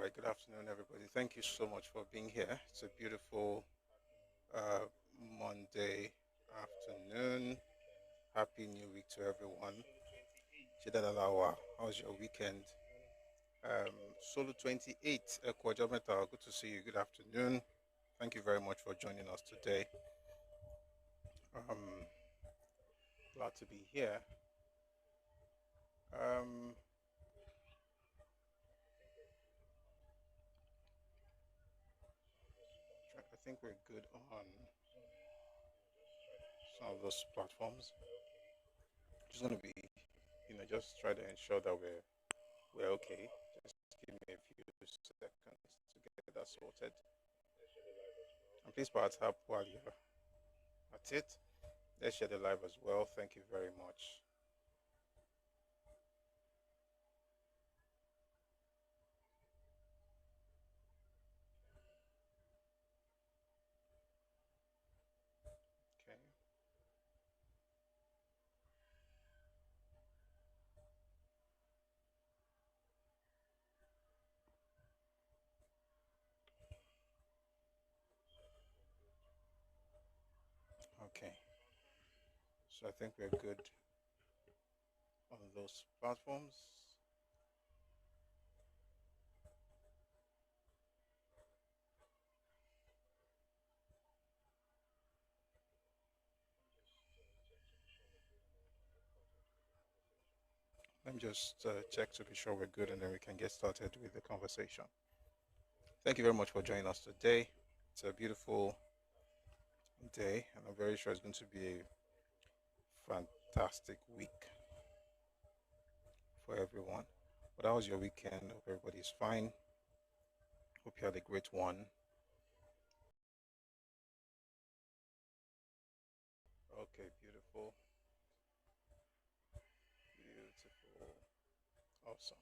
right, good afternoon, everybody. Thank you so much for being here. It's a beautiful uh, Monday afternoon. Happy New Week to everyone. Chidadalawa, how's your weekend? Solo 28, Ekwajometa, good to see you. Good afternoon. Thank you very much for joining us today. Um, Glad to be here. Um, I think we're good on some of those platforms. Just going to be, just try to ensure that we're okay. Just give me a few seconds to get that sorted. And please WhatsApp while you're at it. Let's share the live as well. Thank you very much. Okay. Okay. So I think we're good on those platforms. Let me just check to be sure we're good and then we can get started with the conversation. Thank you very much for joining us today. It's a beautiful day, and I'm very sure it's going to be a fantastic week for everyone. But how was your weekend? Hope everybody's fine. Hope you had a great one. Okay, beautiful. Beautiful. Awesome.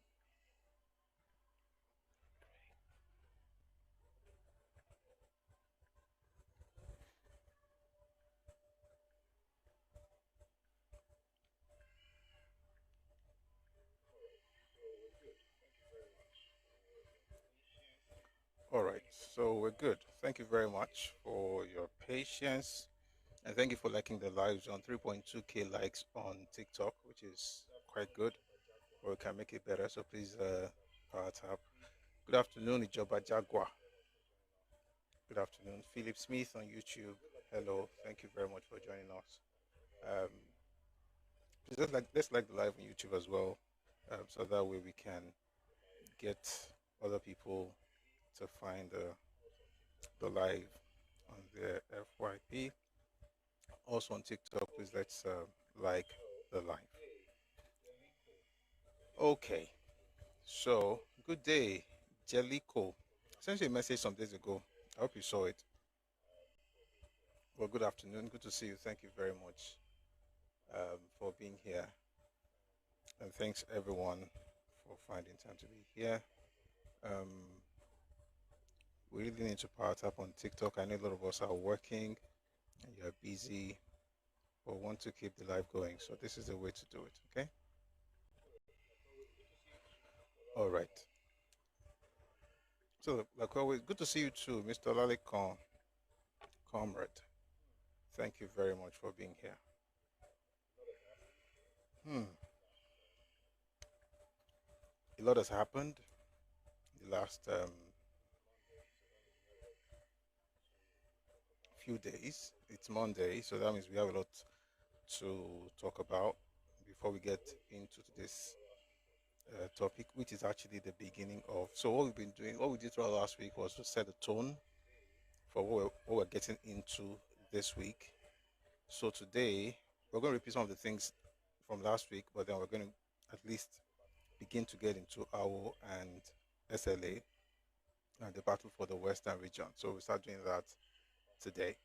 All right, so we're good. Thank you very much for your patience, and thank you for liking the lives on 3.2K likes on TikTok, which is quite good. Or we can make it better. So please power tap. Good afternoon, Ijoba Jaguar. Good afternoon, Philip Smith on YouTube. Hello, thank you very much for joining us. Um, please let's like the live on YouTube as well, so that way we can get other people to find the live on the FYP. Also on TikTok, please let's like the live. Okay, so good day, Jellico. I sent you a message some days ago. I hope you saw it. Well, good afternoon. Good to see you. Thank you very much for being here. And thanks everyone for finding time to be here. Um, we really need to power tap on TikTok. I know a lot of us are working and you're busy, but want to keep the life going. So this is the way to do it. Okay. All right. So like always, good to see you too, Mr. Lalekon, comrade. Thank you very much for being here. Hmm. A lot has happened in the last few days. It's Monday, so that means we have a lot to talk about before we get into this topic, which is actually the beginning of. So what we've been doing, what we did throughout last week was to set a tone for what we're getting into this week. So today we're going to repeat some of the things from last week, but then we're going to at least begin to get into AWO and SLA and the battle for the Western region. So we start doing that today.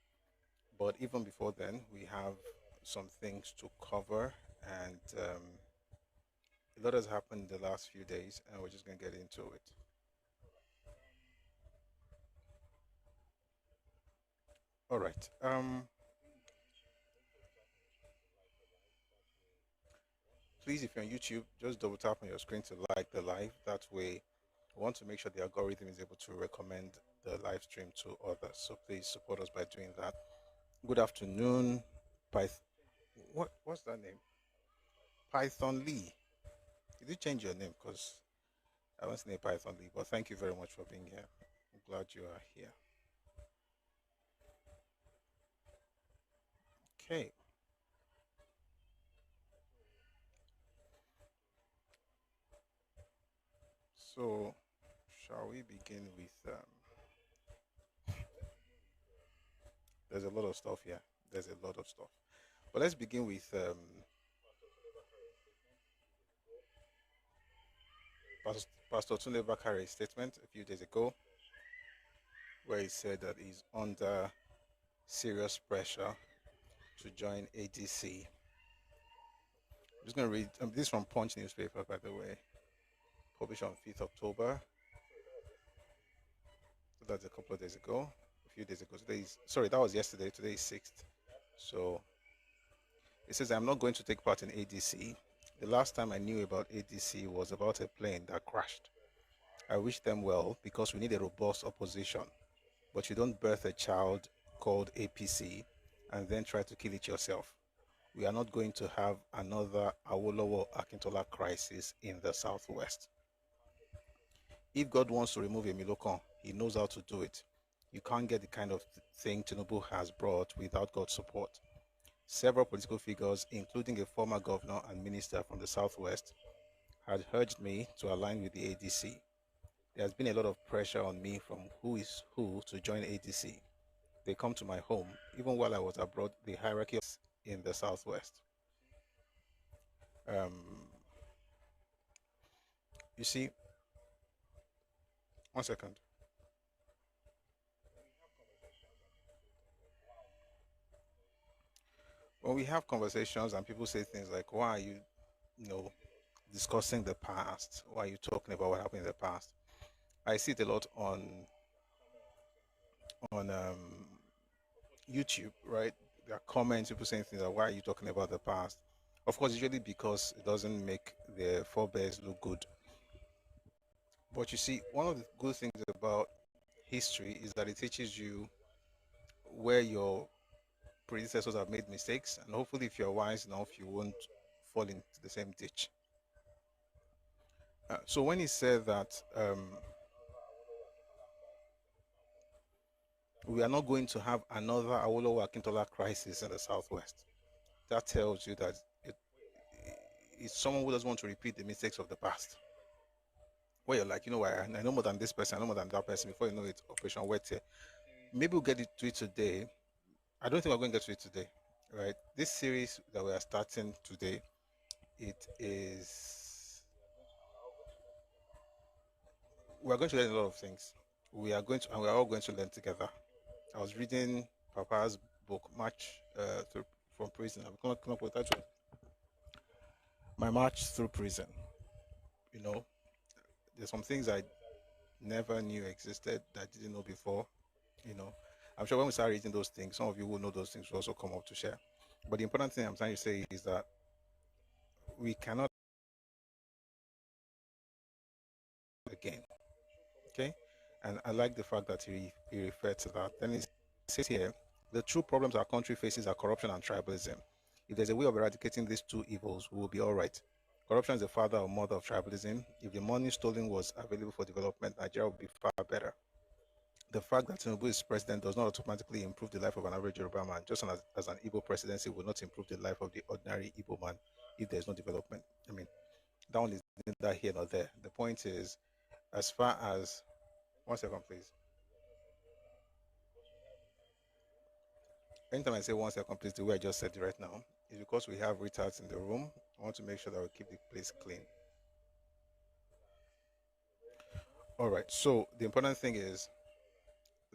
But even before then, we have some things to cover, and a lot has happened in the last few days, and we're just going to get into it. All right. Please, if you're on YouTube, just double tap on your screen to like the live. That way, We want to make sure the algorithm is able to recommend the live stream to others. So please support us by doing that. Good afternoon, Python. What's that name? Python Lee. Did you change your name? Because I haven't seen a Python Lee. But thank you very much for being here. I'm glad you are here. Okay. So shall we begin with? There's a lot of stuff here. There's a lot of stuff. But let's begin with Pastor Tunde Bakare's statement a few days ago, where he said that he's under serious pressure to join ADC. I'm just going to read this from Punch newspaper, by the way, published on 5th October. So that's a couple of days ago, a few days ago. Sorry, that was yesterday. Today is 6th. So it says, I'm not going to take part in ADC. The last time I knew about ADC was about a plane that crashed. I wish them well because we need a robust opposition. But you don't birth a child called APC and then try to kill it yourself. We are not going to have another Awolowo Akintola crisis in the Southwest. If God wants to remove Emilokan, he knows how to do it. You can't get the kind of thing Tinubu has brought without God's support. Several political figures, including a former governor and minister from the Southwest, had urged me to align with the ADC. There has been a lot of pressure on me from who is who to join ADC. They come to my home. Even while I was abroad, the hierarchy in the Southwest. You see, one second. When we have conversations and people say things like, why are you discussing the past? Why are you talking about what happened in the past? I see it a lot on YouTube, right? There are comments, people saying things like, why are you talking about the past? Of course, usually because it doesn't make the forebears look good. But you see, one of the good things about history is that it teaches you where your predecessors have made mistakes, and hopefully, if you're wise enough, you won't fall into the same ditch. So when he said that we are not going to have another Awolowo Akintola crisis in the Southwest, that tells you that it's someone who doesn't want to repeat the mistakes of the past. Where you're like, you know what, I know more than this person, I know more than that person. Before you know it, Operation Wet here. Maybe we'll get to it today. I don't think we're going to get to it today, right? This series that we are starting today, we're going to learn a lot of things. We are all going to learn together. I was reading Papa's book, March from Prison. I'm going to come up with that one. My March Through Prison. You know, there's some things I never knew existed that I didn't know before. You know, I'm sure when we start reading those things, some of you will know those things will also come up to share. But the important thing I'm trying to say is that we cannot again. Okay? And I like the fact that he referred to that. Then he says here, the true problems our country faces are corruption and tribalism. If there's a way of eradicating these two evils, we will be all right. Corruption is the father or mother of tribalism. If the money stolen was available for development, Nigeria would be far better. The fact that Tinubu is president does not automatically improve the life of an average Yoruba man, just as an Igbo presidency will not improve the life of the ordinary Igbo man if there's no development. I mean, that one is neither here nor there. The point is, as far as, one second, please. Anytime I say 1 second, please, the way I just said it right now, is because we have retards in the room. I want to make sure that we keep the place clean. All right, so the important thing is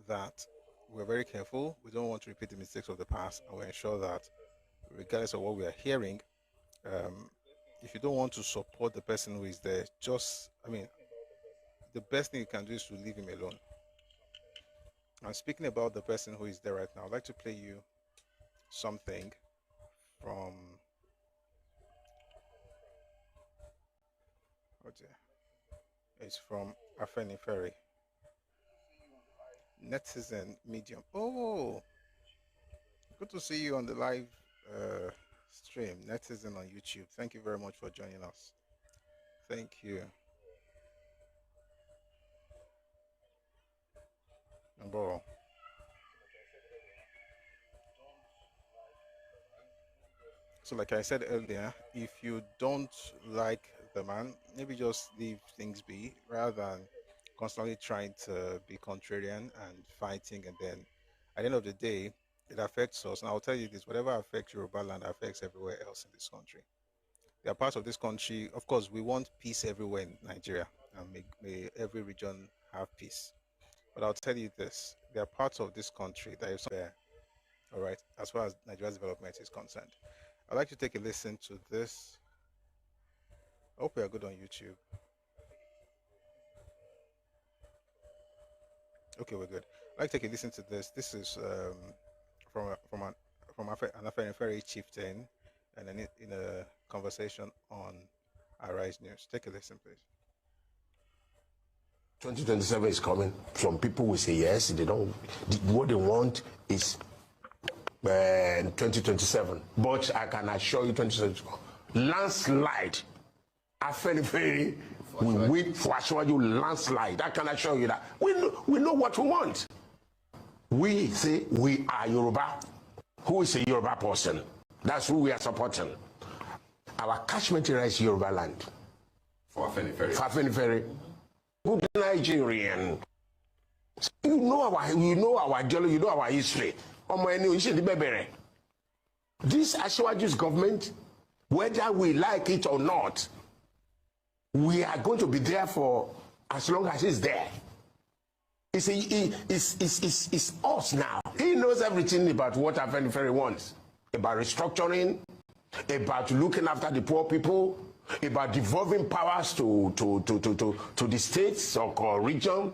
that we're very careful. We don't want to repeat the mistakes of the past, and we ensure that regardless of what we are hearing, if you don't want to support the person who is there, the best thing you can do is to leave him alone. And speaking about the person who is there right now, I'd like to play you something from, oh dear, it's from Afenifere. Netizen medium. Oh, good to see you on the live uh, stream. Netizen on YouTube. Thank you very much for joining us. Thank you. Number. So, like I said earlier, if you don't like the man, maybe just leave things be rather than constantly trying to be contrarian and fighting. And then at the end of the day, it affects us. And I'll tell you this, whatever affects Yoruba land affects everywhere else in this country. They are parts of this country. Of course, we want peace everywhere in Nigeria, and may every region have peace. But I'll tell you this, there are parts of this country that is there, all right, as far as Nigeria's development is concerned. I'd like to take a listen to this. I hope we are good on YouTube. Okay, we're good. I'd like to take a listen to this. This is from an Afenifere chieftain, and in a conversation on Arise News. Take a listen, please. 2027 is coming. Some people will say yes. They don't. What they want is 2027. But I can assure you, 2027 landslide. Afenifere we wait for Ashwaju landslide. I can assure you that we know what we want. We say we are Yoruba. Who is a Yoruba person? That's who we are supporting. Our catchment area is Yoruba land. For Afenifere. For Afenifere. Good Nigerian. You know our ideology, you know our history. This Ashwaju's government, whether we like it or not, we are going to be there for as long as he's there. It's us now. He knows everything about what Afenifere wants, about restructuring, about looking after the poor people, about devolving powers to the states or region,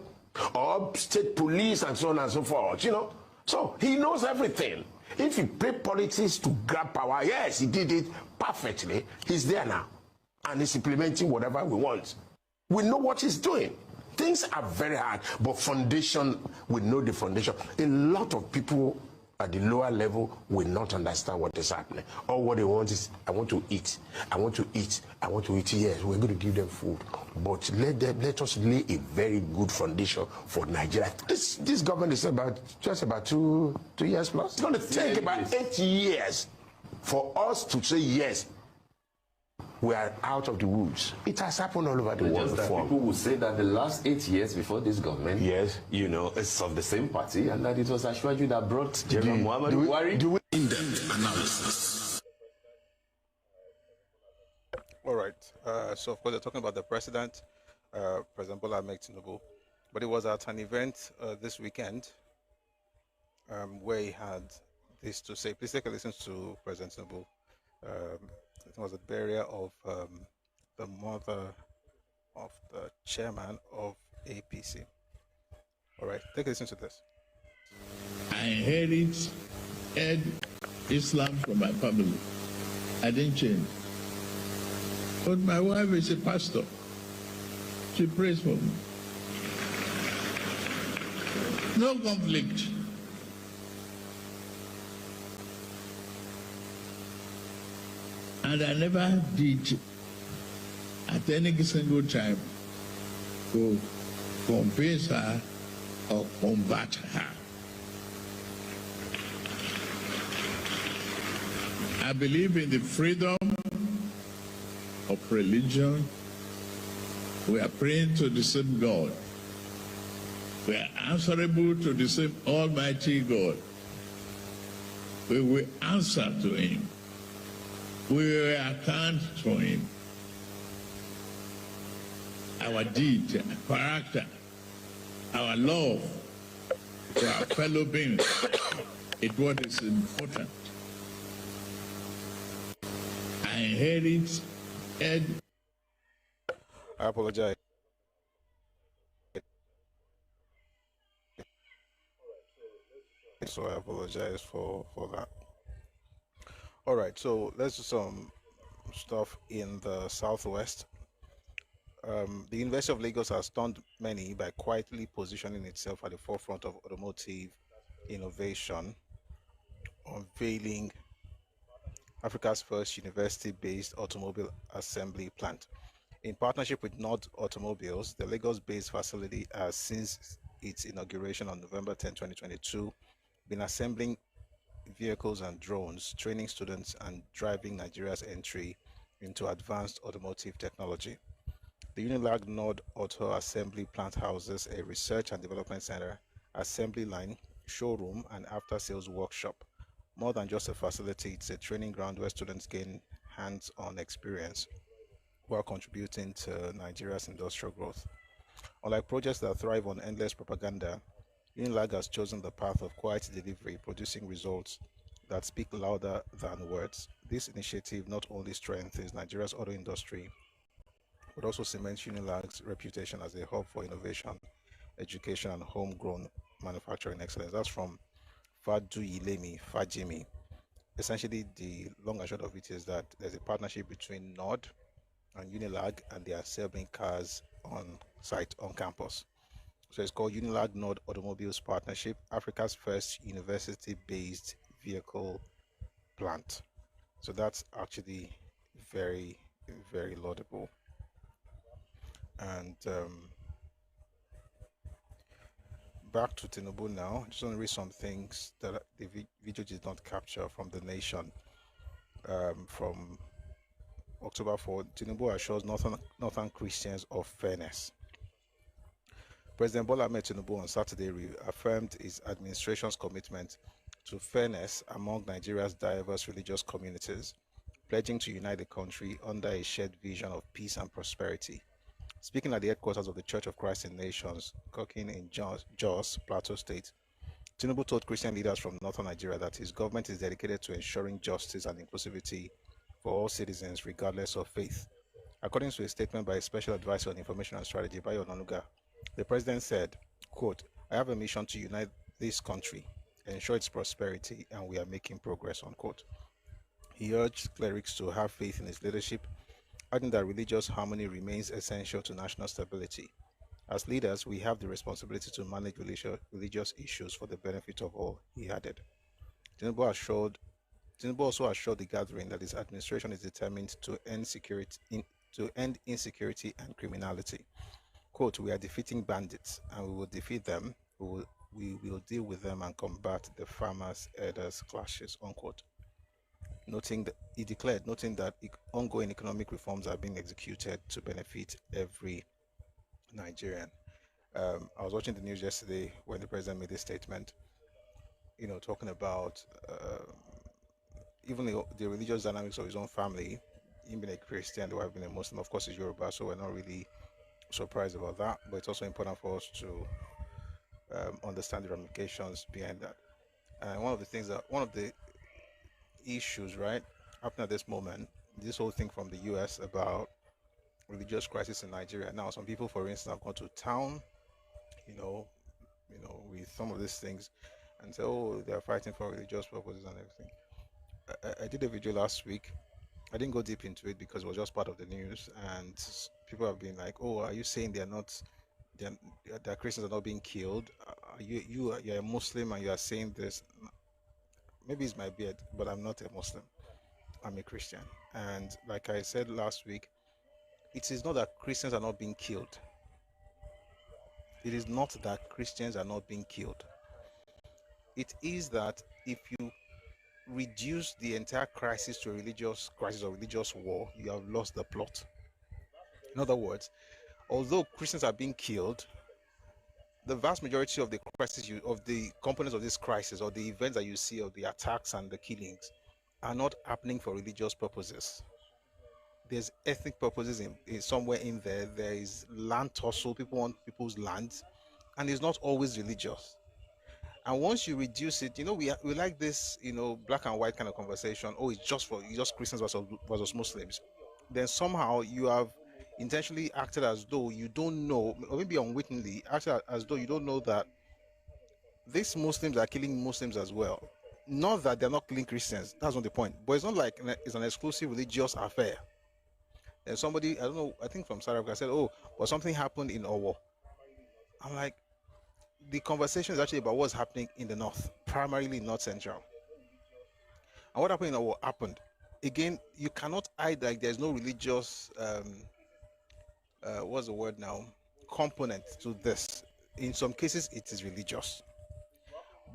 or state police and so on and so forth, you know. So he knows everything. If he play politics to grab power, yes, he did it perfectly. He's there now. And he's implementing whatever we want. We know what he's doing. Things are very hard, but foundation, we know the foundation. A lot of people at the lower level will not understand what is happening. All what they want is, I want to eat, I want to eat, I want to eat. Yes, we're going to give them food, but let us lay a very good foundation for Nigeria. This government is just about two years plus. It's going to take about 8 years for us to say yes. We are out of the woods. It has happened all over the world before. People will say that the last 8 years before this government, yes, you know, it's of the same party, and that it was Ashwaju that brought General Muhammad Buhari. In-depth analysis. All right. So, of course, they're talking about the president, President Bola Ahmed Tinubu. But it was at an event this weekend where he had this to say. Please take a listen to President Tinubu. It was a burial of the mother of the chairman of APC. All right, take a listen to this. I inherited Islam from my family. I didn't change. But my wife is a pastor. She prays for me. No conflict. And I never did at any single time to convince her or combat her. I believe in the freedom of religion. We are praying to the same God. We are answerable to the same Almighty God. We will answer to Him. We will account for Him. Our deed, our character, our love for our fellow beings is what is important. I inherit I apologize. So I apologize for that. All right, so let's do some stuff in the southwest. The University of Lagos has stunned many by quietly positioning itself at the forefront of automotive innovation, unveiling Africa's first university-based automobile assembly plant. In partnership with Nord Automobiles, the Lagos-based facility has, since its inauguration on November 10, 2022, been assembling vehicles and drones, training students, and driving Nigeria's entry into advanced automotive technology. The Unilag Nord Auto Assembly Plant houses a research and development center, assembly line, showroom, and after-sales workshop. More than just a facility, it's a training ground where students gain hands-on experience while contributing to Nigeria's industrial growth. Unlike projects that thrive on endless propaganda, Unilag has chosen the path of quiet delivery, producing results that speak louder than words. This initiative not only strengthens Nigeria's auto industry, but also cements Unilag's reputation as a hub for innovation, education, and homegrown manufacturing excellence. That's from Fadu Ilemi, Fajimi. Essentially, the long and short of it is that there's a partnership between Nord and Unilag, and they are selling cars on site, on campus. So it's called Unilag Nord Automobiles Partnership, Africa's first university-based vehicle plant. So that's actually very, very laudable. And back to Tinubu now. I just want to read some things that the video did not capture from The Nation. From October 4, Tinubu assures Northern Christians of fairness. President Bola Ahmed Tinubu on Saturday reaffirmed his administration's commitment to fairness among Nigeria's diverse religious communities, pledging to unite the country under a shared vision of peace and prosperity. Speaking at the headquarters of the Church of Christ in Nations, Cocking in Jos, Plateau State, Tinubu told Christian leaders from northern Nigeria that his government is dedicated to ensuring justice and inclusivity for all citizens, regardless of faith. According to a statement by a special advisor on information and strategy, Bayo Onanuga, the president said, quote, "I have a mission to unite this country, ensure its prosperity, and we are making progress," unquote. He urged clerics to have faith in his leadership, adding that religious harmony remains essential to national stability. As leaders, we have the responsibility to manage religious issues for the benefit of all, he added. Tinubu also assured the gathering that his administration is determined to end insecurity and criminality. Quote, "We are defeating bandits, and we will defeat them. We will deal with them and combat the farmers-herders clashes," unquote. Noting that ongoing economic reforms are being executed to benefit every Nigerian. I was watching the news yesterday when the president made this statement, talking about even the religious dynamics of his own family. Him being a Christian, the wife being a Muslim, of course, is Yoruba, so we're not really surprised about that. But it's also important for us to understand the ramifications behind that. And one of the issues, right, happening at this moment, this whole thing from the US about religious crisis in Nigeria. Now, some people, for instance, have gone to town, with some of these things and say, oh, they're fighting for religious purposes and everything. I did a video last week. I didn't go deep into it because it was just part of the news, and people have been like, oh, are you saying that Christians are not being killed? You're a Muslim and you are saying this? Maybe it's my beard, but I'm not a Muslim. I'm a Christian. And like I said last week, it is not that Christians are not being killed. It is not that Christians are not being killed. It is that if you reduce the entire crisis to a religious crisis or religious war, you have lost the plot. In other words, although Christians are being killed, the vast majority of the of the components of this crisis, or the events that you see, of the attacks and the killings, are not happening for religious purposes. There's ethnic purposes in somewhere in there. There is land tussle. People want people's lands, and it's not always religious. And once you reduce it, we like this, black and white kind of conversation. Oh, it's just Christians versus Muslims. Then somehow you have intentionally acted as though you don't know, or maybe unwittingly acted as though you don't know that these Muslims are killing Muslims as well. Not that they're not killing Christians. That's not the point. But it's not like it's an exclusive religious affair. And somebody, I don't know, I think from South Africa said, "Oh, but something happened in Owo." I'm like, the conversation is actually about what's happening in the north, primarily North Central. And what happened in Owo happened. Again, you cannot hide like there's no religious what's the word now, component to this. In some cases it is religious,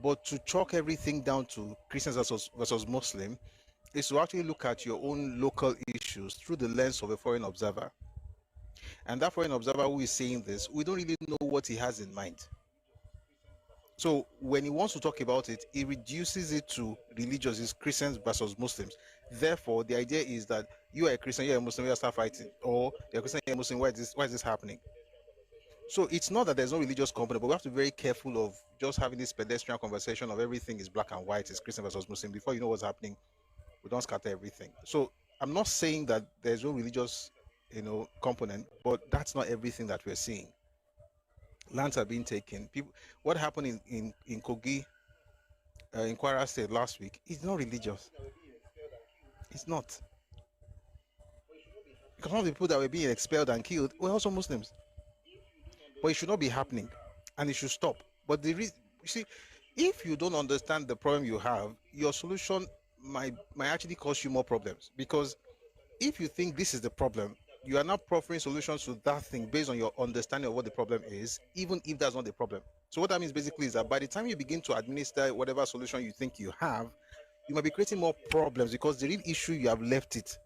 but to chalk everything down to Christians versus Muslim is to actually look at your own local issues through the lens of a foreign observer. And that foreign observer who is saying this, we don't really know what he has in mind. So when he wants to talk about it, he reduces it to religious, is Christians versus Muslims. Therefore, the idea is that you are a Christian, you're a Muslim, you start fighting, or you're a Christian, you're a Muslim, why is this happening? So it's not that there's no religious component, but we have to be very careful of just having this pedestrian conversation of everything is black and white, it's Christian versus Muslim. Before you know what's happening, we don't scatter everything. So I'm not saying that there's no religious, component, but that's not everything that we're seeing. Lands are being taken. People, what happened in Kogi, in Kwara State last week, is not religious. It's not. Because some of the people that were being expelled and killed were also Muslims. But it should not be happening, and it should stop. But the reason, you see, if you don't understand the problem you have, your solution might actually cause you more problems. Because if you think this is the problem, you are not proffering solutions to that thing based on your understanding of what the problem is, even if that's not the problem. So what that means basically is that by the time you begin to administer whatever solution you think you have, you might be creating more problems because the real issue you have left it.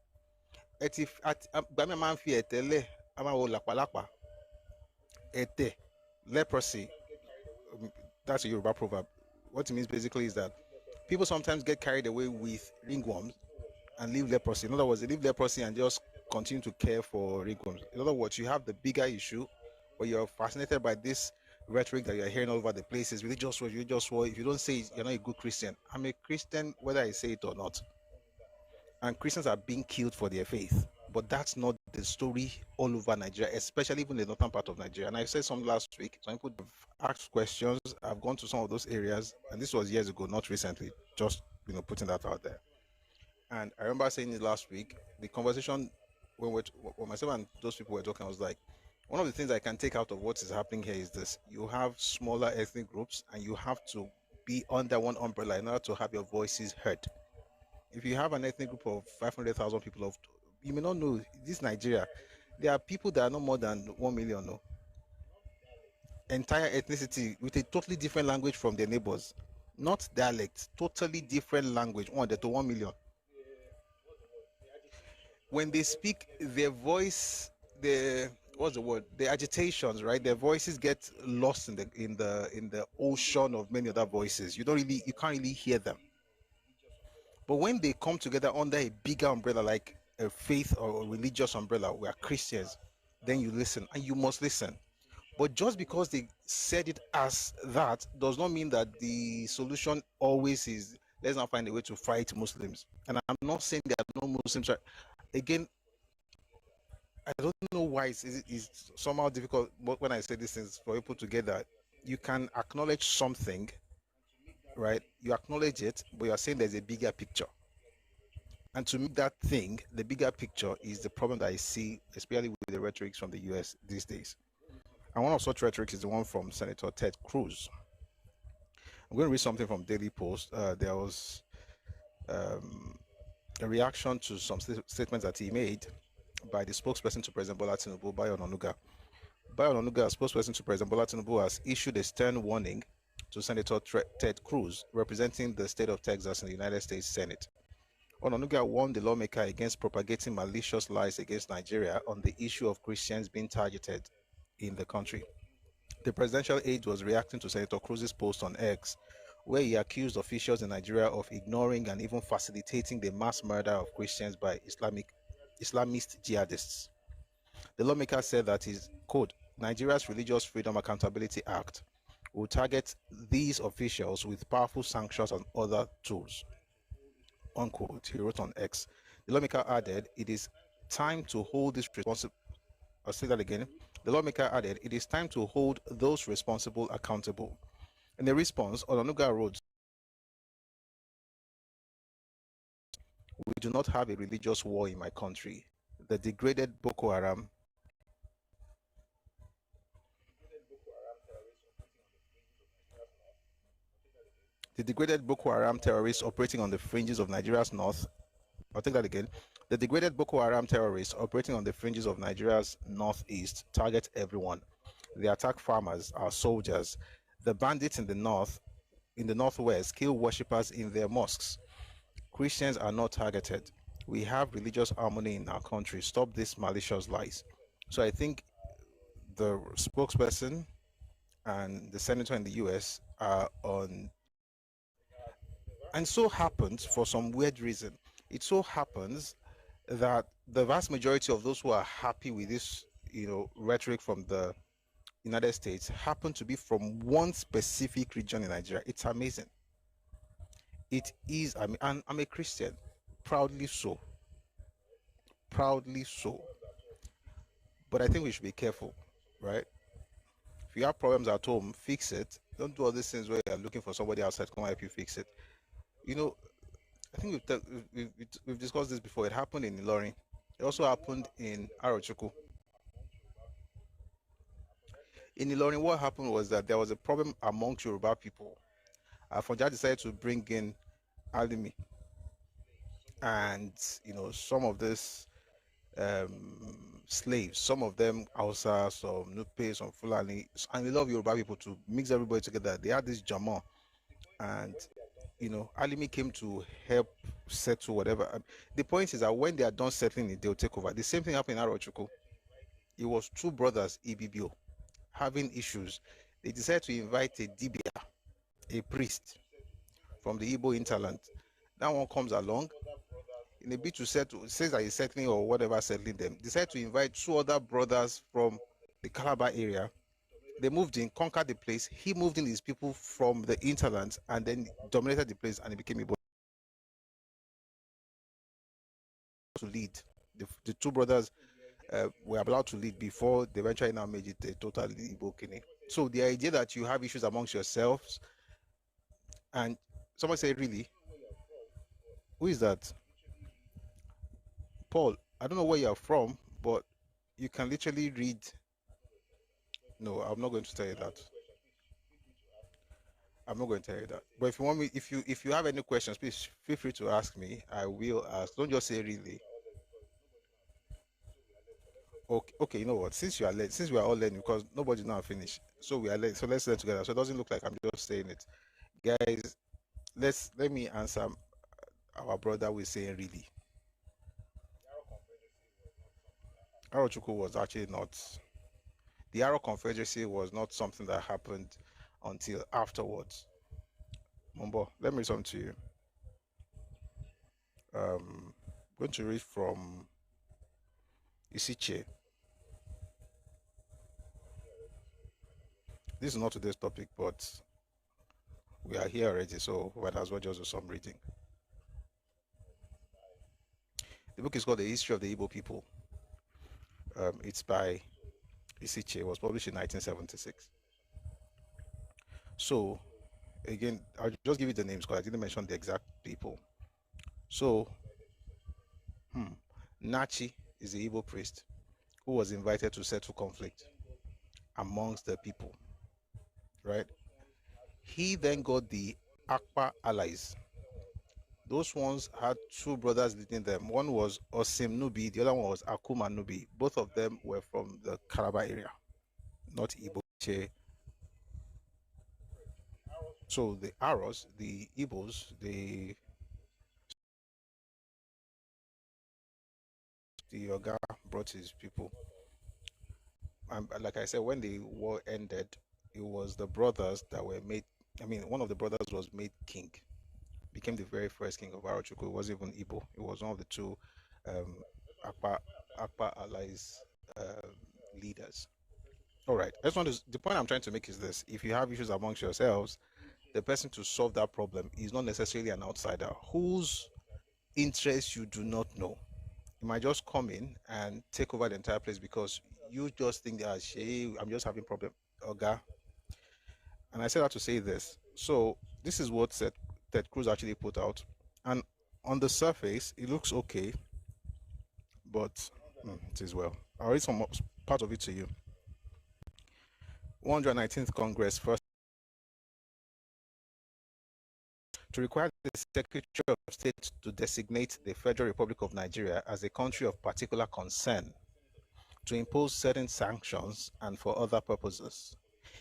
Leprosy, that's a Yoruba proverb. What it means basically is that people sometimes get carried away with ringworms and leave leprosy. In other words, they leave leprosy and just continue to care for ringworms. In other words, you have the bigger issue, but you're fascinated by this rhetoric that you're hearing all over the places. Religious war, religious war. If you don't say it, you're not a good Christian. I'm a Christian whether I say it or not. And Christians are being killed for their faith. But that's not the story all over Nigeria, especially even the northern part of Nigeria. And I said something last week. Some people have asked questions. I've gone to some of those areas, and this was years ago, not recently. Just putting that out there. And I remember saying it last week. The conversation when myself and those people were talking, I was like, one of the things I can take out of what is happening here is this: you have smaller ethnic groups, and you have to be under one umbrella in order to have your voices heard. If you have an ethnic group of 500,000 people, you may not know this Nigeria. There are people that are not more than 1 million. No, entire ethnicity with a totally different language from their neighbors, not dialect, totally different language. 1 million. When they speak, their voice, the agitations, right? Their voices get lost in the ocean of many other voices. You can't really hear them. But when they come together under a bigger umbrella, like a faith or a religious umbrella, we are Christians, then you listen, and you must listen. But just because they said it as that does not mean that the solution always is, let's not find a way to fight Muslims. And I'm not saying there are no Muslims. Again, I don't know why it's somehow difficult when I say these things for people to get that. You can acknowledge something, right? You acknowledge it, but you're saying there's a bigger picture. And to me, that thing, the bigger picture, is the problem that I see, especially with the rhetorics from the US these days. And one of such rhetorics is the one from Senator Ted Cruz. I'm going to read something from Daily Post. There was a reaction to some statements that he made by the spokesperson to President Bola Tinubu, Bayo Onanuga. Bayo Onanuga, spokesperson to President Bola Tinubu, has issued a stern warning to Senator Ted Cruz, representing the state of Texas in the United States Senate. Onanuga warned the lawmaker against propagating malicious lies against Nigeria on the issue of Christians being targeted in the country. The presidential aide was reacting to Senator Cruz's post on X, where he accused officials in Nigeria of ignoring and even facilitating the mass murder of Christians by Islamist jihadists. The lawmaker said that his, quote, Nigeria's Religious Freedom Accountability Act will target these officials with powerful sanctions and other tools, unquote, he wrote on X. The lawmaker added, it is time to hold this responsible. I'll say that again. The lawmaker added, it is time to hold those responsible accountable. In a response, Onanuga wrote, we do not have a religious war in my country. the degraded Boko Haram terrorists operating on the fringes of Nigeria's north. I'll take that again. The degraded Boko Haram terrorists operating on the fringes of Nigeria's northeast target everyone. They attack farmers, our soldiers. The bandits in the northwest, kill worshippers in their mosques. Christians are not targeted. We have religious harmony in our country. Stop these malicious lies. So I think the spokesperson and the senator in the US are on. And so happens, for some weird reason, it so happens that the vast majority of those who are happy with this, rhetoric from the United States happen to be from one specific region in Nigeria. It's amazing. It is. And I'm a Christian, proudly so. Proudly so. But I think we should be careful, right? If you have problems at home, fix it. Don't do all these things where you're looking for somebody outside to come help you fix it. I think we've discussed this before. It happened in Ilorin. It also happened in Arochukwu. In Ilorin, what happened was that there was a problem amongst Yoruba people. Fonja decided to bring in Alimi, and some of this slaves, some of them Hausa, some Nupe, some Fulani, and a lot of Yoruba people, to mix everybody together. They had this Jama, and Alimi came to help settle whatever. The point is that when they are done settling it, they'll take over. The same thing happened in Arochukwu. It was two brothers, Ibibio, having issues. They decided to invite a Dibia, a priest from the Igbo hinterland. That one comes along in a bit to settle, says that he's settling or whatever, settling them. Decided to invite two other brothers from the Calabar area. They moved in, conquered the place. He moved in his people from the hinterlands and then dominated the place, and it became Igbo to lead. The two brothers were allowed to lead before they eventually now made it a totally Igbo Kini. So the idea that you have issues amongst yourselves, and someone say, really? Who is that? Paul, I don't know where you're from, but you can literally read. No, I'm not going to tell you that. I'm not going to tell you that. But if you want me, if you have any questions, please feel free to ask me. I will ask. Don't just say really. Okay, you know what? Since we are all learning, because nobody's now finished, so we are learning. So let's learn together. So it doesn't look like I'm just saying it, guys. Let me answer our brother with saying really. Arochukwu was actually not. The Arrow Confederacy was not something that happened until afterwards. Mumbo, let me read something to you. I'm going to read from Isiche. This is not today's topic, but we are here already, so might as well just do some reading. The book is called The History of the Igbo People. It's by Isiche. It was published in 1976. So, again, I'll just give you the names because I didn't mention the exact people. So, Nachi is the Igbo priest who was invited to settle conflict amongst the people, right? He then got the Akpa allies. Those ones had two brothers leading them. One was Osim Nubi, the other one was Akuma Nubi. Both of them were from the Calabar area, not Igbo. So the Aros, the Igbos, the Oga brought his people. And like I said, when the war ended, it was the brothers that were made. One of the brothers was made king, became the very first king of Arochukwu. It wasn't even Igbo. It was one of the two Akpa allies leaders. All right. The point I'm trying to make is this: if you have issues amongst yourselves, the person to solve that problem is not necessarily an outsider whose interests you do not know. You might just come in and take over the entire place because you just think that, hey, I'm just having problem, Oga. And I said that to say this. So this is what Ted Cruz actually put out, and on the surface it looks okay, but It is well. I'll read some part of it to you. 119th Congress first to require the Secretary of State to designate the Federal Republic of Nigeria as a country of particular concern, to impose certain sanctions and for other purposes.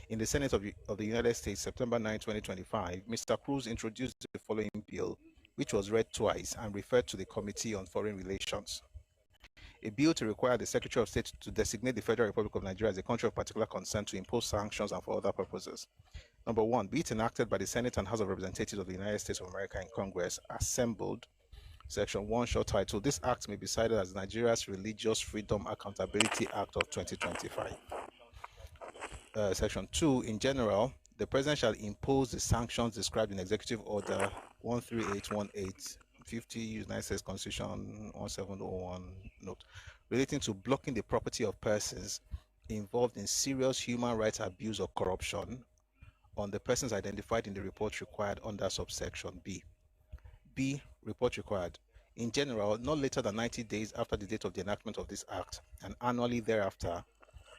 In the Senate of the United States, September 9, 2025, Mr. Cruz introduced the following bill, which was read twice and referred to the Committee on Foreign Relations. A bill to require the Secretary of State to designate the Federal Republic of Nigeria as a country of particular concern, to impose sanctions and for other purposes. Number one, be it enacted by the Senate and House of Representatives of the United States of America in Congress, assembled. Section 1, short title, this act may be cited as Nigeria's Religious Freedom Accountability Act of 2025. Section 2, in general, the President shall impose the sanctions described in Executive Order 13818, 50 United States Constitution 1701 note, relating to blocking the property of persons involved in serious human rights abuse or corruption on the persons identified in the report required under subsection B. B. Report required. In general, not later than 90 days after the date of the enactment of this Act, and annually thereafter,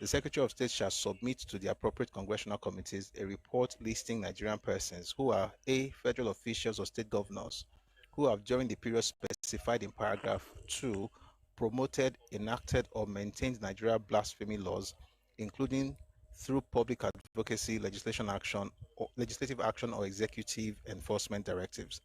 the Secretary of State shall submit to the appropriate congressional committees a report listing Nigerian persons who are A. Federal officials or state governors, who have during the period specified in paragraph 2 promoted, enacted, or maintained Nigeria blasphemy laws, including through public advocacy, legislative action, or executive enforcement directives.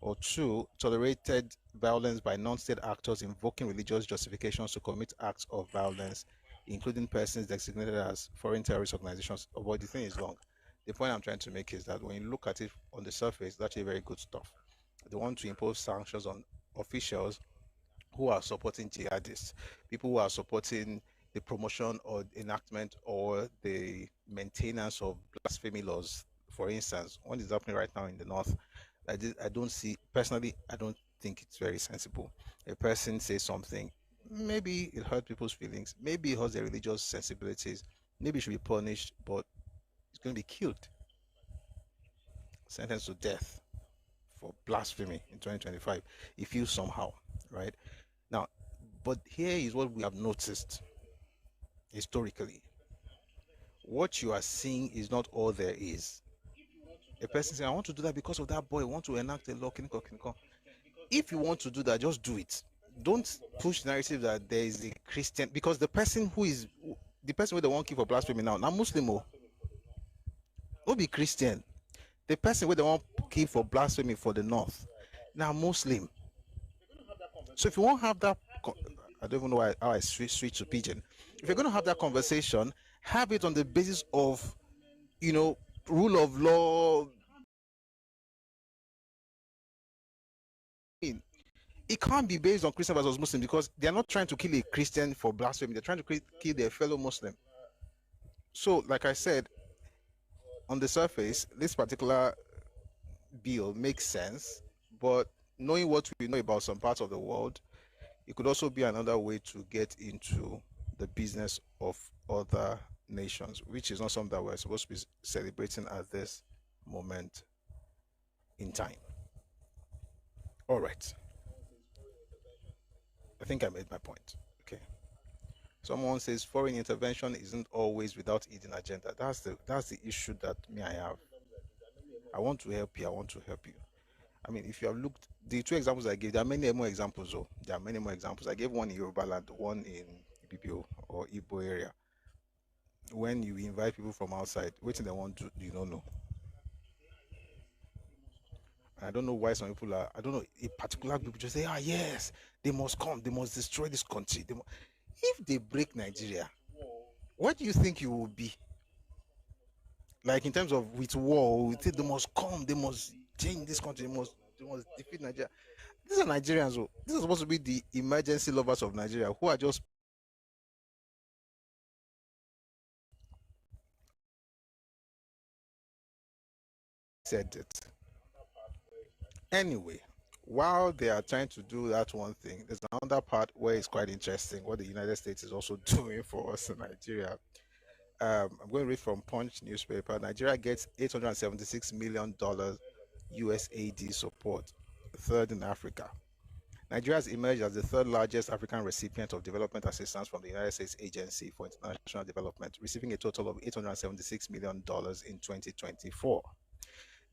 Or 2, tolerated violence by non-state actors invoking religious justifications to commit acts of violence, including persons designated as foreign terrorist organizations. But the thing is long. The point I'm trying to make is that when you look at it on the surface, it's actually very good stuff. They want to impose sanctions on officials who are supporting jihadists, people who are supporting the promotion or enactment or the maintenance of blasphemy laws. For instance, what is happening right now in the north, I don't see, personally, I don't think it's very sensible. A person says something, maybe it hurt people's feelings, maybe it hurts their religious sensibilities, maybe it should be punished, but it's going to be killed, sentenced to death for blasphemy in 2025, if you somehow, right? Now, but here is what we have noticed historically. What you are seeing is not all there is. A person saying, I want to do that because of that boy, I want to enact a law. If you want to do that, just do it. Don't push the narrative that there is a Christian, because the person with the one kill for blasphemy now Muslim, no be Christian. The person with the one kill for blasphemy for the north now Muslim. So if you won't have that, I don't even know how I switch to pidgin. If you're going to have that conversation, have it on the basis of, rule of law. It can't be based on Christian versus Muslim, because they're not trying to kill a Christian for blasphemy. They're trying to kill their fellow Muslim. So, like I said, on the surface, this particular bill makes sense, but knowing what we know about some parts of the world, it could also be another way to get into the business of other nations, which is not something that we're supposed to be celebrating at this moment in time. All right. I think I made my point. Okay. Someone says foreign intervention isn't always without hidden agenda. That's the issue that I have. I want to help you. I mean, if you have looked, the two examples I gave, there are many more examples. There are many more examples. I gave one in Yoruba land, one in Ibibio or Igbo area. When you invite people from outside, what they want to, you don't know. I don't know why some people are, I don't know, a particular people just say, yes, they must come, they must destroy this country. If they break Nigeria, what do you think you will be? Like in terms of with war, they must come, they must change this country, they must defeat Nigeria. These are Nigerians. These are supposed to be the emergency lovers of Nigeria, who are just said it. Anyway, while they are trying to do that one thing, there's another part where it's quite interesting what the United States is also doing for us in Nigeria. I'm going to read from Punch newspaper. Nigeria gets $876 million USAID support, third in Africa. Nigeria has emerged as the third largest African recipient of development assistance from the United States Agency for International Development, receiving a total of $876 million in 2024.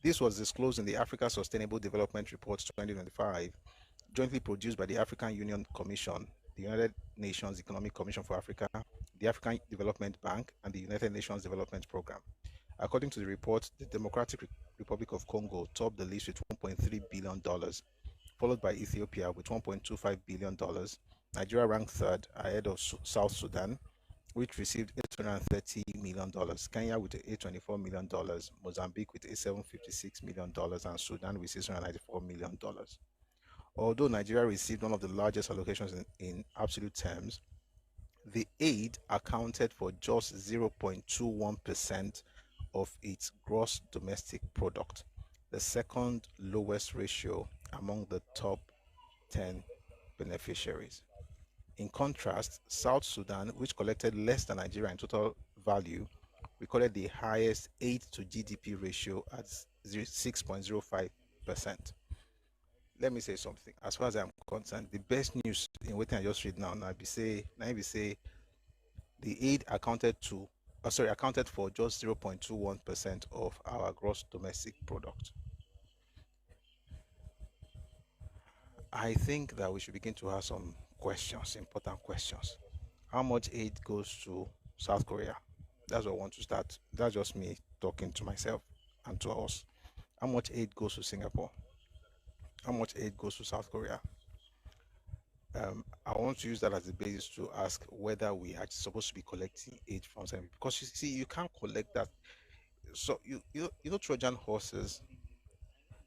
This was disclosed in the Africa Sustainable Development Report 2025, jointly produced by the African Union Commission, the United Nations Economic Commission for Africa, the African Development Bank, and the United Nations Development Programme. According to the report, the Democratic Republic of Congo topped the list with $1.3 billion, followed by Ethiopia with $1.25 billion. Nigeria ranked third, ahead of South Sudan, which received $830 million, Kenya with $824 million, Mozambique with $756 million, and Sudan with $694 million. Although Nigeria received one of the largest allocations in absolute terms, the aid accounted for just 0.21% of its gross domestic product, the second lowest ratio among the top 10 beneficiaries. In contrast, South Sudan, which collected less than Nigeria in total value, recorded the highest aid to GDP ratio at 6.05%. Let me say something. As far as I'm concerned, the best news in what I just read now, be say the aid accounted for just 0.21% of our gross domestic product. I think that we should begin to ask some questions, important questions. How much aid goes to South Korea? That's what I want to start. That's just me talking to myself and to us. How much aid goes to Singapore? How much aid goes to South Korea? I want to use that as the basis to ask whether we are supposed to be collecting aid from them, because you see, you can't collect that. So you know Trojan horses.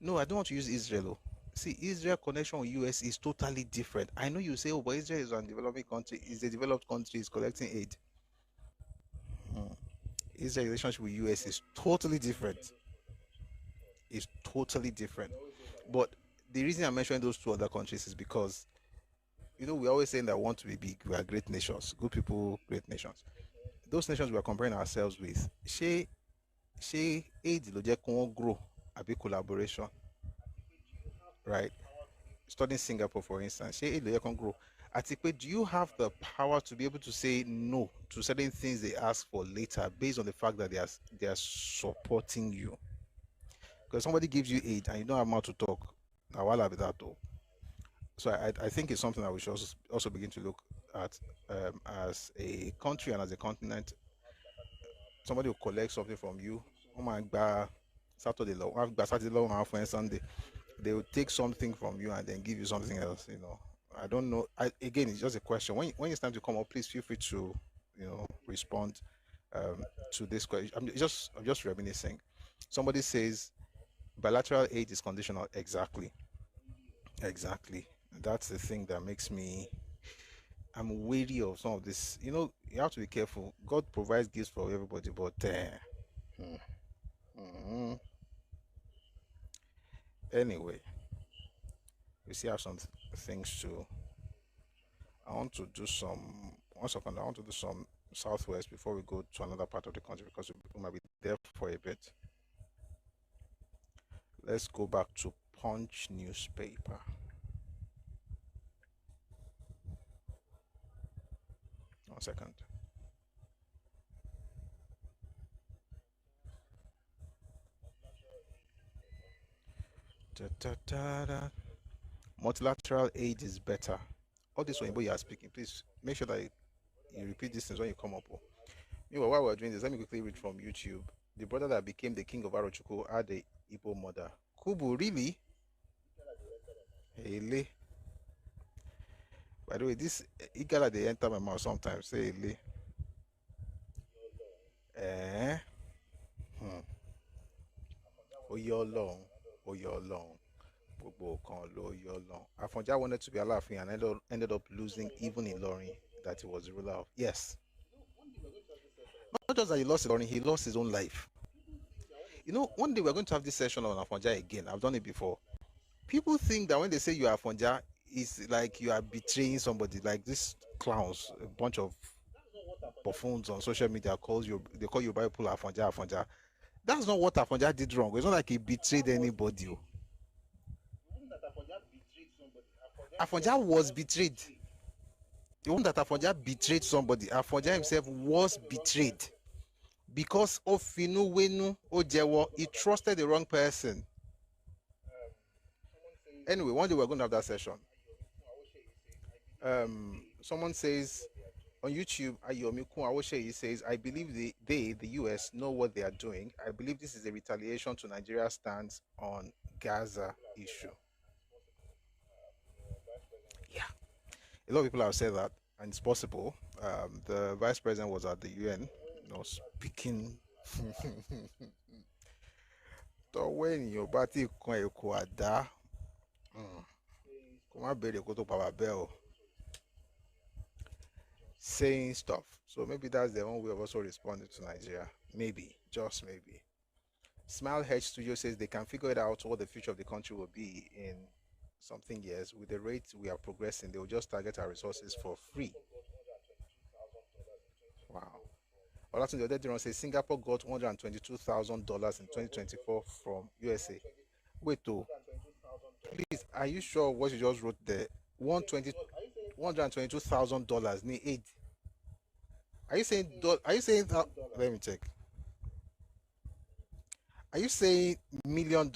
No, I don't want to use Israel. See, Israel connection with US is totally different. I know you say, oh, but Israel is a developing country. Is a developed country, is collecting aid. Israel relationship with US is totally different. It's totally different. But the reason I mentioned those two other countries is because, we're always saying that we want to be big. We are great nations, good people, great nations. Those nations we are comparing ourselves with, she aid will grow a big collaboration, right? Studying Singapore, for instance, she aid will grow. Atipe, do you have the power to be able to say no to certain things they ask for later based on the fact that they are supporting you? Because somebody gives you aid and you don't have mouth to talk, now I'll have that though. So I think it's something that we should also begin to look at as a country and as a continent. Somebody will collect something from you. Oh my God, Saturday long, half and Sunday. They will take something from you and then give you something else. I don't know. Again, it's just a question. When it's time to come up, please feel free to respond to this question. I'm just reminiscing. Somebody says bilateral aid is conditional. Exactly. That's the thing that makes I'm wary of some of this. You have to be careful. God provides gifts for everybody, but anyway, we still have some things to. I want to do some. 1 second. I want to do some Southwest before we go to another part of the country because we might be there for a bit. Let's go back to Punch newspaper. One second. Multilateral aid is better. All this when you are speaking, please make sure that you repeat these things when you come up. Meanwhile, while we're doing this, let me quickly read from YouTube. The brother that became the king of Arochukwu had a Igbo mother. Kubu, really? Hele. By the way, this Igala they enter my mouth sometimes. Say Hele. Oyolong. Afonja wanted to be Alaafin and ended up losing even in Ilorin that he was the ruler of. Yes. Not just that he lost Ilorin, he lost his own life. One day we're going to have this session on Afonja again. I've done it before. People think that when they say you are Afonja, it's like you are betraying somebody. Like these clowns, a bunch of buffoons on social media they call you Bible Afonja. That's not what Afonja did wrong. It's not like he betrayed anybody. Afonja was betrayed. The one that Afonja betrayed somebody, Afonja himself was betrayed because of Finuwenu Ojewo. He trusted the wrong person. Anyway, one day we're going to have that session. Someone says on YouTube, Ayomiku Awosheyi says, I believe the US, know what they are doing. I believe this is a retaliation to Nigeria's stance on Gaza issue. Yeah. A lot of people have said that, and it's possible. The vice president was at the UN, speaking. When you party saying stuff. So maybe that's the one way of also responding to Nigeria. Maybe, just maybe. Smile Hedge Studio says they can figure it out what the future of the country will be in something years. With the rate we are progressing, they will just target our resources for free. Wow. Olatunde Odediran says Singapore got $122,000 in 2024 from USA. Wait, please, are you sure what you just wrote there? $122,000 need aid. Are you saying let me check. Are you saying $1 million?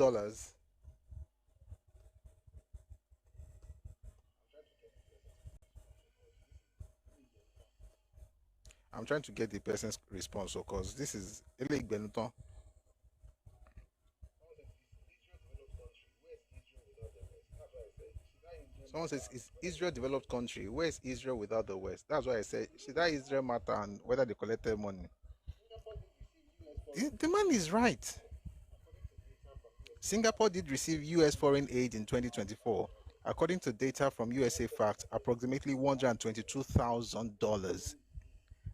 I'm trying to get the person's response, because this is Elik Benuton. Someone says, is Israel a developed country? Where is Israel without the West? That's why I said, should that Israel matter and whether they collected money? The man is right. Singapore did receive US foreign aid in 2024. According to data from USA Facts, approximately $122,000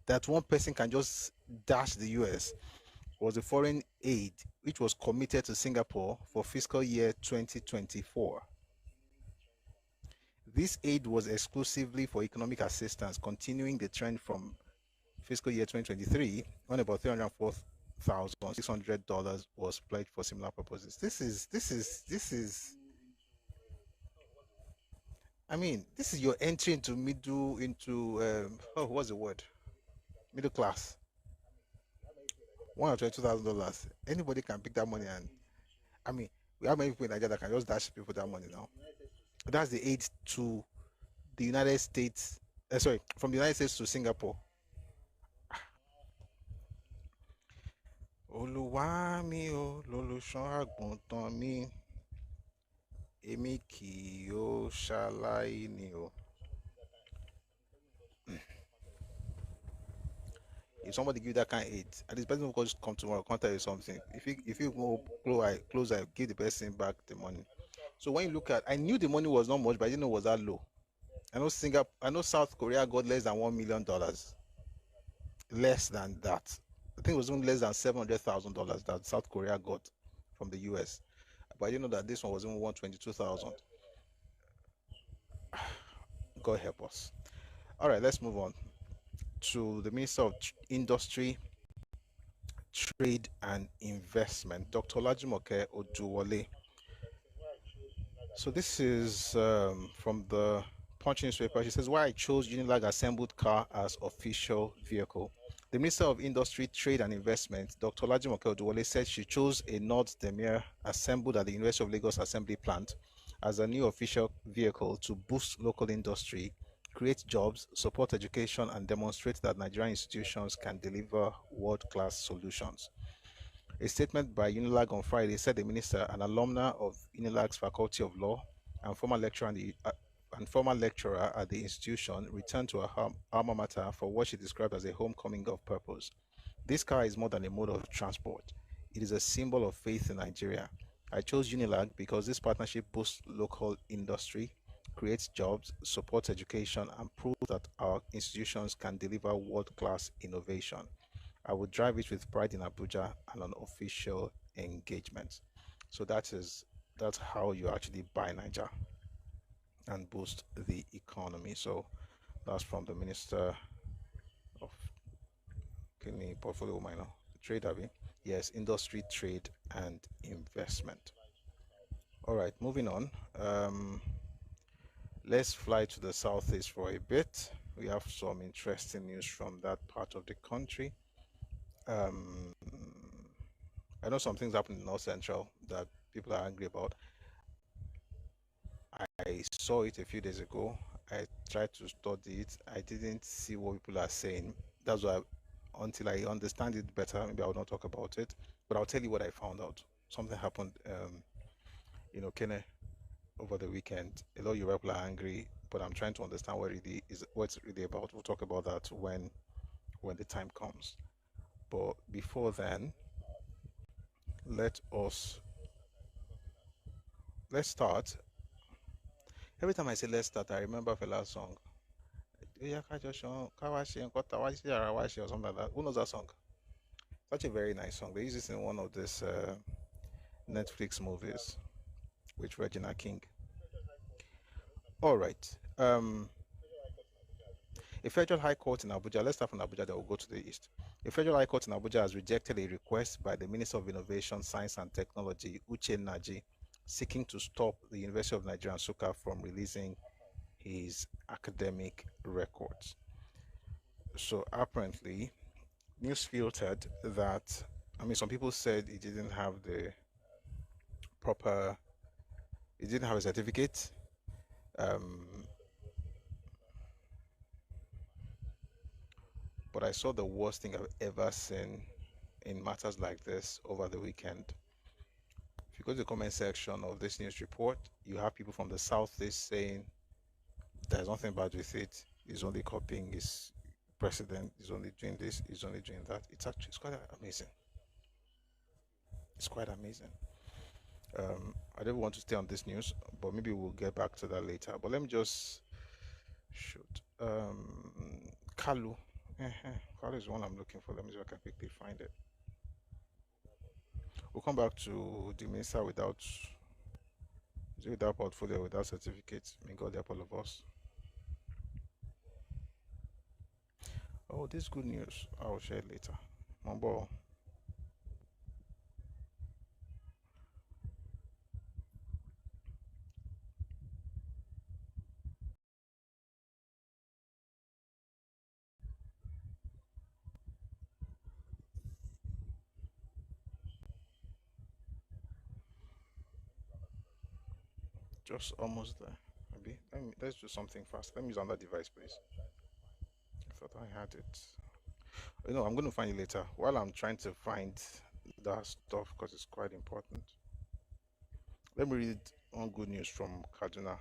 that one person can just dash the US was a foreign aid which was committed to Singapore for fiscal year 2024. This aid was exclusively for economic assistance, continuing the trend from fiscal year 2023, when about $304,600 was pledged for similar purposes. This is. I mean, this is your entry into what's the word? Middle class. $122,000. Anybody can pick that money, and I mean, we have many people in Nigeria that can just dash people that money now. That's the aid to the United States. From the United States to Singapore. Olúwa mi o, lolùṣọ́ àgùntàn mi, èmi kì yóò ṣaláìní o. If somebody give you that kind of aid, and this person will just come tomorrow, can't tell you something. If you go close, I give the person back the money. So when you look at, I knew the money was not much, but I didn't know it was that low. I know South Korea got less than $1 million. Less than that. I think it was only less than $700,000 that South Korea got from the US. But I didn't know that this one was only $122,000. God help us. All right, let's move on to the Minister of Industry, Trade and Investment, Dr. Olajumoke Oduwole. So this is from the Punch newspaper. She says, why I chose Unilag assembled car as official vehicle. The Minister of Industry, Trade and Investment, Dr. Olajumoke Oduwole, said she chose a Nord Demir assembled at the University of Lagos Assembly Plant as a new official vehicle to boost local industry, create jobs, support education, and demonstrate that Nigerian institutions can deliver world-class solutions. A statement by Unilag on Friday said the minister, an alumna of Unilag's Faculty of Law and former lecturer at the institution, returned to her alma mater for what she described as a homecoming of purpose. This car is more than a mode of transport. It is a symbol of faith in Nigeria. I chose Unilag because this partnership boosts local industry, creates jobs, supports education, and proves that our institutions can deliver world-class innovation. I would drive it with pride in Abuja and an official engagement. So that's how you actually buy Niger and boost the economy. So that's from the Minister of Portfolio Minor Trade, yes, Industry, Trade and Investment. All right, moving on. Let's fly to the southeast for a bit. We have some interesting news from that part of the country. I know some things happen in North Central that people are angry about. I saw it a few days ago. I tried to study it. I didn't see what people are saying. That's why, until I understand it better, maybe I will not talk about it. But I'll tell you what I found out. Something happened, Kene, over the weekend. A lot of Yoruba people are angry, but I'm trying to understand what it's really about. We'll talk about that when the time comes. But before then, let's start. Every time I say let's start, I remember Fela's song. Or something like that. Who knows that song? Such a very nice song. They use this in one of these Netflix movies with Regina King. All right. A federal high court in Abuja, let's start from Abuja, then we'll go to the east. A federal high court in Abuja has rejected a request by the Minister of Innovation, Science and Technology, Uche Naji, seeking to stop the University of Nigeria, Nsukka, from releasing his academic records. So apparently, news filtered that, some people said he didn't have a certificate. But I saw the worst thing I've ever seen in matters like this over the weekend. If you go to the comment section of this news report, you have people from the Southeast saying there's nothing bad with it. He's only copying his president. He's only doing this. He's only doing that. It's quite amazing. It's quite amazing. I don't want to stay on this news, but maybe we'll get back to that later. But let me just shoot. Kalu. Kalu is the one I'm looking for. Let me see if I can quickly find it. We'll come back to the minister without portfolio, without certificates. May God help all of us. Oh, this is good news. I will share it later. Mambo. Just almost there. Maybe. Let's do something fast. Let me use another device, please. I thought I had it. I'm going to find it later. While I'm trying to find that stuff, because it's quite important. Let me read one good news from Kaduna.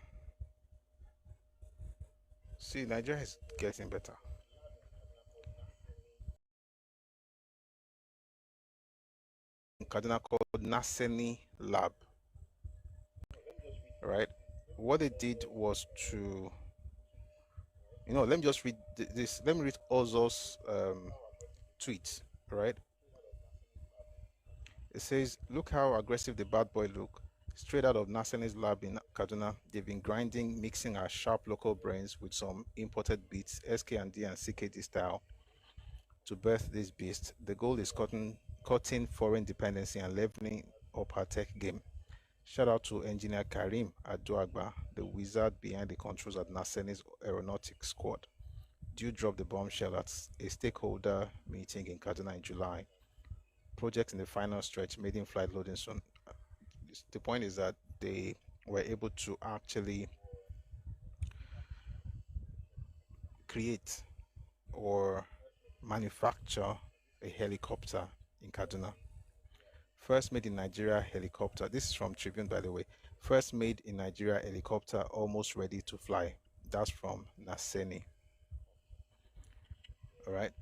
See, Nigeria is getting better. Kaduna called Naseni Lab. Right? What they did was to, let me just read this. Let me read Ozo's tweet. Right? It says, "Look how aggressive the bad boy look. Straight out of Naseni's lab in Kaduna, they've been grinding, mixing our sharp local brains with some imported beats, SK&D and CKD style, to birth this beast. The goal is cutting foreign dependency and leveling up our tech game. Shout out to engineer Karim Aduagba, the wizard behind the controls at Naseni's aeronautics squad. Due drop the bombshell at a stakeholder meeting in Kaduna in July. Project in the final stretch, maiden flight loading soon." The point is that they were able to actually create or manufacture a helicopter in Kaduna. First made in Nigeria helicopter. This is from Tribune, by the way. First made in Nigeria helicopter, almost ready to fly. That's from Naseni. All right.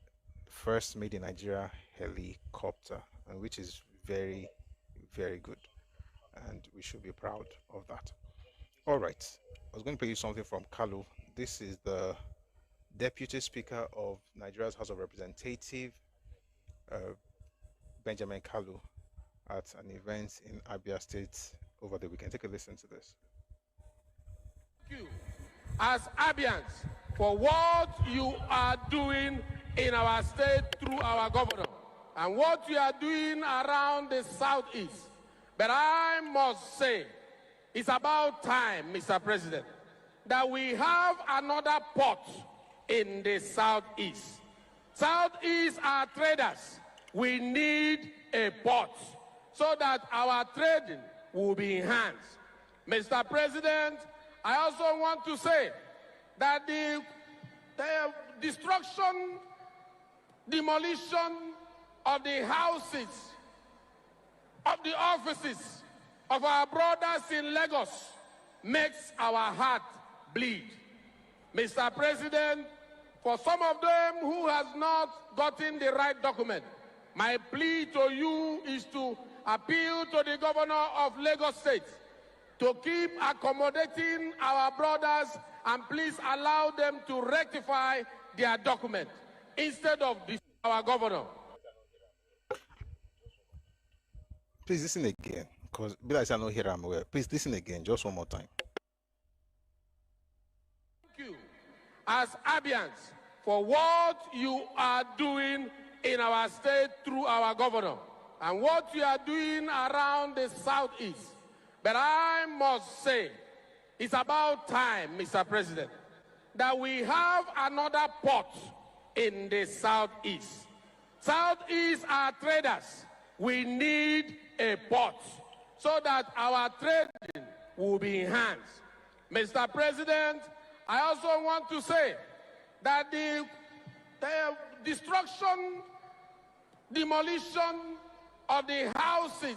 First made in Nigeria helicopter, and which is very, very good. And we should be proud of that. All right. I was going to play you something from Kalu. This is the Deputy Speaker of Nigeria's House of Representatives, Benjamin Kalu, at an event in Abia State over the weekend. Take a listen to this. Thank you, as Abians, for what you are doing in our state through our governor and what you are doing around the southeast. But I must say, it's about time, Mr. President, that we have another port in the southeast. Southeast are traders. We need a port so that our trading will be enhanced. Mr. President, I also want to say that the destruction, demolition of the houses, of the offices of our brothers in Lagos makes our heart bleed. Mr. President, for some of them who has not gotten the right document, my plea to you is to appeal to the governor of Lagos State to keep accommodating our brothers and please allow them to rectify their document instead of this, our governor. Please listen again, because I know here I'm aware. Please listen again, just one more time. Thank you, as Abians, for what you are doing in our state through our governor and what you are doing around the southeast. But I must say, it's about time, Mr. President, that we have another port in the southeast. Southeast are traders. We need a port so that our trading will be enhanced. Mr. President, I also want to say that the destruction, demolition of the houses,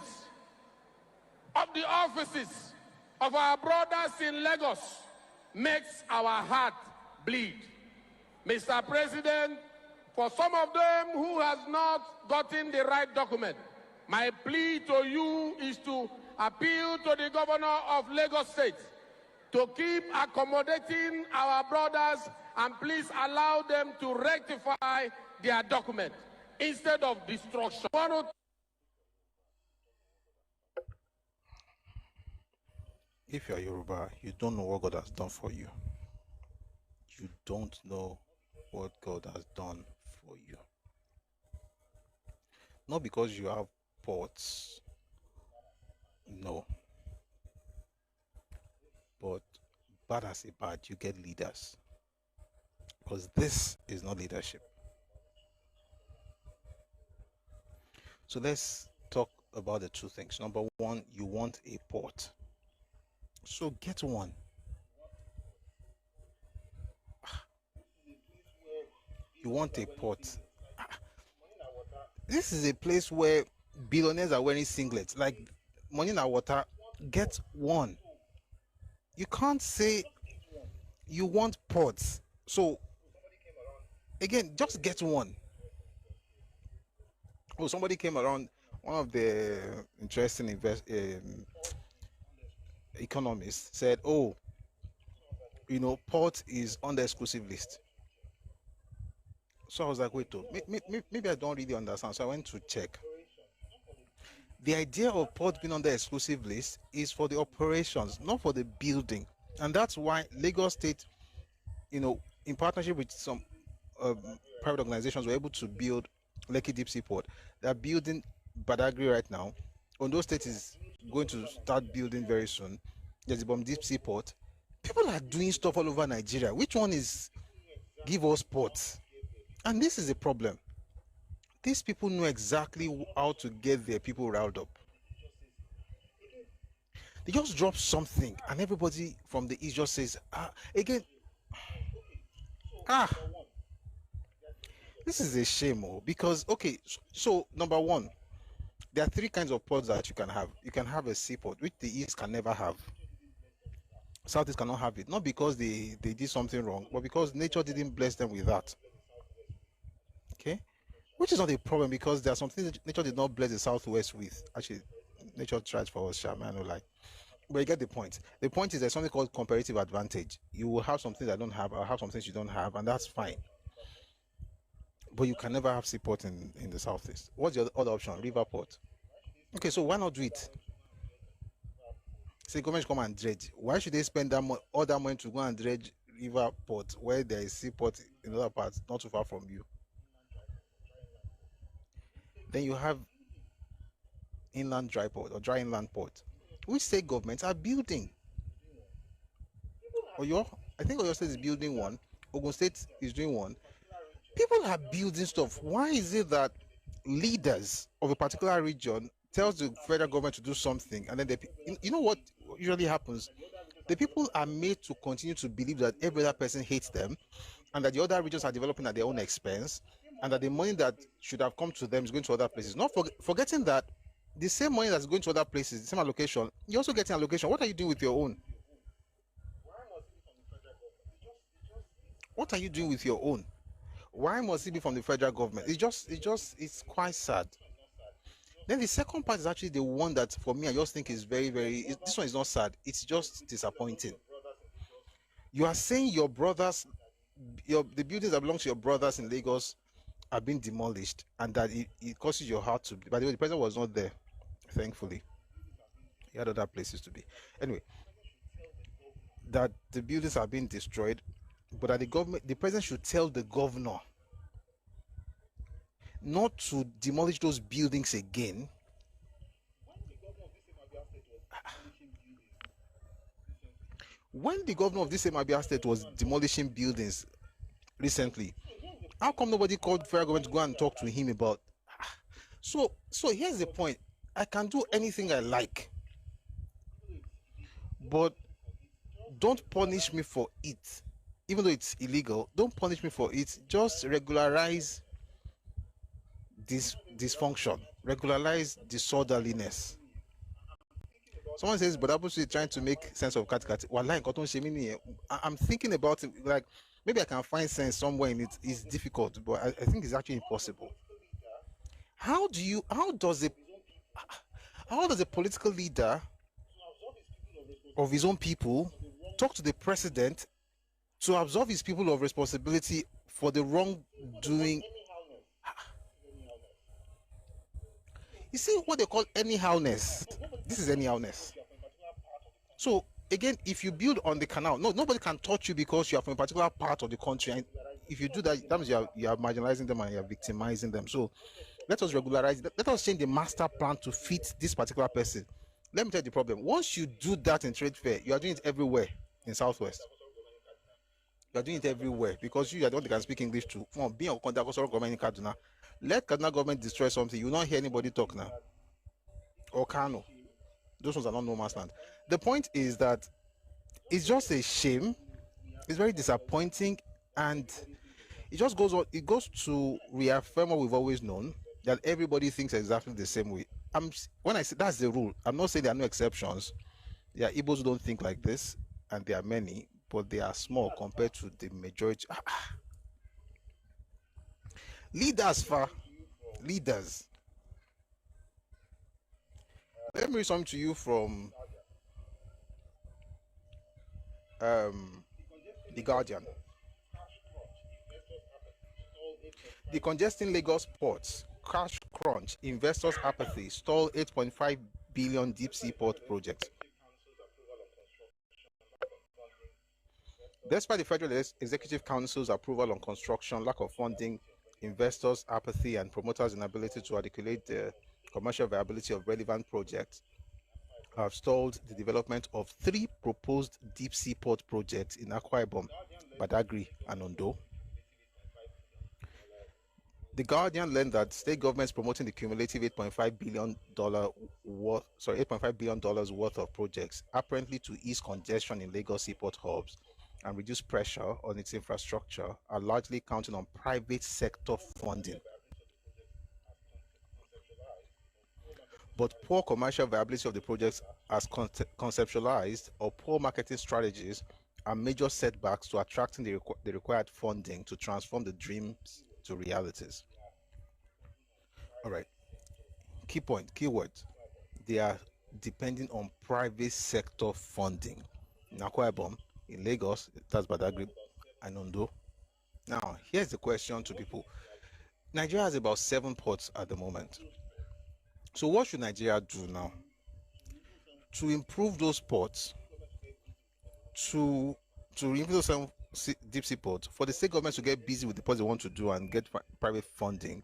of the offices of our brothers in Lagos makes our heart bleed. Mr. President, for some of them who has not gotten the right document, my plea to you is to appeal to the governor of Lagos State to keep accommodating our brothers and please allow them to rectify their document instead of destruction. If you are Yoruba, you don't know what God has done for you. You don't know what God has done for you. Not because you have ports, no. But bad as a bad, you get leaders. Because this is not leadership. So let's talk about the two things. Number one, you want a port. So get one. You want a port. This is a place where billionaires are wearing singlets. Like money in water, get one. You can't say you want ports. So again, just get one. Oh, somebody came around, one of the interesting economists said, oh, port is on the exclusive list. So I was like, wait, maybe I don't really understand. So I went to check. The idea of port being on the exclusive list is for the operations, not for the building. And that's why Lagos State, in partnership with some private organizations, were able to build Lekki Deep Sea Port. They're building Badagry right now. Ondo State is going to start building very soon. There's the Deep Sea Port. People are doing stuff all over Nigeria. Which one is give us ports? And this is a problem. These people know exactly how to get their people riled up. They just drop something and everybody from the east just says, this is a shame, because, okay, so number one, there are three kinds of ports that you can have. You can have a seaport, which the east can never have. Southeast cannot have it, not because they did something wrong, but because nature didn't bless them with that. Okay, which is not a problem, because there are some things that nature did not bless the Southwest with. Actually, nature tried for us, I know, like, but you get the point. The point is there's something called comparative advantage. You will have some things I don't have, I'll have some things you don't have, and that's fine. But you can never have seaport in the Southeast. What's the other option? River port. Okay, so why not do it? Say government come and dredge. Why should they spend all that money to go and dredge river port where there is seaport in other parts not too far from you? Then you have inland dry port or dry inland port, which state governments are building. I think Oyo State is building one. Ogun State is doing one. People are building stuff. Why is it that leaders of a particular region tells the federal government to do something, and then you know what usually happens? The people are made to continue to believe that every other person hates them, and that the other regions are developing at their own expense, and that the money that should have come to them is going to other places. Not forgetting that the same money that's going to other places, the same allocation, you're also getting allocation. What are you doing with your own? What are you doing with your own? Why must it be from the federal government? It's quite sad. Then the second part is actually the one that for me I just think is this one is not sad, it's just disappointing. You are saying your brothers, the buildings that belong to your brothers in Lagos are being demolished, and that it causes your heart to. By the way, the president was not there, thankfully. He had other places to be. Anyway, that the buildings are being destroyed, but that the president should tell the governor not to demolish those buildings again. When the governor of this same Abia State was demolishing buildings recently, how come nobody called federal government to go and talk to him about? So here's the point. I can do anything I like, but don't punish me for it. Even though it's illegal, don't punish me for it. Just regularize this dysfunction, regularize disorderliness. Someone says, but Abusi is trying to make sense of Katikati. I'm thinking about it, like maybe I can find sense somewhere in it. It's difficult, but I think it's actually impossible. How does a political leader of his own people talk to the president to absolve his people of responsibility for the wrongdoing? You see what they call anyhowness. This is anyhowness. So again, if you build on the canal, nobody can touch you because you are from a particular part of the country. And if you do that, that means you are marginalizing them and you are victimizing them. So let us regularize. Let us change the master plan to fit this particular person. Let me tell you the problem. Once you do that in trade fair, you are doing it everywhere in Southwest. You are doing it everywhere because you are the one that can speak English too. Being a contact government in Kaduna. Let Kaduna government destroy something. You will not hear anybody talk now. Or Kano. Those ones are not no man's land. The point is that it's just a shame. It's very disappointing, and it just goes on. It goes to reaffirm what we've always known, that everybody thinks exactly the same way. When I say that's the rule, I'm not saying there are no exceptions. There are Igbos who don't think like this, and there are many, but they are small compared to the majority. Leaders. Let me read something to you from The Guardian. The congesting Lagos ports, cash crunch, investors' apathy, stall 8.5 billion deep sea port project. Despite the Federal Executive Council's approval on construction, lack of funding, investors' apathy, and promoters' inability to articulate the commercial viability of relevant projects, have stalled the development of 3 proposed deep sea port projects in Akwa Ibom, Badagry, and Ondo. The Guardian learned that state governments promoting the cumulative $8.5 billion worth of projects, apparently to ease congestion in Lagos seaport hubs and reduce pressure on its infrastructure, are largely counting on private sector funding. But poor commercial viability of the projects as conceptualized, or poor marketing strategies, are major setbacks to attracting the required funding to transform the dreams to realities. All right. Key point, keyword. They are depending on private sector funding. In Akwa Ibom, in Lagos, that's Badagry and Ondo. Now, here's the question to people. Nigeria has about 7 ports at the moment. So what should Nigeria do now to improve those ports, to improve those 7 deep sea ports, for the state government to get busy with the ports they want to do and get private funding,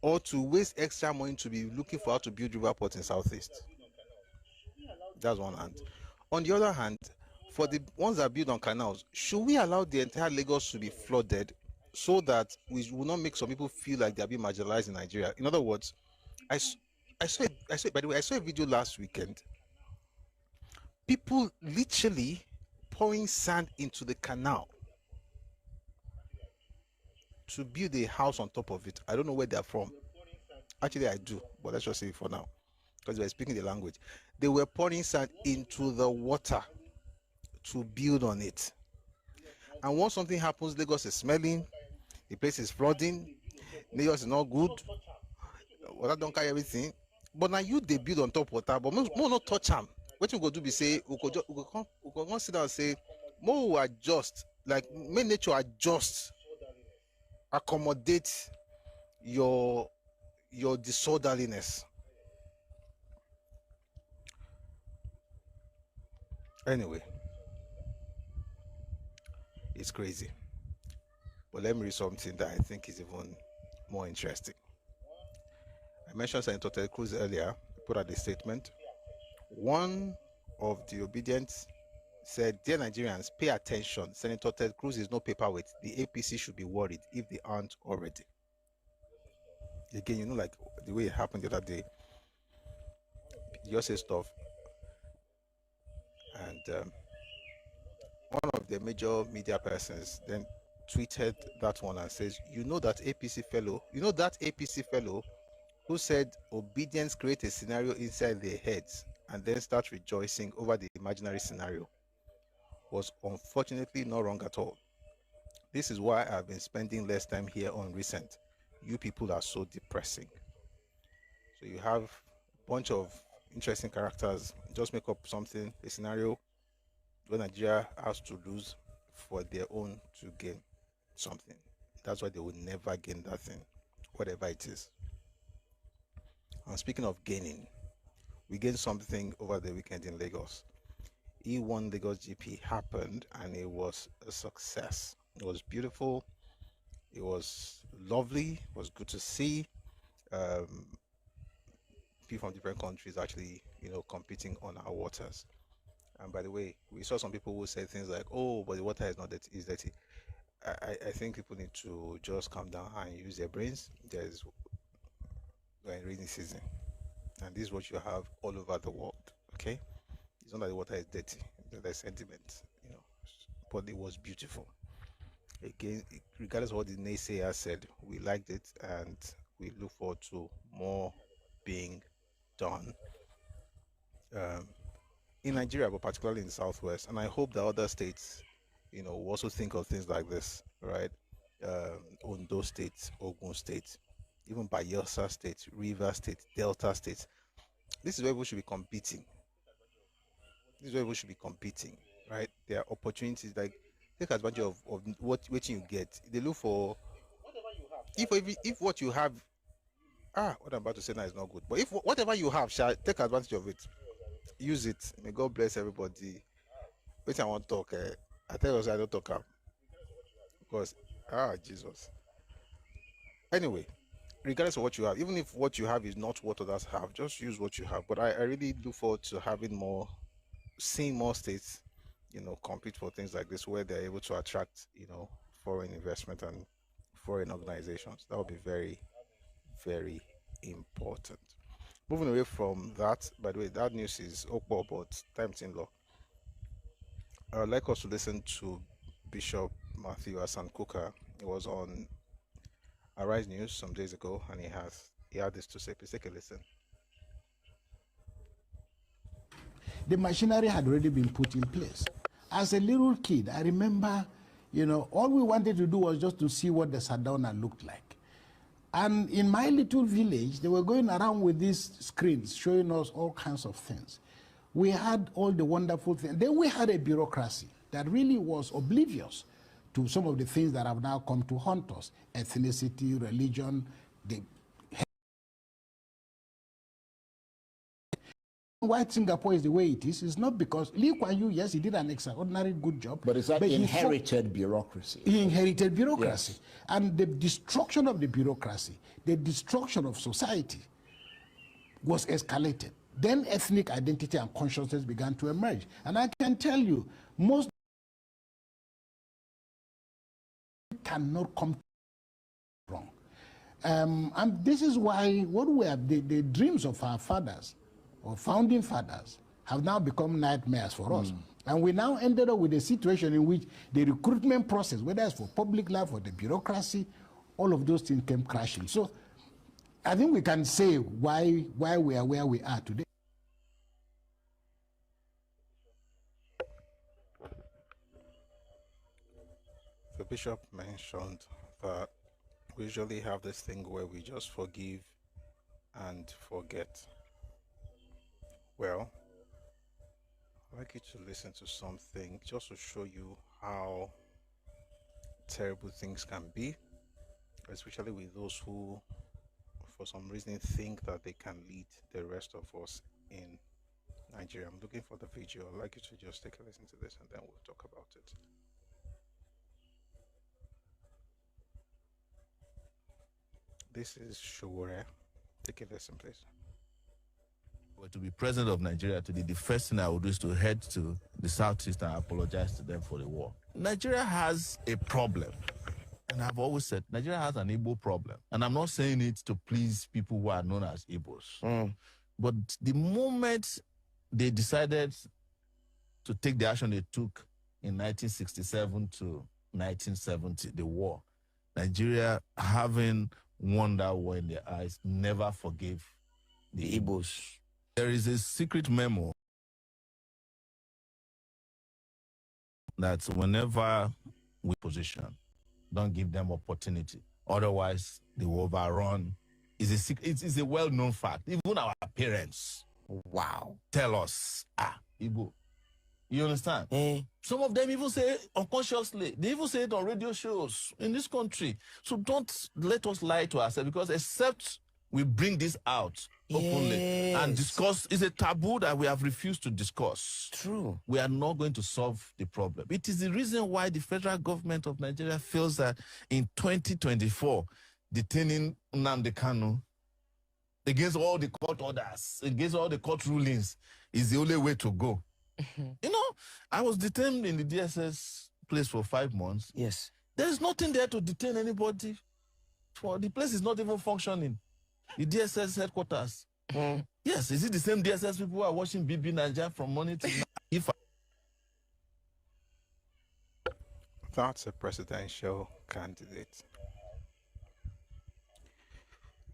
or to waste extra money to be looking for how to build river ports in Southeast? That's one hand. On the other hand, for the ones that build on canals, should we allow the entire Lagos to be flooded so that we will not make some people feel like they're being marginalized in Nigeria? In other words, I saw, by the way, I saw a video last weekend. People literally pouring sand into the canal to build a house on top of it. I don't know where they're from. Actually, I do, but let's just say it for now, because we're speaking the language. They were pouring sand into the water to build on it. And once something happens, Lagos is smelling, the place is flooding, Lagos is not good, water don't carry everything. But now you they build on top water, but more not touch them. What we go do be say, we go sit down and say, more will adjust, like may nature adjust, accommodate your disorderliness. Anyway, it's crazy. But let me read something that I think is even more interesting. I mentioned Senator Ted Cruz earlier, put out a statement. One of the obedients said, "Dear Nigerians, pay attention. Senator Ted Cruz is no paperweight. The APC should be worried if they aren't already." Again, you know, like the way it happened the other day, you say stuff, and one of the major media persons then tweeted that one and says, you know that APC fellow who said obedience create a scenario inside their heads and then start rejoicing over the imaginary scenario was unfortunately not wrong at all. This is why I've been spending less time here on recent. You people are so depressing. So you have a bunch of interesting characters, just make up something, a scenario where Nigeria has to lose for their own to gain something. That's why they will never gain that thing, whatever it is. And speaking of gaining, we gained something over the weekend in Lagos. E1 Lagos GP happened and it was a success. It was beautiful. It was lovely. It was good to see people from different countries actually, competing on our waters. And by the way, we saw some people who said things like, "Oh, but the water is not dirty. It's dirty." I think people need to just calm down and use their brains. We're in rainy season, and this is what you have all over the world. Okay, it's not that the water is dirty; there's sentiment, But it was beautiful. Again, regardless of what the naysayers said, we liked it, and we look forward to more being done in Nigeria, but particularly in the Southwest. And I hope that other states, will also think of things like this, right? Ondo State, Ogun State, even Bayelsa State, Rivers State, Delta State. This is where we should be competing. Right? There are opportunities, like take advantage of what you get. They look for if what you have, what I'm about to say now is not good. But if whatever you have, shall take advantage of it. Use it. May God bless everybody. Which I want to talk. I tell you, I don't talk up because Jesus. Anyway, regardless of what you have, even if what you have is not what others have, just use what you have. But I really look forward to seeing more states, compete for things like this, where they're able to attract, foreign investment and foreign organizations. That would be very, very important. Moving away from that, by the way, that news is Okpo, but time's in law. I would like us to listen to Bishop Matthew Asan-Kuka. He was on Arise News some days ago, and he had this to say. Please take a listen. The machinery had already been put in place. As a little kid, I remember, all we wanted to do was just to see what the Sardauna looked like. And in my little village, they were going around with these screens showing us all kinds of things. We had all the wonderful things. Then we had a bureaucracy that really was oblivious to some of the things that have now come to haunt us: ethnicity, religion. Why Singapore is the way it is not because Lee Kuan Yew, yes, he did an extraordinary good job. But it's that inherited bureaucracy. He inherited bureaucracy. Yes. And the destruction of the bureaucracy, the destruction of society was escalated. Then ethnic identity and consciousness began to emerge. And I can tell you, most cannot come wrong. And this is why what we have, the dreams of our fathers, or founding fathers, have now become nightmares for us. And we now ended up with a situation in which the recruitment process, whether it's for public life or the bureaucracy, all of those things came crashing. So I think we can say why we are where we are today. The bishop mentioned that we usually have this thing where we just forgive and forget. Well, I'd like you to listen to something just to show you how terrible things can be, especially with those who, for some reason, think that they can lead the rest of us in Nigeria. I'm looking for the video. I'd like you to just take a listen to this and then we'll talk about it. This is Showore. Take a listen, please. Were to be president of Nigeria today, the first thing I would do is to head to the Southeast and apologize to them for the war. Nigeria has a problem. And I've always said, Nigeria has an Igbo problem. And I'm not saying it to please people who are known as Igbos. But the moment they decided to take the action they took in 1967 to 1970, the war, Nigeria, having won that war in their eyes, never forgave the Igbos. There is a secret memo that whenever we position, don't give them opportunity. Otherwise, they will overrun. It's a well-known fact. Even our parents, tell us, Igbo. You understand? Some of them even say unconsciously. They even say it on radio shows in this country. So don't let us lie to ourselves, because except we bring this out openly and discuss, it's a taboo that we have refused to discuss. True. We are not going to solve the problem. It is the reason why the federal government of Nigeria feels that in 2024, detaining Nnamdi Kanu against all the court orders, against all the court rulings, is the only way to go. You know, I was detained in the DSS place for 5 months. Yes. There's nothing there to detain anybody. The place is not even functioning. The DSS headquarters. Yes, is it the same DSS people who are watching BB Nigeria from morning to night? That's a presidential candidate.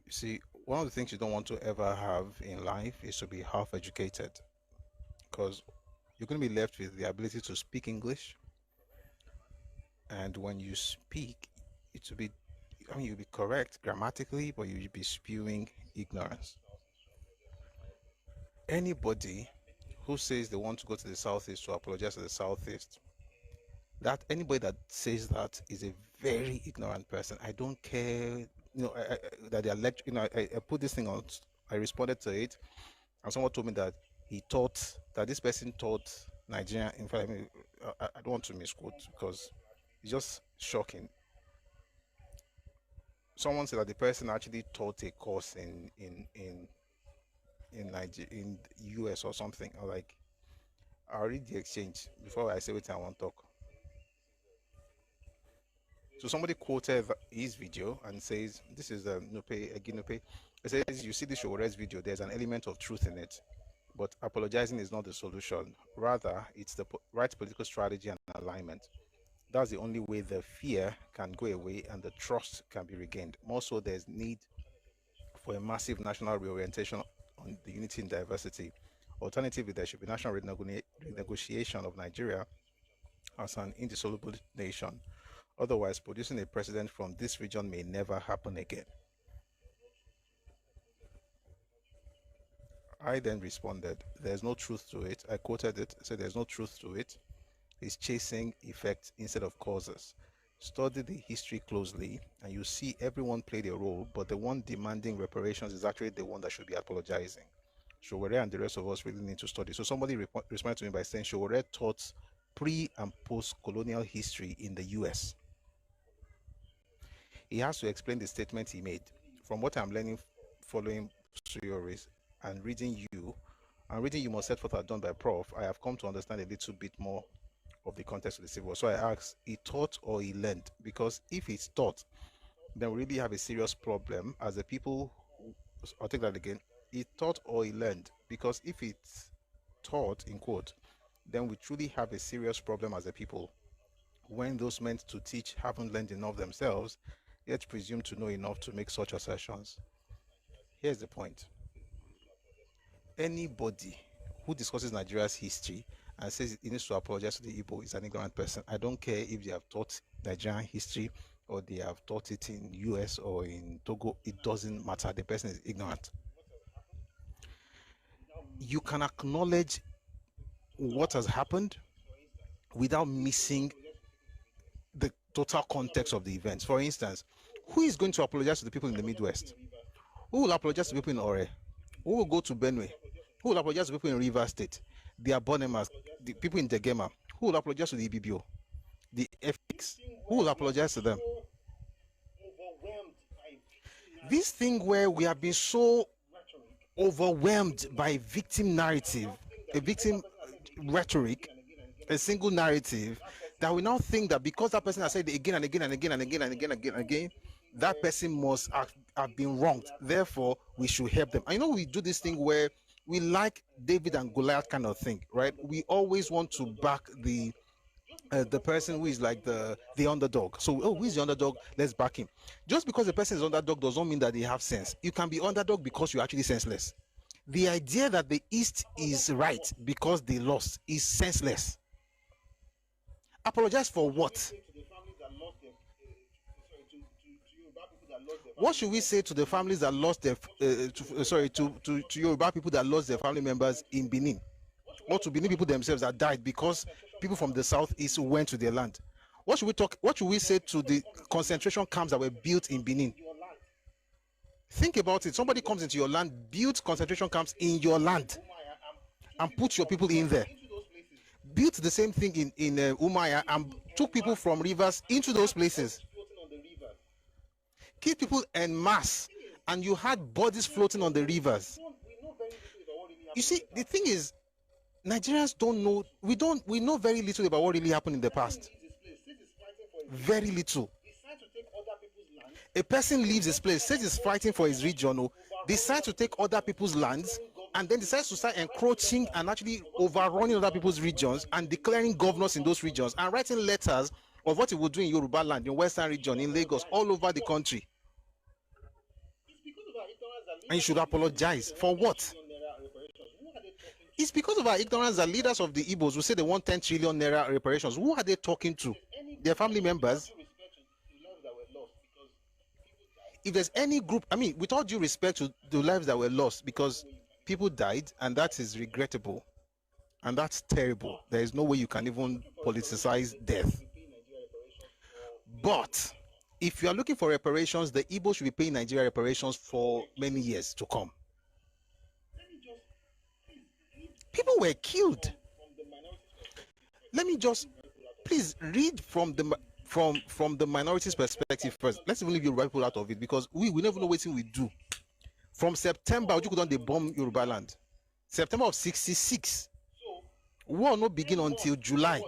You see, one of the things you don't want to ever have in life is to be half educated, because you're going to be left with the ability to speak English, and when you speak, it will be, you'll be correct grammatically, but you'll be spewing ignorance. Anybody who says they want to go to the Southeast to apologize to the Southeast, that anybody that says that is a very ignorant person. I don't care, that they are I put this thing on, I responded to it, and someone told me that he thought that this person taught Nigeria. In fact, I don't want to misquote because it's just shocking. Someone said that the person actually taught a course in Nigeria, in the US or something. I'm like, I'll read the exchange before I say what I want to talk. So somebody quoted his video and says, this is Nupe Eginope. It says, you see this Showore's video, there's an element of truth in it, but apologizing is not the solution. Rather, it's the right political strategy and alignment. That's the only way the fear can go away and the trust can be regained. More so, there's need for a massive national reorientation on the unity in diversity. Alternatively, there should be national renegotiation of Nigeria as an indissoluble nation. Otherwise, producing a president from this region may never happen again. I then responded, there's no truth to it. I quoted it, said there's no truth to it. It's chasing effects instead of causes. Study the history closely and you see everyone played a role, but the one demanding reparations is actually the one that should be apologizing. Showore and the rest of us really need to study. So somebody responded to me by saying Showore taught pre and post-colonial history in the US. He has to explain the statement he made. From what I'm learning following stories and reading you, and reading you must set forth are done by Prof, I have come to understand a little bit more of the context of the Civil War. So I asked, he taught or he learned? Because if he's taught, then we really have a serious problem as the people. I'll take that again. He taught or he learned? Because if it's taught, in quote, then we truly have a serious problem as a people when those meant to teach haven't learned enough themselves, yet presume to know enough to make such assertions. Here's the point. Anybody who discusses Nigeria's history and says he needs to apologize to the Igbo is an ignorant person. I don't care if they have taught Nigerian history or they have taught it in US or in Togo. It doesn't matter. The person is ignorant. You can acknowledge what has happened without missing the total context of the events. For instance, who is going to apologize to the people in the Midwest? Who will apologize to people in Ore? Who will go to Benue? Who will apologize to people in Rivers State? The Abonemas, the people in Degema? Who will apologize to the IBBO? The FX? Who will apologize to them? This thing where we have been so overwhelmed by victim narrative, a victim rhetoric, a single narrative, that we now think that because that person has said it again and again and again and again and again and again, that person must have been wronged. Therefore, we should help them. I know we do this thing where we like David and Goliath kind of thing, right? We always want to back the person who is like the underdog. So, who is the underdog? Let's back him. Just because the person is underdog doesn't mean that they have sense. You can be underdog because you're actually senseless. The idea that the East is right because they lost is senseless. Apologize for what? What should we say to the families that lost their to Yoruba people that lost their family members in Benin, or to Benin people themselves that died because people from the southeast went to their land? What should we say to the concentration camps that were built in Benin? Think about it. Somebody comes into your land, builds concentration camps in your land, and put your people in there. Built the same thing in Umaya and took people from rivers into those places. Killed people en masse, and you had bodies floating on the rivers. You see, the thing is, Nigerians don't know. We know very little about what really happened in the past. Very little. A person leaves his place, says he's fighting for his region, decides to take other people's lands, and then decides to start encroaching and actually overrunning other people's regions and declaring governors in those regions and writing letters of what he would do in Yoruba land, in Western region, in Lagos, all over the country. And you should apologize. For what? It's because of our ignorance that leaders of the Igbos will say they want 10 trillion naira reparations. Who are they talking to? Their family members? If there's any group, I mean, with all due respect to the lives that were lost, because people died, and that is regrettable, and that's terrible. There is no way you can even politicize death. But if you are looking for reparations, the Igbo should be paying Nigeria reparations for many years to come. People were killed. Let me just please read from the minorities' perspective first. Let's even leave Yoruba people out of it, because we never know what we do. From September, you could they bomb Yoruba land. September of 66. War not begin until July.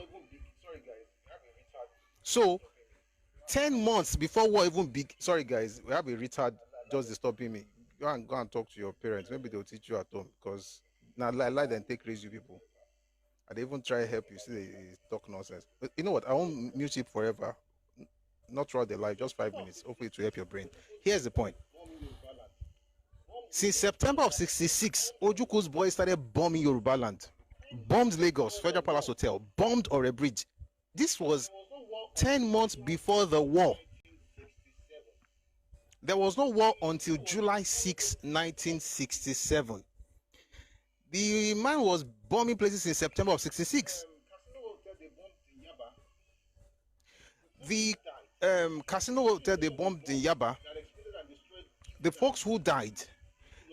So 10 months before war even begin. Sorry guys, we have a retard just disturbing me. Go and talk to your parents. Maybe they'll teach you at home, because now lie and take raise you people. And they even try to help you. See, they talk nonsense. But you know what? I won't mute it forever. Not throughout the life, just 5 minutes. Hopefully to help your brain. Here's the point. Since September of 66, Ojuku's boys started bombing Yoruba land. Bombed Lagos, Federal Palace Hotel, bombed Ore Bridge. This was 10 months before the war. There was no war until July 6, 1967. The man was bombing places in September of 66. The casino hotel they bombed in Yaba, the folks who died,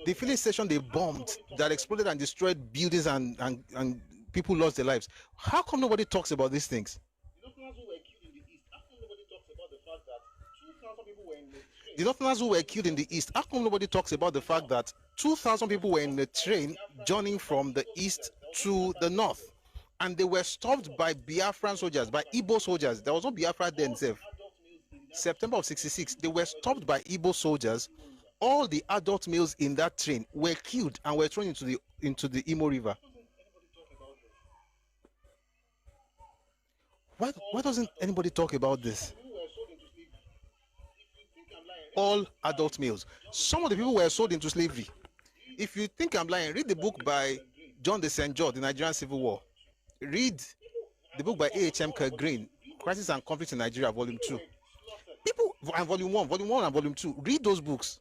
the filling station they bombed that exploded and destroyed buildings and people lost their lives. How come nobody talks about these things? The Northerners who were killed in the east, how come nobody talks about the fact that 2,000 people were in the train journeying from the east to the north, and they were stopped by Biafran soldiers, by Igbo soldiers? There was no Biafra then, September of 66, they were stopped by Igbo soldiers. All the adult males in that train were killed and were thrown into the Imo River. Why doesn't anybody talk about this? All adult males. Some of the people were sold into slavery. If you think I'm lying, read the book by John de St. George, The Nigerian Civil War. Read the book by A.H.M. Green, Crisis and Conflict in Nigeria, Volume 2. People, and Volume 1 and Volume 2. Read those books.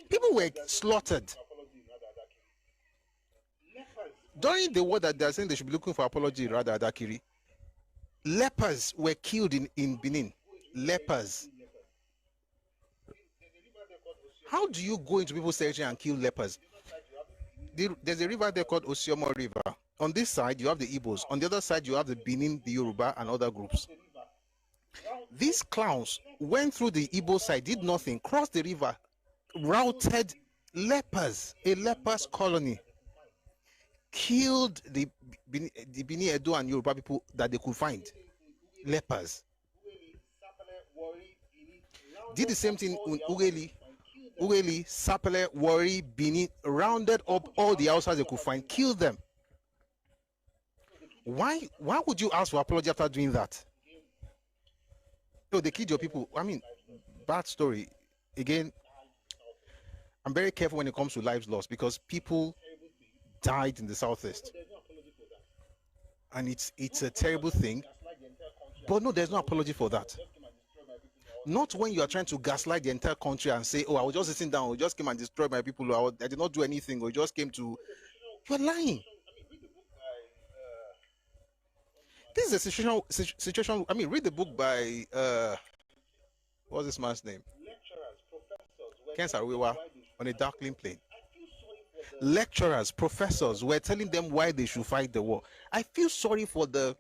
People were slaughtered. During the war that they're saying they should be looking for apology, rather, Adakiri, lepers were killed in Benin. Lepers. How do you go into people's territory and kill lepers? There's a river there called Osiomo River. On this side, you have the Igbos. On the other side, you have the Benin, the Yoruba, and other groups. These clowns went through the Igbo side, did nothing, crossed the river, routed lepers, a lepers colony, killed the Benin, Edo, and Yoruba people that they could find. Lepers. Did the same thing in Ugeli, Sapele, Wari, Benin, rounded up all the outsiders they could find, killed them. Why would you ask for apology after doing that? No, they killed your people. I mean, bad story. Again, I'm very careful when it comes to lives lost because people died in the southeast. And it's a terrible thing. But no, there's no apology for that. Not when you are trying to gaslight the entire country and say, oh, I was just sitting down, I just came and destroyed my people, I did not do anything, or just came to... You're lying. This is a situation. I mean, read the book by what's this man's name? Ken Saro-Wiwa, On a Darkling Plain. Lecturers, professors were telling them why they should fight the war. I feel sorry for the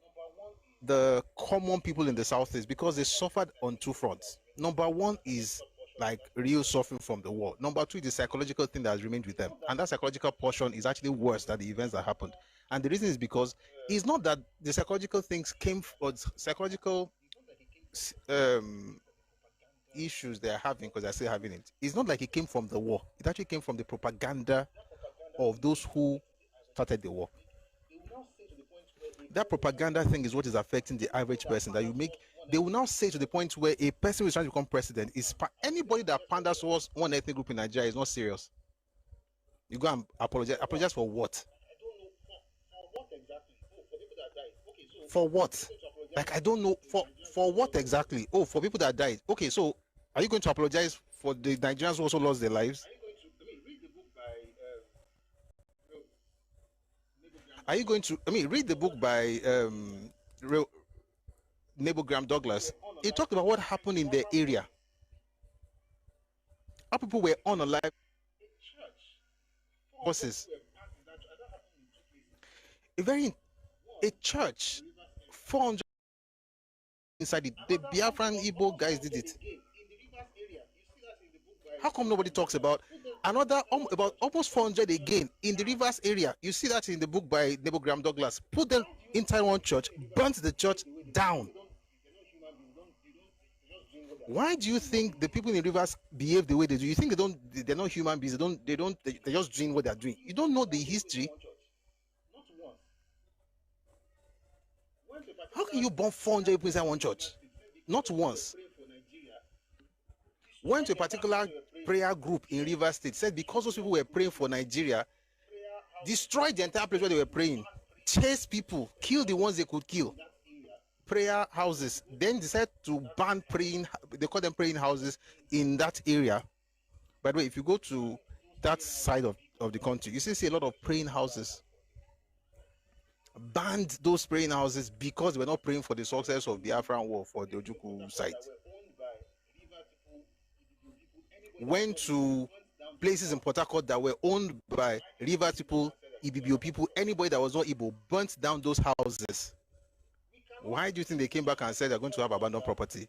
common people in the southeast because they suffered on two fronts. Number one is like real suffering from the war. Number two is the psychological thing that has remained with them, and that psychological portion is actually worse than the events that happened. And the reason is because it's not that the psychological things came, or psychological issues they are having, because they're still having it. It's not like it came from the war. It actually came from the propaganda of those who started the war. That propaganda thing is what is affecting the average person. That you make, they will now say to the point where a person who is trying to become president is anybody that panders towards one ethnic group in Nigeria is not serious. You go and apologize. Apologize for what? For what? Like, I don't know. For what exactly? Oh, for people that died. Okay, so are you going to apologize for the Nigerians who also lost their lives? Are you going to, read the book by Nebo Graham Douglas. He talked about what happened in their area. How people were unalive horses. A church, 400 inside it. The Biafran Igbo guys did it. How come nobody talks about another about almost 400 again in the Rivers area? You see that in the book by Nebo Graham Douglas. Put them inside one church, burnt the church down. Why do you think the people in the Rivers behave the way they do? You think they're not human beings? They're just doing what they're doing. You don't know the history. How can you burn 400 people inside one church? Not once. Went to a particular prayer group in Rivers State, said because those people were praying for Nigeria, destroyed the entire place where they were praying, chased people, killed the ones they could kill. Prayer houses, then decided to ban praying, they call them praying houses in that area. By the way, if you go to that side of the country, you see a lot of praying houses. Banned those praying houses because they were not praying for the success of the Biafran war for the Ojukwu site. Went to places in Port Harcourt that were owned by River people, Ibibio people, anybody that was not Igbo, burnt down those houses. Why do you think they came back and said they're going to have abandoned property?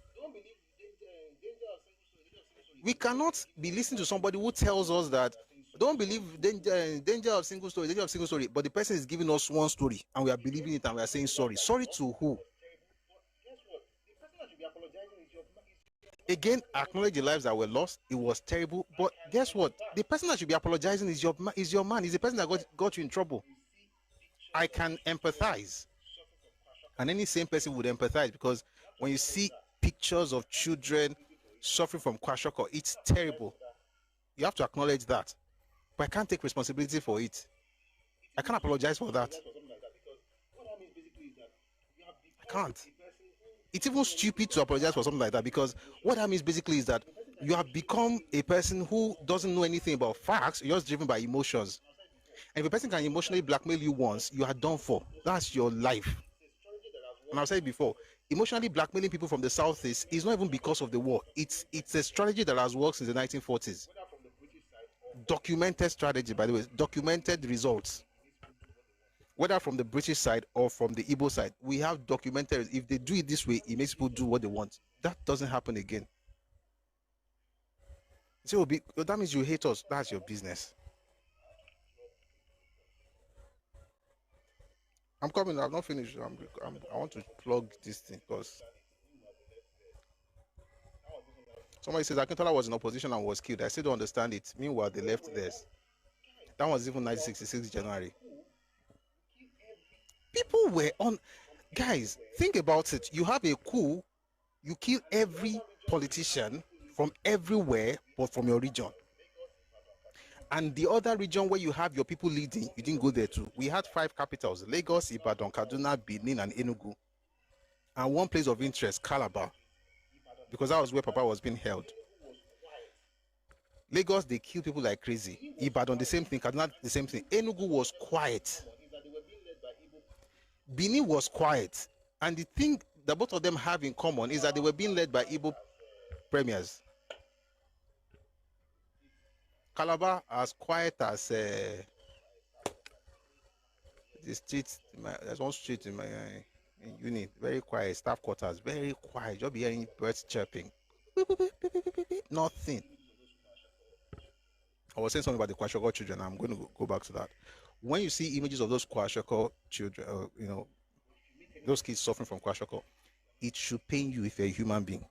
We cannot be listening to somebody who tells us that don't believe danger of single story, but the person is giving us one story and we are believing it and we are saying sorry. Sorry to who? Again, acknowledge the lives that were lost. It was terrible, but guess what? The person that should be apologizing is your man. Is the person that got you in trouble. I can empathize, and any sane person would empathize, because when you see pictures of children suffering from kwashiorkor, it's terrible. You have to acknowledge that, but I can't take responsibility for it. I can't apologize for that. I can't. It's even stupid to apologize for something like that, because what that means basically is that you have become a person who doesn't know anything about facts. You're just driven by emotions. And if a person can emotionally blackmail you once, you are done for. That's your life. And I've said it before, emotionally blackmailing people from the Southeast is not even because of the war. It's a strategy that has worked since the 1940s. Documented strategy, by the way, documented results. Whether from the British side or from the Igbo side, we have documented. If they do it this way, it makes people do what they want. That doesn't happen again. So that means you hate us. That's your business. I'm coming. I'm not finished. I want to plug this thing because somebody says Akintola was in opposition and was killed. I still don't understand it. Meanwhile, they left theirs. That was even 1966 January. People were on. Guys, think about it. You have a coup, you kill every politician from everywhere but from your region. And the other region where you have your people leading, you didn't go there too. We had 5 capitals: Lagos, Ibadan, Kaduna, Benin, and Enugu. And one place of interest, Calabar, because that was where Papa was being held. Lagos, they kill people like crazy. Ibadan, the same thing. Kaduna, the same thing. Enugu was quiet. Benin was quiet. And the thing that both of them have in common is that they were being led by Igbo premiers. Calabar, as quiet as the street. There's one street in my unit, very quiet. Staff quarters, very quiet. You'll be hearing birds chirping. Nothing. I was saying something about the kwashiorkor children. I'm going to go back to that. When you see images of those kwashiorkor children, those kids suffering from kwashiorkor, it should pain you if you're a human being.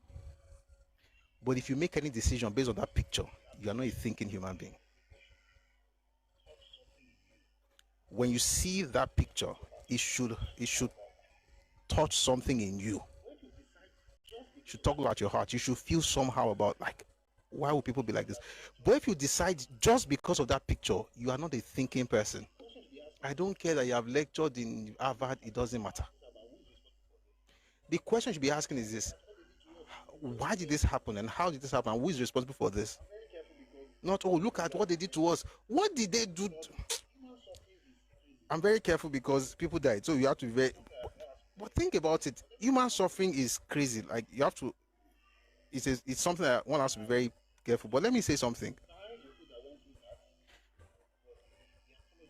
But if you make any decision based on that picture, you are not a thinking human being. When you see that picture, it should touch something in you. It should talk about your heart. You should feel somehow about, like, why would people be like this? But if you decide just because of that picture, you are not a thinking person. I don't care that you have lectured in Harvard, it doesn't matter. The question you should be asking is this: why did this happen, and how did this happen, and who is responsible for this? Not, oh, look at what they did to us. What did they do? I'm very careful because people died, so you have to be very. But think about it. Human suffering is crazy. Like, you have to. It's something that one has to be very careful. But let me say something.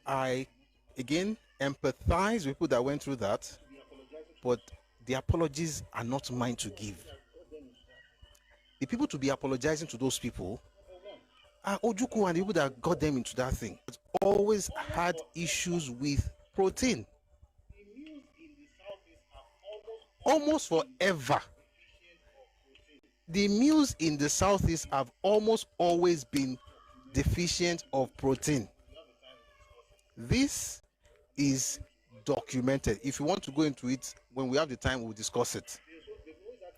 I, again, empathize with people that went through that, but the apologies are not mine to give. The people to be apologizing to those people are Ojukwu and the people that got them into that thing. It's always had issues with protein. Almost forever. The meals in the Southeast have almost always been deficient of protein. This is documented. If you want to go into it, when we have the time, we'll discuss it.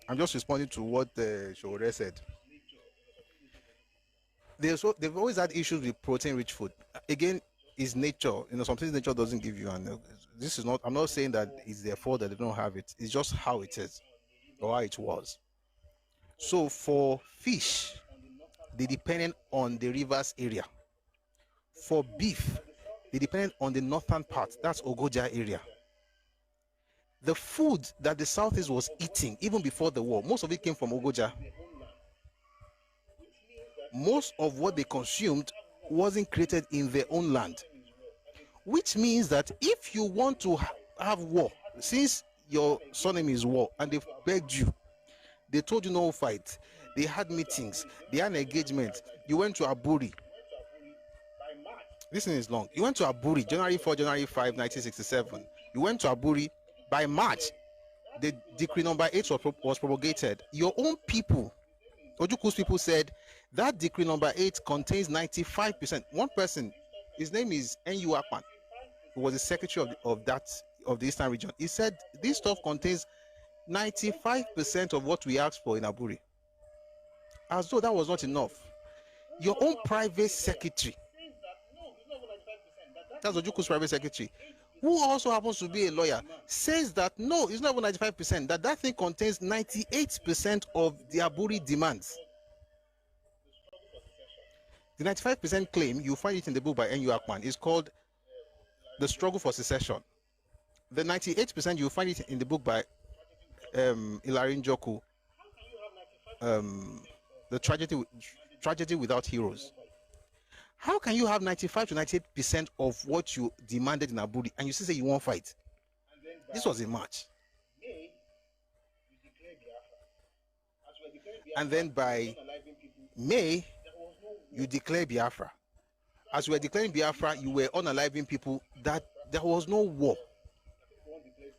I'm just responding to what Shore said. They've always had issues with protein-rich food. Again, it's nature. Some things nature doesn't give you. And this is not. I'm not saying that it's their fault that they don't have it. It's just how it is, or how it was. So for fish, they depended on the rivers area. For beef, they depended on the northern part. That's Ogoja area. The food that the Southeast was eating, even before the war, most of it came from Ogoja. Most of what they consumed wasn't created in their own land. Which means that if you want to have war, since your surname is War, and they've begged you, they told you no fight, They had meetings. They had engagement. You went to Aburi. This thing is long. You went to Aburi, January 4, January 5, 1967. You went to Aburi. By March, the decree number 8 was promulgated. Your own people, Ojuku's people, said that decree number 8 contains 95%. One person, his name is N.U. Akpan, who was the secretary of the Eastern region. He said this stuff contains 95% of what we asked for in Aburi. As though that was not enough. Your own private secretary, that's Ojuku's private secretary, who also happens to be a lawyer, says that no, it's not even 95%, that thing contains 98% of the Aburi demands. The 95% claim, you find it in the book by N.U. Akpan, is called The Struggle for Secession. The 98%, you find it in the book by Ilari Njoku, The Tragedy Without Heroes. How can you have 95 to 98% of what you demanded in Aburi and you still say you won't fight? This was in March. And then by May, you declare Biafra. As you were declaring Biafra, you were unaliving people that there was no war.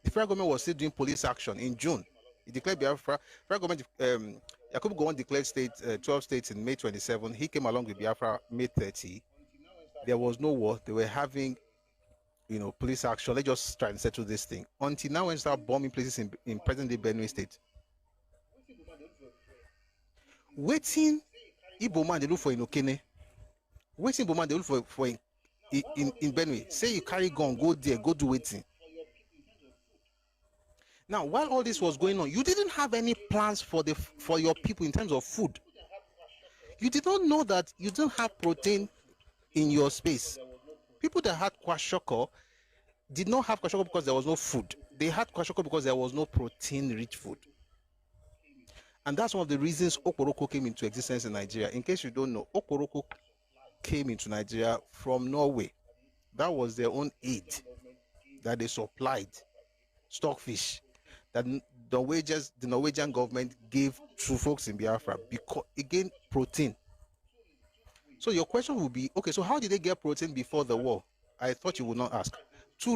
The federal government was still doing police action. In June, he declared Biafra. Federal government, Yakubu Gowon declared 12 states in May 27. He came along with Biafra May 30. There was no war. They were having, police action. Let's just try and settle this thing. Until now, when they start bombing places in present-day Benue State. Waiting, Igbo man they look for in Okene. Waiting, Igbo man they look for in Benue. Say you carry gun, go there, go do waiting. Now, while all this was going on, you didn't have any plans for your people in terms of food. You did not know that you don't have protein in your space. People that had kwashiorkor did not have kwashiorkor because there was no food. They had kwashiorkor because there was no protein-rich food. And that's one of the reasons Okporoko came into existence in Nigeria. In case you don't know, Okporoko came into Nigeria from Norway. That was their own aid that they supplied, stockfish, that the Norwegian government gave to folks in Biafra because, again, protein. So your question will be, okay, so how did they get protein before the war? I thought you would not ask. Two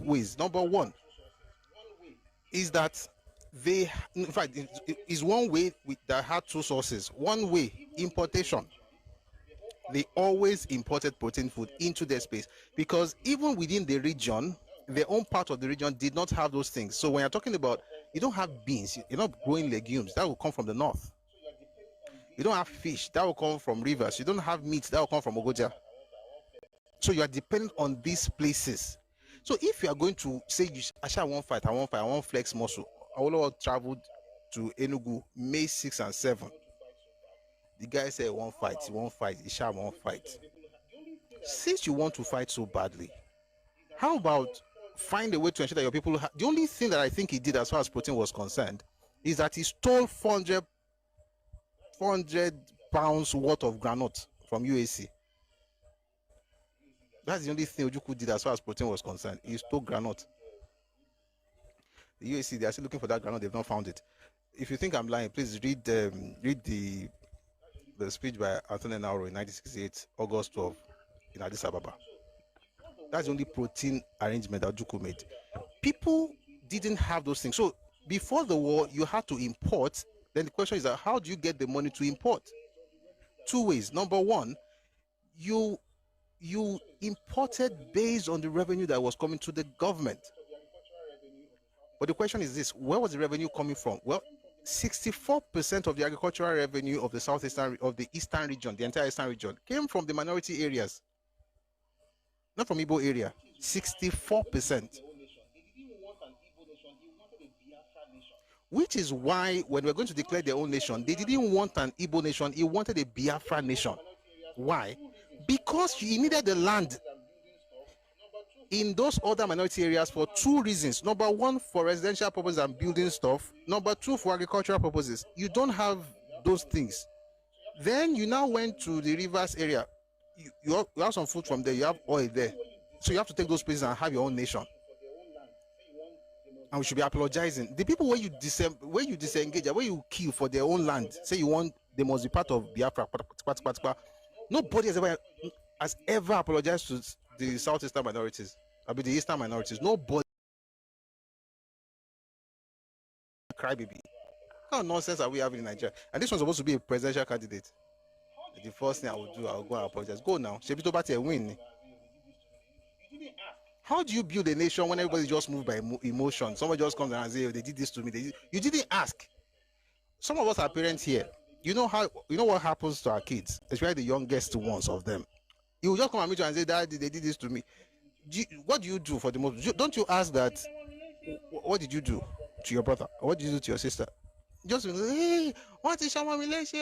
ways. Number one is that they, in fact, it is one way that had two sources. One way, importation. They always imported protein food into their space because even within the region, their own part of the region did not have those things. So when you're talking about, you don't have beans, you're not growing legumes, that will come from the north. You don't have fish, that will come from rivers. You don't have meat, that will come from Ogoja. So you are dependent on these places. So if you are going to say, I won't fight, I won't flex muscle. Awolowo traveled to Enugu May 6 and 7. The guy said, he won't fight, Isha won't fight. Since you want to fight so badly, how about find a way to ensure that your people the only thing that I think he did as far as protein was concerned is that he stole 400 pounds worth of granite from UAC. That's the only thing Ojukwu did as far as protein was concerned. He stole granite. The UAC, they are still looking for that granite. They've not found it. If you think I'm lying, please read the speech by Anthony Nauro in 1968, August 12, in Addis Ababa. That's the only protein arrangement that Ojukwu made. People didn't have those things. So before the war, you had to import. Then the question is that how do you get the money to import? Two ways. Number one, you imported based on the revenue that was coming to the government. But the question is this: where was the revenue coming from? Well, 64% of the agricultural revenue of the eastern region, the entire eastern region, came from the minority areas, not from Igbo area. 64%. Which is why when we're going to declare their own nation, they didn't want an Igbo nation, he wanted a Biafra nation. Why? Because he needed the land in those other minority areas for two reasons. Number one, for residential purposes and building stuff. Number two, for agricultural purposes. You don't have those things. Then you now went to the rivers area. You have some food from there, you have oil there. So you have to take those places and have your own nation. and we should be apologizing. The people where you disengage, where you kill for their own land, say you want, they must be part of Biafra. Nobody has ever apologized to the southeastern minorities. I mean the eastern minorities. Nobody. Crybaby. What kind of nonsense are we having in Nigeria? And this one's supposed to be a presidential candidate. The first thing I will do, I'll go and apologize. Go now. Shebito Bati win. How do you build a nation when everybody just moved by emotion? Someone just comes and says, oh, they did this to me. You didn't ask. Some of us are parents here. You know what happens to our kids, especially the youngest ones of them. You will just come and meet you and say, Dad, they did this to me. What do you do for the most? Don't you ask that? What did you do to your brother? Or what did you do to your sister? Just hey, what is Shama Malaysia?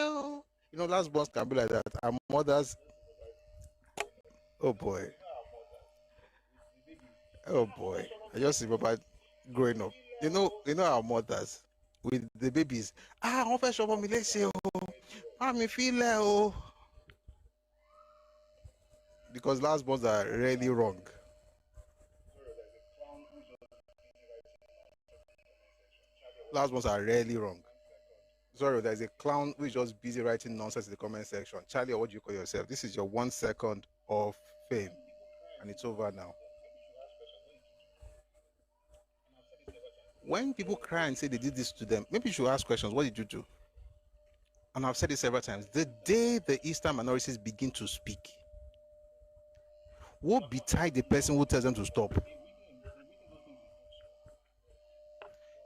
You know, last boss can be like that. Our mothers. Oh boy. Oh boy. I just remember growing up. You know our mothers with the babies. I want to Shama Malaysia. I feel oh. Because last boss are really wrong. Last ones are rarely wrong. Sorry, there's a clown who is just busy writing nonsense in the comment section. Charlie, or what do you call yourself? This is your 1 second of fame, and it's over now. When people cry and say they did this to them, maybe you should ask questions. What did you do? And I've said it several times. The day the eastern minorities begin to speak, woe betide the person who tells them to stop.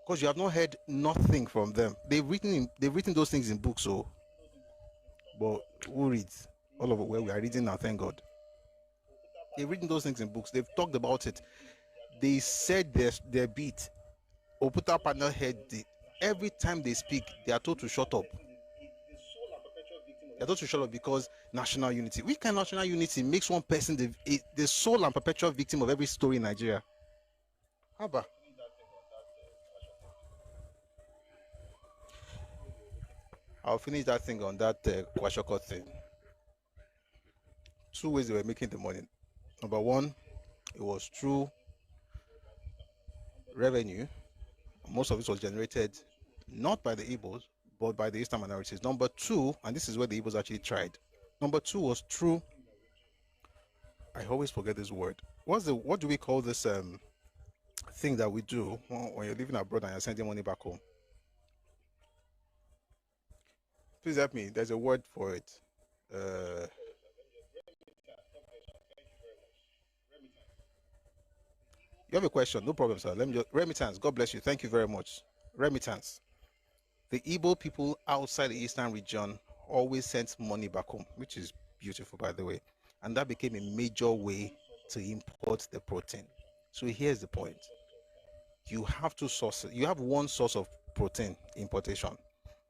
Because you have not heard nothing from them. They've written those things in books, so but who reads? All of it where we are reading now, thank God. They've written those things in books, they've talked about it. They said their beat. Oputa panel heard it. Every time they speak, they are told to shut up. They are told to shut up because national unity. Which kind of national unity makes one person the sole and perpetual victim of every story in Nigeria? How about? I'll finish that thing on that Kwashoko thing. 2 ways they were making the money. Number one, it was through revenue. Most of it was generated not by the Igbos, but by the Eastern minorities. Number two, and this is where the Igbos actually tried. Number two was through, I always forget this word. What do we call this thing that we do when you're living abroad and you're sending money back home? Please help me. There's a word for it. You have a question? No problem, sir. Let me just remittance. God bless you. Thank you very much. Remittance. The Igbo people outside the eastern region always sent money back home, which is beautiful, by the way. And that became a major way to import the protein. So here's the point. You have two sources. You have one source of protein importation.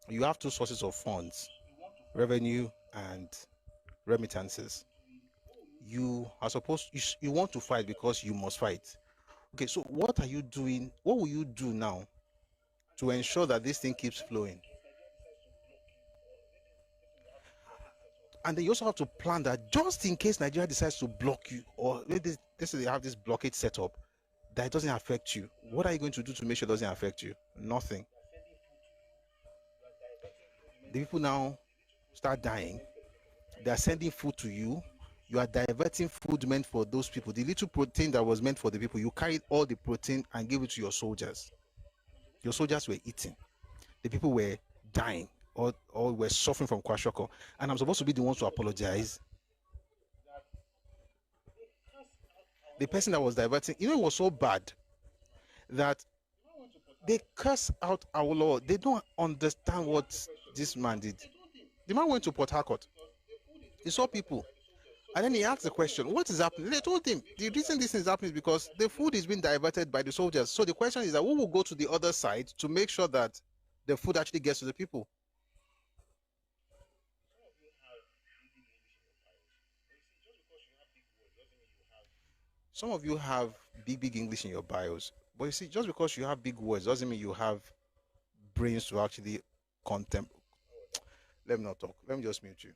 You have two sources of funds, revenue and remittances. You are supposed, you want to fight because you must fight. Okay, so what are you doing? What will you do now to ensure that this thing keeps flowing? And then you also have to plan that just in case Nigeria decides to block you, or they have this blockade set up, that it doesn't affect you. What are you going to do to make sure it doesn't affect you? Nothing. The people now start dying. They are sending food to you. You are diverting food meant for those people. The little protein that was meant for the people, you carried all the protein and gave it to your soldiers. Your soldiers were eating. The people were dying or were suffering from kwashiorkor. And I'm supposed to be the one to apologize. The person that was diverting, it was so bad that they curse out Awolowo. They don't understand what this man did. The man went to Port Harcourt. He saw people. And then he asked the question, what is happening? They told him, the reason this is happening is because the food is being diverted by the soldiers. So the question is that who will go to the other side to make sure that the food actually gets to the people? Some of you have big English in your bios. But you see, just because you have big words doesn't mean you have brains to actually contemplate. Let me not talk. Let me just mute you.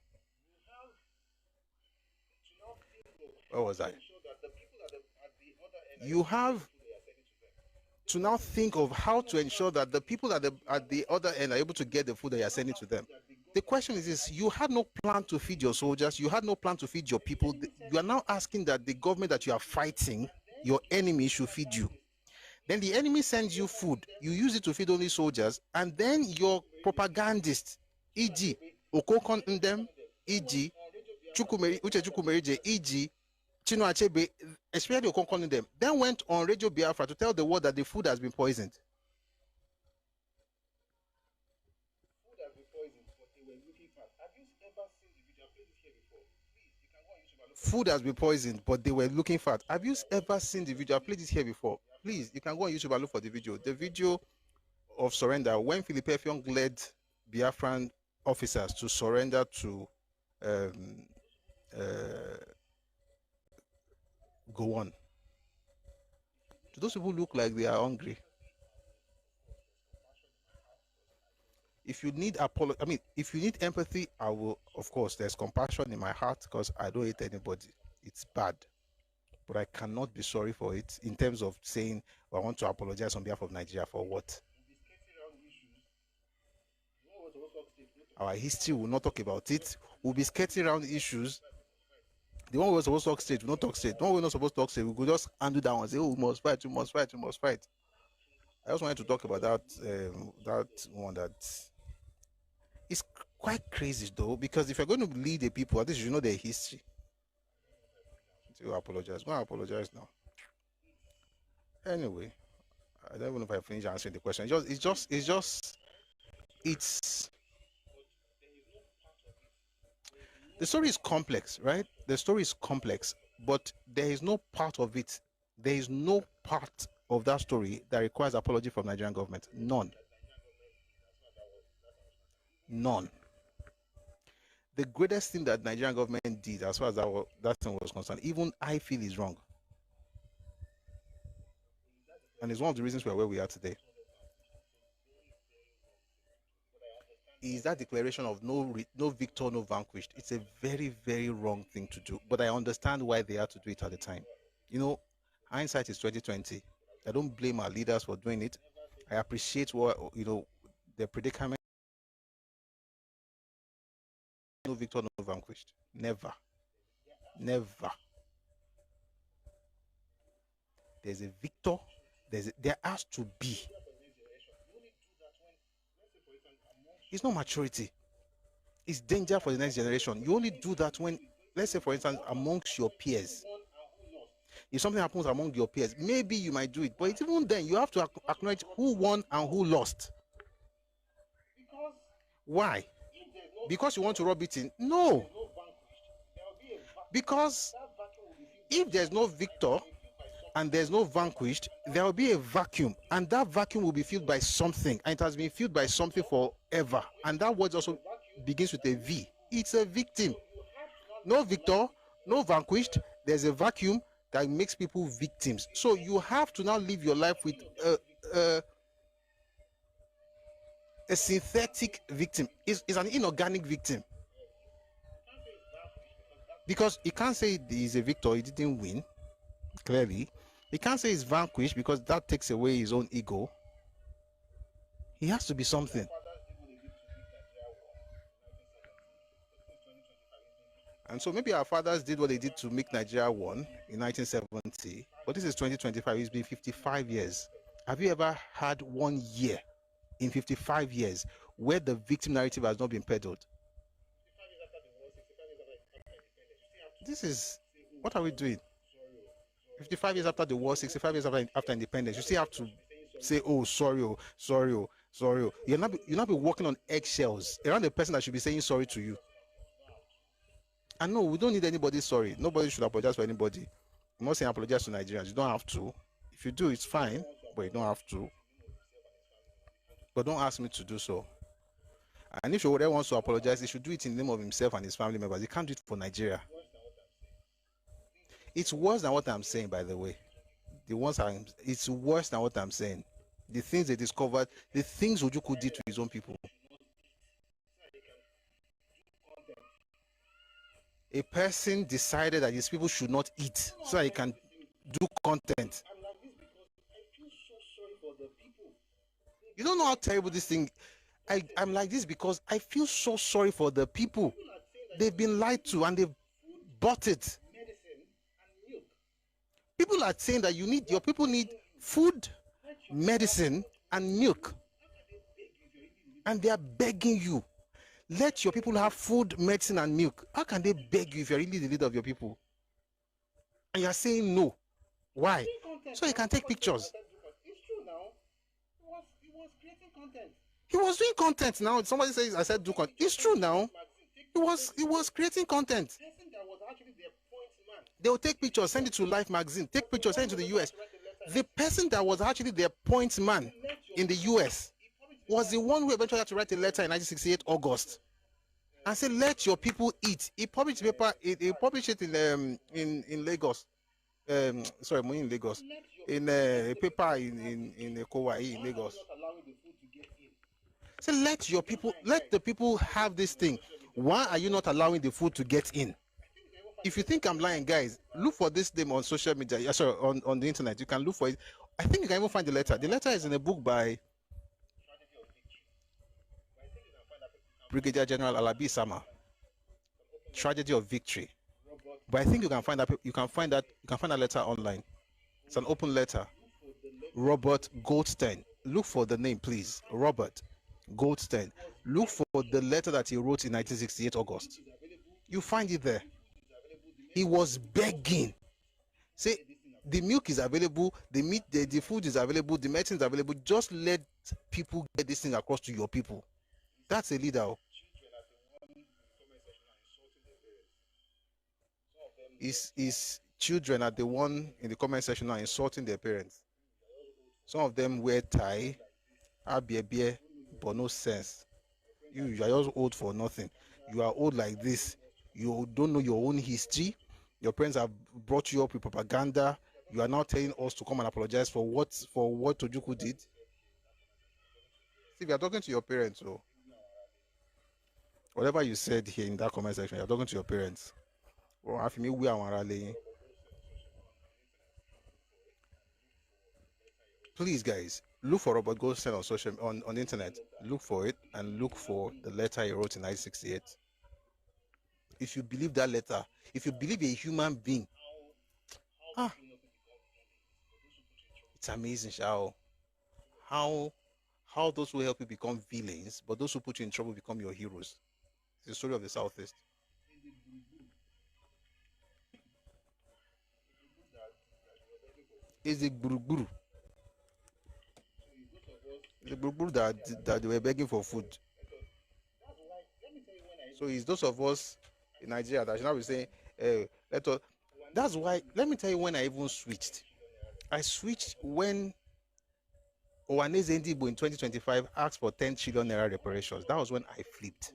Where was I? You have to now think of how to ensure that the people at the other end are able to get the food that you are sending to them. The question is this: you had no plan to feed your soldiers, you had no plan to feed your people. You are now asking that the government that you are fighting, your enemy, should feed you. Then the enemy sends you food, you use it to feed only soldiers, and then your propagandist, e.g., Okokon Ndem, e.g., Uche Chukwumerije, e.g., Chino Achebe, especially Okokon Ndem, then went on Radio Biafra to tell the world that the food has been poisoned. Food has been poisoned, but they were looking fat. Have you ever seen the video? I played this here before. Please, you can go on YouTube and look for the video. The video of surrender when Philip Effiong led Biafran officers to surrender to go on. Do those people look like they are hungry? If you need if you need empathy, I will. Of course, there's compassion in my heart because I don't hate anybody. It's bad, but I cannot be sorry for it in terms of saying, well, I want to apologize on behalf of Nigeria for what? Our history will not talk about it. We'll be skirting around issues. The one we're supposed to talk straight, we not talk straight. The one we're not supposed to talk straight, we could just undo that one and say, oh, we must fight, we must fight, we must fight. I just wanted to talk about that that one that is quite crazy though, because if you're going to lead the people, at least you know their history. So apologize. Go and apologize now. Anyway, I don't even know if I finished answering the question. The story is complex, right? The story is complex, but there is no part of it. There is no part of that story that requires apology from Nigerian government. None. None. The greatest thing that Nigerian government did, as far as that thing was concerned, even I feel is wrong. And it's one of the reasons we're where we are today. Is that declaration of no victor, no vanquished. It's a very, very wrong thing to do. But I understand why they had to do it at the time. You know, hindsight is 2020. I don't blame our leaders for doing it. I appreciate what, the predicament. No victor, no vanquished. Never. Never. There's a victor. There has to be. It's not maturity. It's danger for the next generation. You only do that when, let's say, for instance, amongst your peers. If something happens among your peers, maybe you might do it. But even then, you have to acknowledge who won and who lost. Why? Because you want to rub it in? No. Because if there's no victor and there's no vanquished, there will be a vacuum. And that vacuum will be filled by something. And it has been filled by something forever. And that word also begins with a V. It's a victim. No victor, no vanquished. There's a vacuum that makes people victims. So you have to now live your life with a synthetic victim. Is an inorganic victim. Because he can't say he's a victor, he didn't win, clearly. He can't say he's vanquished because that takes away his own ego. He has to be something. And so maybe our fathers did what they did to make Nigeria one in 1970, but this is 2025, it's been 55 years. Have you ever had 1 year in 55 years where the victim narrative has not been peddled? This is, what are we doing? 55 years after the war, 65 years after independence, you still have to say, oh, sorry, oh, sorry, oh, sorry. Oh. You'll not be walking on eggshells around the person that should be saying sorry to you. And no, we don't need anybody sorry. Nobody should apologize for anybody. I'm not saying apologize to Nigerians. You don't have to. If you do, it's fine, but you don't have to. But don't ask me to do so. And if Showore wants to apologize, he should do it in the name of himself and his family members. He can't do it for Nigeria. It's worse than what I'm saying, by the way. It's worse than what I'm saying. The things they discovered, the things Ojukwu did to his own people. A person decided that his people should not eat so that he can do content. You don't know how terrible this thing. I'm like this because I feel so sorry for the people. They've been lied to and they've bought it. People are saying that your people need food, medicine, and milk. And they are begging you. Let your people have food, medicine, and milk. How can they beg you if you're really the leader of your people? And you're saying no. Why? So you can take pictures. It's true now. He was creating content. He was doing content now. Somebody says I said do content. It's true now. He was creating content. They will take pictures, send it to Life magazine, take pictures, send it to the US. The person that was actually their point man in the US was the one who eventually had to write a letter in 1968 August and say, let your people eat. He published paper, he published it in Lagos. Sorry, in Lagos. In a paper in Kauai, in Lagos. So let the people have this thing. Why are you not allowing the food to get in? If you think I'm lying, guys, look for this name on social media. Sorry, on the internet. You can look for it. I think you can even find the letter. The letter is in a book by Brigadier General Alabi Sama. Tragedy of Victory. But I think you can find that letter online. It's an open letter. Robert Goldstein. Look for the name, please. Robert Goldstein. Look for the letter that he wrote in 1968 August. You find it there. He was begging. Say, the milk is available, the meat, the food is available, the medicine is available. Just let people get this thing across to your people. That's a leader. His children are the one in the comment section now insulting their parents. Some of them wear tie, beer, but no sense. You are just old for nothing. You are old like this. You don't know your own history. Your parents have brought you up with propaganda. You are now telling us to come and apologize for what Tojuku did. See, if you are talking to your parents, so whatever you said here in that comment section, you are talking to your parents. Please, guys, look for Robert Goldstein on the internet. Look for it and look for the letter he wrote in 1968. If you believe that letter, if you believe a human being, it's amazing how those who help you become villains, but those who put you in trouble become your heroes. It's the story of the Southeast. It's the guru. The guru that they were begging for food. So it's those of us in Nigeria that should now be saying, that's why, let me tell you when I even switched. I switched when Owaneze Ndibo in 2025 asked for 10 trillion naira reparations. That was when I flipped.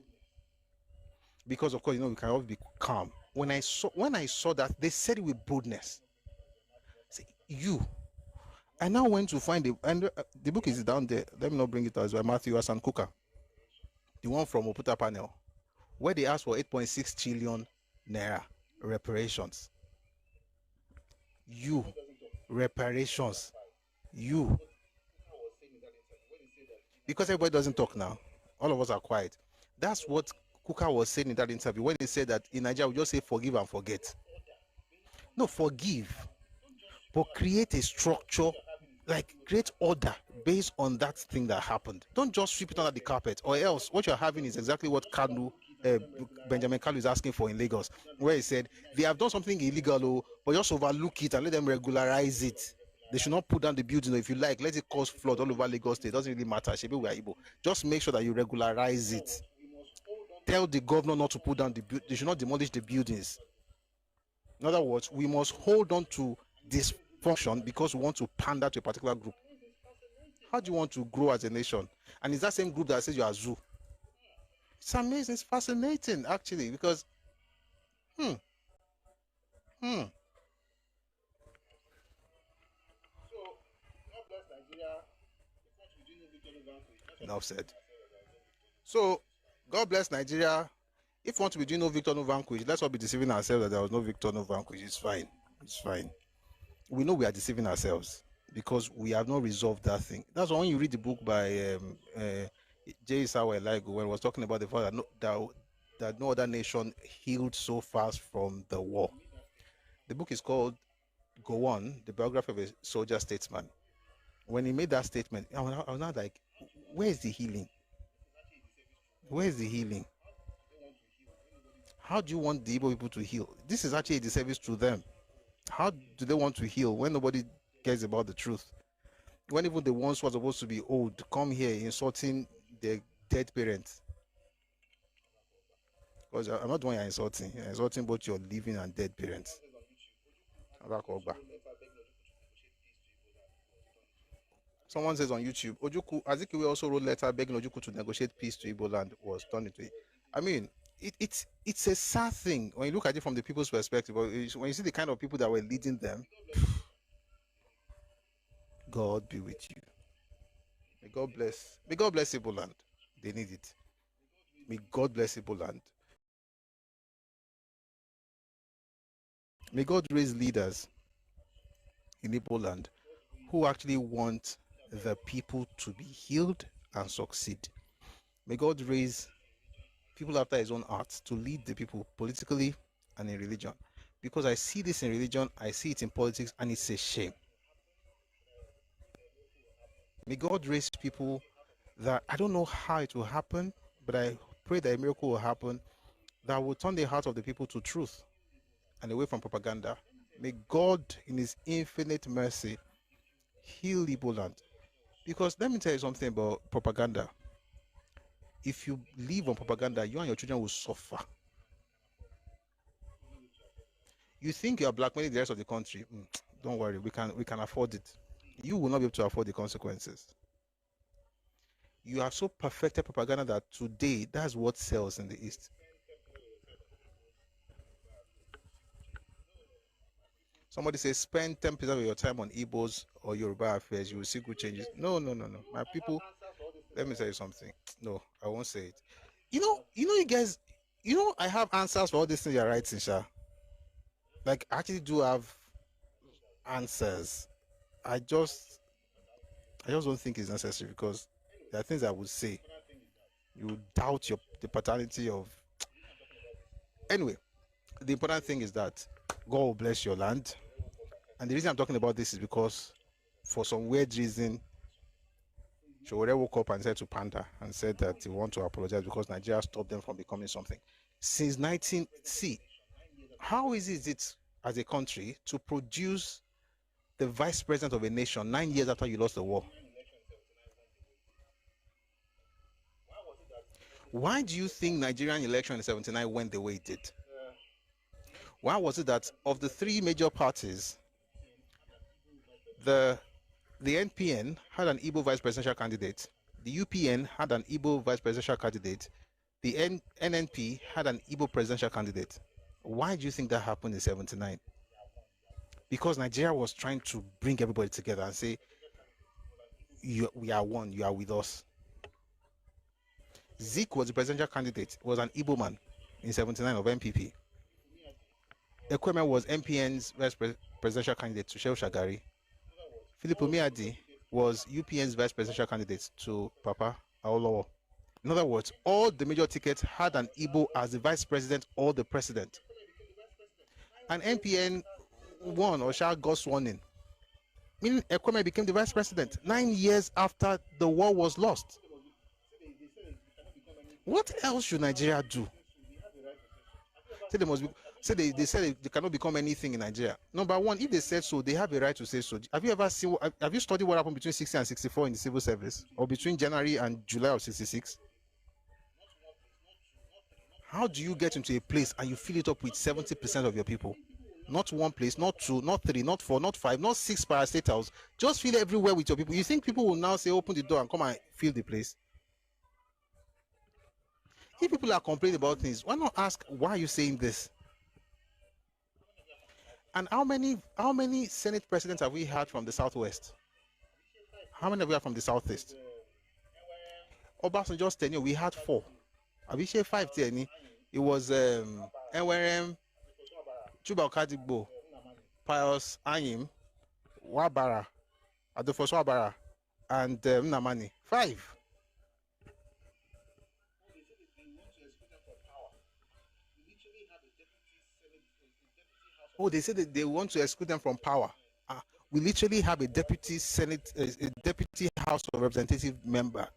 Because of course, we can always be calm. When I saw that, they said it with boldness. Say, I now went to find the book is down there. Let me not bring it out. It's by Matthew Hassan Kuka. The one from Oputa panel, where they asked for 8.6 trillion naira reparations. Reparations. Because everybody doesn't talk now. All of us are quiet. That's what Kuka was saying in that interview when he said that in Nigeria we just say forgive and forget. No, forgive, but create a structure, like create order based on that thing that happened. Don't just sweep it under the carpet, or else what you're having is exactly what Benjamin Kalu is asking for in Lagos, where he said they have done something illegal, but just overlook it and let them regularize it. They should not put down the building, or if you like, let it cause flood all over Lagos State. It doesn't really matter. Shebi we are Igbo. Just make sure that you regularize it. Tell the governor not to put down they should not demolish the buildings. In other words, we must hold on to this function because we want to pander to a particular group. How do you want to grow as a nation? And it's that same group that says you are zoo. It's amazing. It's fascinating, actually, because Enough said. So, God bless Nigeria. If we want to be doing no victor, no vanquish, let's not be deceiving ourselves that there was no victor, no vanquish. It's fine. It's fine. We know we are deceiving ourselves. because we have not resolved that thing. That's why when you read the book by J. Sawa Eligo, when he was talking about the fact that no other nation healed so fast from the war. The book is called Go On, the biography of a soldier statesman. When he made that statement, I was not like, where is the healing? Where is the healing? How do you want the Igbo people to heal? This is actually a disservice to them. How do they want to heal when nobody cares about the truth? When even the ones who are supposed to be old come here insulting their dead parents. Because I'm not the one you're insulting. You're insulting both your living and dead parents. Someone says on YouTube, Ojukwu, Azikiwe also wrote letter begging Ojukwu to negotiate peace to Igbo land was turned into it. I mean, it's a sad thing when you look at it from the people's perspective. When you see the kind of people that were leading them, God be with you. May God bless Igbo land. They need it. May God bless Igbo land. May God raise leaders in Igbo land who actually want the people to be healed and succeed. May God raise people after his own heart to lead the people politically and in religion. Because I see this in religion, I see it in politics, and it's a shame. May God raise people that, I don't know how it will happen, but I pray that a miracle will happen that will turn the heart of the people to truth and away from propaganda. May God, in his infinite mercy, heal Igbo land. Because let me tell you something about propaganda. If you live on propaganda, you and your children will suffer. You think you are blackmailing the rest of the country? Don't worry, we can afford it. You will not be able to afford the consequences. You have so perfected propaganda that today, that's what sells in the East. Somebody says, spend 10% of your time on Igbos or Yoruba affairs, you will see good changes. No. My people, let me tell you something. No, I won't say it. You guys, I have answers for all these things you're writing, Sha. Like, I actually do have answers. I just don't think it's necessary, because there are things I would say. You doubt the paternity of... Anyway, the important thing is that God will bless your land. And the reason I'm talking about this is because, for some weird reason, Showore woke up and said to Panda and said that he wants to apologize because Nigeria stopped them from becoming something. Since how easy is it as a country to produce the vice president of a nation 9 years after you lost the war? Why do you think Nigerian election in 79 went the way it did? Why was it that of the three major parties, the NPN had an Igbo vice presidential candidate, the UPN had an Igbo vice presidential candidate, the NNP had an Igbo presidential candidate? Why do you think that happened in 79? Because Nigeria was trying to bring everybody together and say, we are one, you are with us. Zeke was the presidential candidate, was an Igbo man in 79 of MPP. Ekweme was MPN's vice presidential candidate to Shehu Shagari. Philip Omiadi was UPN's vice presidential candidate to Papa Awolowo. In other words, all the major tickets had an Igbo as the vice president or the president. And NPN won, or Shah got sworn in. Meaning Ekweme became the vice president 9 years after the war was lost. What else should Nigeria do? They said they cannot become anything in Nigeria. Number one, if they said so, they have a right to say so. Have you studied what happened between 60 and 64 in the civil service, or between January and July of 66? How do you get into a place and you fill it up with 70% of your people? Not one place, not two, not three, not four, not five, not six parastatals. Just fill everywhere with your people. You think people will now say, open the door and come and fill the place? If people are complaining about things, why not ask, why are you saying this? And how many Senate presidents have we had from the Southwest? How many have we had from the Southeast? Obasanjo's tenure, we had 4. Have we shared 5 tenure? It was Enwerem, Chuba Okadigbo, Pius Anyim, Wabara, Adolfo Swabara, and Nnamani. 5. Oh, they said that they want to exclude them from power. We literally have a deputy Senate, a deputy House of Representative member,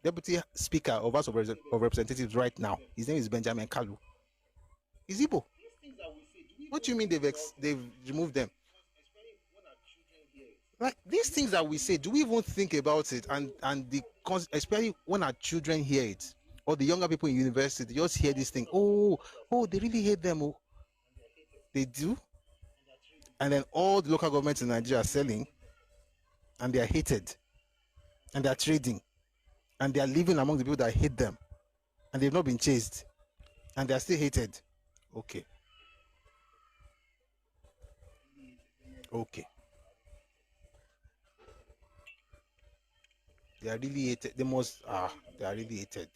deputy Speaker of House of Representatives right now. His name is Benjamin Kalu. He's Igbo. What do you mean they've removed them? Like these things that we say, do we even think about it? And especially when our children hear it, or the younger people in university, they just hear this thing. Oh, they really hate them. Oh, they do. And then all the local governments in Nigeria are selling, and they are hated, and they are trading, and they are living among the people that hate them, and they've not been chased, and they are still hated. Okay. They are really hated. They are really hated.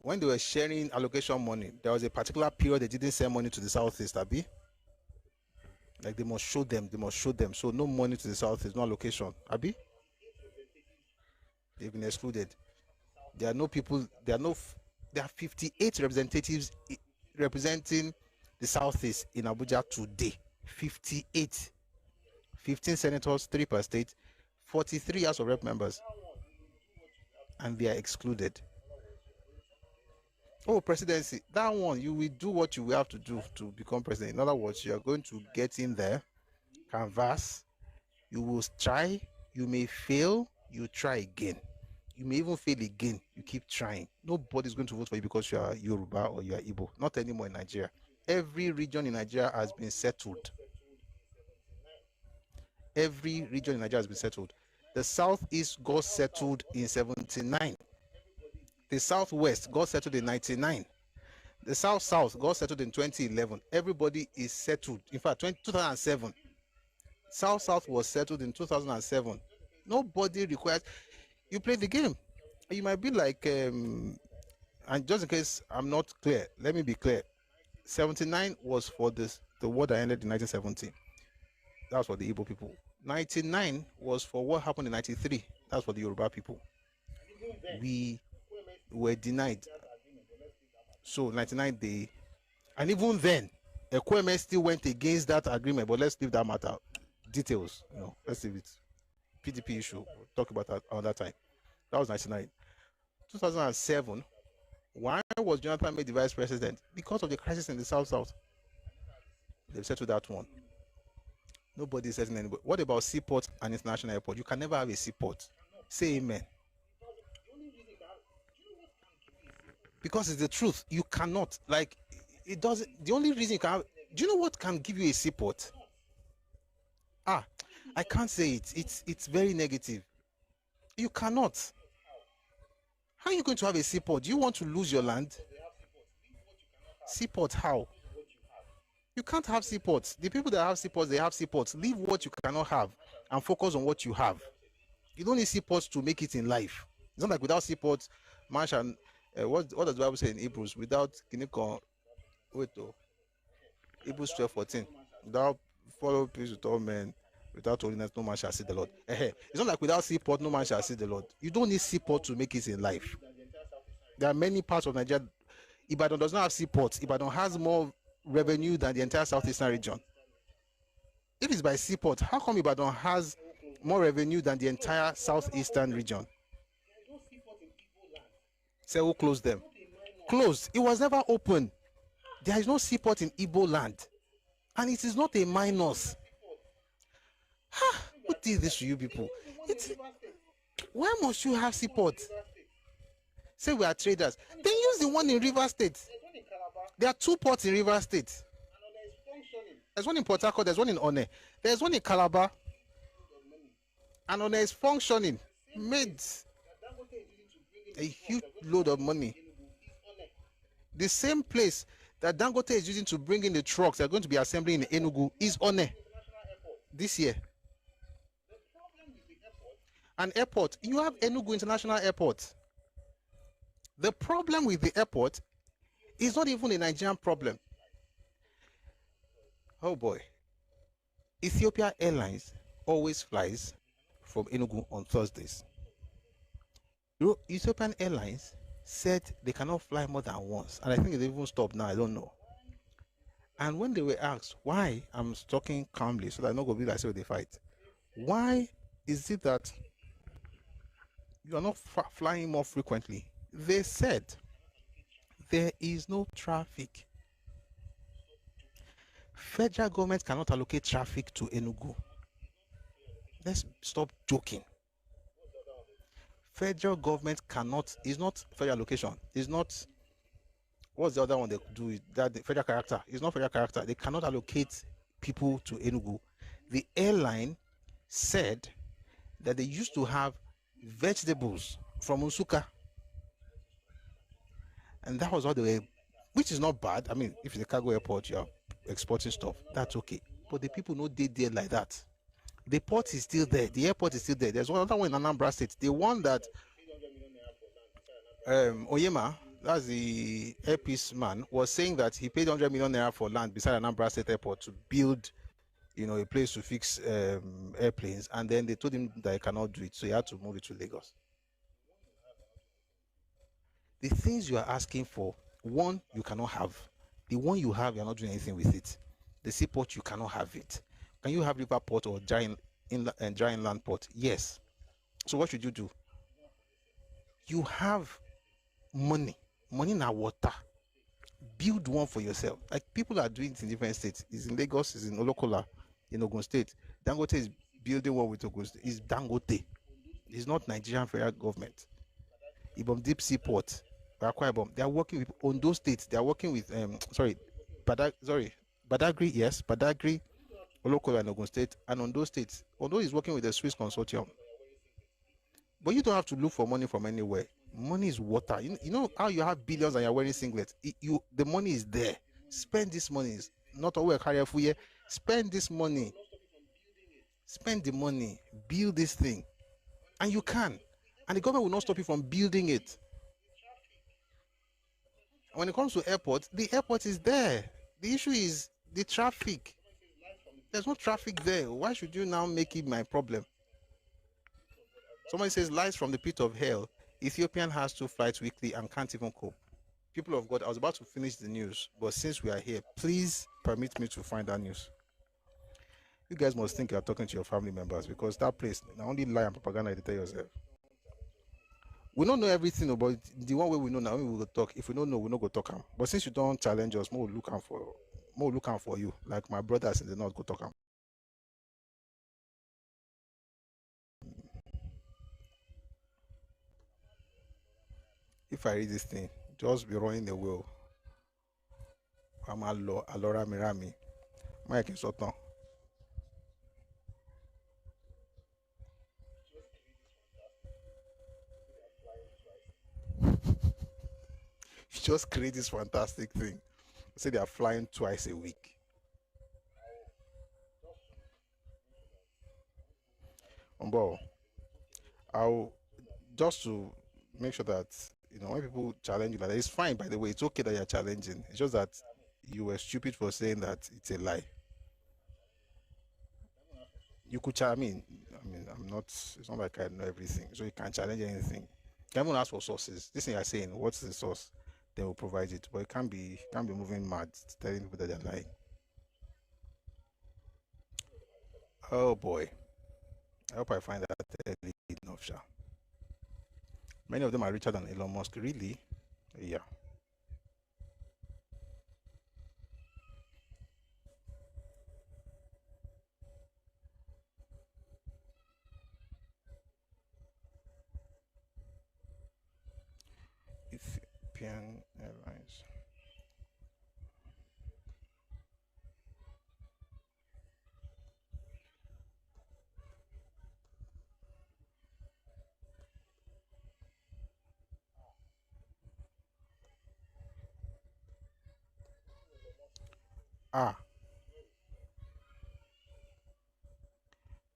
When they were sharing allocation money, there was a particular period they didn't send money to the Southeast, Abi. Like they must show them. So no money to the Southeast, no allocation, Abi. They've been excluded. There are no people. There are 58 representatives representing the Southeast in Abuja today. 58. 15 senators, 3 per state, 43 House of Rep members, and they are excluded. Oh, presidency, that one, you will do what you will have to do to become president. In other words, you are going to get in there, canvass, you will try, you may fail, you try again. You may even fail again, you keep trying. Nobody's going to vote for you because you are Yoruba or you are Igbo. Not anymore in Nigeria. Every region in Nigeria has been settled. Every region in Nigeria has been settled. The Southeast got settled in 79. The Southwest got settled in 99. The South got settled in 2011. Everybody is settled. In fact, 2007. South was settled in 2007. Nobody requires. You play the game. You might be like, and just in case I'm not clear, let me be clear. 79 was for the war that ended in 1970. That's for the Igbo people. 99 was for what happened in 93. That's for the Yoruba people. We were denied. So 99 and even then, Ekweme still went against that agreement. But let's leave that matter. Details, let's leave it. PDP issue. We'll talk about that another time. That was 99. 2007. Why was Jonathan made the vice president? Because of the crisis in the South. They've settled that one. Nobody is setting anybody. What about seaport and international airport? You can never have a seaport. Say amen. Because it's the truth. You cannot. Like, it doesn't. The only reason you can have. Do you know what can give you a seaport? I can't say it. It's very negative. You cannot. How are you going to have a seaport? Do you want to lose your land? Seaport, how? You can't have seaports. The people that have seaports, they have seaports. Leave what you cannot have and focus on what you have. You don't need seaports to make it in life. It's not like without seaports, man shall, what does the Bible say in Hebrews? Without Hebrews 12:14. Without follow peace with all men, without holiness, no man shall see the Lord. It's not like without seaport, no man shall see the Lord. You don't need seaport to make it in life. There are many parts of Nigeria. Ibadan does not have seaports. Ibadan has more revenue than the entire southeastern region. If it's by seaport, how come Ibadan has more revenue than the entire southeastern region? Say who closed them? Closed. It was never open. There is no seaport in Igbo land, and it is not a minus. Who did this to you people? Why must you have seaport? Say we are traders. Then use the one in River State. There are 2 ports in River State. There's one in Port Harcourt, there's one in One. There's one in Calabar. And One is functioning. Made a huge load of money. The same place that Dangote is using to bring in the trucks that are going to be assembling in Enugu is One this year. An airport. You have Enugu International Airport. The problem with the airport is not even a Nigerian problem. Oh boy. Ethiopia Airlines always flies from Enugu on Thursdays. Ethiopian Airlines said they cannot fly more than once, and I think they even stopped now. I don't know. And when they were asked why, I'm talking calmly so that I'm not going to be like say they fight. Why is it that you are not flying more frequently? They said there is no traffic. Federal government cannot allocate traffic to Enugu. Let's stop joking. Federal government cannot, it's not federal allocation, it's not, what's the other one they do, that the federal character, it's not federal character, they cannot allocate people to Enugu. The airline said that they used to have vegetables from Unsuka, and that was what they were, which is not bad. I mean, if it's a cargo airport, you're exporting stuff, that's okay. But the people no did there like that. The port is still there. The airport is still there. There's another one in Anambra State. The one that Oyema, that's the airpiece man, was saying that he paid 100 million naira for land beside Anambra State Airport to build, a place to fix airplanes, and then they told him that he cannot do it, so he had to move it to Lagos. The things you are asking for, one, you cannot have. The one you have, you're not doing anything with it. The seaport, you cannot have it. Can you have river port or dry inland port? Yes. So what should you do? You have money in our water. Build one for yourself. Like people are doing it in different states. It's in Lagos, it's in Olokola, in Ogun State. Dangote is building one with Ogun State. It's Dangote. It's not Nigerian federal government. Ibom Deep Sea Port, they are working with Ondo State. They are working with Badagry, yes, Badagry, Olokola and Ogun State, and Ondo State. Ondo is working with the Swiss consortium. But you don't have to look for money from anywhere. Money is water. You know how you have billions and you're wearing singlets? The money is there. Spend this money. Not always carry for you. Spend this money. Spend the money. Build this thing. And you can. And the government will not stop you from building it. When it comes to airport, the airport is there. The issue is the traffic. There's no traffic there. Why should you now make it my problem? Somebody says, lies from the pit of hell. Ethiopian has 2 flights weekly and can't even cope. People of God, I was about to finish the news, but since we are here, please permit me to find that news. You guys must think you're talking to your family members, because that place, not only lie and propaganda, you tell yourself. We don't know everything about the one way we know now. We will talk. If we don't know, we not go talk. But since you don't challenge us, more looking for you. Like my brothers in the north go talk. If I read this thing, just be running the wheel. I'm Alora Mirami. Mike is Soton. Just create this fantastic thing. Say they are flying twice a week. I'll just to make sure that when people challenge you like that, it's fine. By the way, it's okay that you're challenging. It's just that you were stupid for saying that it's a lie. You could challenge. I'm not. It's not like I know everything, so you can't challenge anything. You can even ask for sources. This thing you're saying, what's the source? They will provide it, but it can't be moving mad, telling people that they're lying. Oh boy, I hope I find that early enough, Sha. Many of them are richer than Elon Musk, really. Yeah. Ethiopian Airlines.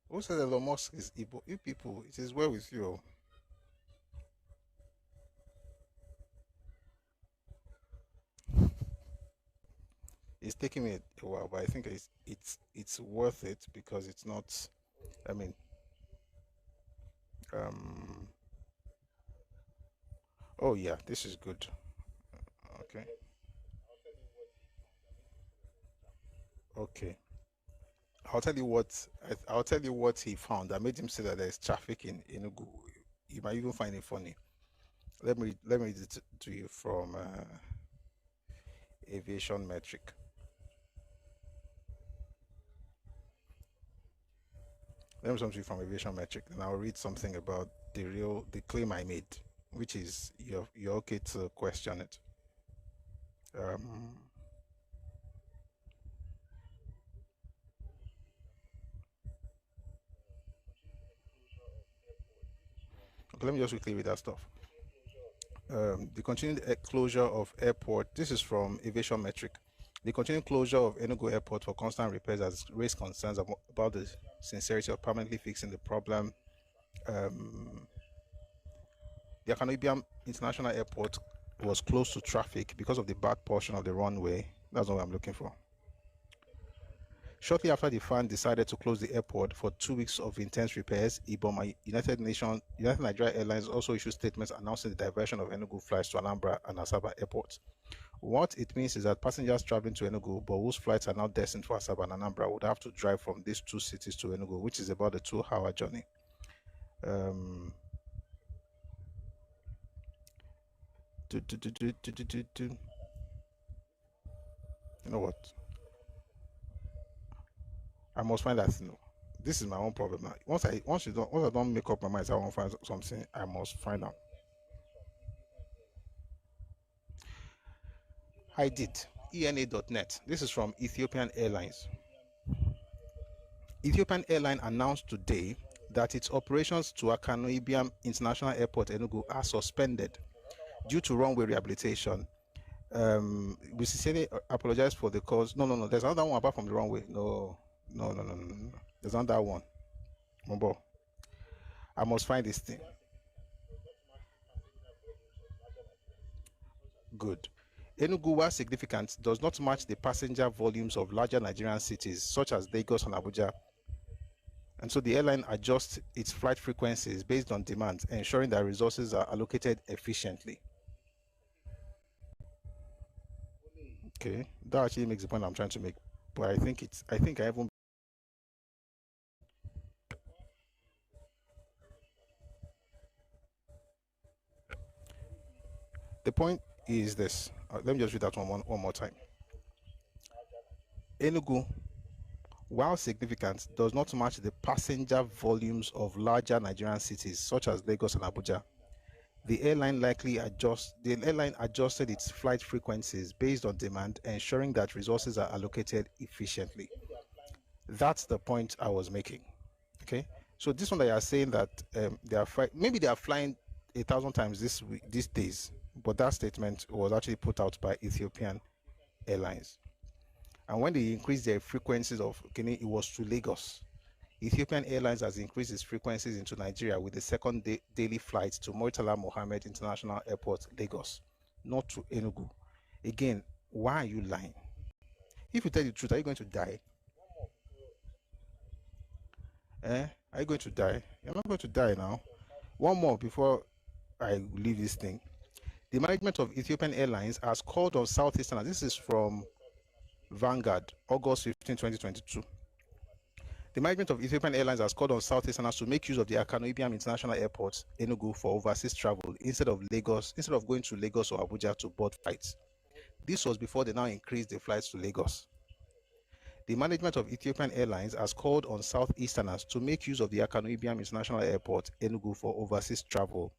Who said Elon Musk is Igbo? You people, it is well with you. It's taking me a while, but I think it's worth it because it's not. I mean, um. Oh yeah, this is good. Okay. Okay. I'll tell you what he found that made him say that there's traffic in Enugu. You might even find it funny. Let me read it to you from Aviation Metric. Let me something from Aviation Metric, and I'll read something about the claim I made, which is you're okay to question it. Um, okay, let me just quickly read that stuff. The continued closure of airport. This is from Aviation Metric. The continued closure of Enugu Airport for constant repairs has raised concerns about the sincerity of permanently fixing the problem. The Akanoibiam International Airport was closed to traffic because of the bad portion of the runway. That's what I'm looking for. Shortly after the FAN decided to close the airport for 2 weeks of intense repairs, United Nigeria Airlines also issued statements announcing the diversion of Enugu flights to Anambra and Asaba airports. What it means is that passengers traveling to Enugu, but whose flights are now destined for Asaba and Anambra, would have to drive from these two cities to Enugu, which is about a 2-hour journey. You know what? I must find that thing. This is my own problem now. Once I don't make up my mind, I want to find something. I must find out. I did. ENA.net. This is from Ethiopian Airlines. Ethiopian Airlines announced today that its operations to Akanoibiam International Airport Enugu are suspended due to runway rehabilitation. We sincerely apologize for the cause. No. There's another one apart from the runway. No. There's another one. Mombo. I must find this thing. Good. Enugu, while significant, does not match the passenger volumes of larger Nigerian cities such as Lagos and Abuja. And so the airline adjusts its flight frequencies based on demand, ensuring that resources are allocated efficiently. Okay, that actually makes the point I'm trying to make. But I think I even the point is this. Let me just read that one more time. Enugu, while significant, does not match the passenger volumes of larger Nigerian cities such as Lagos and Abuja. The airline adjusted its flight frequencies based on demand, ensuring that resources are allocated efficiently. That's the point I was making. Okay, so this one that you are saying that maybe they are flying 1,000 times these days, but that statement was actually put out by Ethiopian Airlines. And when they increased their frequencies of Guinea, it was to Lagos. Ethiopian Airlines has increased its frequencies into Nigeria with the second daily flight to Murtala Mohammed International Airport, Lagos, not to Enugu. Again, why are you lying? If you tell the truth, are you going to die? Are you going to die? You're not going to die now. One more before I leave this thing. The management of Ethiopian Airlines has called on Southeastern. This is from Vanguard, August 15, 2022. The management of Ethiopian Airlines has called on Southeasterners to make use of the Akanoibiam International Airport, Enugu, for overseas travel instead of going to Lagos or Abuja to board flights. This was before they now increased the flights to Lagos. The management of Ethiopian Airlines has called on Southeasterners to make use of the Akanoibiam International Airport, Enugu, for overseas travel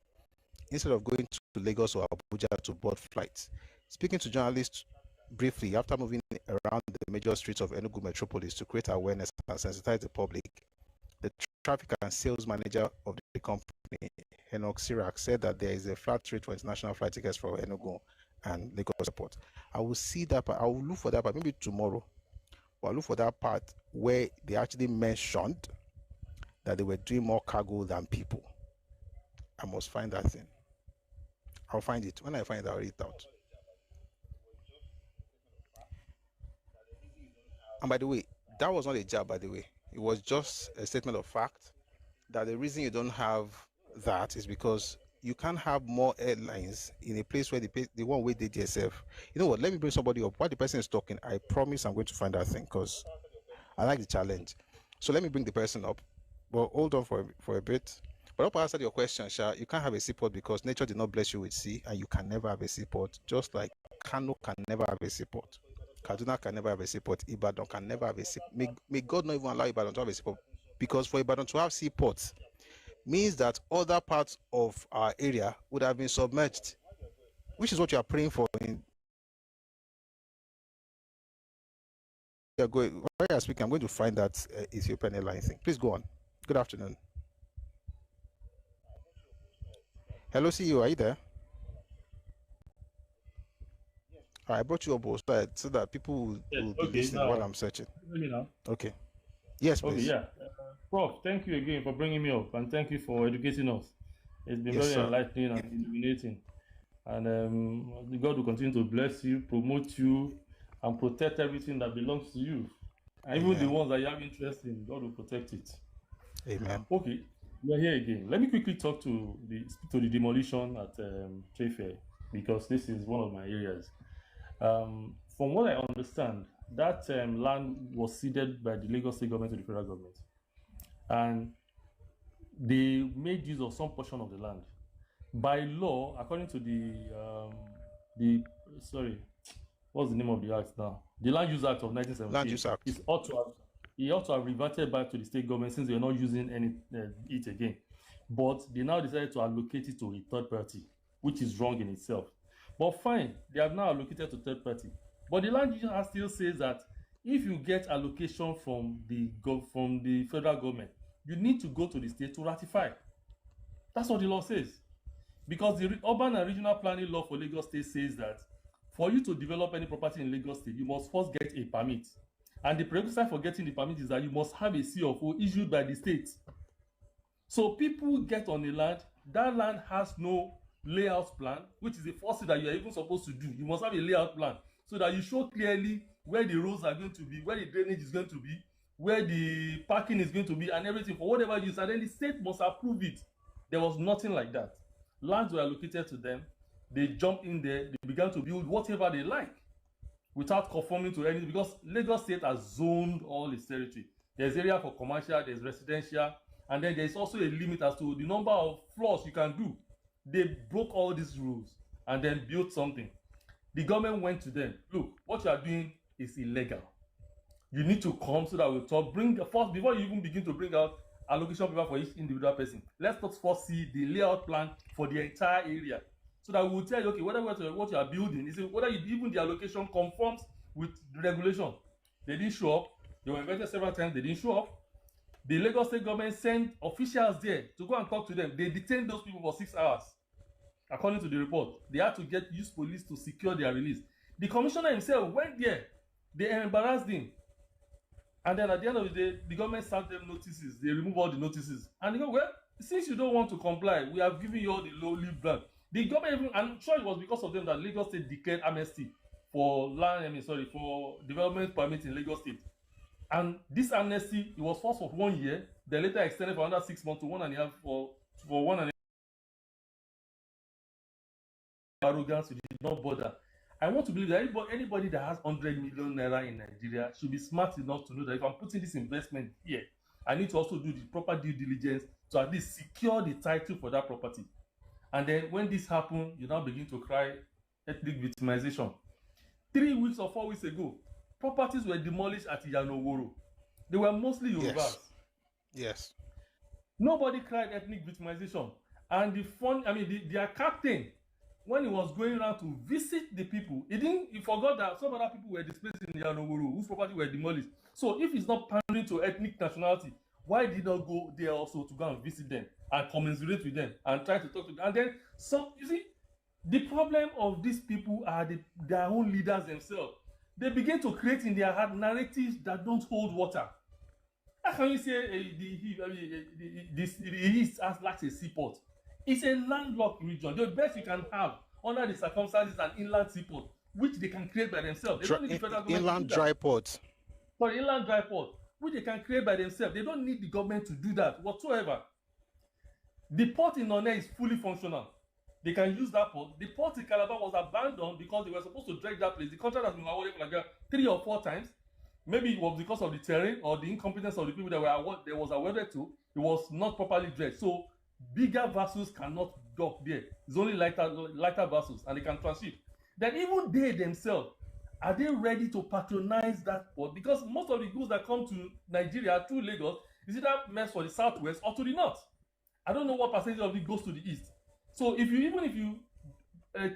instead of going to Lagos or Abuja to board flights. Speaking to journalists briefly after moving around the major streets of Enugu metropolis to create awareness and sensitize the public, the traffic and sales manager of the company, Enoch Sirac, said that there is a flat rate for international flight tickets for Enugu and Lagos Airport. I will see that part. I will look for that part maybe tomorrow. I'll look for that part where they actually mentioned that they were doing more cargo than people. I must find that thing. I'll find it. When I find it, I'll read it out. And by the way, that was not a jab, by the way. It was just a statement of fact that the reason you don't have that is because you can't have more airlines in a place where the one way they DSF. You know what? Let me bring somebody up. While the person is talking, I promise I'm going to find that thing because I like the challenge. So let me bring the person up. Well, hold on for a bit. But up answer your question, Sha, you can't have a seaport because nature did not bless you with sea, and you can never have a seaport. Just like Kano can never have a seaport. Kaduna can never have a seaport. Ibadan can never have a seaport. May God not even allow Ibadan to have a seaport. Because for Ibadan to have seaports means that other parts of our area would have been submerged, which is what you are praying for. While you are speaking, I'm going to find that Ethiopian airline thing. Please go on. Good afternoon. Hello, CEO, are you there? I brought you up so that people will be listening while I'm searching. Hear me now? Okay. Yes, please. Okay, yeah. Prof, thank you again for bringing me up, and thank you for educating us. It's been very enlightening and illuminating. And God will continue to bless you, promote you, and protect everything that belongs to you. And even the ones that you have interest in, God will protect it. Amen. Okay, we're here again. Let me quickly speak to the demolition at Trade Fair, because this is one of my areas. From what I understand, that land was ceded by the Lagos State government to the federal government, and they made use of some portion of the land. By law, according to what's the name of the act now? The Land Use Act of 1978. Land Use Act. It ought to have reverted back to the state government since they're not using it again. But they now decided to allocate it to a third party, which is wrong in itself. But fine, they have now allocated to third party. But the Land Use Act still says that if you get allocation from the federal government, you need to go to the state to ratify. That's what the law says. Because the urban and regional planning law for Lagos State says that for you to develop any property in Lagos State, you must first get a permit. And the prerequisite for getting the permit is that you must have a CFO issued by the state. So people get on the land, that land has no layout plan, which is the first thing that you are even supposed to do. You must have a layout plan so that you show clearly where the roads are going to be, where the drainage is going to be, where the parking is going to be, and everything for whatever use. And then the state must approve it. There was nothing like that. Lands were allocated to them. They jumped in there. They began to build whatever they like without conforming to anything, because Lagos State has zoned all its territory. There's area for commercial, there's residential, and then there's also a limit as to the number of floors you can do. They broke all these rules and then built something. The government went to them, look, what you are doing is illegal. You need to come so that we'll talk. First, before you even begin to bring out allocation paper for each individual person, let's first see the layout plan for the entire area, so that we'll tell you, okay, whether what you are building is whether even the allocation conforms with the regulation. They didn't show up. They were invited several times. They didn't show up. The Lagos State government sent officials there to go and talk to them. They detained those people for 6 hours. According to the report, they had to use police to secure their release. The commissioner himself went there. They embarrassed him. And then at the end of the day, the government sent them notices. They removed all the notices. And they go, well, since you don't want to comply, we have given you all the low-leave land. The government, even, I'm sure it was because of them that Lagos State declared amnesty for for development permits in Lagos State. And this amnesty, it was first for 1 year, then later extended for another 6 months to 1.5 for 1.5. Arrogance, we did not bother. I want to believe that anybody that has 100 million naira in Nigeria should be smart enough to know that if I'm putting this investment here, I need to also do the proper due diligence to at least secure the title for that property. And then when this happened, you now begin to cry ethnic victimization. 3 weeks or 4 weeks ago, properties were demolished at Awolowo. They were mostly Yorubas. Yes. Nobody cried ethnic victimization. And their captain, when he was going around to visit the people, he forgot that some other people were displaced in Awolowo whose property were demolished. So if he's not pandering to ethnic nationality, why did he not go there also to go and visit them and commiserate with them and try to talk to them? And then you see, the problem of these people are their own leaders themselves. They begin to create in their heart narratives that don't hold water. How can you say the East lacks a seaport? It's a landlocked region. The best you can have under the circumstances an inland seaport, which they can create by themselves. They don't need the federal government inland dry port. inland dry port, which they can create by themselves. They don't need the government to do that whatsoever. The port in Onne is fully functional. They can use that port. The port in Calabar was abandoned because they were supposed to dredge that place. The contract has been awarded for like 3 or 4 times. Maybe it was because of the terrain or the incompetence of the people that was awarded to. It was not properly dredged. So bigger vessels cannot dock there. It's only lighter vessels, and they can transship. Then even they themselves, are they ready to patronize that port? Because most of the goods that come to Nigeria through Lagos is either meant for the southwest or to the north. I don't know what percentage of it goes to the east. So if you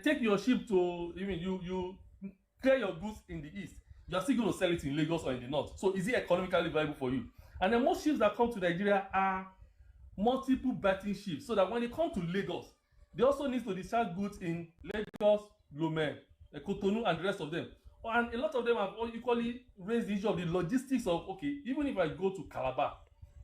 take your ship to, you clear your goods in the east, you are still going to sell it in Lagos or in the north. So is it economically viable for you? And then most ships that come to Nigeria are multiple berthing ships, so that when they come to Lagos, they also need to discharge goods in Lagos, Lomé, Cotonou, and the rest of them. And a lot of them have equally raised the issue of the logistics of, okay, even if I go to Calabar,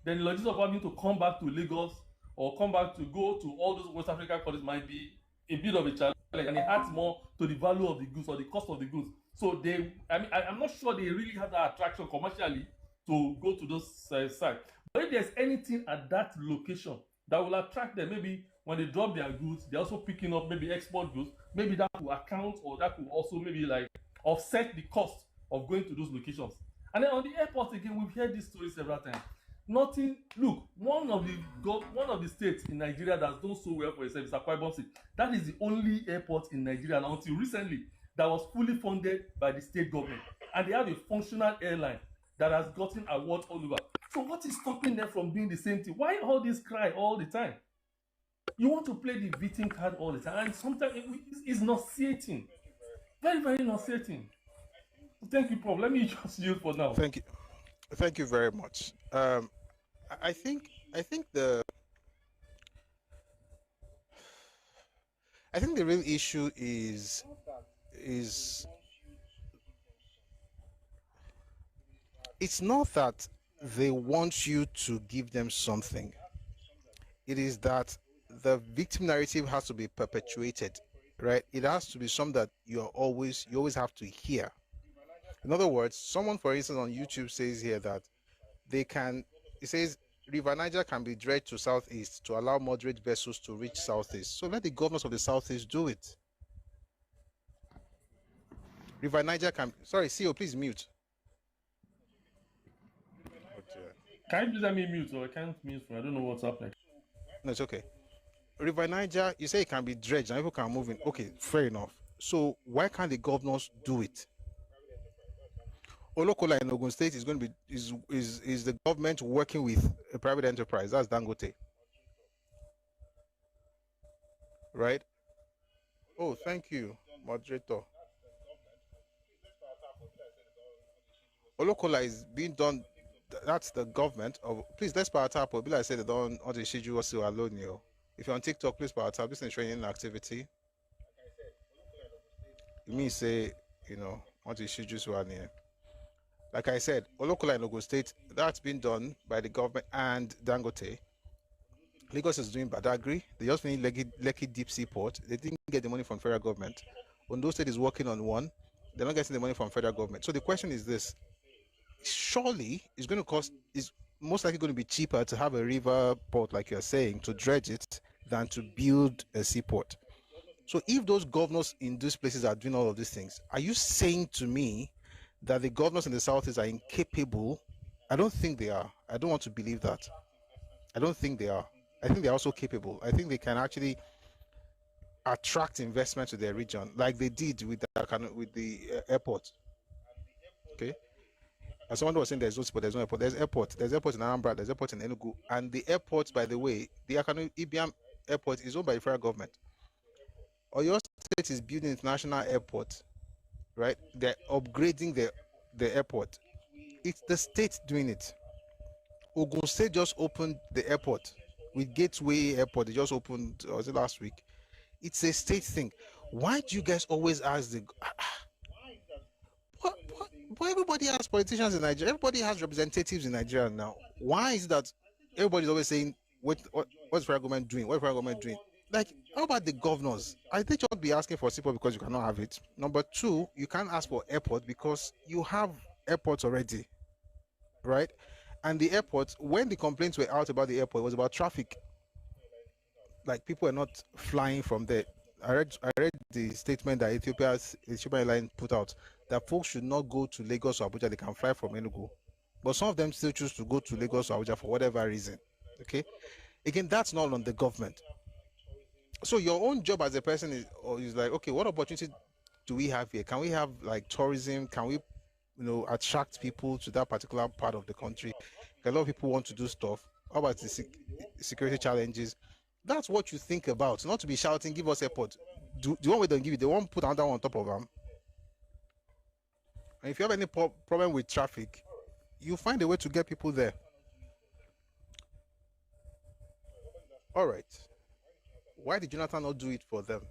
then the logistics of having to come back to Lagos or come back to go to all those West African countries might be a bit of a challenge, and it adds more to the value of the goods or the cost of the goods. So I'm not sure they really have that attraction commercially to go to those sites. But if there's anything at that location that will attract them, maybe when they drop their goods, they're also picking up maybe export goods, maybe that will account, or that will also maybe like offset the cost of going to those locations. And then on the airport again, we've heard this story several times. Nothing. Look, one of the states in Nigeria that's done so well for itself is Akwa Ibom State. That is the only airport in Nigeria, and until recently, that was fully funded by the state government, and they have a functional airline that has gotten awards all over. So what is stopping them from doing the same thing? Why all this cry all the time? You want to play the victim card all the time, and sometimes it's nauseating, very, very nauseating. Thank you, Prof. Let me just use for now. Thank you very much. I think the real issue is it's not that they want you to give them something. It is that the victim narrative has to be perpetuated, right? It has to be something that you always have to hear. In other words, someone, for instance, on YouTube says here that it says River Niger can be dredged to southeast to allow moderate vessels to reach southeast. So let the governors of the southeast do it. River Niger can, sorry, CEO, please mute. Can you please let me mute, or I can't mute? I don't know what's happening. No, it's okay. River Niger, you say it can be dredged and people can move in. Okay, fair enough. So why can't the governors do it? Olokola in Ogun State is going to be is the government working with a private enterprise. That's Dangote, right? Oh, thank you, moderator. Olokola is being done. That's the government of. Please let's power tap. But like I said, they don't want to issue you also alone. You. If you're on TikTok, please power tap. This is training activity. You mean say want to issue you one here. Like I said, Olokola in Ogun State, that's been done by the government and Dangote. Lagos is doing Badagry. They just finished Lekki Deep Sea Port. They didn't get the money from federal government. Ondo State is working on one. They're not getting the money from federal government. So the question is this. Surely it's going to cost, is most likely going to be cheaper to have a river port, like you're saying, to dredge it than to build a seaport. So if those governors in these places are doing all of these things, are you saying to me that the governors in the southeast are incapable? I don't think they are. I don't want to believe that. I don't think they are. I think they're also capable. I think they can actually attract investment to their region, like they did with the airport. Okay. As someone was saying, there's no airport, there's no airport. There's airport. There's airport in Anambra. There's airport in Enugu. And the airport, by the way, the Ibiam airport is owned by the federal government. Oyo State is building an international airport, right? They're upgrading the airport. It's the state doing it. Ogun State just opened the airport with Gateway Airport. They just opened, was it last week? It's a state thing. Why do you guys always ask the... But everybody has politicians in Nigeria. Everybody has representatives in Nigeria now. Why is that everybody's always saying, what's the federal government doing? What's the federal government doing? Like, how about the governors? I think you should be asking for seaport because you cannot have it. Number two, you can't ask for airport because you have airports already. right? And the airport, when the complaints were out about the airport, it was about traffic. Like people are not flying from there. I read the statement that Ethiopian Airlines put out that folks should not go to Lagos or Abuja. They can fly from Enugu, but some of them still choose to go to Lagos or Abuja for whatever reason. Okay, again, that's not on the government. So your own job as a person is like, okay, what opportunity do we have here? Can we have like tourism? Can we, attract people to that particular part of the country? A lot of people want to do stuff. How about the security challenges? That's what you think about, not to be shouting, give us airport. Do you want we don't give you? They won't put another one on top of them. And if you have any problem with traffic, you find a way to get people there. All right. Why did Jonathan not do it for them?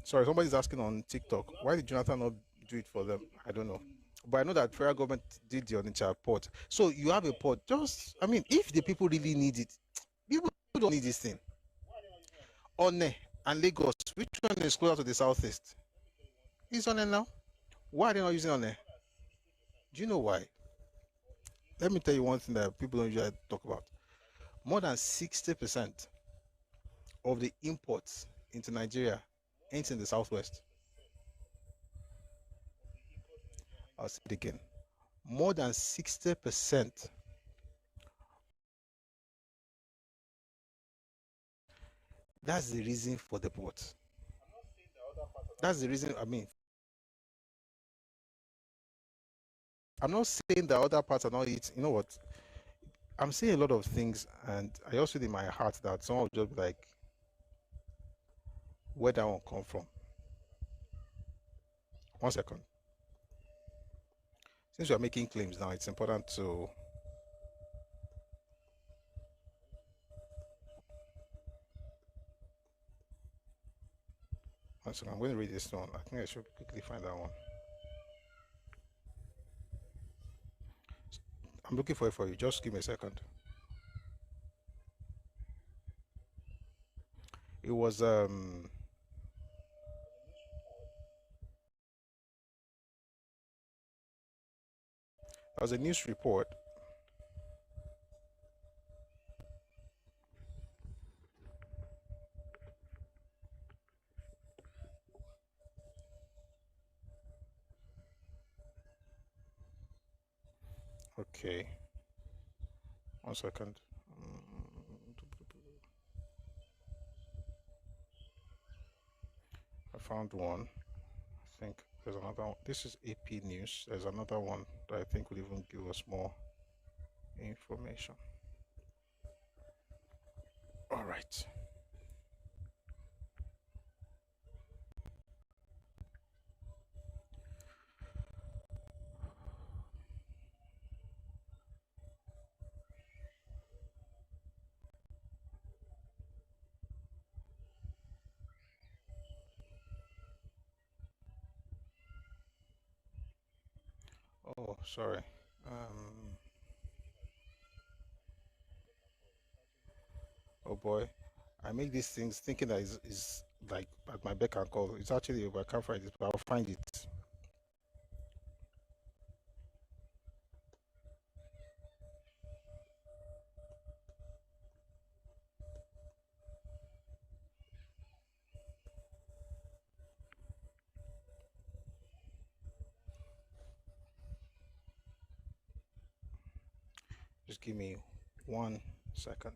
Sorry, somebody's asking on TikTok. Why did Jonathan not do it for them? I don't know. But I know that federal government did the Onitsha port. So you have a port. If the people really need it, people don't need this thing. One and Lagos, which one is closer to the southeast? It's One now. Why are they not using One? Do you know why? Let me tell you one thing that people don't usually talk about. More than 60% of the imports into Nigeria ain't in the southwest. I'll say it again. More than 60%. That's the reason for the port. That's the reason, I'm not saying the other parts are not it. You know what? I'm saying a lot of things, and I also in my heart that someone will just be like, where that one come from? 1 second. Since we are making claims now, it's important to one second. I'm going to read this one. I think I should quickly find that one. I'm looking for it for you. Just give me a second. It was there was a news report. Okay. 1 second. I found one. I think there's another one. This is AP News. There's another one that I think will even give us more information. All right. Oh, sorry. Oh boy, I make these things thinking that is like at my beck and call. It's actually over. I can't find it, but I'll find it. Just give me 1 second.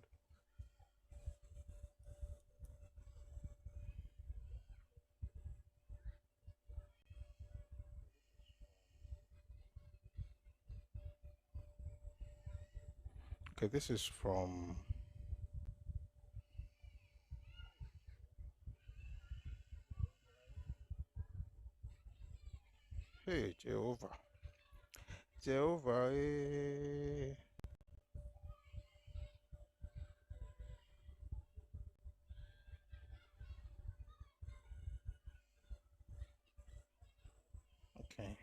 Okay, this is from Hey Jehovah. Jehovah. Okay.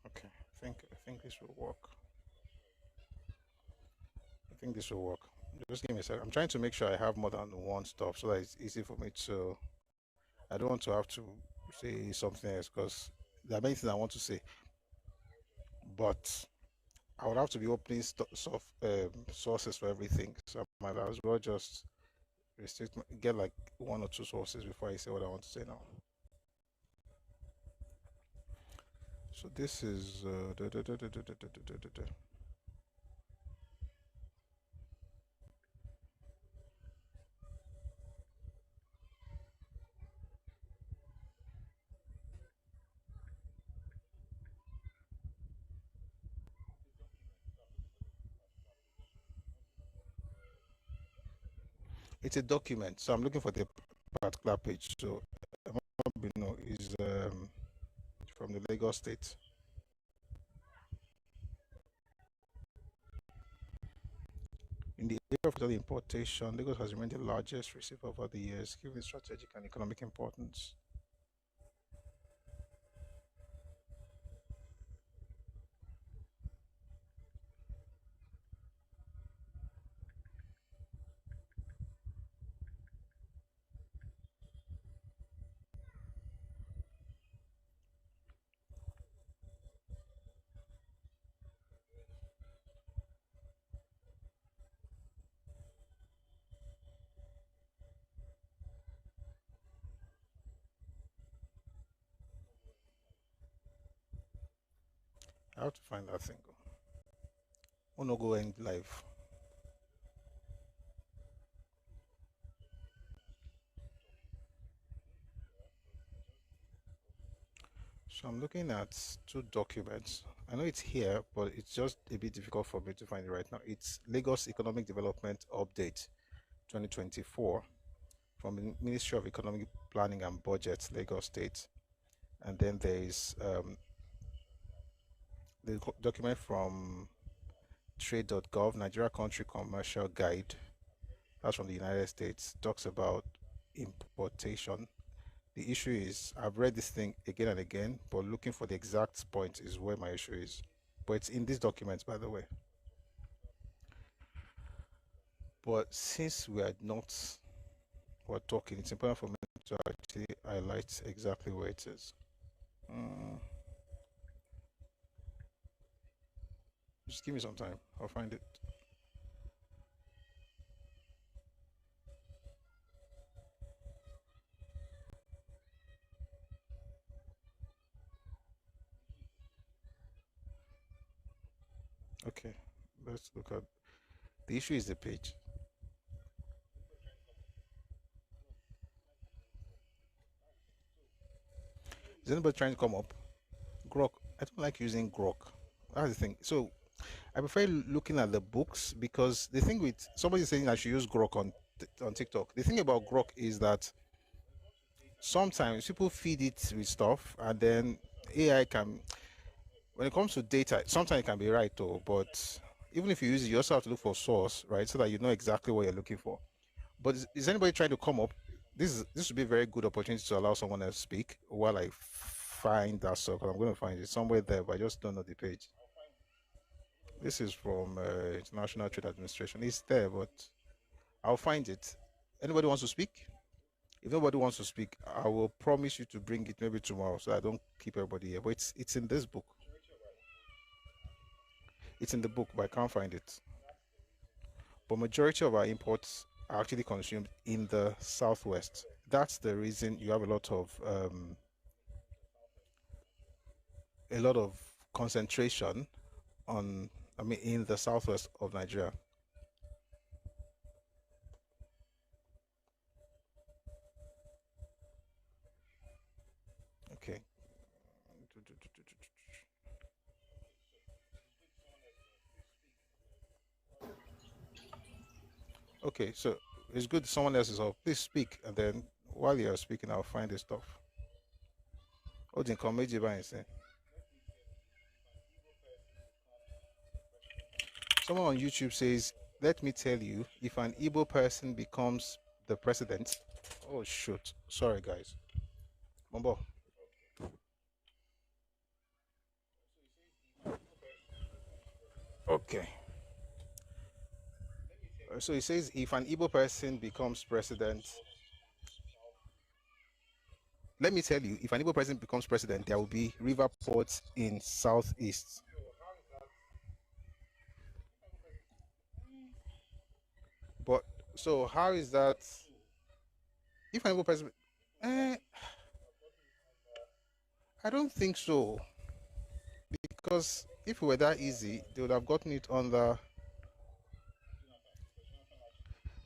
Okay. I think this will work. I think this will work. Just give me a second. I'm trying to make sure I have more than one stuff so that it's easy for me to. I don't want to have to say something else because there are many things I want to say, but I would have to be opening sources for everything. So I might as well just get like one or two sources before I say what I want to say now. So this is it's a document. So I'm looking for the particular page. So is from the Lagos State. In the area of total importation, Lagos has remained the largest receiver over the years, given its strategic and economic importance. I have to find that thing. I want to go end live. So I'm looking at two documents. I know it's here, but it's just a bit difficult for me to find it right now. It's Lagos Economic Development Update 2024 from the Ministry of Economic Planning and Budget, Lagos State. And then there is the document from trade.gov, Nigeria Country Commercial Guide. That's from the United States. Talks about importation. The issue is, I've read this thing again and again, but looking for the exact point is where my issue is. But it's in these documents, by the way. But since we're talking, it's important for me to actually highlight exactly where it is. Just give me some time. I'll find it. Okay, let's look at the issue. Is the page. Is anybody trying to come up? Grok. I don't like using Grok. That's the thing. So I prefer looking at the books, because the thing with somebody saying I should use Grok on TikTok. The thing about Grok is that sometimes people feed it with stuff, and then AI can, when it comes to data, sometimes it can be right though, but even if you use it, you also have to look for source, right? So that you know exactly what you're looking for. But is anybody trying to come up? This would be a very good opportunity to allow someone else to speak while I find that circle. I'm going to find it somewhere there, but I just don't know the page. This is from International Trade Administration. It's there, but I'll find it. Anybody wants to speak? If nobody wants to speak, I will promise you to bring it maybe tomorrow, so I don't keep everybody here. But it's in this book. It's in the book, but I can't find it. But majority of our imports are actually consumed in the southwest. That's the reason you have a lot of concentration in the southwest of Nigeria. Okay. Okay, so it's good someone else is off. Please speak, and then while you're speaking, I'll find the stuff. Odin, come meji ba say. Someone on YouTube says, "Let me tell you, if an Igbo person becomes the president." Oh shoot! Sorry, guys. Mombo. Okay. So he says, if an Igbo person becomes president, let me tell you, if an Igbo president becomes president, there will be river ports in southeast. But so how is that? If an Igbo president, I don't think so, because if it were that easy, they would have gotten it under.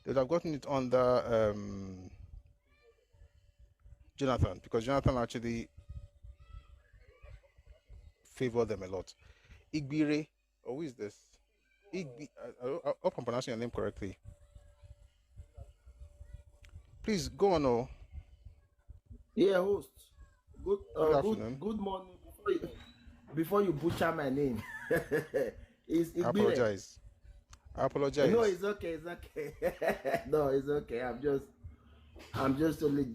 They would have gotten it under Jonathan, because Jonathan actually favored them a lot. Igbire, who is this? I hope I'm pronouncing your name correctly. Please go on. Oh. Yeah, host. Good afternoon. Good morning. Before you butcher my name, I apologize. I apologize. No, it's okay. It's okay. No, it's okay. I'm just only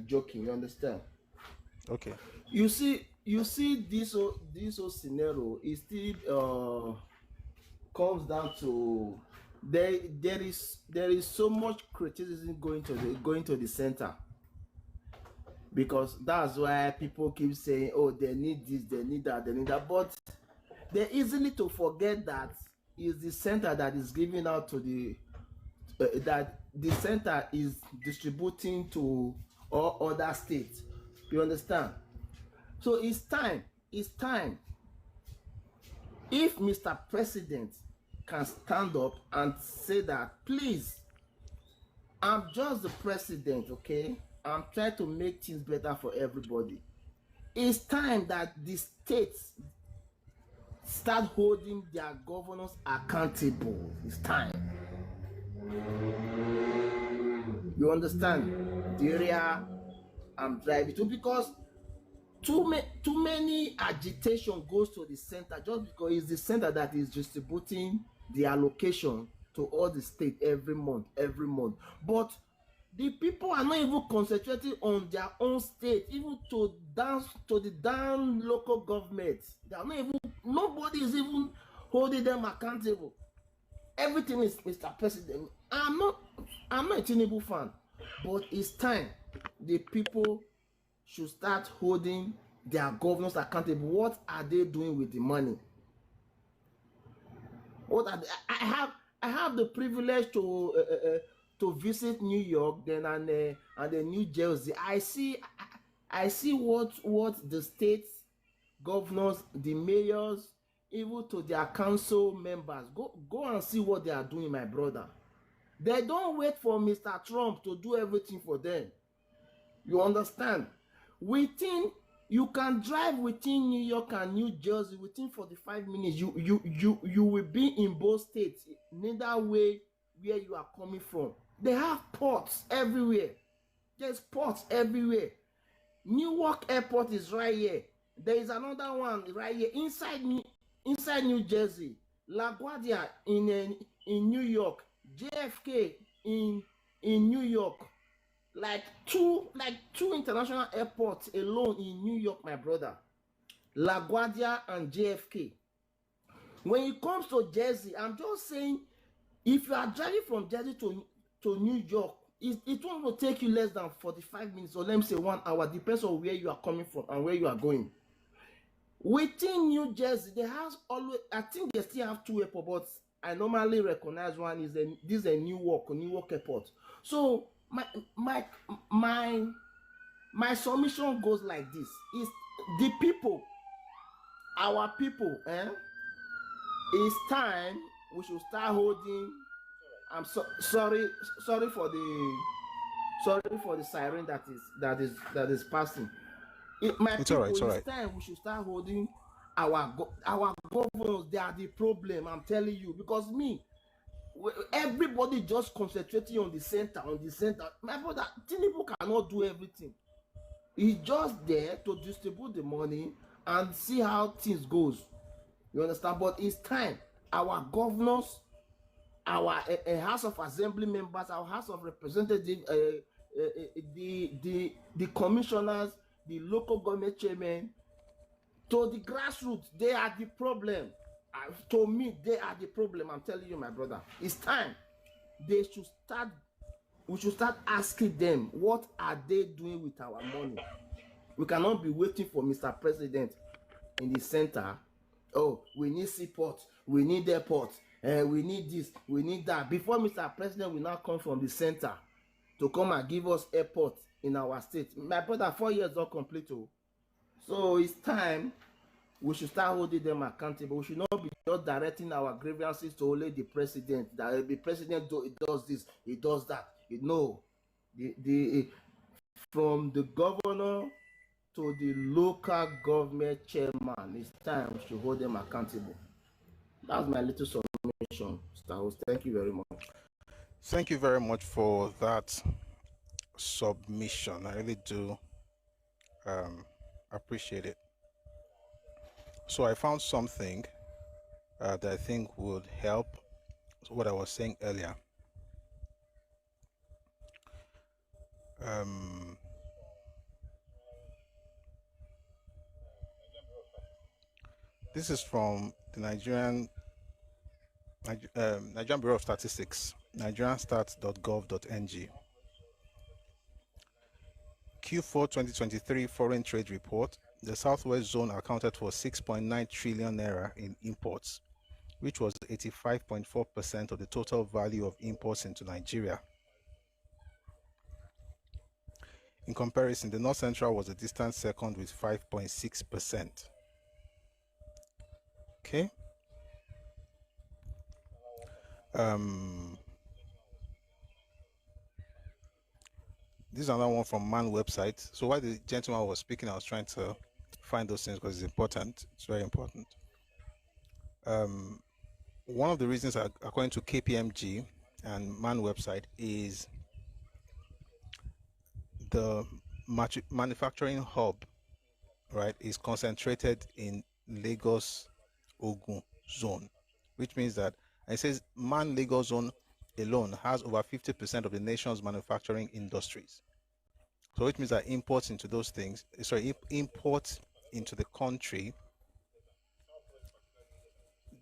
joking. You understand? Okay. You see this whole scenario. It still comes down to there is so much criticism going to the center, because that's why people keep saying, oh, they need this, they need that, they need that. But they're easily to forget that is the center that is giving out to the that the center is distributing to all other states. You understand? So it's time if Mr. President can stand up and say that, please, I'm just the president, okay? I'm trying to make things better for everybody. It's time that the states start holding their governors accountable. It's time. You understand the area I'm driving to? Because too many agitation goes to the center, just because it's the center that is distributing the allocation to all the states every month. But the people are not even concentrating on their own state, even to the down local governments. They are not even, nobody is even holding them accountable. Everything is Mr. President. I'm not a Tinubu fan, but it's time the people should start holding their governors accountable. What are they doing with the money? What are they? I have the privilege to visit New York, then and then New Jersey. I see what the states governors, the mayors, even to their council members, go and see what they are doing, my brother. They don't wait for Mr. Trump to do everything for them. You understand? You can drive within New York and New Jersey within 45 minutes. You will be in both states, neither way where you are coming from. They have ports everywhere. There's ports everywhere. Newark Airport is right here. There is another one right here inside New Jersey. LaGuardia in New York. JFK in New York. Like two international airports alone in New York, my brother. LaGuardia and JFK. When it comes to Jersey, I'm just saying, if you are driving from Jersey to New York, it won't take you less than 45 minutes, or let me say 1 hour, depends on where you are coming from and where you are going. Within New Jersey, they have always, I think they still have 2 airports, but I normally recognize one is this is a Newark Airport. So my submission goes like this: is the people, our people, it's time we should start holding. I'm sorry for the siren that is passing. It's all right. It's time we should start holding our governors. They are the problem. I'm telling you, because everybody just concentrating on the center. My brother, Tinubu cannot do everything. He's just there to distribute the money and see how things goes. You understand? But it's time our governors, our House of Assembly members, our House of Representatives, the commissioners, the local government chairmen, to the grassroots, they are the problem. To me, they are the problem. I'm telling you, my brother. It's time. We should start asking them, what are they doing with our money? We cannot be waiting for Mr. President in the center. Oh, we need seaport, we need airport, we need this, we need that. Before Mr. President will now come from the center to come and give us airport in our state. My brother, 4 years not complete. Oh. So it's time we should start holding them accountable. We should not be just directing our grievances to only the president. That the president does this, he does that. No, from the governor to the local government chairman, it's time we should hold them accountable. That's my little submission, Mr. Host. Thank you very much. Thank you very much for that submission. I really do appreciate it. So I found something that I think would help what I was saying earlier. This is from the Nigerian Bureau of Statistics, nigerianstats.gov.ng. Q4 2023 Foreign Trade Report. The Southwest Zone accounted for 6.9 trillion naira in imports, which was 85.4% of the total value of imports into Nigeria. In comparison, the North Central was a distant second with 5.6%. Okay. This is another one from Man website. So while the gentleman was speaking, I was trying to find those things because it's important. It's very important. One of the reasons, according to KPMG and Man website, is the manufacturing hub, right, is concentrated in Lagos Ogun zone, which means that, and it says Man Lagos zone alone has over 50% of the nation's manufacturing industries. So which means that imports into those things, imports into the country,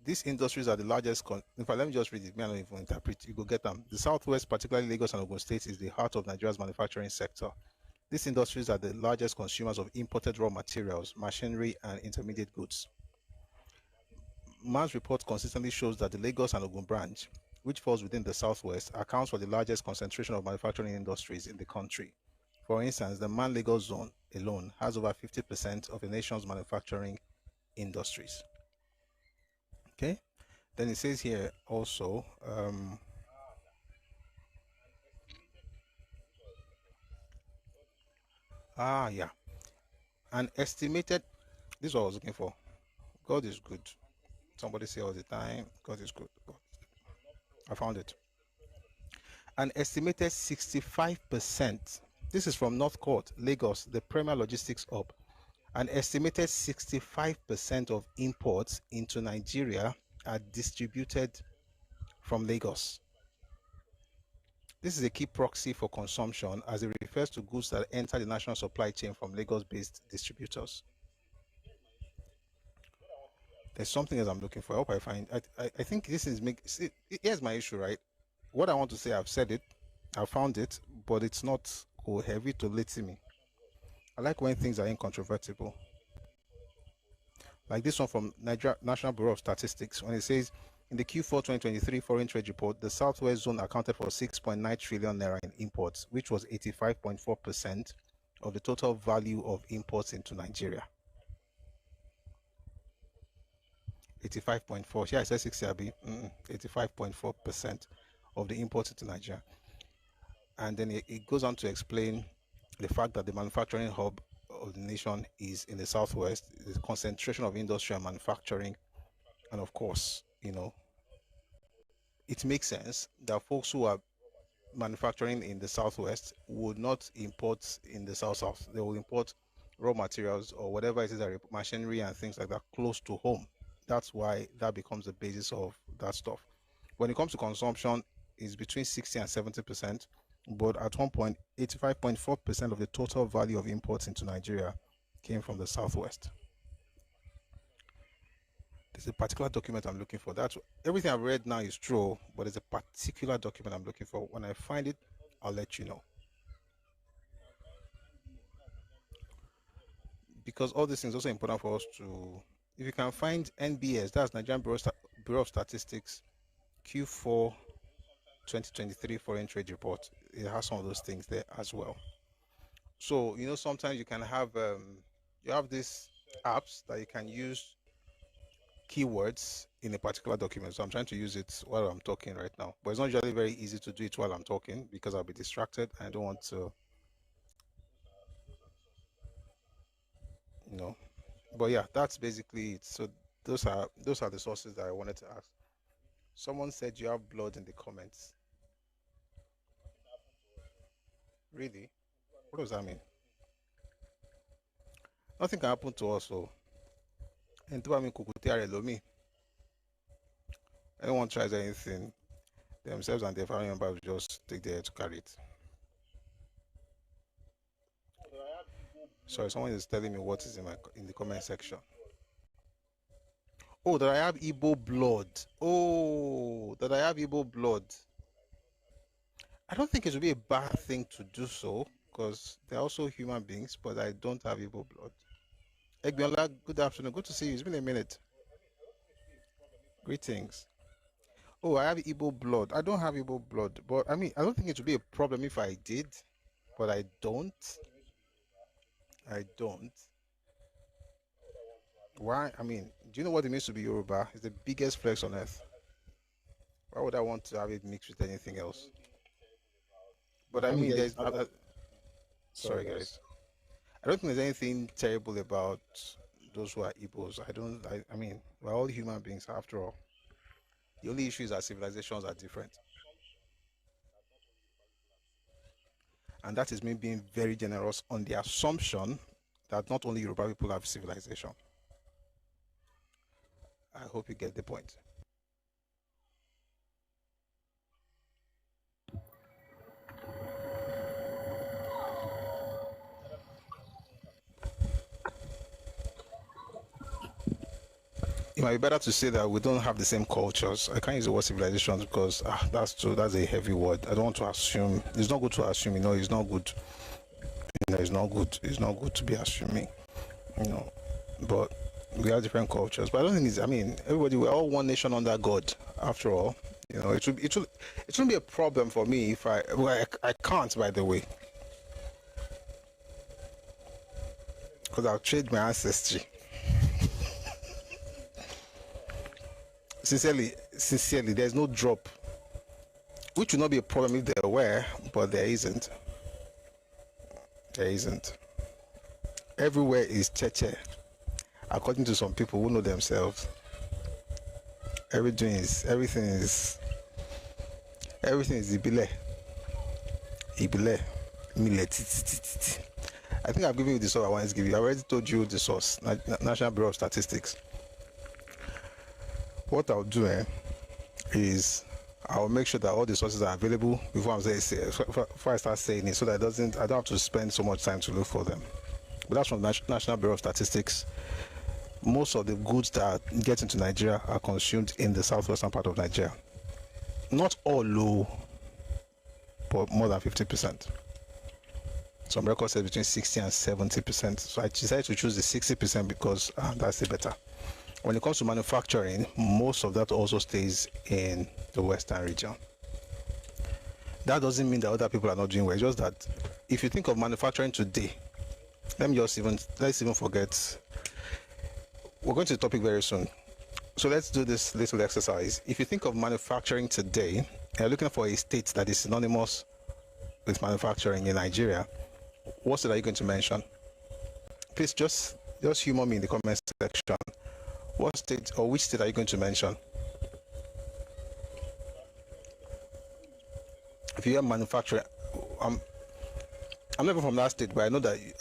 these industries are the largest. In fact, let me just read it. Me, I don't even interpret. You go get them. The Southwest, particularly Lagos and Ogun State, is the heart of Nigeria's manufacturing sector. These industries are the largest consumers of imported raw materials, machinery, and intermediate goods. Man's report consistently shows that the Lagos and Ogun branch, which falls within the Southwest, accounts for the largest concentration of manufacturing industries in the country. For instance, the Man Lagos zone alone has over 50% of the nation's manufacturing industries. Okay, then it says here also, an estimated, this is what I was looking for. God is good. Somebody say all the time, God is good. God. I found it. An estimated 65%, this is from North Court, Lagos, the premier logistics hub. An estimated 65% of imports into Nigeria are distributed from Lagos. This is a key proxy for consumption as it refers to goods that enter the national supply chain from Lagos-based distributors. There's something else I'm looking for. I hope I find. I think this is here's my issue, right? What I want to say, I've said it, I found it, but it's not heavy to let me. I like when things are incontrovertible. Like this one from Nigeria National Bureau of Statistics, when it says, in the Q4 2023 Foreign Trade Report, the Southwest Zone accounted for 6.9 trillion naira in imports, which was 85.4% of the total value of imports into Nigeria. 85.4. Here I said 60, 85.4% of the imports into Nigeria. And then it goes on to explain the fact that the manufacturing hub of the nation is in the Southwest, the concentration of industry and manufacturing. And of course, you know, it makes sense that folks who are manufacturing in the Southwest would not import in the South. They will import raw materials or whatever it is, machinery and things like that, close to home. That's why that becomes the basis of that stuff. When it comes to consumption, it's between 60 and 70%, but at one point, 85.4% of the total value of imports into Nigeria came from the Southwest. There's a particular document I'm looking for. That's everything I've read now is true, but there's a particular document I'm looking for. When I find it, I'll let you know. because all these things are also important for us to, if you can find NBS, that's Nigerian Bureau of Statistics, Q4 2023 Foreign Trade Report. It has some of those things there as well. So, you know, sometimes you can have, you have these apps that you can use keywords in a particular document. So I'm trying to use it while I'm talking right now. But it's not usually very easy to do it while I'm talking because I'll be distracted. I don't want to, you know. But yeah, that's basically it. So those are the sources that I wanted to ask. Someone said you have blood in the comments. Really? What does that mean? Nothing can happen to us, so. And to me, me. Anyone tries anything, themselves and their family members just take their head to carry it. Sorry, someone is telling me what is in the comment section. Oh, that I have Igbo blood. Oh, that I have Igbo blood. I don't think it would be a bad thing to do so, because they're also human beings, but I don't have Igbo blood. Egbiola, good afternoon. Good to see you. It's been a minute. Greetings. Oh, I have Igbo blood. I don't have Igbo blood, but I mean, I don't think it would be a problem if I did, but I don't. I don't. Why? I mean, do you know what it means to be Yoruba? It's the biggest flex on earth. Why would I want to have it mixed with anything else? But I mean, there's. Sorry, guys. I don't think there's anything terrible about those who are Igbos. I mean, we're all human beings after all. The only issue is that civilizations are different. And that is me being very generous on the assumption that not only Yoruba people have civilization. I hope you get the point. It might be better to say that we don't have the same cultures. I can't use the word civilizations because that's a heavy word. I don't want to assume. It's not good to assume. It's not good. It's not good. It's not good to be assuming. But we have different cultures. But I don't think it's. I mean, everybody. We're all one nation under God. After all, it shouldn't be a problem for me if I can't. By the way, because I'll trade my ancestry. Sincerely, there's no drop, which would not be a problem if there were, but there isn't. There isn't. Everywhere is cheche, according to some people who know themselves. Everything is ibile, millet. I think I've given you the source I wanted to give you. I already told you the source, National Bureau of Statistics. What I'll do is I'll make sure that all the sources are available before I start saying it, so that I don't have to spend so much time to look for them. But that's from the National Bureau of Statistics. Most of the goods that get into Nigeria are consumed in the southwestern part of Nigeria. Not all low, but more than 50%. Some records say between 60 and 70%. So I decided to choose the 60% because that's the better. When it comes to manufacturing, most of that also stays in the western region. That doesn't mean that other people are not doing well. It's just that if you think of manufacturing today, let's even forget. We're going to the topic very soon. So let's do this little exercise. If you think of manufacturing today, and you're looking for a state that is synonymous with manufacturing in Nigeria, what state are you going to mention? Please just humor me in the comment section. What state or which state are you going to mention? If you have manufacturing, I'm never from that state, but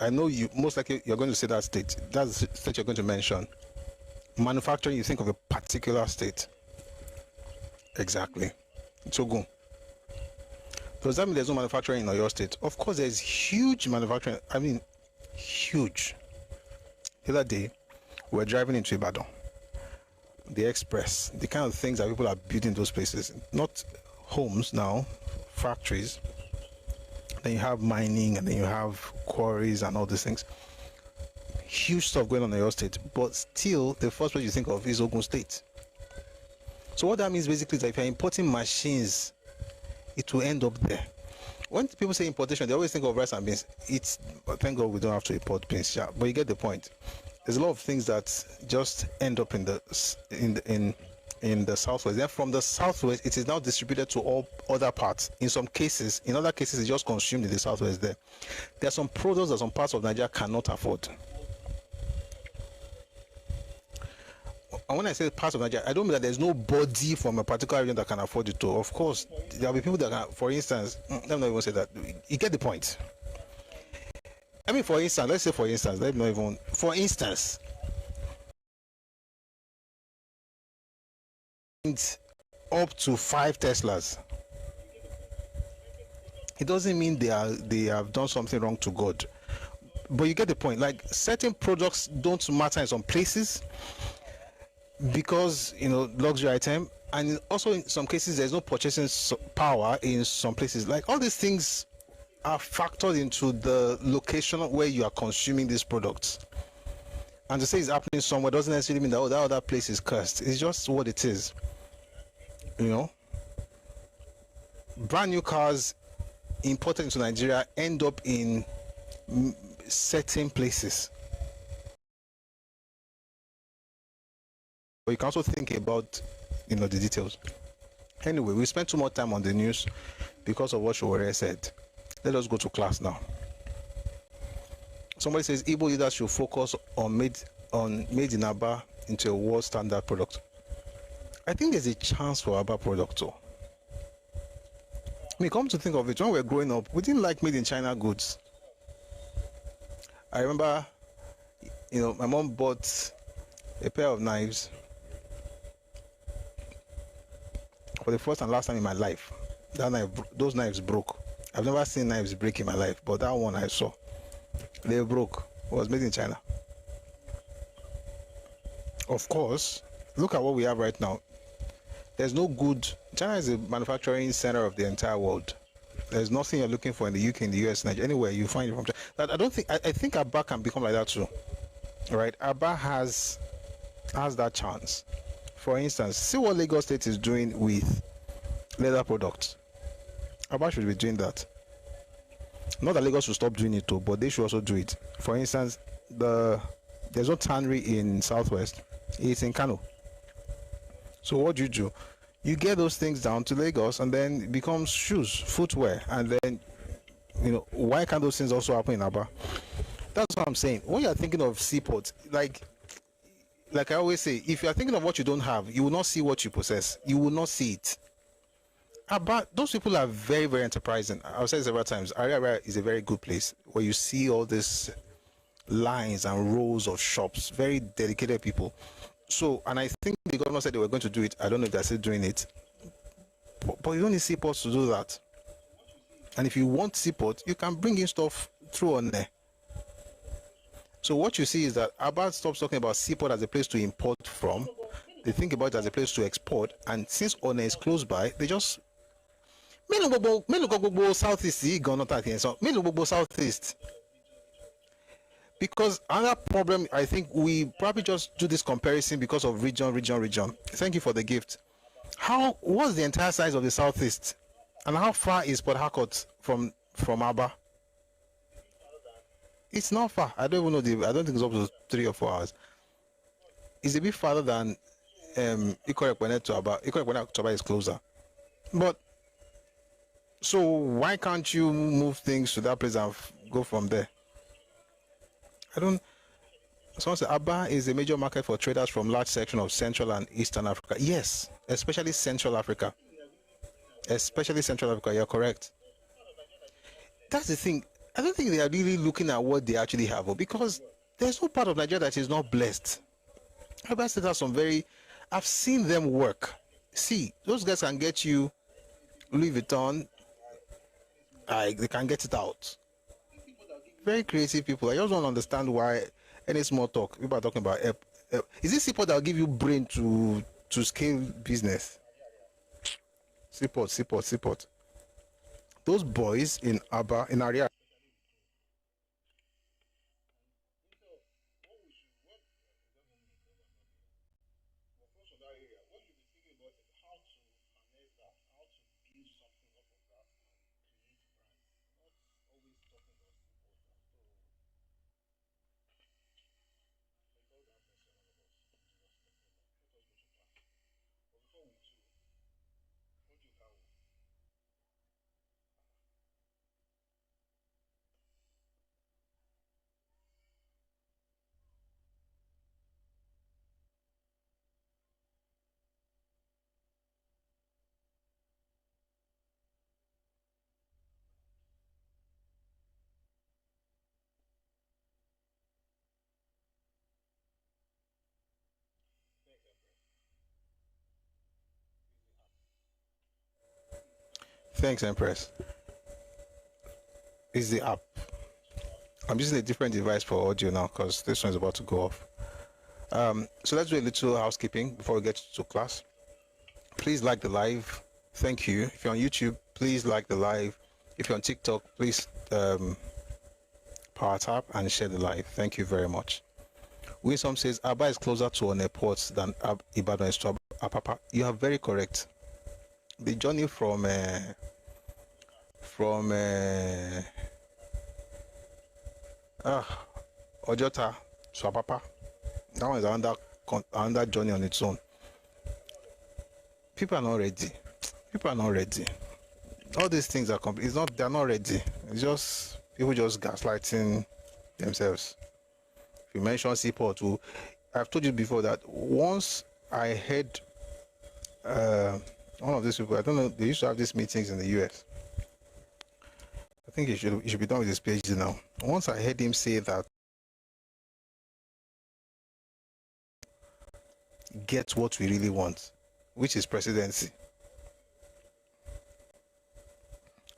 I know you most likely you're going to say that state. That's the state you're going to mention. Manufacturing, you think of a particular state. Exactly. Togo. Does that mean there's no manufacturing in your state? Of course, there's huge manufacturing. I mean, huge. The other day, we were driving into Ibadan. The express, the kind of things that people are building in those places, not homes now, factories. Then you have mining, and then you have quarries and all these things. huge stuff going on in your state, but still the first place you think of is Ogun State. So what that means basically is that if you're importing machines, it will end up there. When people say importation, they always think of rice and beans. It's, thank God we don't have to import beans, yeah, but you get the point. There's a lot of things that just end up in the southwest. Then from the southwest, it is now distributed to all other parts. In some cases, in other cases, it's just consumed in the southwest. There are some products that some parts of Nigeria cannot afford. And when I say parts of Nigeria, I don't mean that there's nobody from a particular region that can afford it. Of course, there will be people that can. For instance, let me not even say that. You get the point. I mean, for instance, let's say for instance, let me not even. For instance, up to 5 Teslas. It doesn't mean they have done something wrong to God, but you get the point. Like, certain products don't matter in some places because, you know, luxury item, and also in some cases there's no purchasing power in some places. Like, all these things are factored into the location where you are consuming these products. And to say it's happening somewhere doesn't necessarily mean that, oh, that other place is cursed. It's just what it is. You know, brand new cars imported into Nigeria end up in certain places. But you can also think about, you know, the details. Anyway, we spent too much time on the news because of what Showore said. Let us go to class now. Somebody says Igbo leaders should focus on made in Aba into a world standard product. I think there's a chance for Aba product too. I mean, come to think of it, when we were growing up, we didn't like made in China goods. I remember, you know, my mom bought a pair of knives for the first and last time in my life. Those knives broke. I've never seen knives break in my life, but that one I saw, they broke. It was made in China. Of course, look at what we have right now. There's no good. China is the manufacturing center of the entire world. There's nothing you're looking for in the UK, in the US, Nigeria, anywhere you find it from China. I think Aba can become like that too. Right? Aba has that chance. For instance, see what Lagos State is doing with leather products. Aba should be doing that. Not that Lagos should stop doing it too, but they should also do it. For instance, there's no tannery in Southwest. It's in Kano. So what do? You get those things down to Lagos, and then it becomes shoes, footwear, and then, you know, why can't those things also happen in Aba? That's what I'm saying. When you're thinking of seaports, like I always say, if you're thinking of what you don't have, you will not see what you possess. You will not see it. Aba, those people are very, very enterprising. I've said it several times. Area is a very good place where you see all these lines and rows of shops, very dedicated people. So, and I think the governor said they were going to do it. I don't know if they're still doing it. But you don't need seaports to do that. And if you want seaport, you can bring in stuff through on there. So what you see is that Aba stops talking about seaport as a place to import from. They think about it as a place to export. And since One is close by, they just Southeast. Because another problem, I think we probably just do this comparison because of region. Thank you for the gift. What's the entire size of the Southeast? And how far is Port Harcourt from Aba? It's not far. I don't even know I don't think it's up to 3 or 4 hours. It's a bit farther than Ikore to Aba. Ikore to Aba is closer. But so why can't you move things to that place and go from there? Someone said Aba is a major market for traders from large section of Central and Eastern Africa. Yes, especially Central Africa. You're correct. That's the thing. I don't think they are really looking at what they actually have, because there's no part of Nigeria that is not blessed. Aba State has I've seen them work. See, those guys can get you Louis Vuitton. They can get it out. Very creative people. I just don't understand why any small talk people are talking about. Is this seaport that will give you brain to scale business? Seaport. Those boys in Aba, in Aria. Thanks, Empress. Is the app. I'm using a different device for audio now because this one is about to go off. So let's do a little housekeeping before we get to class. Please like the live. Thank you. If you're on YouTube, please like the live. If you're on TikTok, please power tap and share the live. Thank you very much. Winsome says Aba is closer to an airport than Ibadan is to Apapa. You are very correct. The journey from Ojota to Apapa, that one is another journey on its own. People are not ready. People are not ready. All these things are they're not ready. It's just people just gaslighting themselves. If you mention Seaport, I've told you before that once I heard one of these people, I don't know, they used to have these meetings in the US. I think he should be done with his PhD now. Once I heard him say that get what we really want, which is presidency.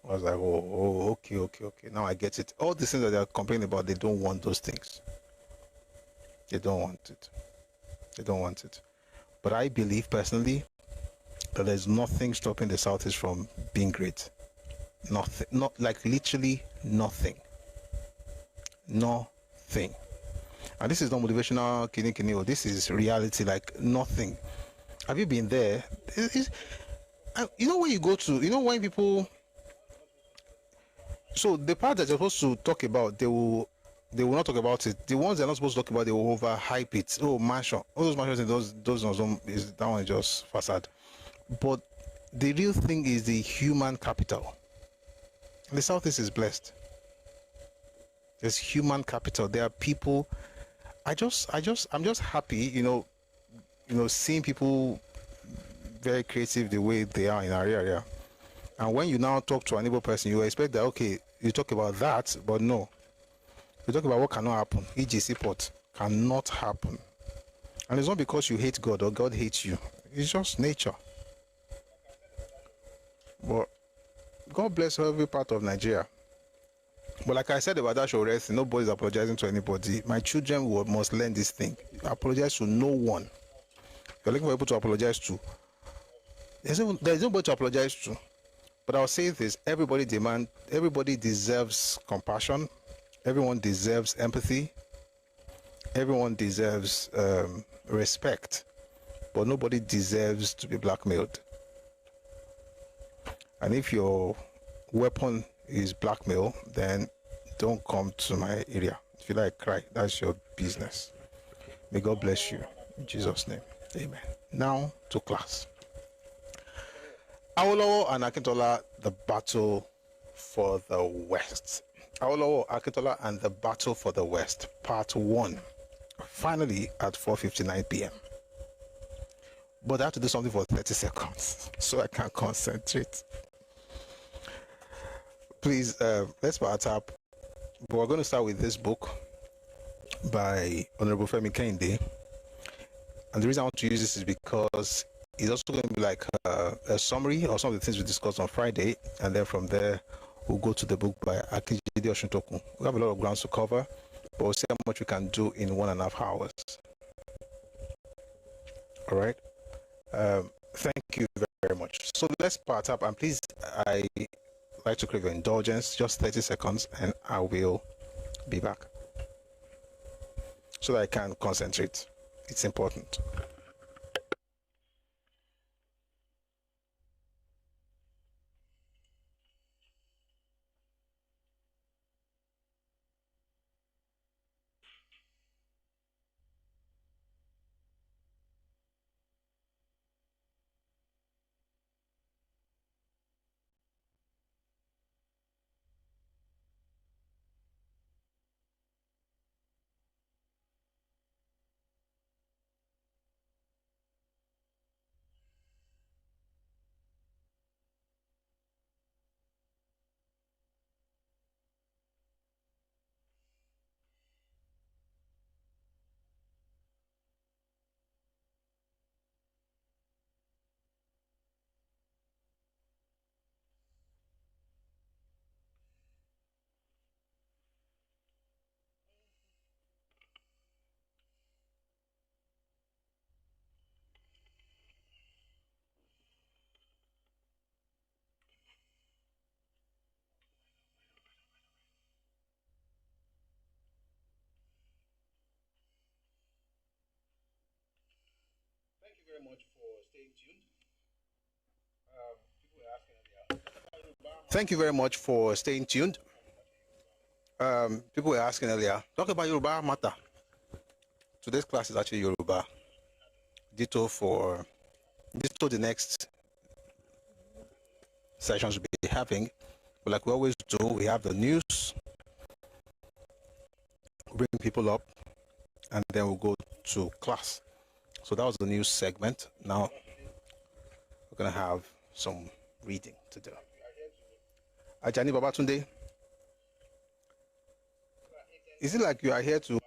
I was like, okay. Now I get it. All the things that they are complaining about, they don't want those things. They don't want it. They don't want it. But I believe personally that there's nothing stopping the Southeast from being great. Nothing. Not like literally nothing. Nothing. And this is not motivational kini. This is reality, like nothing. Have you been there? You know when you go to, when people, so the part that you're supposed to talk about, they will not talk about it. The ones they're not supposed to talk about, they will overhype it. Oh, mansion. All those mansions, that one is just facade. But the real thing is the human capital. The Southeast is blessed. There's human capital. There are people. I'm just happy, seeing people very creative the way they are in our area. And when you now talk to an able person, you expect that, okay, you talk about that, but no. You talk about what cannot happen. E.g. Seaport cannot happen. And it's not because you hate God or God hates you. It's just nature. But God bless every part of Nigeria. But like I said about that show, nobody's apologizing to anybody. My children must learn this thing. Apologize to no one. You're looking for people to apologize to. There's nobody to apologize to. But I'll say this: everybody deserves compassion. Everyone deserves empathy. Everyone deserves respect. But nobody deserves to be blackmailed. And if your weapon is blackmail, then don't come to my area. If you like, cry. That's your business. May God bless you. In Jesus' name. Amen. Now to class. Awolowo and Akintola, the battle for the West. Awolowo, Akintola, and the battle for the West, part 1. Finally at 4:59 p.m. But I have to do something for 30 seconds so I can concentrate. Please, let's power tap. But we're going to start with this book by Honorable Femi Kehinde. And the reason I want to use this is because it's also going to be like a summary of some of the things we discussed on Friday. And then from there, we'll go to the book by Akinjide Osuntokun. We have a lot of grounds to cover, but we'll see how much we can do in 1.5 hours. All right. Thank you very much. So let's power tap. And please, I like to crave your indulgence, just 30 seconds, and I will be back so that I can concentrate. It's important. very much for staying tuned. Thank you very much for staying tuned. People were asking earlier, talk about Yoruba Matter. Today's class is actually Yoruba. Ditto the next sessions we'll be having. But like we always do, we have the news, bring people up, and then we'll go to class. So that was the news segment. Now we're going to have some reading to do. Ajani Babatunde, is it like you are here to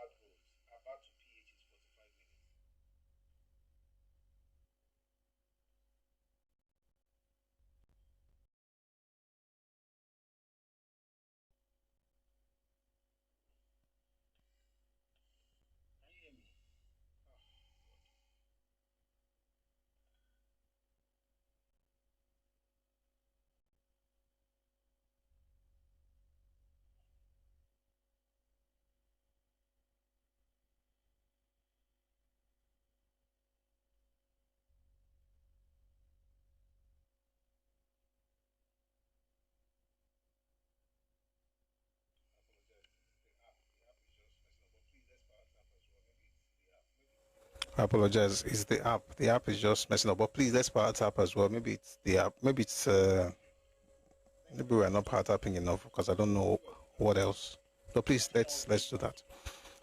I apologize. It's the app. The app is just messing up. But please, let's power tap as well. Maybe it's the app. Maybe it's maybe we're not power tapping enough because I don't know what else. So please, let's do that.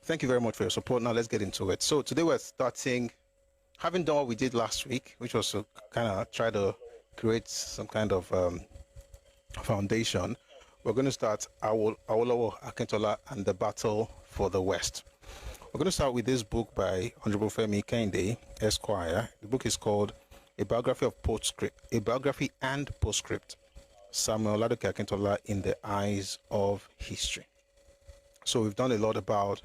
Thank you very much for your support. Now let's get into it. So today we're starting, having done what we did last week, which was to kind of try to create some kind of foundation. We're going to start Awolowo, Akintola, and the battle for the West. We're going to start with this book by Honorable Femi Kende, Esquire. The book is called A Biography and Postscript, Samuel Ladoke Akintola in the Eyes of History. So we've done a lot about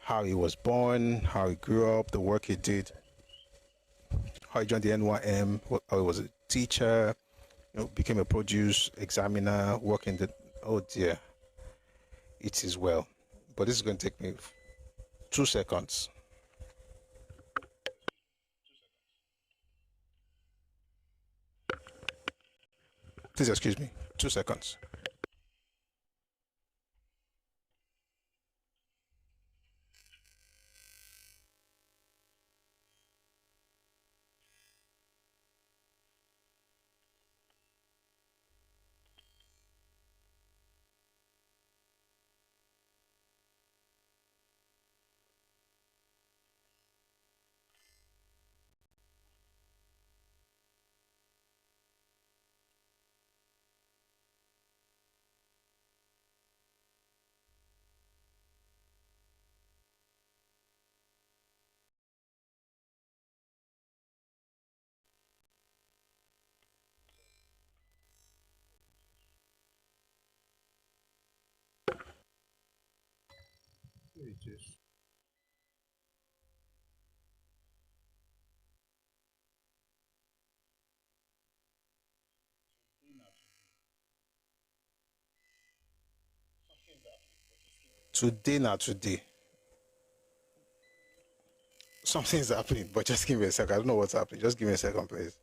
how he was born, how he grew up, the work he did, how he joined the NYM, how he was a teacher, became a produce examiner, working the, oh dear, it is well. But this is going to take me 2 seconds. Please excuse me. 2 seconds. Today. Something's happening, but just give me a second. I don't know what's happening. Just give me a second, please.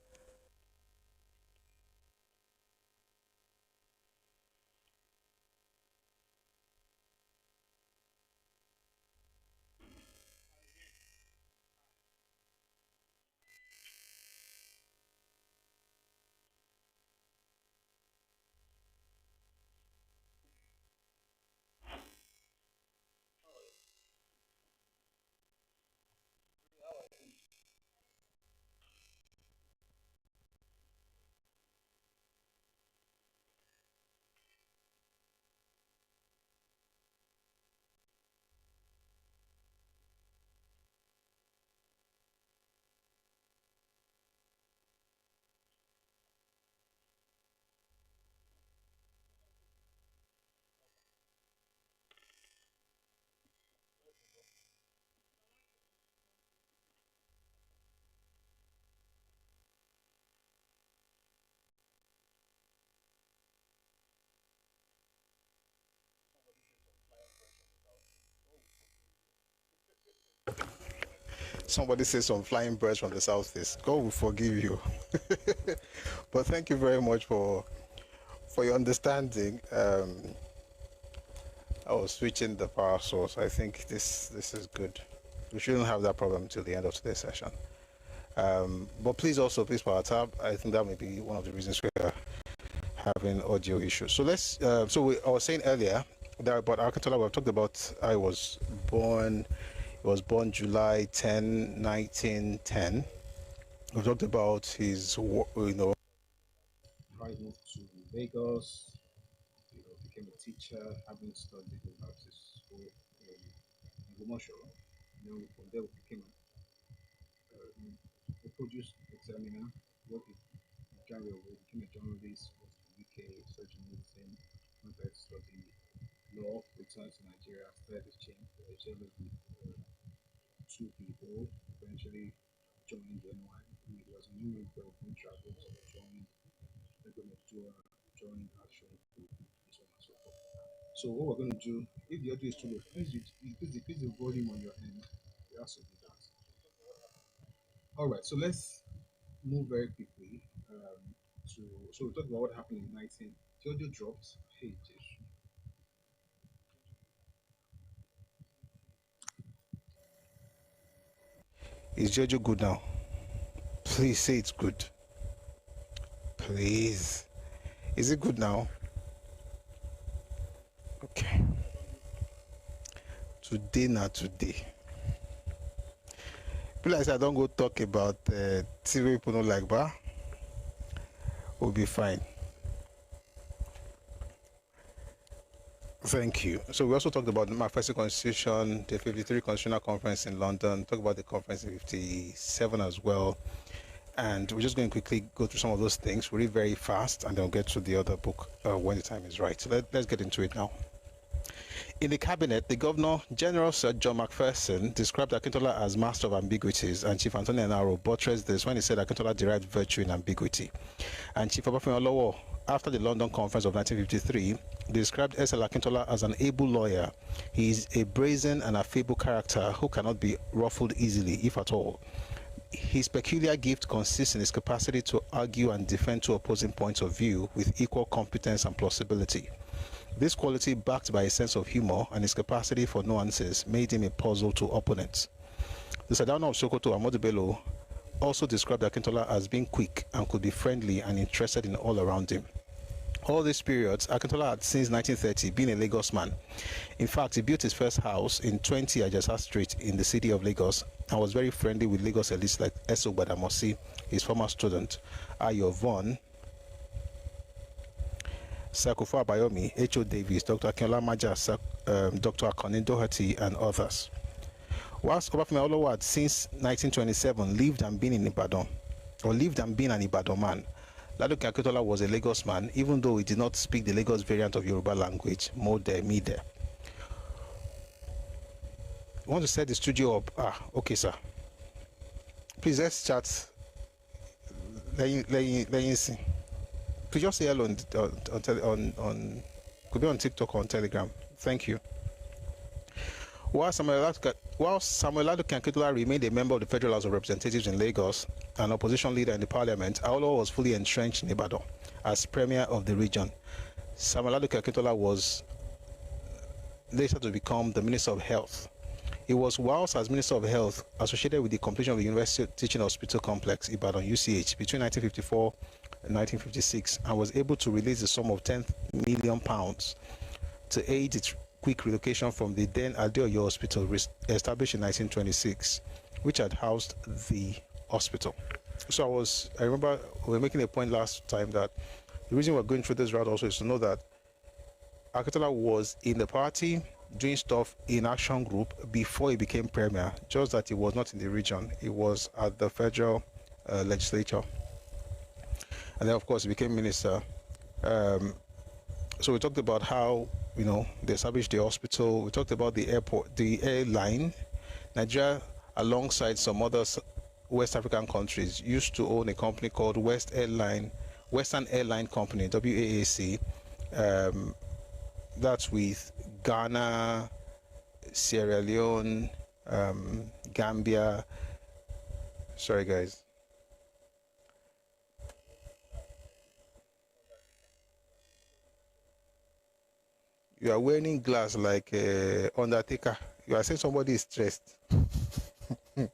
somebody says some flying birds from the southeast. God will forgive you. But thank you very much for your understanding. I was switching the power source. I think this is good. We shouldn't have that problem till the end of today's session. But please power tab. I think that may be one of the reasons we're having audio issues. So let's. I was saying earlier that about Akintola. We've talked about. He was born July 10, 1910. We talked about his, how he moved to Lagos. Became a teacher, having studied in Baptist school in Gomosho. From there, became a produce examiner. Worked in Nigeria, became a journalist, was in the UK, studied medicine, went back to study law, returned to Nigeria, started his journey with two people, eventually joined the NY. He was a new development traveled, joined the joined Action Group, and so on and so forth. So what we're going to do, if the audio is too low, increase the volume on your end. It has to be that. All right, so let's move very quickly so we talked about what happened in 19. The audio dropped. Hey, Jesh. Is Jojo good now? Please say it's good. Please. Is it good now? Okay. Today. People like I don't go talk about TV people don't like bar. We'll be fine. Thank you. So we also talked about the Manifesto Constitution, the 53 Constitutional Conference in London, talked about the conference in 57 as well. And we're just going to quickly go through some of those things. We'll read very fast and then we'll get to the other book when the time is right. So let's get into it now. In the cabinet, the Governor General Sir John Macpherson described Akintola as master of ambiguities, and Chief Anthony Enaro buttressed this when he said Akintola derived virtue in ambiguity. And Chief Awolowo, after the London Conference of 1953, described S.L. Akintola as an able lawyer. He is a brazen and affable character who cannot be ruffled easily, if at all. His peculiar gift consists in his capacity to argue and defend two opposing points of view with equal competence and plausibility. This quality, backed by a sense of humor and his capacity for nuances, made him a puzzle to opponents. The Sardauna of Sokoto, Ahmadu Bello, also described Akintola as being quick and could be friendly and interested in all around him. All these periods, Akintola had since 1930 been a Lagos man. In fact, he built his first house in 20 Ajasa Street in the city of Lagos and was very friendly with Lagos elites like Eso Gbadamosi, his former student, Ayo Von, Sakufo Abayomi, H.O. Davis, Dr. Akinola Maja, Dr. Akoni Doherty, and others. Whilst Obafemi Awolowo had since 1927 lived and been an Ibadan man, Ladoke Akintola was a Lagos man, even though he did not speak the Lagos variant of Yoruba language, Mode, Mide. You want to set the studio up? Okay, sir. Please, let's chat. Let you see. Please just say hello on could be on TikTok or on Telegram. Thank you. While Samuel Ladoke Akintola remained a member of the Federal House of Representatives in Lagos, an opposition leader in the parliament, Awolowo was fully entrenched in Ibadan as premier of the region. Samuel Ladoke Akintola was later to become the Minister of Health. He was, whilst as Minister of Health, associated with the completion of the University Teaching Hospital Complex, Ibadan, UCH, between 1954 and 1956, and was able to release the sum of £10 million to aid its quick relocation from the then Adeoyo Hospital, established in 1926, which had housed the hospital. So I remember we were making a point last time that the reason we're going through this route also is to know that Akintola was in the party doing stuff in Action Group before he became premier, just that he was not in the region. He was at the federal legislature. And then, of course, he became minister. So we talked about how, they established the hospital. We talked about the airport, the airline. Nigeria, alongside some other West African countries, used to own a company called Western Airline Company, WAAC. That's with Ghana, Sierra Leone, Gambia, Sorry, guys. You are wearing glass like Undertaker. You are saying somebody is stressed. It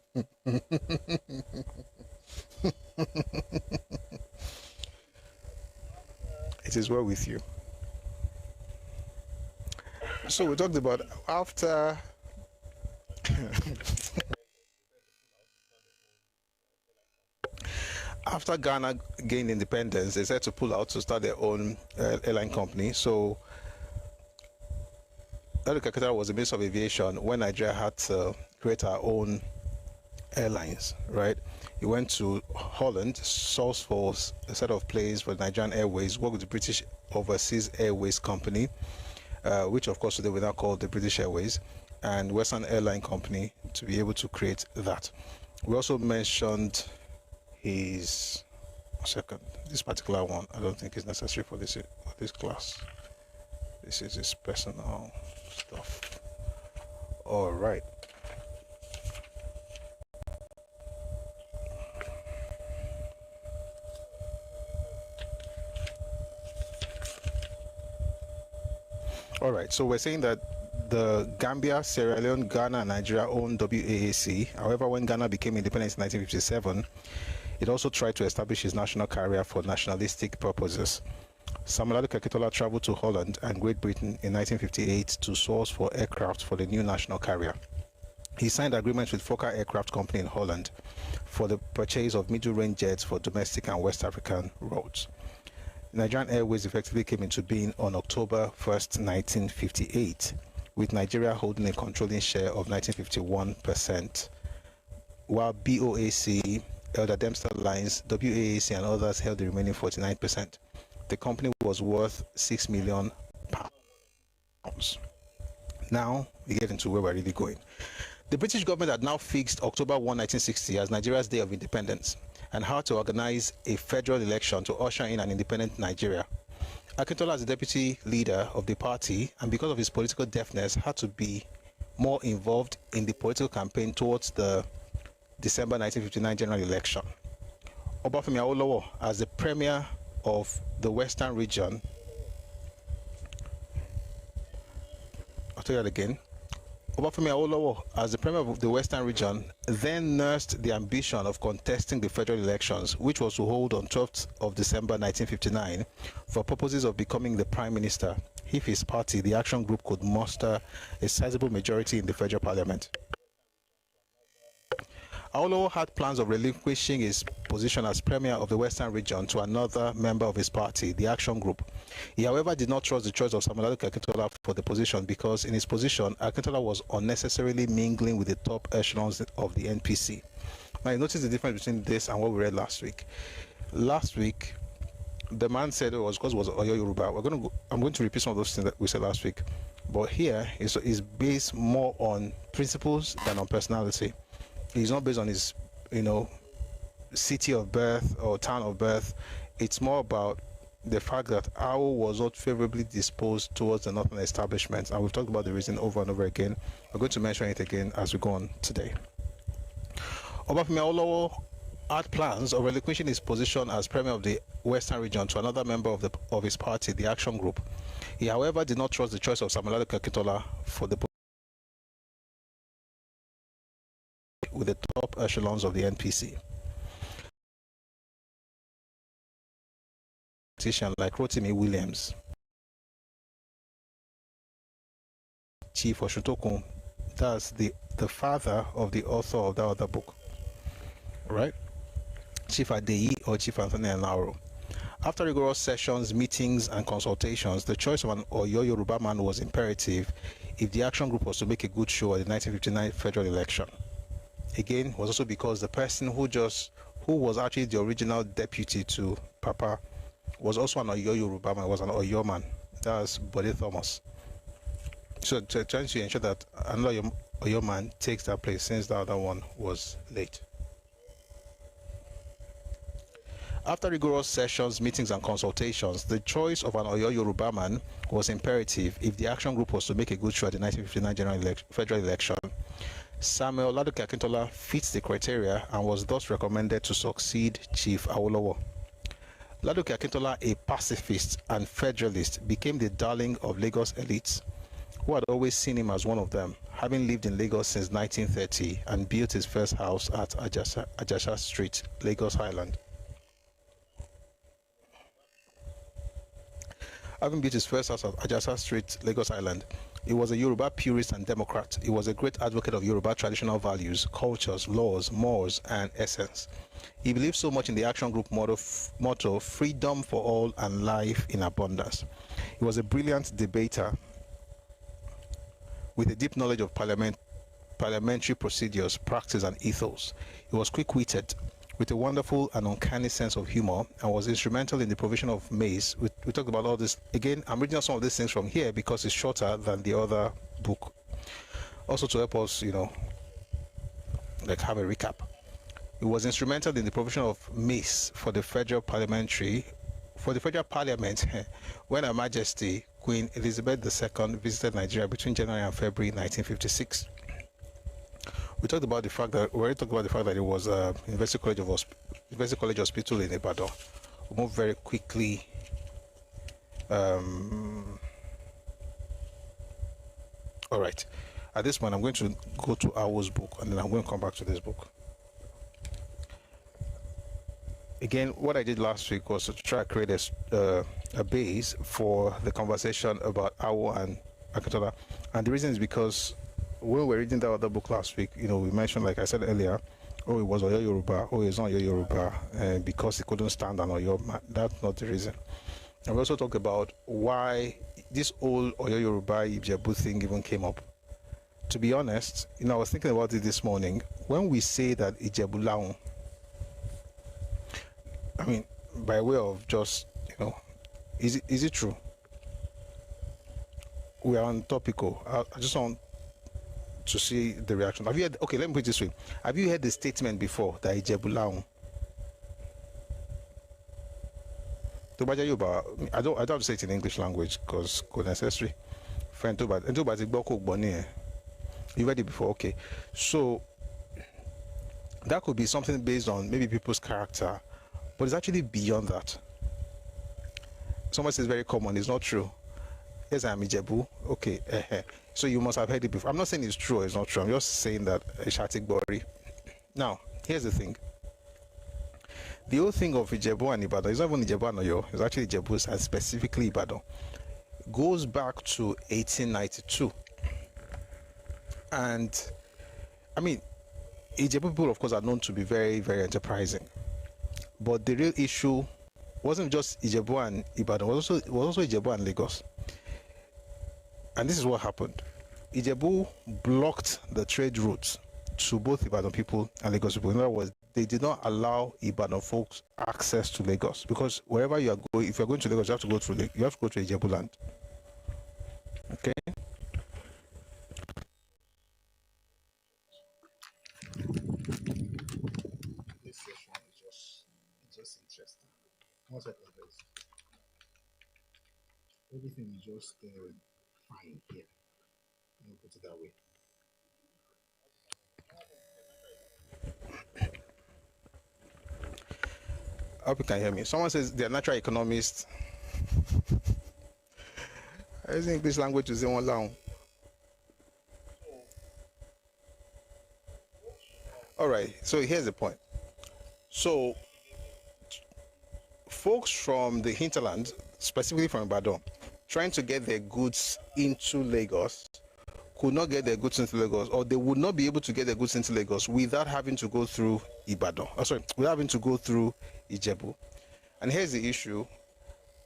is well with you. So we talked about after after Ghana gained independence, they said to pull out to start their own airline company. So Akintola was the Minister of Aviation when Nigeria had to create our own airlines, right? He went to Holland, sourced for a set of planes for Nigerian Airways, worked with the British Overseas Airways Company, which of course today we now call the British Airways, and Western Airline Company to be able to create that. We also mentioned his this particular one. I don't think is necessary for this class. This is his personal stuff. All right. All right, so we're saying that the Gambia, Sierra Leone, Ghana, and Nigeria own WAAC. However, when Ghana became independent in 1957, it also tried to establish its national carrier for nationalistic purposes. Samuel Akintola traveled to Holland and Great Britain in 1958 to source for aircraft for the new national carrier. He signed agreements with Fokker Aircraft Company in Holland for the purchase of middle-range jets for domestic and West African routes. Nigerian Airways effectively came into being on October 1st, 1958, with Nigeria holding a controlling share of 1951%, while BOAC, Elder Dempster Lines, WAAC, and others held the remaining 49%. The company was worth £6 million. Now, we get into where we're really going. The British government had now fixed October 1, 1960 as Nigeria's Day of Independence and how to organize a federal election to usher in an independent Nigeria. Akintola, as the deputy leader of the party, and because of his political deafness, had to be more involved in the political campaign towards the December 1959 general election. Obafemi Awolowo, as the premier of the Western region, I'll tell you that again. Obafemi Awolowo, as the premier of the Western region, then nursed the ambition of contesting the federal elections, which was to hold on 12th of December 1959, for purposes of becoming the prime minister, if his party, the Action Group, could muster a sizable majority in the federal parliament. Awolowo had plans of relinquishing his position as premier of the Western region to another member of his party, the Action Group. He, however, did not trust the choice of Samuel Akintola for the position because in his position, Akintola was unnecessarily mingling with the top echelons of the NPC. Now, you notice the difference between this and what we read last week. Last week, the man said it was because it was Oyo Yoruba. I'm going to repeat some of those things that we said last week. But here, it's based more on principles than on personality. It's not based on his, city of birth or town of birth. It's more about the fact that Awo was not favorably disposed towards the northern establishment, and we've talked about the reason over and over again. We're going to mention it again as we go on today. Obafemi Awolowo had plans of relinquishing his position as premier of the Western region to another member of his party, the Action Group. He, however, did not trust the choice of Samuel Akintola for the with the top echelons of the NPC. Like Rotimi Williams, Chief Oshutokun, that's the father of the author of that other book, right? Chief Adeyi or Chief Anthony Enaro. After rigorous sessions, meetings, and consultations, the choice of an Oyo Yoruba man was imperative if the Action Group was to make a good show at the 1959 federal election. Again, was also because the person who was actually the original deputy to Papa was also an Oyo Yoruba man, was an Oyo man. That's Bode Thomas. So trying to ensure that another Oyo man takes that place since the other one was late. After rigorous sessions, meetings, and consultations, the choice of an Oyo Yoruba man was imperative if the action group was to make a good show at the 1959 federal election. Samuel Ladoke Akintola fits the criteria and was thus recommended to succeed Chief Awolowo. Ladoke Akintola, a pacifist and federalist, became the darling of Lagos elites, who had always seen him as one of them, having lived in Lagos since 1930 and built his first house at Ajasha Street, Lagos Island. Having built his first house at Ajasa Street, Lagos Island, he was a Yoruba purist and democrat. He was a great advocate of Yoruba traditional values, cultures, laws, mores, and essence. He believed so much in the Action Group motto, freedom for all and life in abundance. He was a brilliant debater with a deep knowledge of parliamentary procedures, practice, and ethos. He was quick-witted, with a wonderful and uncanny sense of humor, and was instrumental in the provision of maize. We talked about all this. Again, I'm reading some of these things from here because it's shorter than the other book. Also to help us, like have a recap. He was instrumental in the provision of maize for the federal parliament when Her Majesty Queen Elizabeth II visited Nigeria between January and February 1956. We already talked about the fact that it was University College Hospital in Ibadan. We'll move very quickly. All right. At this point, I'm going to go to Awo's book, and then I'm going to come back to this book. Again, what I did last week was to try to create a base for the conversation about Awo and Akintola, and the reason is because when we were reading that other book last week, we mentioned, like I said earlier, it was Oyo Yoruba, it's not Oyo Yoruba, because he couldn't stand on Oyo. That's not the reason. And we also talked about why this whole Oyo Yoruba Ijebu thing even came up. To be honest, I was thinking about it this morning. When we say that Ijebu Laun, I mean, by way of just, is it true? We are on topical. I just want to see the reaction. Have you heard? Okay, let me put it this way. Have you heard the statement before that Ijebu Laun? I don't have to say it in English language because it's necessary. You read it before, okay? So that could be something based on maybe people's character, but it's actually beyond that. Someone says very common. It's not true. Yes, I am Ijebu. Okay. So you must have heard it before. I'm not saying it's true or it's not true. I'm just saying that Shatik Bori. Now, here's the thing. The whole thing of Ijebu and Ibadan is not even Ijebu and Oyo. It's actually Ijebu and specifically Ibadan. Goes back to 1892. And, I mean, Ijebu people, of course, are known to be very, very enterprising. But the real issue wasn't just Ijebu and Ibadan. It was also Ijebu and Lagos. And this is what happened. Ijebu blocked the trade routes to both Ibadan people and Lagos people. In other words, they did not allow Ibadan folks access to Lagos, because wherever you are going, if you are going to Lagos, you have to go through Ijebu land. Okay. This session is just interesting. One second, please. Everything is just fine here. Let me put it that way. I hope you can hear me. Someone says they're natural economists. I use English language to say one long. All right, so here's the point. So, folks from the hinterland, specifically from Ibadan, trying to get their goods into Lagos, could not get their goods into Lagos, or they would not be able to get their goods into Lagos without having to go through Ibadan. Without having to go through Ijebu. And here's the issue.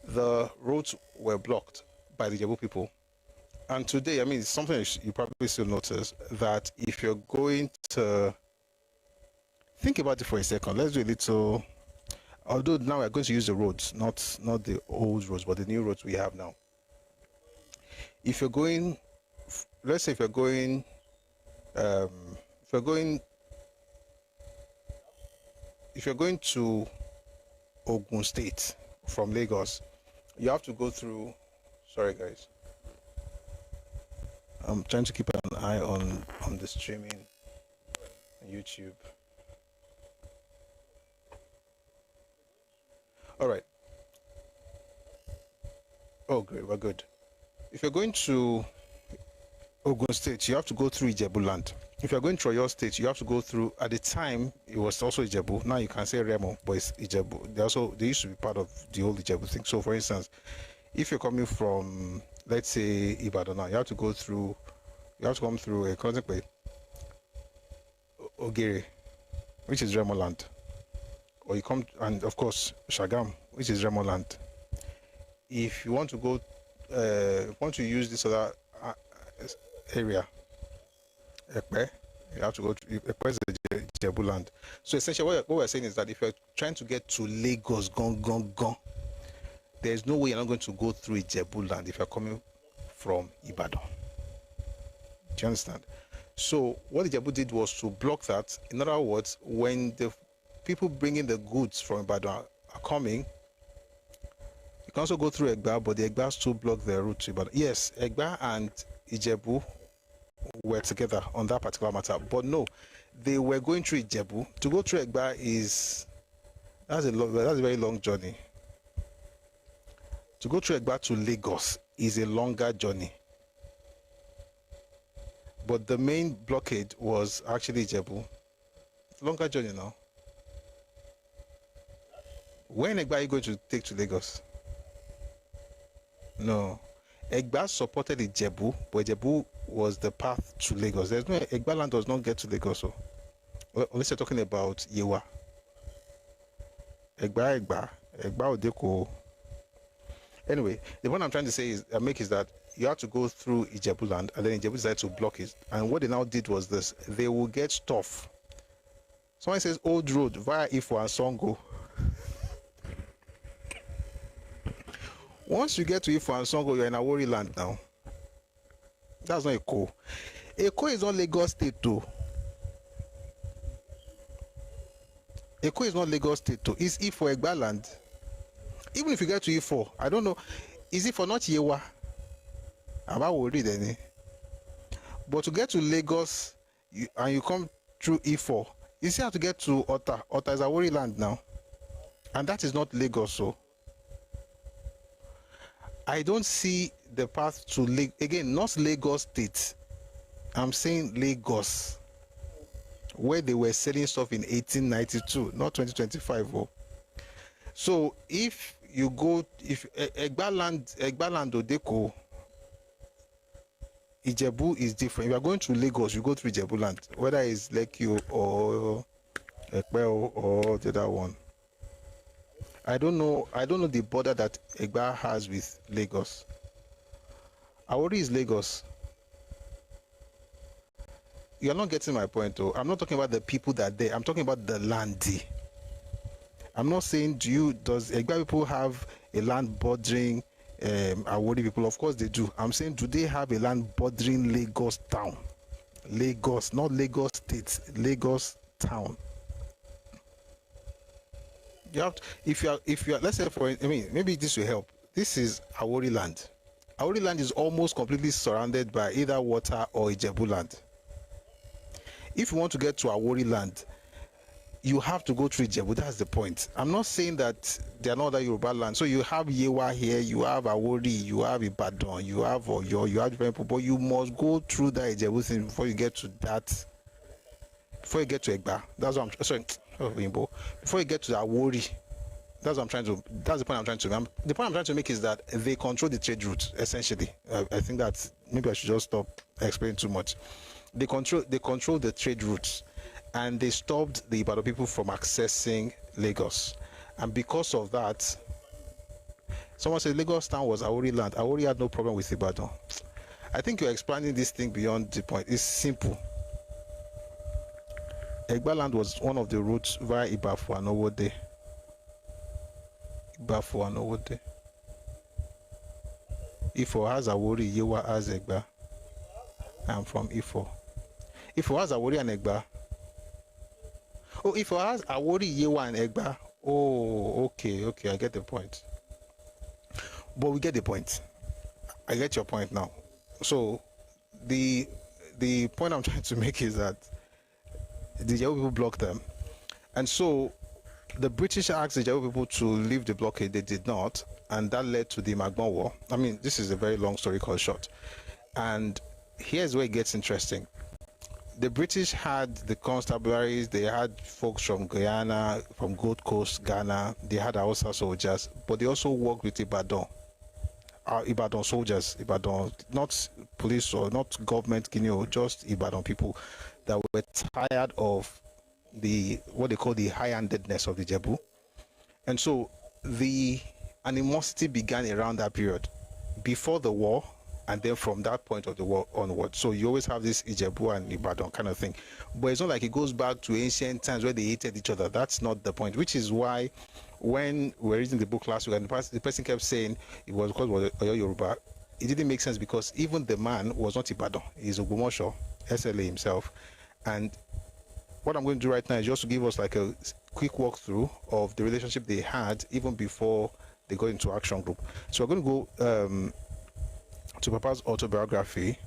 The roads were blocked by the Ijebu people. And today, I mean, it's something you probably still notice, that if you're going to think about it for a second, let's do a little, although now we're going to use the roads, not the old roads, but the new roads we have now. If you're going, let's say if you're going to Ogun State from Lagos, you have to go through. Sorry, guys. I'm trying to keep an eye on the streaming on YouTube. All right. Oh, great. We're good. If you're going to Ogun State, you have to go through Ijebu land. If you're going to Oyo State, you have to go through. At the time, it was also Ijebu. Now you can say Remo, but it's Ijebu. They used to be part of the old Ijebu thing. So, for instance, if you're coming from, let's say, Ibadan now, you have to come through a concept Ogere, which is Remo land. Or you come, and of course, Shagam, which is Remo land. If you want to go, want to use this other area, Ekpe, you have to go to Ekpe is the Ijebu land. So essentially, what we're saying is that if you're trying to get to Lagos, gone, there's no way you're not going to go through Ijebu land if you're coming from Ibadan. Do you understand? So what Ijebu did was to block that. In other words, when the people bringing the goods from Ibadan are coming, you can also go through Egba, but the Egba still block the route to Ibadan. Yes, Egba and Ijebu were together on that particular matter, but no, they were going through Ijebu. To go through Egba that's a very long journey. To go through Egba to Lagos is a longer journey. But the main blockade was actually Ijebu. It's a longer journey now. When Egba are you going to take to Lagos? No. Egba supported Ijebu, but Ijebu was the path to Lagos. There's no Egba land does not get to Lagos. So. Unless you're talking about Yewa. Egba Odeko. Anyway, the point I'm trying to say is that you have to go through Ijebu land, and then Ijebu decided to block it. And what they now did was this: they will get stuff. Someone says old road via Ifo and Songo. Once you get to Ifo and Songo, you're in Awori land now. That's not Eko. Eko is not Lagos State too. Eko is not Lagos State too. It's Ifo Egba land. Even if you get to Ifo, I don't know, is it for not Yewa? I'm not worried any. But to get to Lagos, and you come through Ifo, you still have to get to Ota. Ota is Awori land now. And that is not Lagos, so. I don't see the path to again, not Lagos State. I'm saying Lagos, where they were selling stuff in 1892, not 2025. Oh. So if you go, if Egba land Odeko, Ijebu is different. If you are going to Lagos, you go through Ijebu land, whether it's Lekki or Ekpe or the other one. I don't know the border that Egba has with Lagos. Awori is Lagos. You're not getting my point, though. I'm not talking about the people that are there. I'm talking about the land. I'm not saying does Egba people have a land bordering Awori people? Of course they do. I'm saying, do they have a land bordering Lagos town? Lagos, not Lagos State, Lagos town. You have to, if you are, let's say maybe this will help. This is Awori land. Awori land is almost completely surrounded by either water or Ijebu land. If you want to get to Awori land, you have to go through Ijebu. That's the point. I'm not saying that they are not other Yoruba land. So you have Yewa here, you have Awori, you have Ibadan, you have Oyo, you have different people, but you must go through that Ijebu thing before you get to that. Before you get to Egba. That's what I'm sorry. Before you get to Awori, that's the point I'm trying to make. The point I'm trying to make is that they control the trade route, essentially. I think that maybe I should just stop explaining too much. They control the trade routes, and they stopped the Ibadan people from accessing Lagos. And because of that, someone said Lagos town was Awori land. Awori had no problem with Ibadan. I think you're expanding this thing beyond the point. It's simple. Egba land was one of the routes via Ibafu and Owode. Ifo has Awori, Yewa has Egba. I'm from Ifo. Ifo has Awori and Egba. Oh, Ifo has Awori, Yewa and Egba. Oh, okay, okay, I get the point. But we get the point. I get your point now. So the point I'm trying to make is that the Yahoo people blocked them, and so the British asked the Yahoo people to leave the blockade. They did not, and that led to the Magbon War. I mean, this is a very long story called short, and here's where it gets interesting. The British had the constabularies, they had folks from Guyana, from Gold Coast, Ghana, they had Hausa soldiers, but they also worked with Ibadan. Ibadan soldiers, Ibadan, not police or not government, just Ibadan people that were tired of what they call the high-handedness of the Jebu. And so the animosity began around that period, before the war, and then from that point of the war onward. So you always have this Ijebu and Ibadan kind of thing. But it's not like it goes back to ancient times where they hated each other. That's not the point, which is why when we were reading the book last week, and the person kept saying it was because of Oyo Yoruba, it didn't make sense because even the man was not Ibadan. He's Ogumosho, SLA himself. And what I'm going to do right now is just to give us like a quick walkthrough of the relationship they had even before they got into action group. So we're going to go to Papa's autobiography.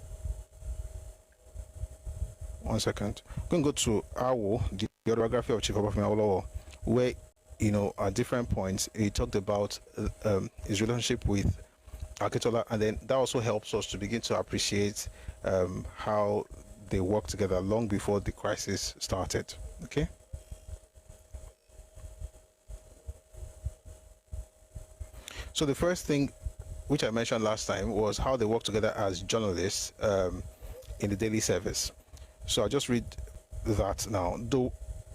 One second. I'm going to go to Awo, the autobiography of Chief Obafemi Awolowo, where, at different points, he talked about his relationship with Akintola, and then that also helps us to begin to appreciate how they worked together long before the crisis started. Okay? So the first thing, which I mentioned last time, was how they worked together as journalists in the daily service. So I'll just read that now.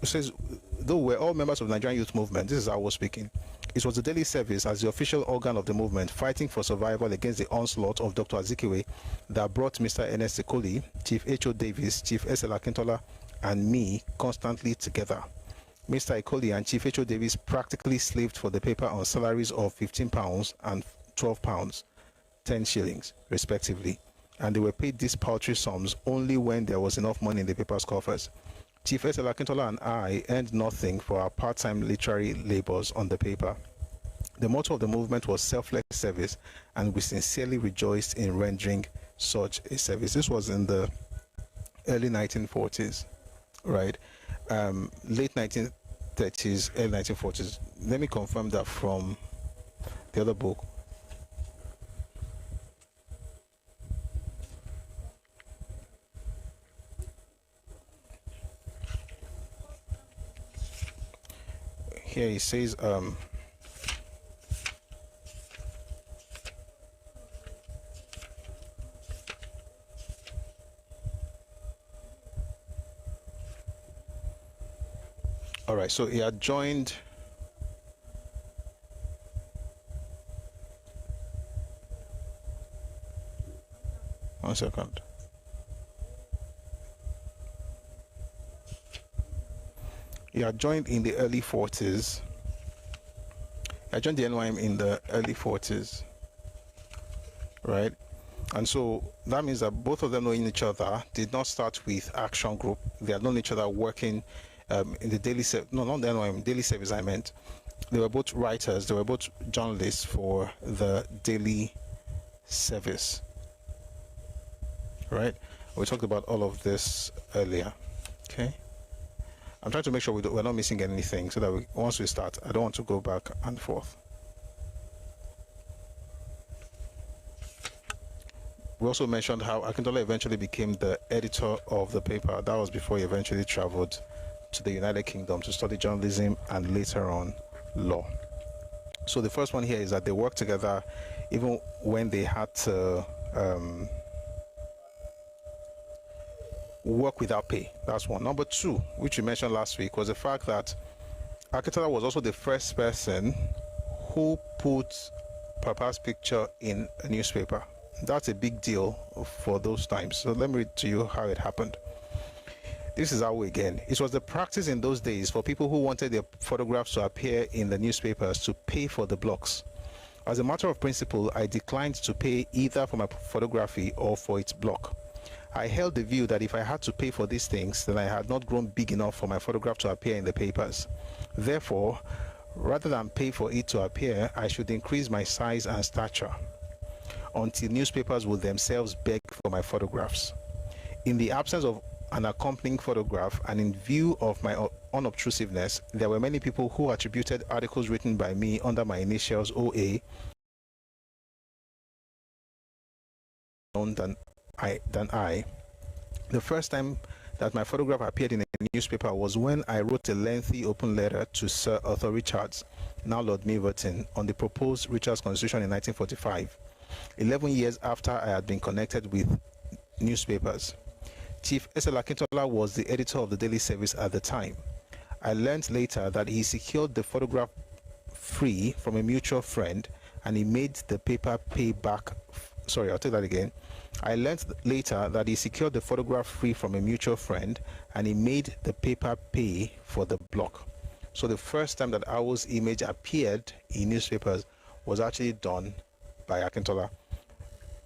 It says, though we're all members of the Nigerian Youth Movement, this is how we're speaking. It was the daily service as the official organ of the movement fighting for survival against the onslaught of Dr. Azikiwe that brought Mr. Ernest Ekoli, Chief H.O. Davis, Chief S.L. Akintola, and me constantly together. Mr. Ekoli and Chief H.O. Davis practically slaved for the paper on salaries of £15 and £12, 10 shillings, respectively, and they were paid these paltry sums only when there was enough money in the paper's coffers. Chief S.L. Akintola and I earned nothing for our part-time literary labors on the paper. The motto of the movement was selfless service, and we sincerely rejoiced in rendering such a service. This was in the early 1940s, right? Late 1930s, early 1940s. Let me confirm that from the other book. Here he says, all right, so he had joined one second. He had joined in the early 40s. I joined the NYM in the early 40s, right? And so that means that both of them knowing each other did not start with Action Group. They had known each other working in the daily service. No, not the NYM, daily service I meant. They were both writers. They were both journalists for the daily service, right? We talked about all of this earlier, okay? I'm trying to make sure we're not missing anything so that once we start, I don't want to go back and forth. We also mentioned how Akintola eventually became the editor of the paper. That was before he eventually traveled to the United Kingdom to study journalism and later on law. So the first one here is that they worked together even when they had to work without pay. That's one. Number two, which we mentioned last week, was the fact that Akintola was also the first person who put Papa's picture in a newspaper. That's a big deal for those times. So let me read to you how it happened. This is how again. It was the practice in those days for people who wanted their photographs to appear in the newspapers to pay for the blocks. As a matter of principle, I declined to pay either for my photography or for its block. I held the view that if I had to pay for these things, then I had not grown big enough for my photograph to appear in the papers. Therefore, Rather than pay for it to appear, I should increase my size and stature until newspapers would themselves beg for my photographs. In the absence of an accompanying photograph and in view of my unobtrusiveness, there were many people who attributed articles written by me under my initials OA known than I. The first time that my photograph appeared in a newspaper was when I wrote a lengthy open letter to Sir Arthur Richards, now Lord Milverton, on the proposed Richards Constitution in 1945, 11 years after I had been connected with newspapers. Chief S.L. Akintola was the editor of the Daily Service at the time. I learned later that he secured the photograph free from a mutual friend and he made the paper pay back. Sorry, I'll take that again. I learned later that he secured the photograph free from a mutual friend and he made the paper pay for the block. So the first time that Awo's image appeared in newspapers was actually done by Akintola.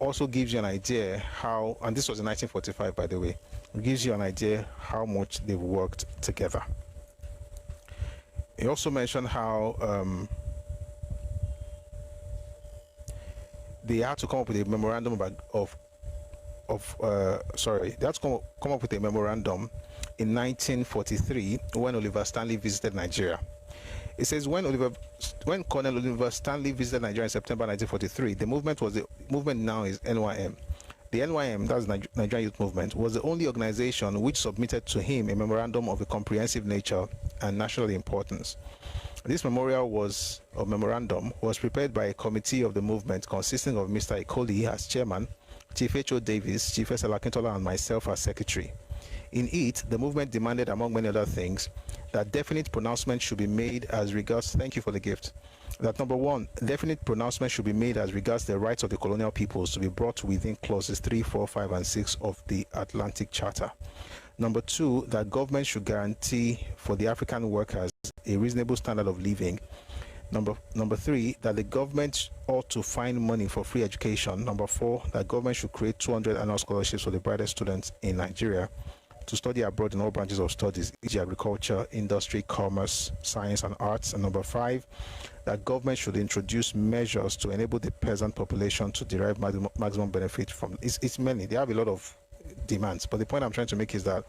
Also gives you an idea how, and this was in 1945 by the way, it gives you an idea how much they worked together. He also mentioned how they had to come up with a memorandum they had to come up with a memorandum in 1943 when Oliver Stanley visited Nigeria. It says when Colonel Oliver Stanley visited Nigeria in September 1943, the movement now is NYM. The NYM, that's Nigerian Youth Movement, was the only organization which submitted to him a memorandum of a comprehensive nature and national importance. This memorandum was prepared by a committee of the movement consisting of Mr. Ikoli as chairman, Chief H.O. Davis, Chief S.L. Akintola, and myself as secretary. In it, the movement demanded, among many other things, that definite pronouncement should be made as regards, thank you for the gift, that number one, definite pronouncement should be made as regards the rights of the colonial peoples to be brought within clauses 3, 4, 5, and 6 of the Atlantic Charter. Number two, that government should guarantee for the African workers a reasonable standard of living. Number three, that the government ought to find money for free education. Number four, that government should create 200 annual scholarships for the brightest students in Nigeria to study abroad in all branches of studies, e.g. agriculture, industry, commerce, science, and arts. And number five, that government should introduce measures to enable the peasant population to derive maximum benefit from. It's many. They have a lot of demands, but the point I'm trying to make is that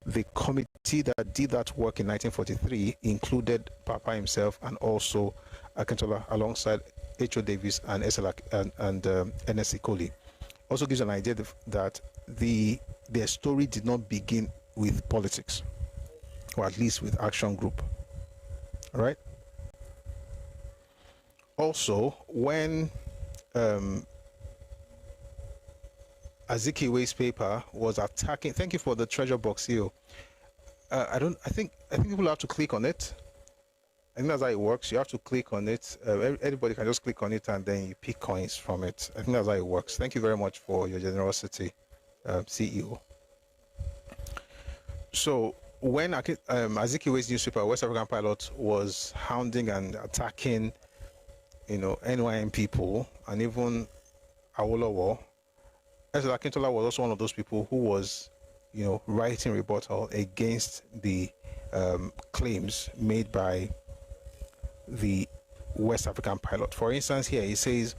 the committee that did that work in 1943 included Papa himself and also Akintola alongside H.O. Davis and N.S. Ikoli. Also gives an idea that their story did not begin with politics, or at least with Action Group. All right. Also, when Azikiwe's paper was attacking, thank you for the treasure box here. I think people have to click on it. I think that's how it works. You have to click on it. Anybody can just click on it and then you pick coins from it. I think that's how it works. Thank you very much for your generosity, CEO. So when Azikiwe's newspaper, West African Pilot, was hounding and attacking, NYM people and even Awolowo, S.L. Akintola was also one of those people who was, writing rebuttal against the claims made by the West African Pilot. For instance, here he says,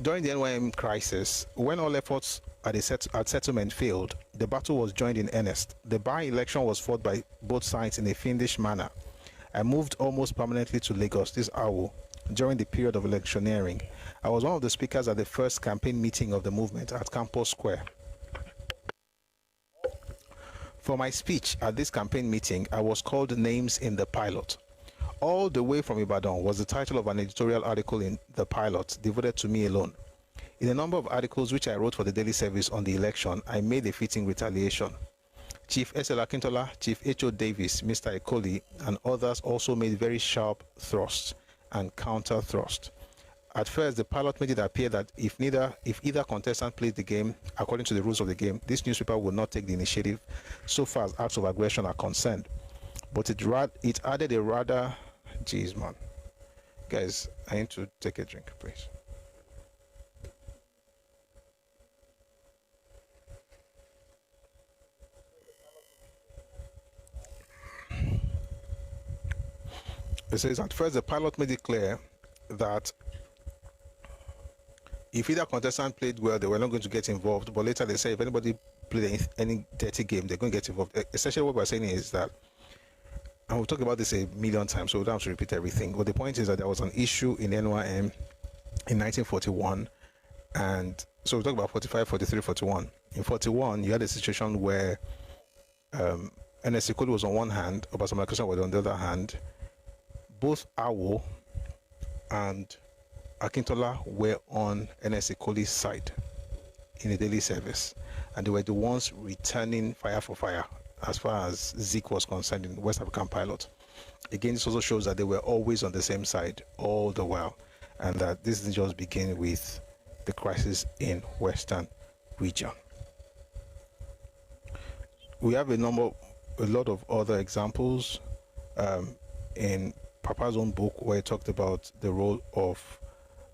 during the NYM crisis, when all efforts at settlement failed, the battle was joined in earnest. The by-election was fought by both sides in a fiendish manner. I moved almost permanently to Lagos, this Awo, during the period of electioneering. I was one of the speakers at the first campaign meeting of the movement at Campus Square. For my speech at this campaign meeting, I was called names in the Pilot. All the way from Ibadan was the title of an editorial article in the Pilot devoted to me alone. In a number of articles which I wrote for the Daily Service on the election, I made a fitting retaliation. Chief S.L. Akintola, Chief H.O. Davis, Mr. Ikoli, and others also made very sharp thrusts and counter thrust. At first, the Pilot made it appear that if either contestant played the game according to the rules of the game, this newspaper would not take the initiative so far as acts of aggression are concerned. But it added a rather, geez, man. Guys, I need to take a drink, please. It says, at first, the pilot made it clear that if either contestant played well, they were not going to get involved. But later they say if anybody played any dirty game, they're going to get involved. Essentially, what we're saying is that, and we'll talk about this a million times, so we don't have to repeat everything. But the point is that there was an issue in NYM in 1941. And so we talk about 45, 43, 41. In 41, you had a situation where NSC Code was on one hand, Obasanjo Christian was on the other hand. Both Awo and Akintola were on NSC Cole's side in a daily service, and they were the ones returning fire for fire as far as Zeke was concerned in West African Pilot. Again, this also shows that they were always on the same side all the while, and that this didn't just begin with the crisis in Western region. We have a lot of other examples in Papa's own book where he talked about the role of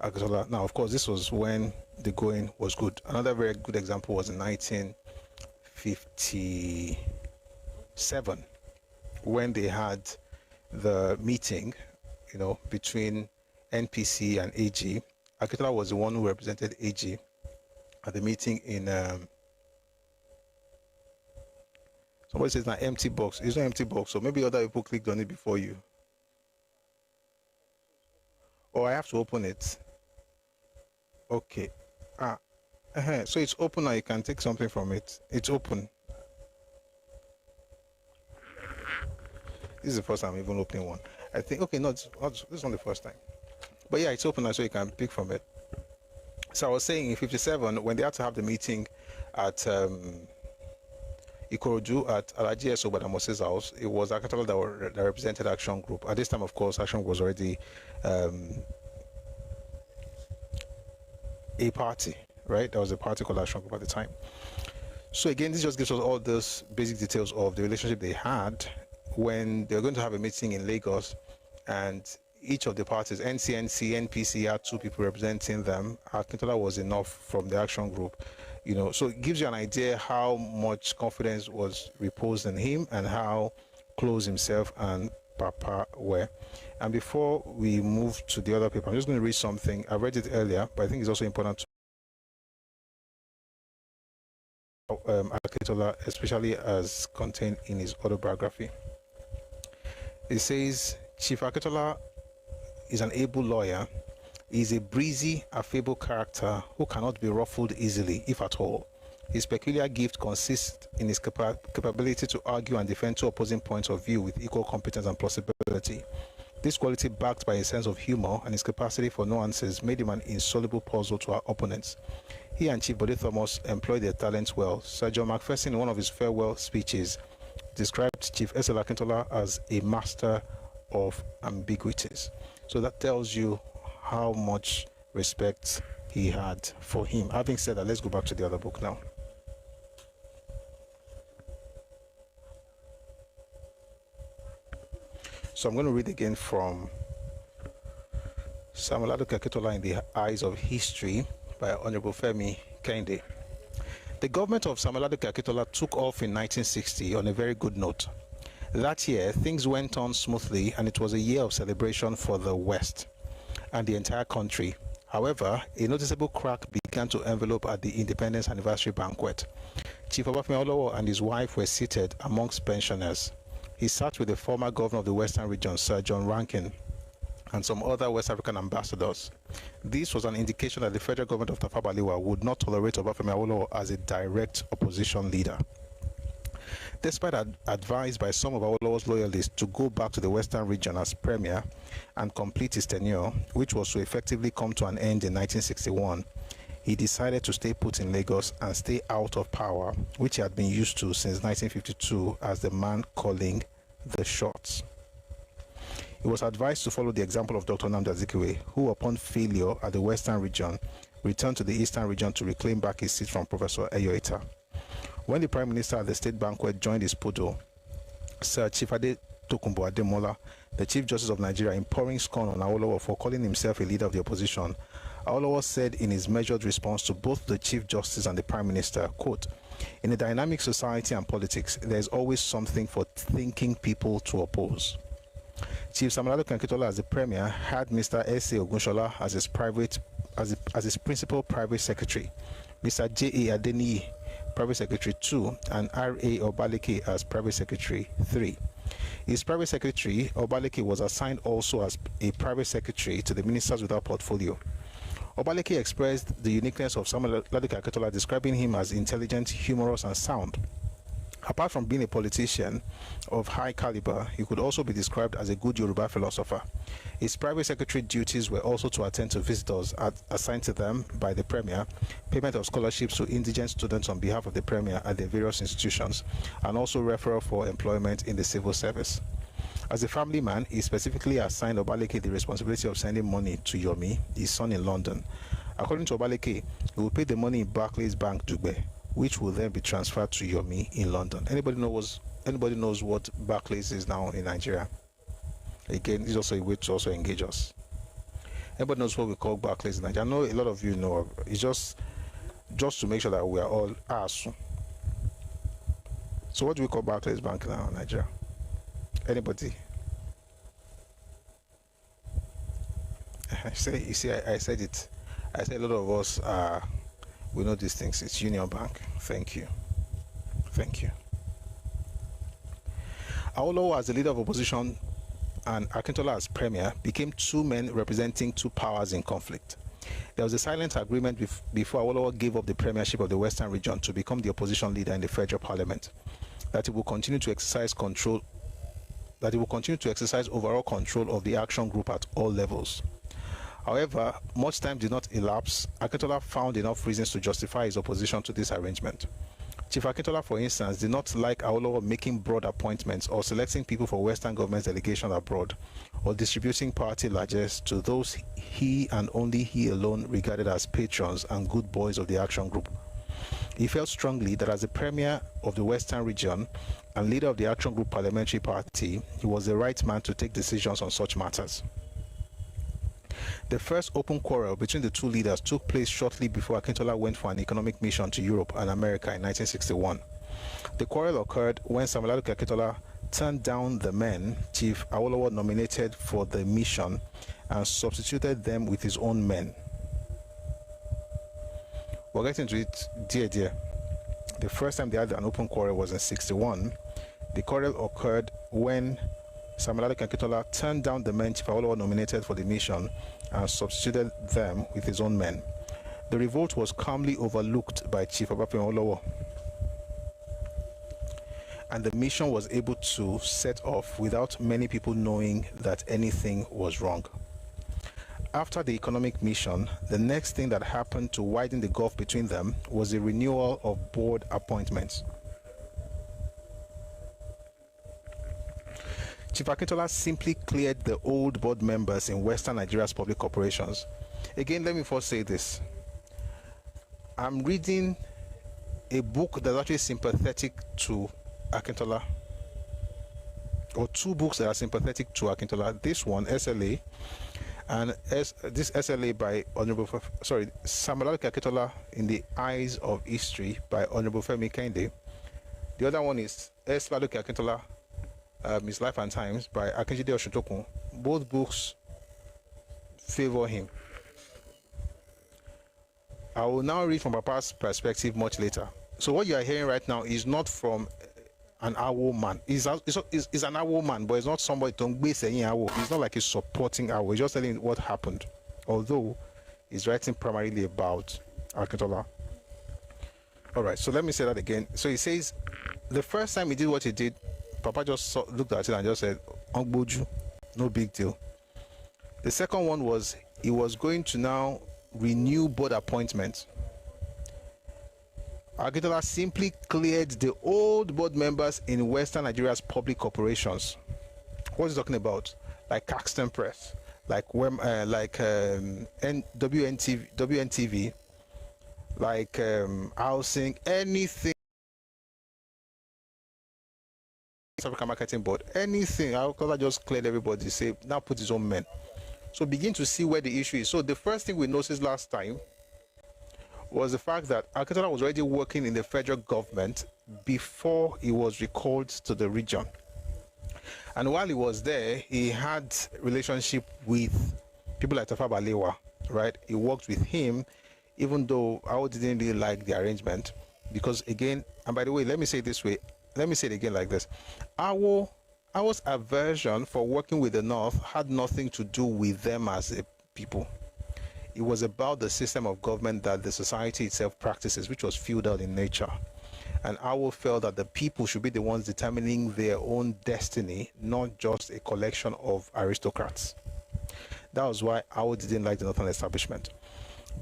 Akintola. Now, of course, this was when the going was good. Another very good example was in 1957 when they had the meeting, between NPC and AG. Akintola was the one who represented AG at the meeting in somebody says an empty box. It's not empty box, so maybe other people clicked on it before you. Oh, I have to open it. Okay. So it's open now. You can take something from it. It's open. This is the first time I'm even opening one. I think, okay, no, this is not the first time. But yeah, it's open now, so you can pick from it. So I was saying in 57, when they had to have the meeting at Ikorodu at Alhaji S. Obadamose's house, it was Akintola that represented Action Group. At this time, of course, Action was already a party, right? There was a party called Action Group at the time. So again, this just gives us all those basic details of the relationship they had when they were going to have a meeting in Lagos, and each of the parties, NCNC, NPC, had two people representing them. Akintola was enough from the Action Group, so it gives you an idea how much confidence was reposed in him and how close himself and Papa were. And before we move to the other paper, I'm just going to read something. I read it earlier, but I think it's also important to Akintola, especially as contained in his autobiography. It says, Chief Akintola is an able lawyer. He is a breezy, affable character who cannot be ruffled easily, if at all. His peculiar gift consists in his capability to argue and defend two opposing points of view with equal competence and plausibility. This quality, backed by a sense of humor and his capacity for nuances, made him an insoluble puzzle to our opponents. He and Chief Bode Thomas employed their talents well. Sir John Macpherson, in one of his farewell speeches, described Chief S.L. Akintola as a master of ambiguities. So that tells you how much respect he had for him. Having said that, let's go back to the other book now. So I'm going to read again from Samuel Aduke Akintola in the Eyes of History by Honorable Femi Kende. The government of Samuel Aduke Akintola took off in 1960 on a very good note. That year, things went on smoothly, and it was a year of celebration for the West and the entire country. However, a noticeable crack began to envelop at the Independence Anniversary Banquet. Chief Awolowo and his wife were seated amongst pensioners. He sat with the former governor of the Western region, Sir John Rankin, and some other West African ambassadors. This was an indication that the federal government of Tafawa Balewa would not tolerate Obafemi Awolowo as a direct opposition leader. Despite advised by some of Awolowo's loyalists to go back to the Western region as premier and complete his tenure, which was to effectively come to an end in 1961, he decided to stay put in Lagos and stay out of power, which he had been used to since 1952 as the man calling the shots. He was advised to follow the example of Dr. Nnamdi Azikiwe, who, upon failure at the Western region, returned to the Eastern region to reclaim back his seat from Professor Eyoita. When the Prime Minister at the state banquet joined his podo, Sir Chief Ade Tokunbo Ademola, the Chief Justice of Nigeria, in pouring scorn on Awolowo for calling himself a leader of the opposition, Awolowo said in his measured response to both the Chief Justice and the Prime Minister, quote, "In a dynamic society and politics, there is always something for thinking people to oppose. Chief Samuel Akintola, as the premier, had Mr. S.A. Ogunshola as his principal private secretary, Mr. J.A. Adeniyi, private secretary 2, and R.A. Obaleke as private secretary 3. His private secretary, Obaleke, was assigned also as a private secretary to the ministers without portfolio. Obaleke expressed the uniqueness of Samuel Akintola, describing him as intelligent, humorous, and sound. Apart from being a politician of high caliber, he could also be described as a good Yoruba philosopher. His private secretary duties were also to attend to visitors assigned to them by the premier, payment of scholarships to indigent students on behalf of the premier at their various institutions, and also referral for employment in the civil service. As a family man, he specifically assigned Obaleke the responsibility of sending money to Yomi, his son in London. According to Obaleke, he will pay the money in Barclays Bank, Dugbe, which will then be transferred to Yomi in London. Anybody knows what Barclays is now in Nigeria? Again, it's also a way to also engage us. Anybody knows what we call Barclays in Nigeria? I know a lot of you know. It's just to make sure that we are all asked. So what do we call Barclays Bank now in Nigeria? Anybody? I said it. I said a lot of us we know these things. It's Union Bank. Thank you. Awolowo, as the leader of opposition, and Akintola as premier, became two men representing two powers in conflict. There was a silent agreement before Awolowo gave up the premiership of the Western region to become the opposition leader in the federal parliament, that he will continue to exercise overall control of the action group at all levels. However, much time did not elapse. Akintola found enough reasons to justify his opposition to this arrangement. Chief Akintola, for instance, did not like Awolowo making broad appointments or selecting people for Western government delegation abroad, or distributing party largesse to those he and only he alone regarded as patrons and good boys of the action group. He felt strongly that as the premier of the Western region and leader of the action group parliamentary party, he was the right man to take decisions on such matters. The first open quarrel between the two leaders took place shortly before Akintola went for an economic mission to Europe and America in 1961. The quarrel occurred when Samuel Akintola turned down the men Chief Awolowo nominated for the mission and substituted them with his own men. We'll get into it dear. The first time they had an open quarrel was in 61. The quarrel occurred when Samuel Akintola turned down the men Chief Awolowo nominated for the mission and substituted them with his own men. The revolt was calmly overlooked by Chief Awolowo, and the mission was able to set off without many people knowing that anything was wrong. After the economic mission, the next thing that happened to widen the gulf between them was the renewal of board appointments. Chief Akintola simply cleared the old board members in Western Nigeria's public corporations. Again, let me first say this. I'm reading a book that's actually sympathetic to Akintola, or two books that are sympathetic to Akintola. This one, SLA, and this SLA by Samuel Akintola in the Eyes of History by Honorable Femi Kende. The other one is Samuel Akintola, His Life and Times by Akinjide Oshutokun. Both books favor him. I will now read from Papa's perspective much later. So what you are hearing right now is not from an Awo man. He's an Awo man, but it's not somebody to be saying Awo. It's not like he's supporting Awo. He's just telling what happened. Although he's writing primarily about Akintola. All right, so let me say that again. So he says the first time he did what he did, Papa just looked at it and just said, Ongboju, no big deal. The second one was he was going to now renew board appointments. Akintola simply cleared the old board members in Western Nigeria's public corporations. What is he talking about? Like Caxton Press, like WNTV, like housing, anything. African Marketing Board, anything. Akintola just cleared everybody, say now put his own men. So begin to see where the issue is. So the first thing we noticed last time was the fact that Akintola was already working in the federal government before he was recalled to the region. And while he was there, he had relationship with people like Tafawa Balewa, right? He worked with him, even though I didn't really like the arrangement, because again, and by the way, let me say it this way, let me say it again like this. Awo's aversion for working with the North had nothing to do with them as a people. It was about the system of government that the society itself practices, which was feudal in nature. And Awo felt that the people should be the ones determining their own destiny, not just a collection of aristocrats. That was why Awo didn't like the Northern establishment.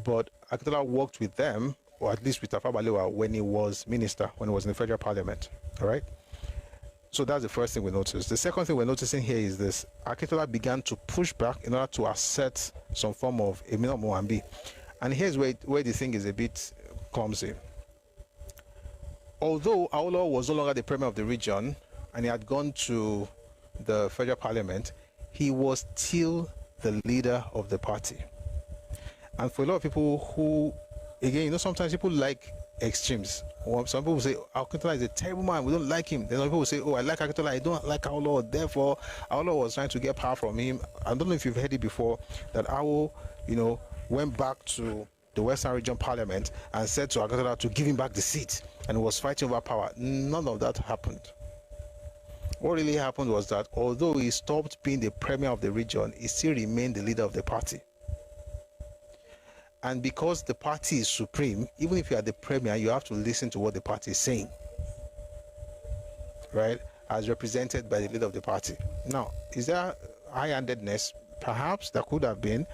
But Akintola worked with them, or at least with Tafawa Balewa, when he was minister, when he was in the federal parliament. All right? So that's the first thing we noticed. The second thing we're noticing here is this. Akintola began to push back in order to assert some form of Emina Moambi. And here's where the thing is a bit clumsy. Although Awolowo was no longer the premier of the region and he had gone to the federal parliament, he was still the leader of the party. And for a lot of people who, again, sometimes people like extremes. Some people say Akintola is a terrible man, we don't like him. Then some people say, oh, I like Akintola, I don't like Awolowo, therefore Awolowo was trying to get power from him. I don't know if you've heard it before, that Awo, went back to the Western Region Parliament and said to Akintola to give him back the seat, and was fighting over power. None of that happened. What really happened was that although he stopped being the premier of the region, he still remained the leader of the party. And because the party is supreme, even if you are the premier, you have to listen to what the party is saying, right? As represented by the leader of the party. Now, is there high-handedness? Perhaps there could have been,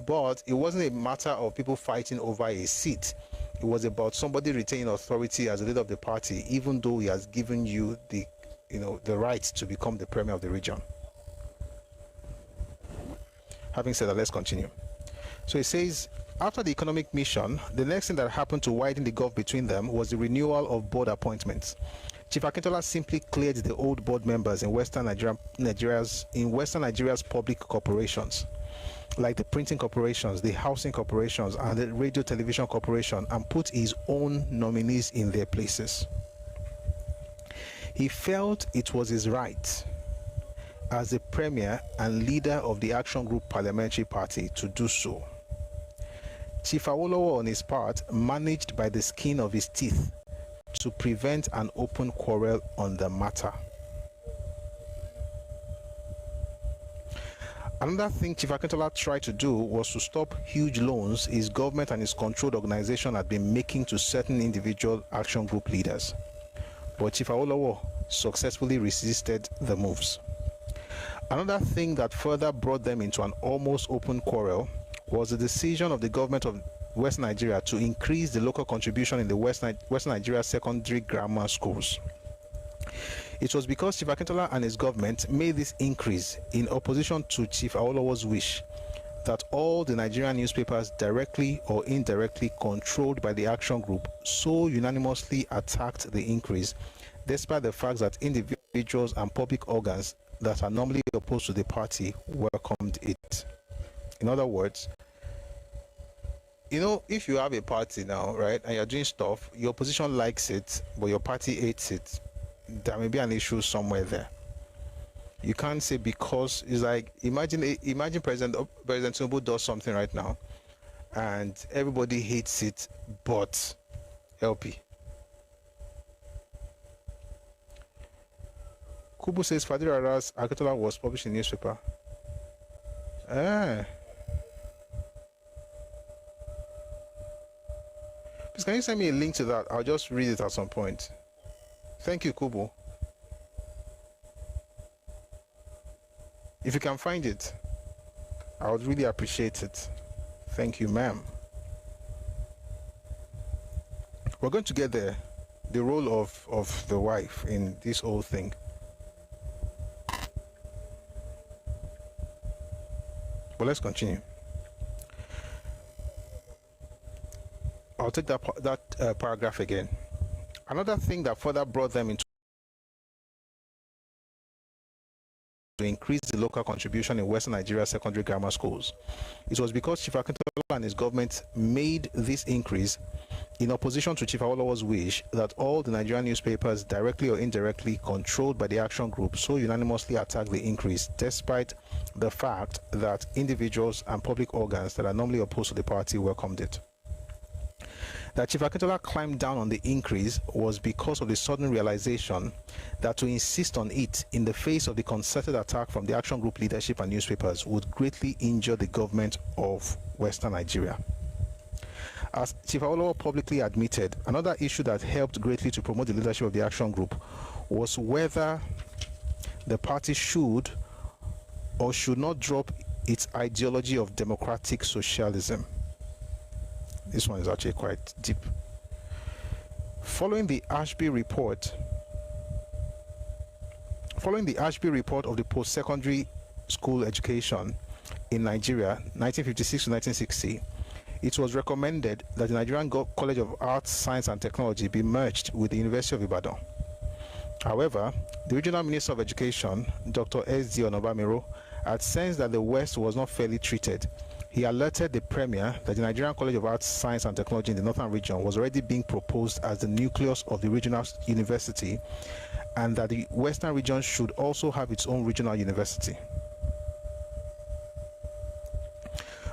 but it wasn't a matter of people fighting over a seat. It was about somebody retaining authority as the leader of the party, even though he has given you the right to become the premier of the region. Having said that, let's continue. So it says, after the economic mission, the next thing that happened to widen the gulf between them was the renewal of board appointments. Chief Akintola simply cleared the old board members in Western Nigeria's public corporations, like the printing corporations, the housing corporations, and the radio television corporation, and put his own nominees in their places. He felt it was his right as the premier and leader of the Action Group Parliamentary Party to do so. Chief Awolowo, on his part, managed by the skin of his teeth to prevent an open quarrel on the matter. Another thing Chief Akintola tried to do was to stop huge loans his government and his controlled organization had been making to certain individual Action Group leaders. But Chief Awolowo successfully resisted the moves. Another thing that further brought them into an almost open quarrel was the decision of the government of West Nigeria to increase the local contribution in the West Nigeria secondary grammar schools. It was because Chief Akintola and his government made this increase in opposition to Chief Awolowo's wish that all the Nigerian newspapers, directly or indirectly controlled by the Action Group, so unanimously attacked the increase, despite the fact that individuals and public organs that are normally opposed to the party welcomed it. In other words, if you have a party now, right, and you're doing stuff, your opposition likes it, but your party hates it, there may be an issue somewhere there. You can't say because it's like, imagine President Tinubu does something right now, and everybody hates it, but LP. Kubu says Fadira's Akintola was published in the newspaper. Please, can you send me a link to that? I'll just read it at some point. Thank you, Kubo. If you can find it, I would really appreciate it. Thank you, ma'am. We're going to get there. The role of the wife in this whole thing. But let's continue. I'll take that paragraph again. Another thing that further brought them into to increase the local contribution in Western Nigeria secondary grammar schools. It was because Chief Akintola and his government made this increase in opposition to Chief Awolowo's wish that all the Nigerian newspapers, directly or indirectly controlled by the Action Group, so unanimously attacked the increase, despite the fact that individuals and public organs that are normally opposed to the party welcomed it. That Chief Akintola climbed down on the increase was because of the sudden realization that to insist on it in the face of the concerted attack from the Action Group leadership and newspapers would greatly injure the government of Western Nigeria. As Chief Awolowo publicly admitted, another issue that helped greatly to promote the leadership of the Action Group was whether the party should or should not drop its ideology of democratic socialism. This one is actually quite deep. Following the Ashby report of the post-secondary school education in Nigeria, 1956 to 1960, it was recommended that the Nigerian College of Arts, Science and Technology be merged with the University of Ibadan. However, the regional Minister of Education, Dr. S.D. Onobamiro, had sensed that the West was not fairly treated. He alerted the Premier that the Nigerian College of Arts, Science and Technology in the Northern Region was already being proposed as the nucleus of the regional university, and that the Western Region should also have its own regional university.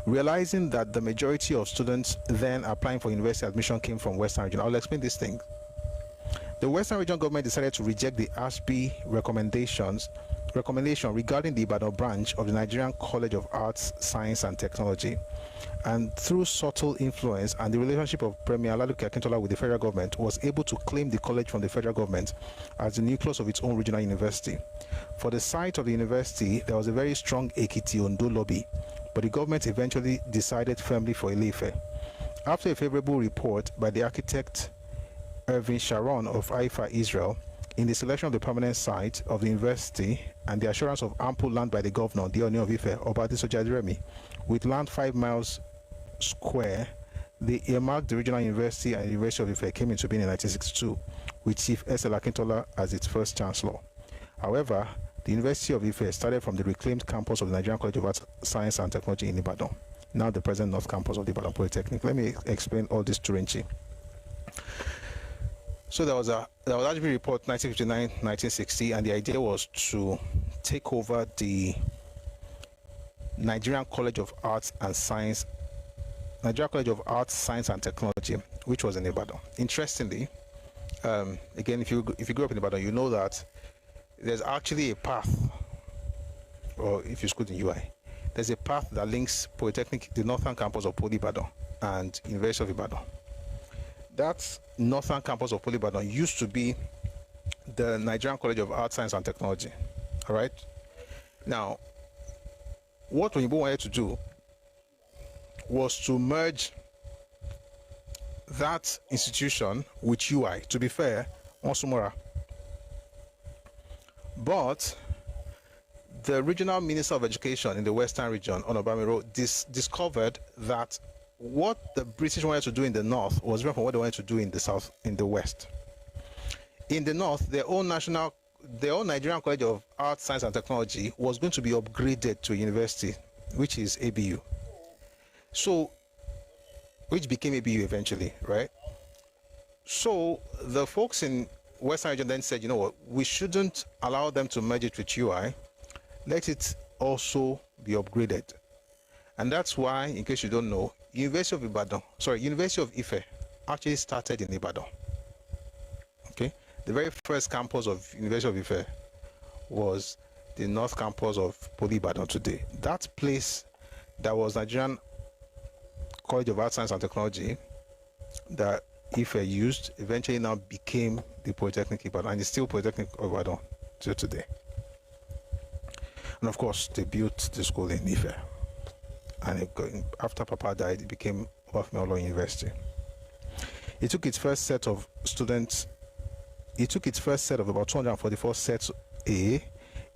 Realizing that the majority of students then applying for university admission came from Western Region, I'll explain this thing. The Western Region government decided to reject the Ashby recommendation regarding the Ibadan branch of the Nigerian College of Arts, Science and Technology. And through subtle influence and the relationship of Premier Akintola with the federal government, was able to claim the college from the federal government as the nucleus of its own regional university. For the site of the university, there was a very strong Ekiti-Ondo lobby, but the government eventually decided firmly for Ile-Ife. After a favorable report by the architect Irving Sharon of Haifa, Israel, in the selection of the permanent site of the university and the assurance of ample land by the governor, the Oni of Ife, Obadiah Jadiremi, with land 5 miles square, they earmarked the regional university, and the University of Ife came into being in 1962, with Chief S.L. Akintola as its first chancellor. However, the University of Ife started from the reclaimed campus of the Nigerian College of Arts, Science and Technology in Ibadan, now the present North Campus of the Ibadan Polytechnic. Let me explain all this to Renchi. So there was Ashby report 1959-1960, and the idea was to take over the Nigerian College of Arts and Science, Science and Technology, which was in Ibadan. Interestingly, again, if you grew up in Ibadan, you know that there's actually a path, or if you schooled in UI, there's a path that links Polytechnic, the northern campus of Poly Ibadan, and University of Ibadan. That northern campus of Poly Ibadan used to be the Nigerian College of Arts, Science and Technology. All right. Now, what Oyinbo wanted to do was to merge that institution with UI. To be fair, Onsumora. But the regional Minister of Education in the Western Region, Onobamiro, discovered that what the British wanted to do in the north was different from what they wanted to do in the south, in the west. In the north, their own Nigerian College of Arts, Science and Technology was going to be upgraded to a university, which is ABU. So, which became ABU eventually, right? So the folks in Western Region then said, you know what, we shouldn't allow them to merge it with UI. Let it also be upgraded. And that's why, in case you don't know, University of Ife actually started in Ibadan. Okay? The very first campus of University of Ife was the North Campus of Poly Ibadan today. That place that was Nigerian College of Arts, Science and Technology that Ife used eventually now became the Polytechnic Ibadan, and it's still Polytechnic of Ibadan till today. And of course, they built the school in Ife. And after Papa died, it became Obafemi University. It took its first set of students. It took its first set of about 244 sets A.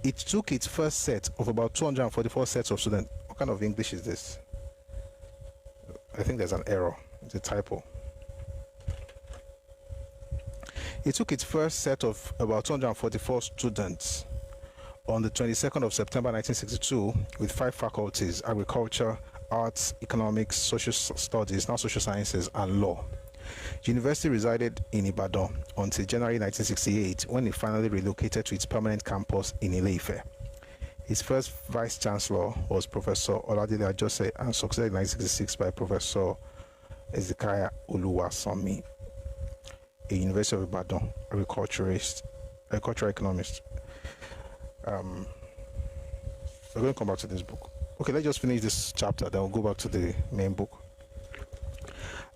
It took its first set of about 244 sets of students. What kind of English is this? I think there's an error. It's a typo. It took its first set of about 244 students on the 22nd of September 1962 with 5 faculties: agriculture, arts, economics, social studies, now social sciences, and law. University resided in Ibadan until January 1968, when he finally relocated to its permanent campus in Ile-Ife. His first vice-chancellor was Professor Oladile Ajose, and succeeded in 1966 by Professor Ezekiah Oluwasanmi, a University of Ibadan agricultural economist. We're going to come back to this book. Okay, let's just finish this chapter, then we'll go back to the main book.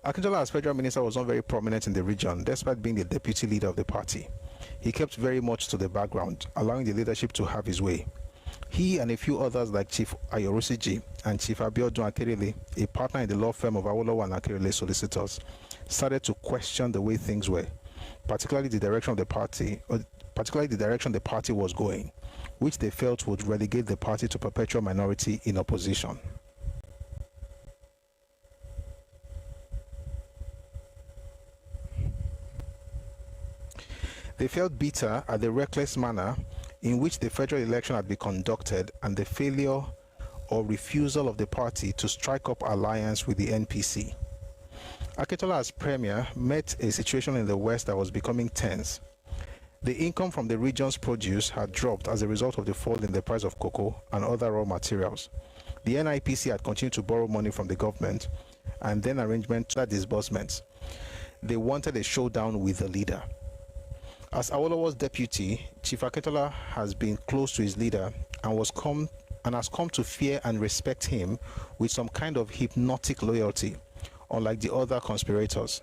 Akintola as federal minister was not very prominent in the region, despite being the deputy leader of the party. He kept very much to the background, allowing the leadership to have his way. He and a few others like Chief Ayorosiji and Chief Abiodun Akerele, a partner in the law firm of Awolowo and Akerele solicitors, started to question the way things were, particularly the direction the party was going, which they felt would relegate the party to perpetual minority in opposition. They felt bitter at the reckless manner in which the federal election had been conducted and the failure or refusal of the party to strike up alliance with the NPC. Akintola as premier met a situation in the West that was becoming tense. The income from the region's produce had dropped as a result of the fall in the price of cocoa and other raw materials. The NIPC had continued to borrow money from the government and then arrangement to disbursements. They wanted a showdown with the leader. As Awolowo's deputy, Chief Akintola has been close to his leader and has come to fear and respect him with some kind of hypnotic loyalty, unlike the other conspirators.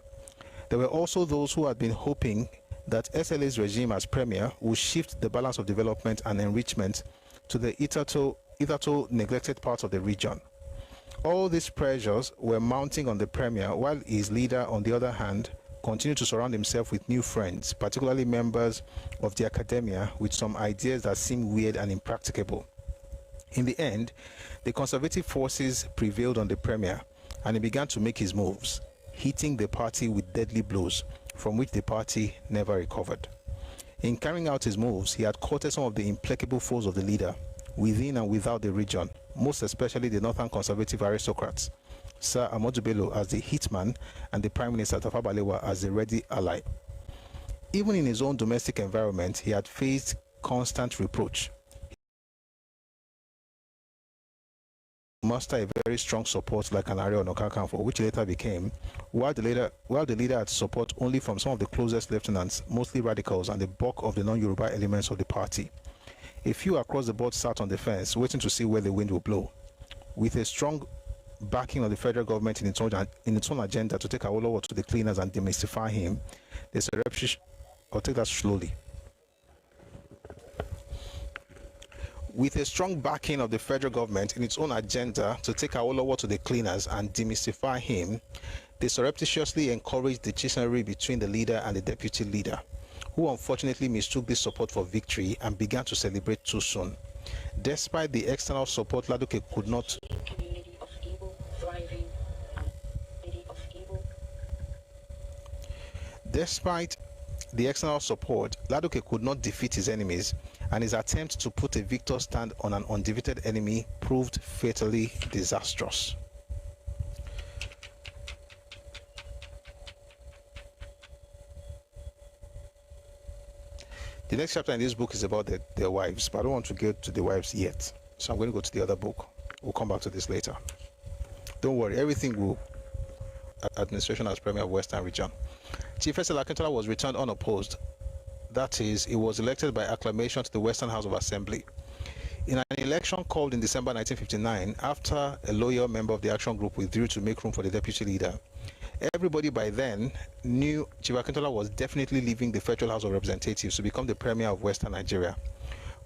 There were also those who had been hoping that SLA's regime as premier would shift the balance of development and enrichment to the hitherto neglected parts of the region. All these pressures were mounting on the premier, while his leader, on the other hand, continued to surround himself with new friends, particularly members of the academia, with some ideas that seemed weird and impracticable. In the end, the conservative forces prevailed on the premier, and he began to make his moves, hitting the party with deadly blows, from which the party never recovered. In carrying out his moves, he had courted some of the implacable foes of the leader, within and without the region, most especially the northern conservative aristocrats, Sir Ahmadu Bello as the hitman and the Prime Minister Tafawa Balewa as the ready ally. Even in his own domestic environment, he had faced constant reproach. Muster a very strong support like an Ààrẹ Ọ̀nà Kakanfò, which later became, while the leader had support only from some of the closest lieutenants, mostly radicals, and the bulk of the non-Yoruba elements of the party. A few across the board sat on the fence, waiting to see where the wind will blow. With a strong backing of the federal government in its own agenda to take Awolowo to the cleaners and demystify him, the surreptitious, I'll take that slowly. With a strong backing of the federal government in its own agenda to take Awolowo to the cleaners and demystify him, they surreptitiously encouraged the chicanery between the leader and the deputy leader, who unfortunately mistook this support for victory and began to celebrate too soon. Despite the external support, Ladoke could not defeat his enemies, and his attempt to put a victor stand on an undefeated enemy proved fatally disastrous. The next chapter in this book is about their wives, but I don't want to get to the wives yet, so I'm going to go to the other book. We'll come back to this later. Don't worry, everything will administration as Premier of Western Region. Chief Esel Akintola was returned unopposed. That is, he was elected by acclamation to the Western House of Assembly. In an election called in December 1959, after a loyal member of the action group withdrew to make room for the deputy leader, everybody by then knew Chief Akintola was definitely leaving the Federal House of Representatives to become the Premier of Western Nigeria.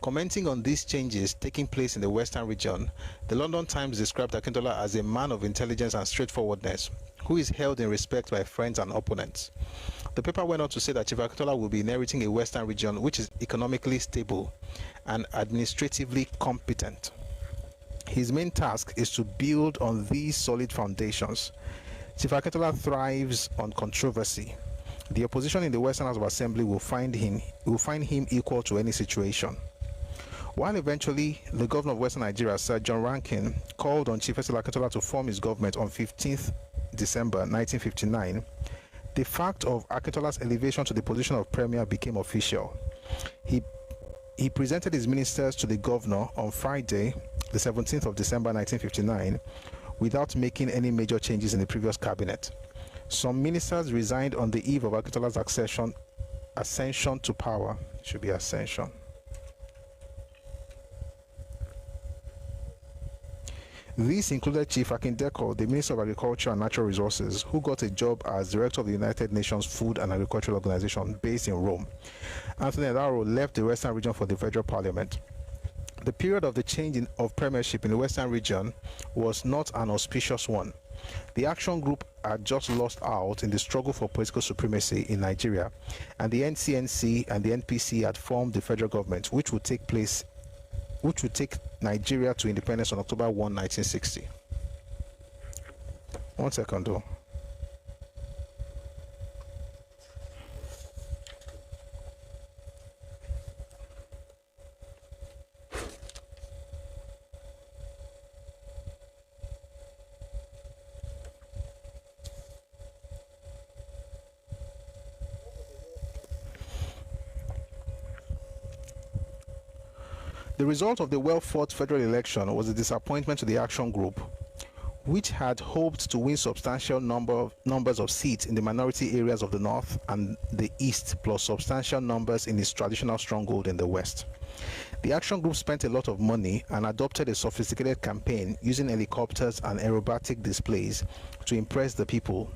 Commenting on these changes taking place in the Western region, the London Times described Akintola as a man of intelligence and straightforwardness, who is held in respect by friends and opponents. The paper went on to say that Chief Akintola will be inheriting a Western region which is economically stable and administratively competent. His main task is to build on these solid foundations. Chief Akintola thrives on controversy. The opposition in the Western House of Assembly will find him equal to any situation. While eventually the governor of Western Nigeria, Sir John Rankin, called on Chief Esel Akintola to form his government on 15th December 1959, The fact of Akintola's elevation to the position of premier became official. He presented his ministers to the governor on Friday, the 17th of December 1959, without making any major changes in the previous cabinet. Some ministers resigned on the eve of Akintola's ascension to power. It should be ascension. These included Chief Akintola, the Minister of Agriculture and Natural Resources, who got a job as Director of the United Nations Food and Agricultural Organization based in Rome. Anthony Elaro left the Western region for the Federal Parliament. The period of the change of premiership in the Western region was not an auspicious one. The Action Group had just lost out in the struggle for political supremacy in Nigeria, and the NCNC and the NPC had formed the federal government, which would take Nigeria to independence on October 1, 1960. 1 second though. The result of the well-fought federal election was a disappointment to the Action Group, which had hoped to win substantial numbers of seats in the minority areas of the north and the east, plus substantial numbers in its traditional stronghold in the west. The Action Group spent a lot of money and adopted a sophisticated campaign using helicopters and aerobatic displays to impress the people.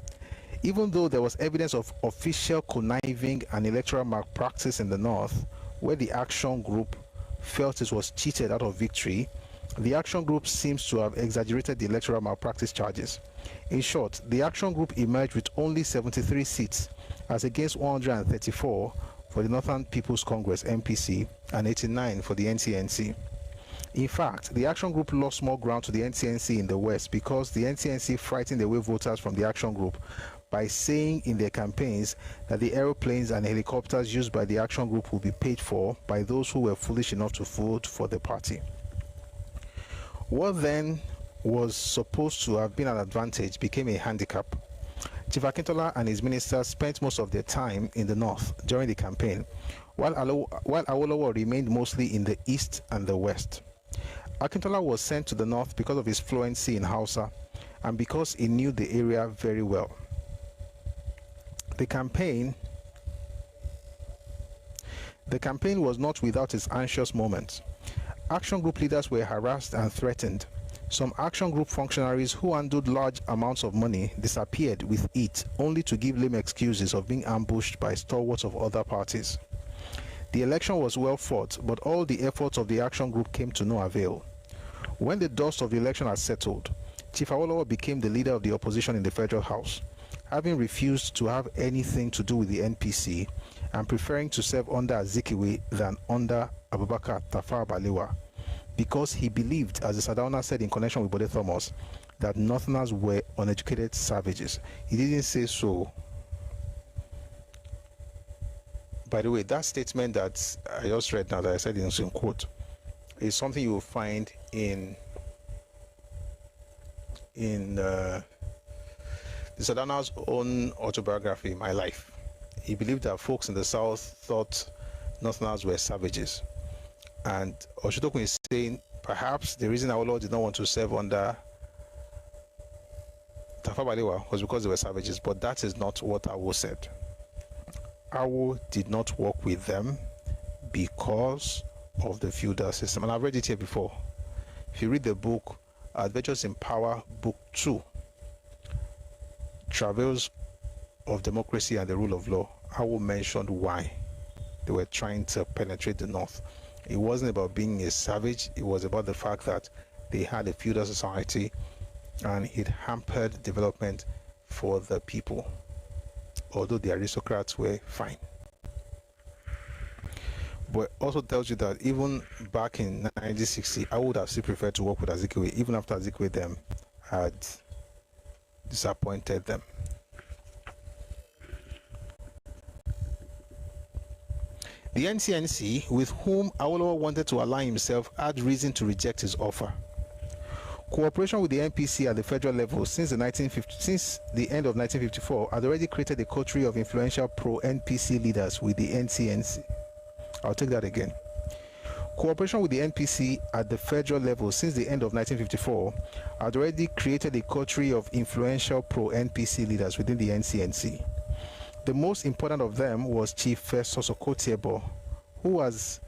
Even though there was evidence of official conniving and electoral malpractice in the north, where the Action Group felt it was cheated out of victory, the Action Group seems to have exaggerated the electoral malpractice charges. In short, the Action Group emerged with only 73 seats as against 134 for the Northern People's Congress (NPC) and 89 for the NCNC. In fact, the Action Group lost more ground to the NCNC in the West because the NCNC frightened away voters from the Action Group by saying in their campaigns that the aeroplanes and helicopters used by the Action Group will be paid for by those who were foolish enough to vote for the party. What then was supposed to have been an advantage became a handicap. Chief Akintola and his ministers spent most of their time in the north during the campaign, while Awolowo remained mostly in the east and the west. Akintola was sent to the north because of his fluency in Hausa and because he knew the area very well. The campaign was not without its anxious moments. Action Group leaders were harassed and threatened. Some Action Group functionaries who handled large amounts of money disappeared with it, only to give lame excuses of being ambushed by stalwarts of other parties. The election was well fought, but all the efforts of the Action Group came to no avail. When the dust of the election had settled, Chief Awolowo became the leader of the opposition in the Federal House, having refused to have anything to do with the NPC and preferring to serve under Azikiwe than under Abubakar Tafawa Balewa, because he believed, as the Sardauna said in connection with Bode Thomas, that Northerners were uneducated savages. He didn't say so. By the way, that statement that I just read now, that I said in quote, is something you will find in the Sardauna's own autobiography, My Life. He believed that folks in the south thought Northerners were savages. And Oshitokun is saying perhaps the reason Awolowo did not want to serve under Tafawa Balewa was because they were savages, but that is not what Awo said. Awo did not work with them because of the feudal system. And I've read it here before. If you read the book Adventures in Power, Book 2, Travails of Democracy and the Rule of Law, Awo mentioned why they were trying to penetrate the north. It wasn't about being a savage, it was about the fact that they had a feudal society and it hampered development for the people, although the aristocrats were fine. But also tells you that even back in 1960, I would have still preferred to work with Azikiwe, even after Azikiwe them had disappointed them. The NCNC, with whom Awolowo wanted to align himself, had reason to reject his offer. Cooperation with the NPC at the federal level since the end of 1954 had already created a coterie of influential pro-NPC leaders with the NCNC. I'll take that again. Cooperation with the NPC at the federal level since the end of 1954 had already created a coterie of influential pro-NPC leaders within the NCNC. The most important of them was Chief Festus Okotiebo, who as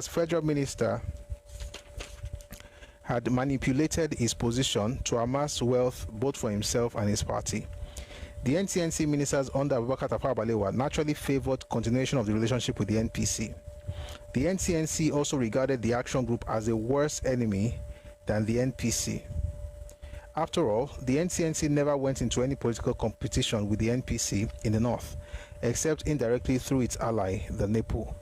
federal minister had manipulated his position to amass wealth both for himself and his party. The NCNC ministers under Abubakar Tafawa Balewa naturally favored continuation of the relationship with the NPC. The NCNC also regarded the Action Group as a worse enemy than the NPC. After all, the NCNC never went into any political competition with the NPC in the north, except indirectly through its ally, the NEPO.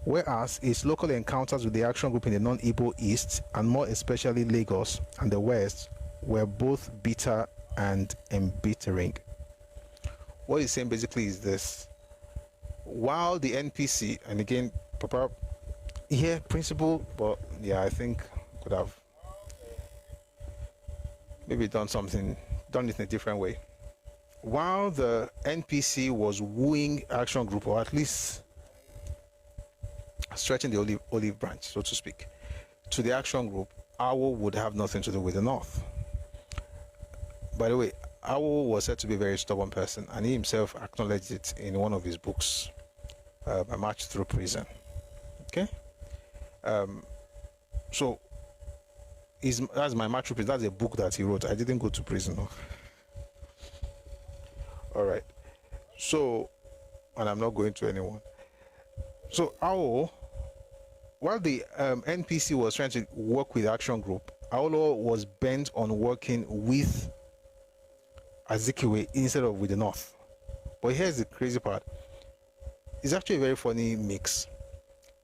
Whereas its local encounters with the Action Group in the non-Igbo East, and more especially Lagos and the West, were both bitter and embittering. What he's saying basically is this: while the NPC, and again, Papa, here principle, but yeah, I think could have maybe done it in a different way. While the NPC was wooing Action Group, or at least stretching the olive branch, so to speak, to the Action Group, Awo would have nothing to do with the North. By the way, Awo was said to be a very stubborn person, and he himself acknowledged it in one of his books, A March Through Prison. Okay? So, that's my March Through Prison. That's a book that he wrote. I didn't go to prison. No. All right. So, and I'm not going to anyone. So, Awo, while the NPC was trying to work with Action Group, Awolowo was bent on working with Azikiwe instead of with the North. But here's the crazy part. It's actually a very funny mix.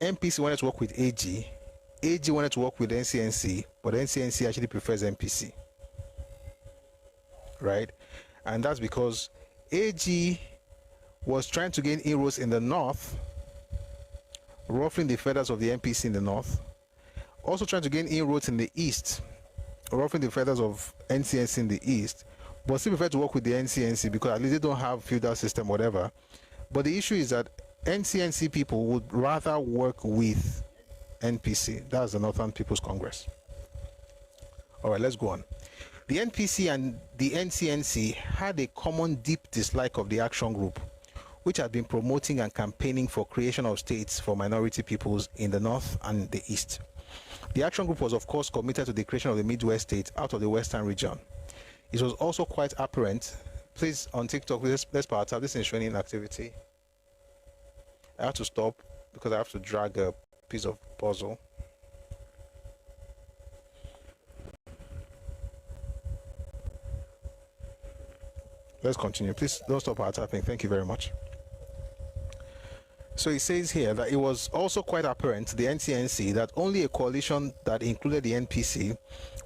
NPC wanted to work with AG. AG wanted to work with NCNC, but NCNC actually prefers NPC. Right? And that's because AG was trying to gain inroads in the North, ruffling the feathers of the NPC in the North, also trying to gain inroads in the East, ruffling the feathers of NCNC in the East, but still prefer to work with the NCNC because at least they don't have feudal system, whatever. But the issue is that NCNC people would rather work with NPC. That's the Northern People's Congress. All right, let's go on. The NPC and the NCNC had a common deep dislike of the Action Group, which had been promoting and campaigning for creation of states for minority peoples in the North and the East. The Action Group was, of course, committed to the creation of the Midwest state out of the Western region. It was also quite apparent. Please, on TikTok, let's part of this is showing activity. I have to stop because I have to drag a piece of puzzle. Let's continue. Please don't stop our tapping. Thank you very much. So it says here that it was also quite apparent to the NCNC that only a coalition that included the NPC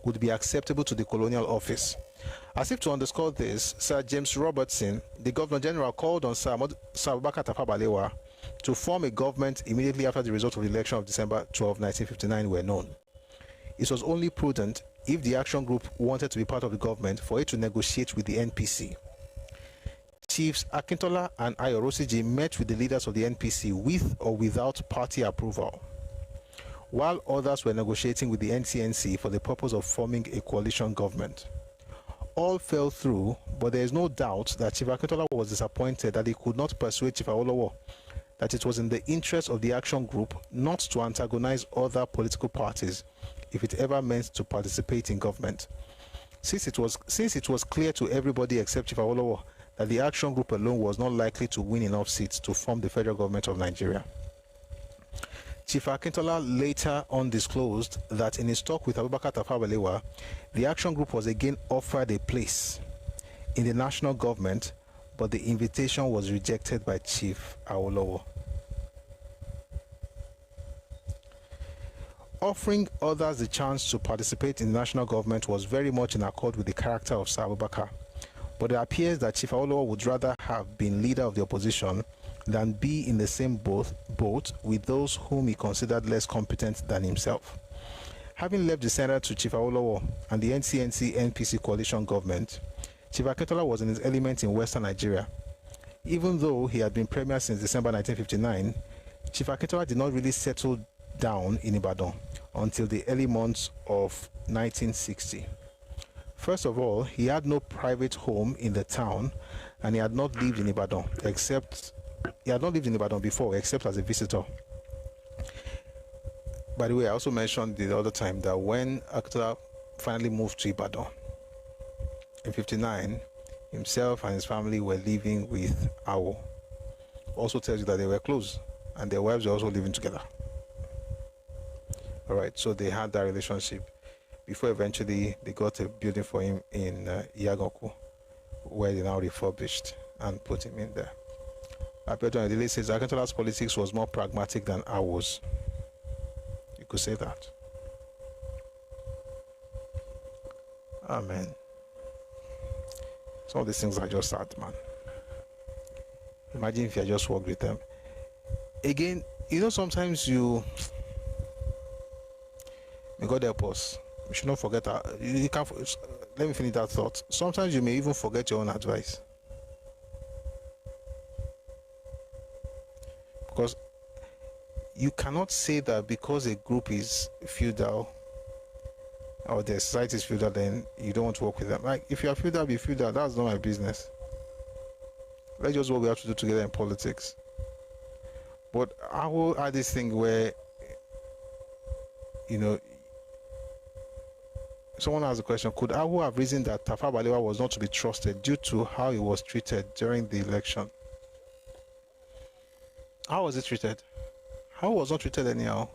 would be acceptable to the colonial office. As if to underscore this, Sir James Robertson, the Governor General, called on Sir Abubakar Tafawa Balewa to form a government immediately after the result of the election of December 12, 1959 were known. It was only prudent, if the Action Group wanted to be part of the government, for it to negotiate with the NPC. Chiefs Akintola and Ayorosiji met with the leaders of the NPC with or without party approval, while others were negotiating with the NCNC for the purpose of forming a coalition government. All fell through, but there is no doubt that Chief Akintola was disappointed that he could not persuade Chief Awolowo that it was in the interest of the Action Group not to antagonize other political parties if it ever meant to participate in government. Since it was clear to everybody except Chief Awolowo that the Action Group alone was not likely to win enough seats to form the federal government of Nigeria. Chief Akintola later on disclosed that in his talk with Abubakar Tafawa Balewa, the Action Group was again offered a place in the national government, but the invitation was rejected by Chief Awolowo. Offering others the chance to participate in the national government was very much in accord with the character of Sir Abubakar, but it appears that Chief Awolowo would rather have been leader of the opposition than be in the same boat with those whom he considered less competent than himself. Having left the center to Chief Awolowo and the NCNC-NPC coalition government, Chief Akintola was in his element in Western Nigeria. Even though he had been premier since December 1959, Chief Akintola did not really settle down in Ibadan until the early months of 1960. First of all, he had no private home in the town, and he had not lived in Ibadan before, except as a visitor. By the way, I also mentioned the other time that when Akintola finally moved to Ibadan in 59, himself and his family were living with Awo. Also tells you that they were close and their wives were also living together. All right, so they had that relationship before eventually they got a building for him in Iyagoku, where they now refurbished and put him in there. Apeto Adele says Akintola's politics was more pragmatic than ours. You could say that. Amen. Some of these things are just sad, man. Imagine if you had just worked with them. Again, you know, sometimes may God help us. We should not forget that. You can't. Let me finish that thought. Sometimes you may even forget your own advice. Because you cannot say that because a group is feudal or the society is feudal, then you don't want to work with them. Like, if you are feudal, be feudal. That's not my business. Let's just what we have to do together in politics. But I will add this thing where, you know, someone has a question. Could Awu have reasoned that Tafawa Balewa was not to be trusted due to how he was treated during the election? How was he treated? How was not treated anyhow?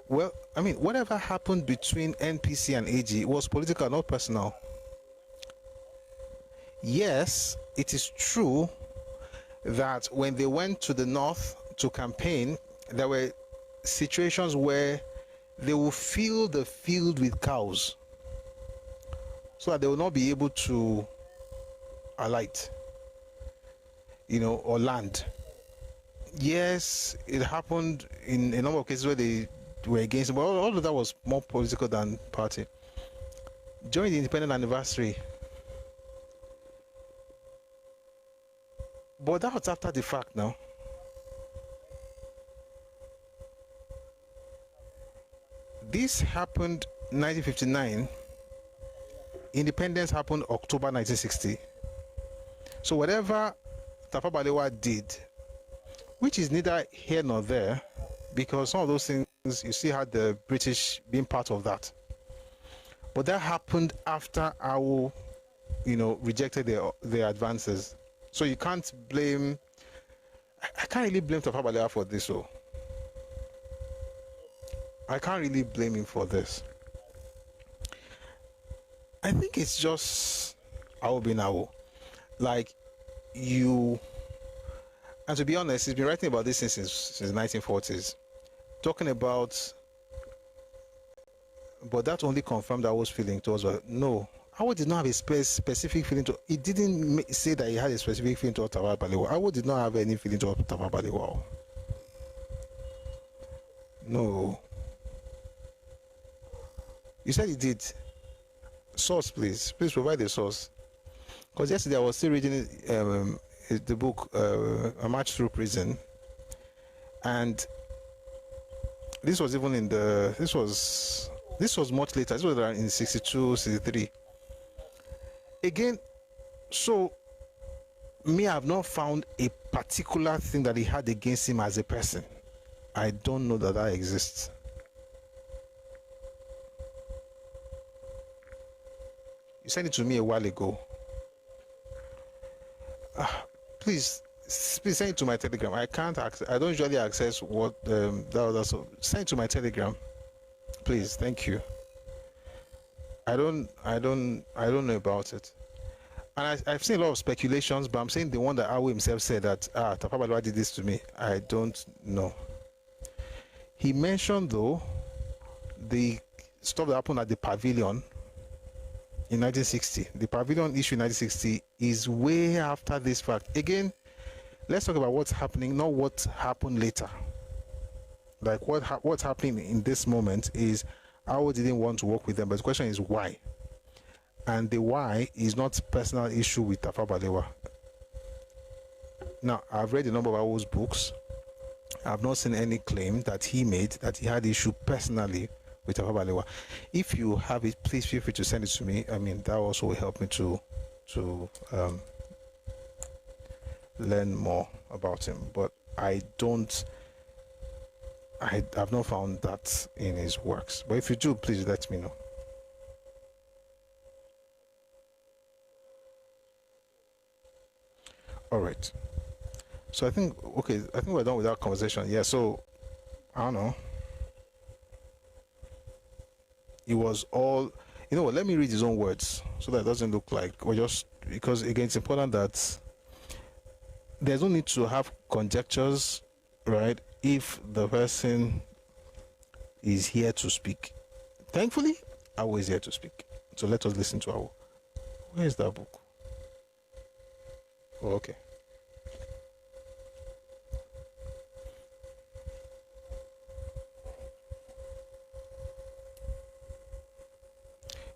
Well, I mean, whatever happened between NPC and AG was political, not personal. Yes, it is true that when they went to the north to campaign, there were situations where they will fill the field with cows so that they will not be able to alight, you know, or land. Yes, it happened in a number of cases where they were against it, but all of that was more political than party. During the independent anniversary, but that was after the fact now. This happened 1959. Independence happened October 1960. So whatever Tafawa Balewa did, which is neither here nor there, because some of those things you see had the British being part of that. But that happened after Awu, you know, rejected their advances. So you can't blame. I can't really blame Tafawa Balewa for this. So I can't really blame him for this. I think it's just Awu being Awu. Like, you. And to be honest, he's been writing about this since the 1940s, talking about, but that only confirmed Awo's feeling towards her. No, Awo did not have a specific feeling to. He didn't say that he had a specific feeling towards Tafawa Balewa. Awo did not have any feeling towards Tafawa Balewa. No. You said he did. Source, please. Please provide the source. Because yesterday I was still reading the book A March Through Prison, and this was even in the this was much later. This was in 62, 63. Again, so me, I have not found a particular thing that he had against him as a person. I don't know that exists. You sent it to me a while ago. Please send it to my Telegram. I can't access. I don't usually access what that other. So send it to my Telegram, please. Thank you. I don't know about it, and I've seen a lot of speculations, but I'm saying the one that Awu himself said that Tafawa Balewa did this to me. I don't know. He mentioned though the stuff that happened at the pavilion in 1960. The pavilion issue in 1960 is way after this fact. Again, let's talk about what's happening, not what happened later. Like what's happening in this moment is Awo didn't want to work with them, but the question is why? And the why is not personal issue with Tafawa Balewa. Now, I've read a number of Awo's books. I've not seen any claim that he made that he had issue personally with Tafawa Balewa. If you have it, please feel free to send it to me. I mean, that also will help me to learn more about him. But I've not found that in his works. But if you do, please let me know. All right. So I think we're done with that conversation. Yeah, so I don't know. It was all, you know what, let me read his own words so that it doesn't look like we're just, because again, it's important that there's no need to have conjectures, right, if the person is here to speak. Thankfully, Awo is here to speak. So let us listen to Awo. Where is that book? Oh, okay.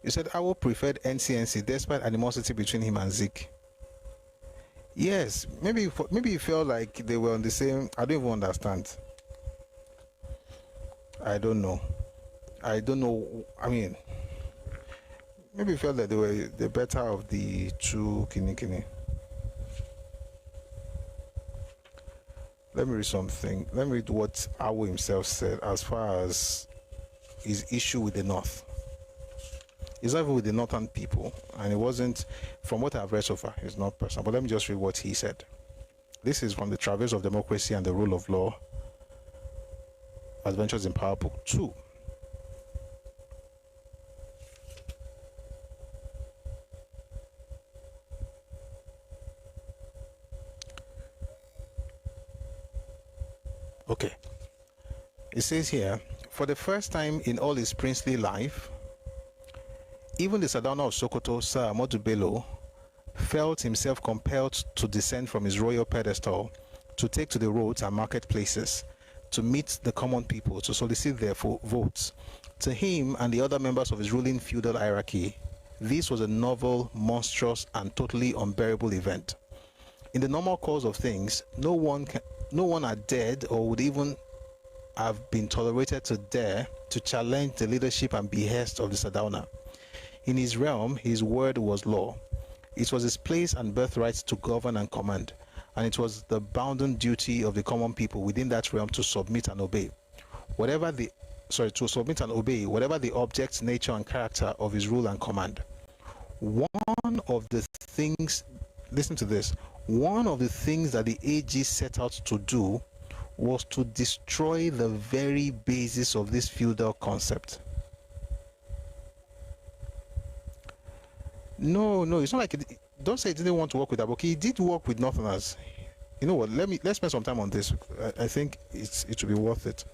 You said Awo preferred NCNC despite animosity between him and Zik. Yes, maybe you felt like they were on the same. I don't even understand. I don't know. I mean, maybe you felt that they were the better of the two kini. Let me read something. Let me read what Awo himself said as far as his issue with the North. It's not even with the northern people, and it wasn't, from what I've read so far, it's not personal. But let me just read what he said. This is from the Travails of Democracy and the Rule of Law, Adventures in Power, Book 2. Okay. It says here, for the first time in all his princely life, even the Sardauna of Sokoto, Sir Ahmadu Bello, felt himself compelled to descend from his royal pedestal, to take to the roads and marketplaces, to meet the common people, to solicit their votes. To him and the other members of his ruling feudal hierarchy, this was a novel, monstrous, and totally unbearable event. In the normal course of things, no one had dared or would even have been tolerated to dare to challenge the leadership and behest of the Sardauna. In his realm, his word was law. It was his place and birthright to govern and command, and it was the bounden duty of the common people within that realm to submit and obey. Whatever the object, nature, and character of his rule and command. One of the things that the AG set out to do was to destroy the very basis of this feudal concept. No, it's not like don't say he didn't want to work with Aboki. He did work with Northerners. You know what? Let's spend some time on this. I think it should be worth it.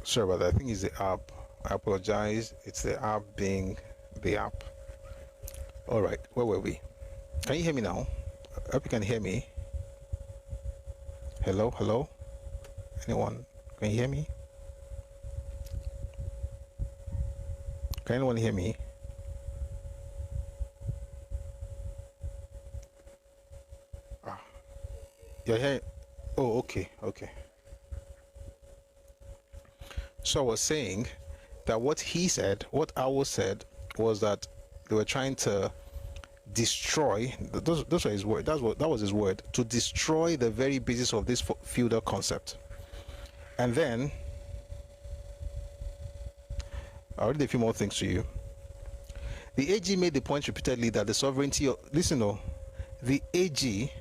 Sorry about that. I think it's the app. I apologize. It's the app being the app. All right. Where were we? Can you hear me now? I hope you can hear me. Hello? Anyone? Can you hear me? Can anyone hear me? You're here? Oh, okay. So I was saying that what Awo said was that they were trying to destroy, those were his word, that was his word, to destroy the very basis of this feudal concept. And then I'll read a few more things to you. The AG made the point repeatedly that the sovereignty of, the AG,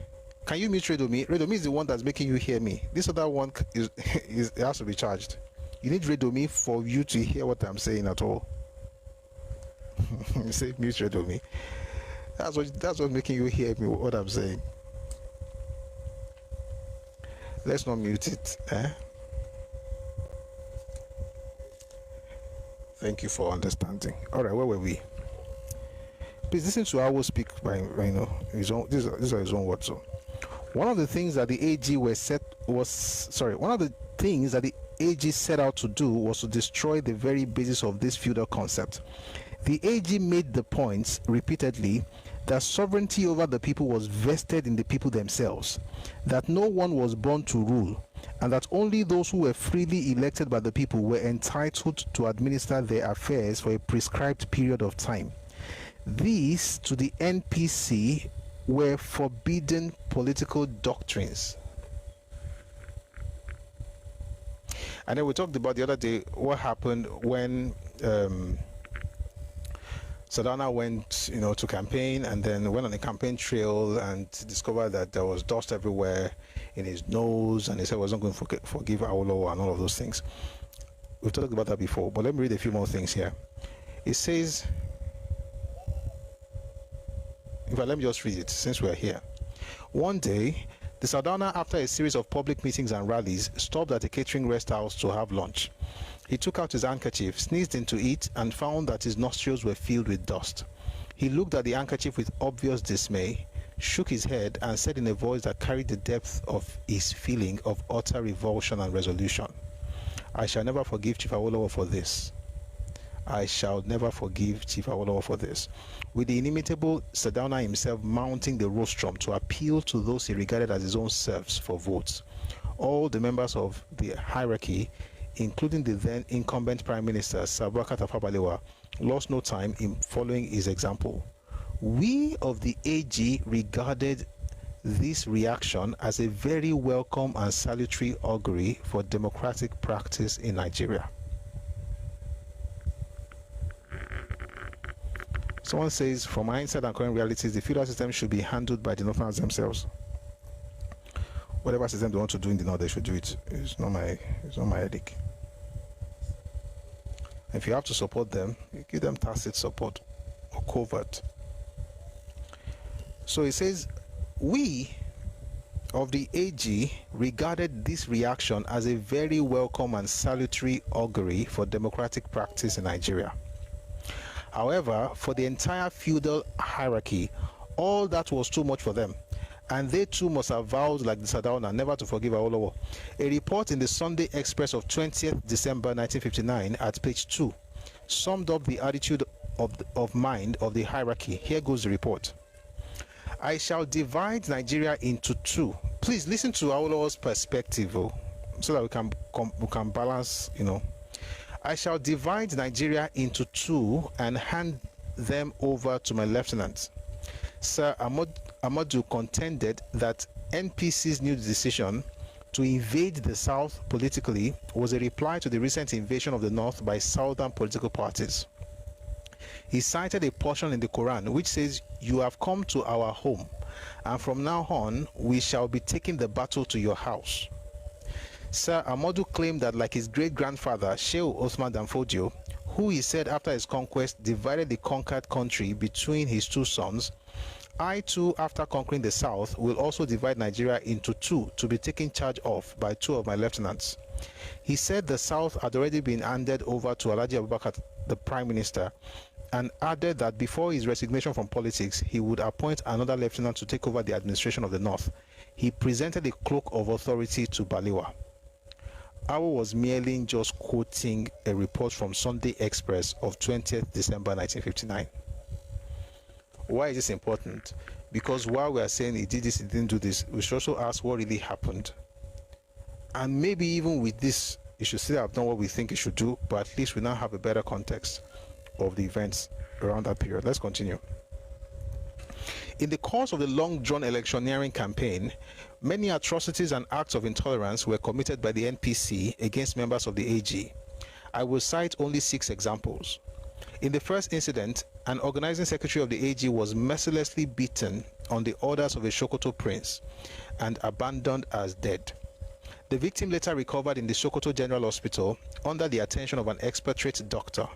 can you mute Redomi? Redomi is the one that's making you hear me. This other one is it has to be charged. You need Redomi for you to hear what I'm saying at all. You say mute Redomi. That's what's making you hear me what I'm saying. Let's not mute it. Thank you for understanding. All right, where were we? Please listen to Awo speak by his own. These are his own words. So, one of the things that the AG set out to do was to destroy the very basis of this feudal concept. The AG made the points repeatedly that sovereignty over the people was vested in the people themselves, that no one was born to rule, and that only those who were freely elected by the people were entitled to administer their affairs for a prescribed period of time. These, to the NPC, were forbidden political doctrines. And then we talked about the other day what happened when Sardauna went, to campaign, and then went on a campaign trail and discovered that there was dust everywhere in his nose, and he said he wasn't going to forgive Awolowo and all of those things. We've talked about that before, but let me read a few more things here. It says, in fact, let me just read it since we're here. One day, the Sardauna, after a series of public meetings and rallies, stopped at a catering rest house to have lunch. He took out his handkerchief, sneezed into it, and found that his nostrils were filled with dust. He looked at the handkerchief with obvious dismay, shook his head, and said in a voice that carried the depth of his feeling of utter revulsion and resolution, "I shall never forgive Chief Awolowo for this. I shall never forgive Chief Awolowo for this." With the inimitable Sardauna himself mounting the rostrum to appeal to those he regarded as his own serfs for votes, all the members of the hierarchy, including the then incumbent Prime Minister Sir Boubacar Tafawa Balewa, lost no time in following his example. We of the AG regarded this reaction as a very welcome and salutary augury for democratic practice in Nigeria. Someone says, from hindsight and current realities, the feudal system should be handled by the Northerners themselves. Whatever system they want to do in the North, they should do it. It's not my headache. If you have to support them, you give them tacit support or covert. So it says, we of the AG regarded this reaction as a very welcome and salutary augury for democratic practice in Nigeria. However, for the entire feudal hierarchy, all that was too much for them, and they too must have vowed, like the Sardauna, never to forgive Awolowo. A report in the Sunday Express of 20th December 1959 at page 2 summed up the attitude of mind of the hierarchy. Here goes the report. I shall divide Nigeria into two. Please listen to Awolowo's perspective, so that we can balance, I shall divide Nigeria into two and hand them over to my lieutenant. Sir Amadu contended that NPC's new decision to invade the South politically was a reply to the recent invasion of the North by Southern political parties. He cited a portion in the Quran which says, "You have come to our home, and from now on we shall be taking the battle to your house." Sir Amadu claimed that, like his great-grandfather Shehu Othman Danfodio, who he said after his conquest divided the conquered country between his two sons, I too, after conquering the South, will also divide Nigeria into two to be taken charge of by two of my lieutenants. He said the South had already been handed over to Alhaji Abubakar, the Prime Minister, and added that before his resignation from politics, he would appoint another lieutenant to take over the administration of the North. He presented a cloak of authority to Balewa. Awo was merely just quoting a report from Sunday Express of 20th December 1959. Why is this important? Because while we are saying he did this, he didn't do this, we should also ask what really happened. And maybe even with this, he should still have done what we think he should do, but at least we now have a better context. of the events around that period. Let's continue. In the course of the long-drawn electioneering campaign, many atrocities and acts of intolerance were committed by the NPC against members of the AG. I will cite only 6 examples. In the first incident, an organizing secretary of the AG was mercilessly beaten on the orders of a Sokoto prince and abandoned as dead. The victim later recovered in the Sokoto General Hospital under the attention of an expert-rate doctor.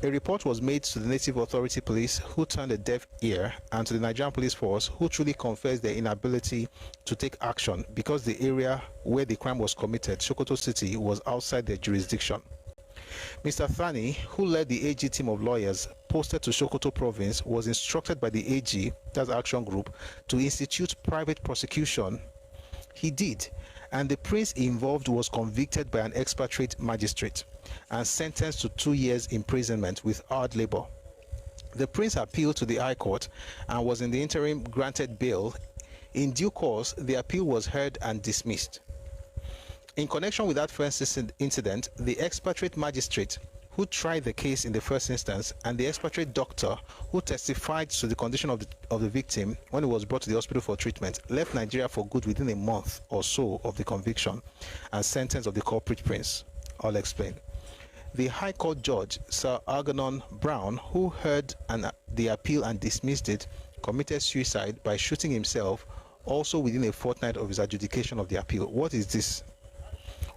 A report was made to the Native Authority Police, who turned a deaf ear, and to the Nigerian Police Force, who truly confessed their inability to take action because the area where the crime was committed, Sokoto City, was outside their jurisdiction. Mr. Thani, who led the AG team of lawyers posted to Sokoto Province, was instructed by the AG, that's Action Group, to institute private prosecution. He did, and the prince involved was convicted by an expert-rate magistrate and sentenced to 2 years imprisonment with hard labor. The prince appealed to the High Court and was in the interim granted bail. In due course, the appeal was heard and dismissed. In connection with that first incident, the expert-rate magistrate who tried the case in the first instance and the expert-rate doctor who testified to the condition of the victim when he was brought to the hospital for treatment left Nigeria for good within a month or so of the conviction and sentence of the culprit prince. I'll explain. The High Court judge, Sir Algernon Brown, who heard the appeal and dismissed it, committed suicide by shooting himself also within a fortnight of his adjudication of the appeal. What is this?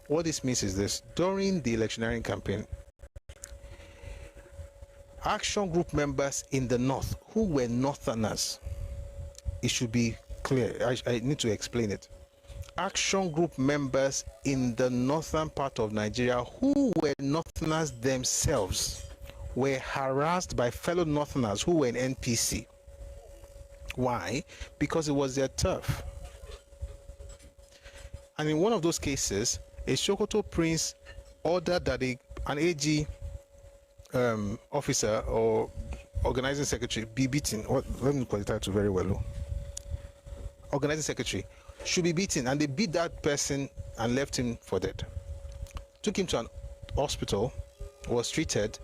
What this means is this: during the electioneering campaign, Action Group members in the north who were northerners, it should be clear, I need to explain it. Action Group members in the northern part of Nigeria who were northerners themselves were harassed by fellow northerners who were in NPC. Why? Because it was their turf. And in one of those cases, a Sokoto prince ordered that an AG officer or organizing secretary be beaten. Let me qualify it very well. Organizing secretary should be beaten, and they beat that person and left him for dead. Took him to an hospital, was treated.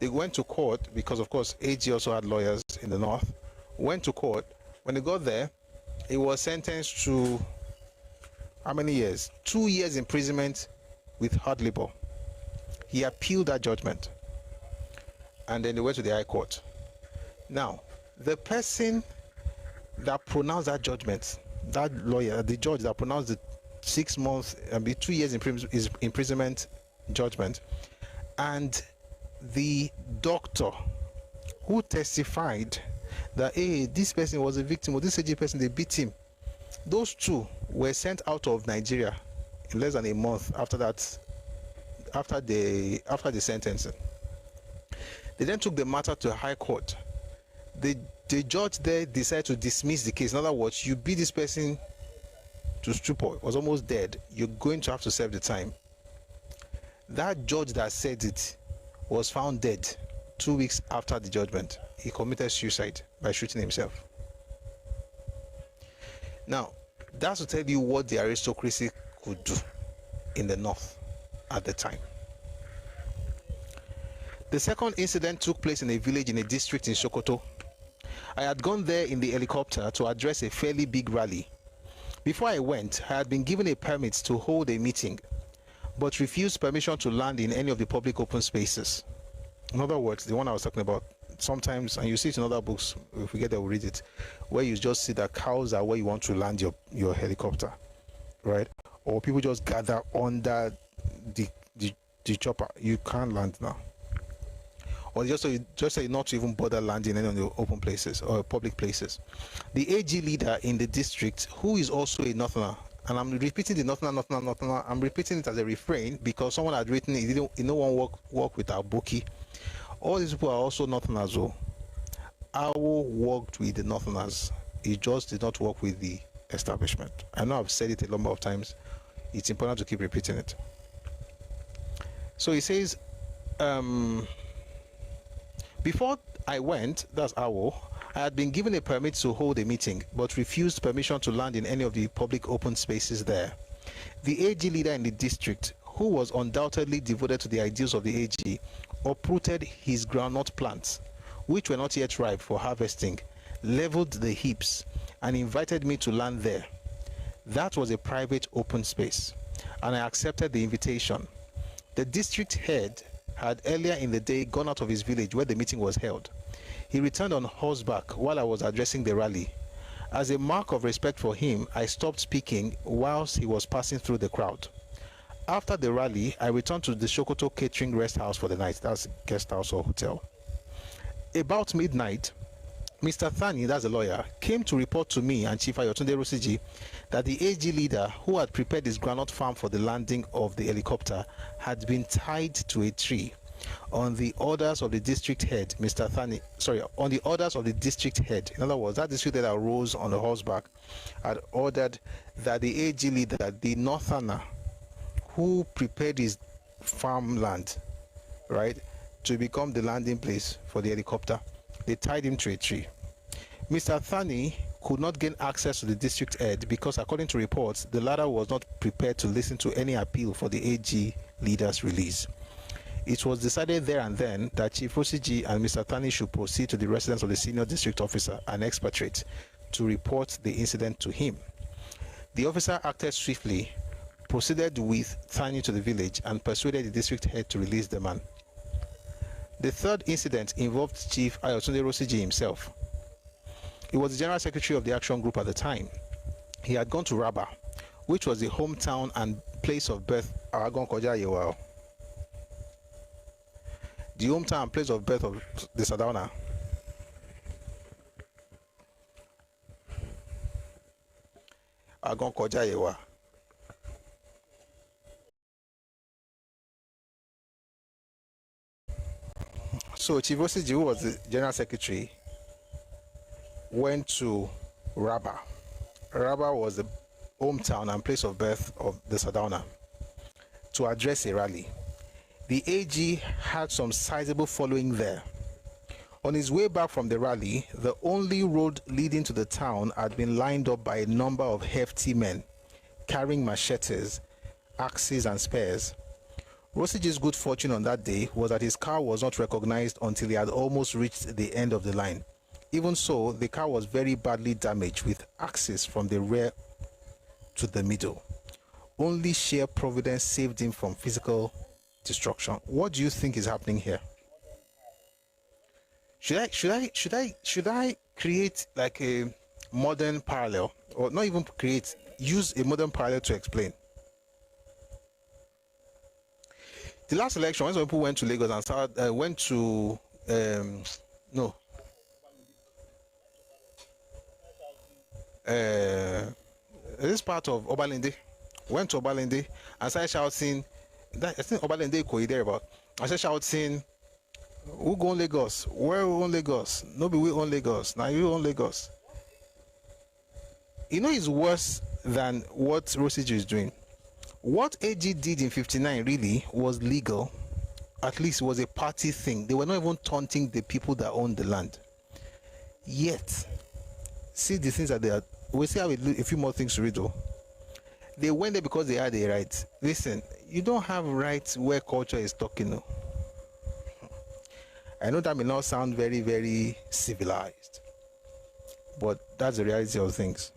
They went to court because, of course, AG also had lawyers in the north. Went to court. When they got there, he was sentenced to how many years? 2 years imprisonment with hard labor. He appealed that judgment, and then they went to the High Court. Now, the person that pronounced that judgment, that lawyer, the judge that pronounced the 6 months and 2 years imprisonment judgment, and the doctor who testified that, hey, this person was a victim, or this AG person, they beat him, those two were sent out of Nigeria in less than a month after that, after the sentencing. They then took the matter to a High Court. The judge there decided to dismiss the case. In other words, you beat this person to stupor, was almost dead, you're going to have to serve the time. That judge that said it was found dead 2 weeks after the judgment. He committed suicide by shooting himself. Now, that's to tell you what the aristocracy could do in the north at the time. The second incident took place in a village in a district in Sokoto. I had gone there in the helicopter to address a fairly big rally. Before I went, I had been given a permit to hold a meeting, but refused permission to land in any of the public open spaces. In other words, the one I was talking about, sometimes, and you see it in other books, if we get there we'll read it, where you just see that cows are where you want to land your helicopter, right? Or people just gather under the chopper. You can't land now. Or just say not to even bother landing in any of the open places or public places. The AG leader in the district, who is also a northerner, and I'm repeating the northerner, I'm repeating it as a refrain because someone had written it, he no one work with our bookie. All these people are also northerners. Awo worked with the northerners. He just did not work with the establishment. I know I've said it a number of times. It's important to keep repeating it. So he says, before I went, that's Awo, I had been given a permit to hold a meeting, but refused permission to land in any of the public open spaces there. The AG leader in the district, who was undoubtedly devoted to the ideals of the AG, uprooted his groundnut plants, which were not yet ripe for harvesting, leveled the heaps, and invited me to land there. That was a private open space, and I accepted the invitation. The district head had earlier in the day gone out of his village where the meeting was held. He returned on horseback while I was addressing the rally. As a mark of respect for him, I stopped speaking whilst he was passing through the crowd. After the rally, I returned to the Sokoto Catering Rest House for the night. That's guest house or hotel. About midnight, Mr. Thani, that's a lawyer, came to report to me and Chief Ayotunde Rosiji that the AG leader who had prepared his groundnut farm for the landing of the helicopter had been tied to a tree. On the orders of the district head, on the orders of the district head, in other words, that district head that rose on the horseback, had ordered that the AG leader, the northerner, who prepared his farmland, right, to become the landing place for the helicopter, they tied him to a tree. Mr. Thani could not gain access to the district head because, according to reports, the latter was not prepared to listen to any appeal for the AG leader's release. It was decided there and then that Chief Rosiji and Mr. Thani should proceed to the residence of the senior district officer, an expatriate, to report the incident to him. The officer acted swiftly, proceeded with Thani to the village, and persuaded the district head to release the man. The third incident involved Chief Ayotunde Rosiji himself. He was the general secretary of the action group at the time. He had gone to Raba, which was the hometown and place of birth the hometown and place of birth of the Sardauna. Agon Koja Yewa. So Chief Osiji, who was the general secretary, went to Raba. Raba was the hometown and place of birth of the Sardauna, to address a rally. The AG had some sizable following there. On his way back from the rally, the only road leading to the town had been lined up by a number of hefty men carrying machetes, axes, and spears. Rosiji's good fortune on that day was that his car was not recognized until he had almost reached the end of the line. Even so, the car was very badly damaged with axes from the rear to the middle. Only sheer providence saved him from physical destruction. What do you think is happening here? Should I create like a modern parallel, or not even create, use a modern parallel to explain? The last election, when some people went to Lagos and started, went to this part of Obalende, went to Obalende and started shouting that I think Obalende Koyi there about. I started shouting, "Who go on Lagos? Where we on Lagos? No be we on Lagos. Now you on Lagos." You know, it's worse than what Rosiji is doing. What AG did in 59 really was legal. At least it was a party thing. They were not even taunting the people that owned the land. Yet, see the things that they are. We still have a few more things to read though. They went there because they had a right. Listen, you don't have rights where culture is talking. No. I know that may not sound very, very civilized, but that's the reality of things.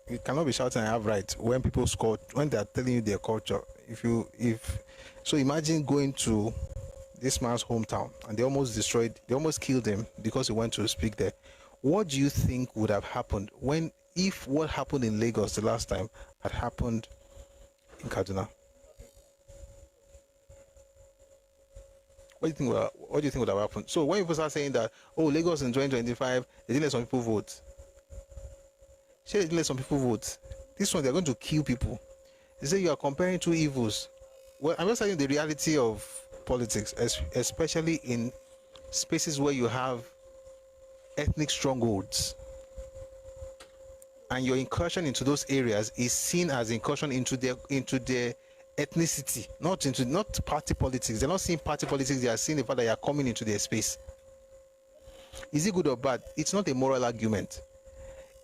You cannot be shouting, "I have rights," when people score, when they are telling you their culture. So imagine going to this man's hometown and they almost killed him because he went to speak there. What do you think would have happened if what happened in Lagos the last time had happened in Kaduna? What do you think would have happened? So when people start saying that, oh, Lagos in 2025, they didn't let some people vote. They didn't let some people vote. This one, they're going to kill people. They say you are comparing two evils. Well, I'm just saying the reality of politics, especially in spaces where you have ethnic strongholds, and your incursion into those areas is seen as incursion into their ethnicity, not party politics. They're not seeing party politics, they are seeing the fact that you are coming into their space. Is it good or bad? It's not a moral argument.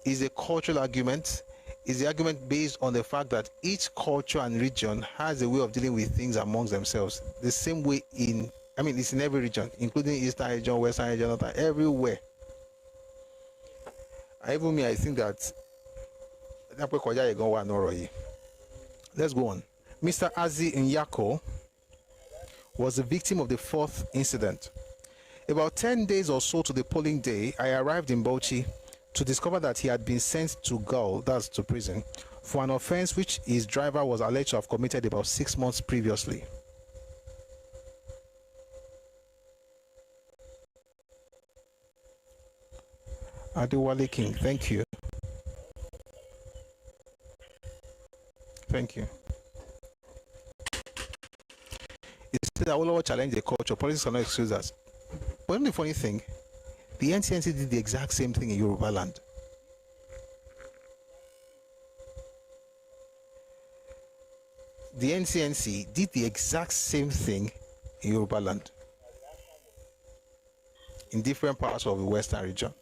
It's a cultural argument. is the argument based on the fact that each culture and region has a way of dealing with things amongst themselves. The same way it's in every region, including Eastern region, Western region, Northern, everywhere. I think that let's go on. Mr. Azi Nyako was the victim of the fourth incident. About 10 days or so to the polling day, I arrived in Bauchi to discover that he had been sent to gaol, that's to prison, for an offense which his driver was alleged to have committed about 6 months previously. Adewale King, thank you. Thank you. It said Awolowo challenged the culture. Politics cannot excuse us. But the funny thing, the NCNC did the exact same thing in Yoruba land. The NCNC did the exact same thing in Yoruba land, in different parts of the Western region.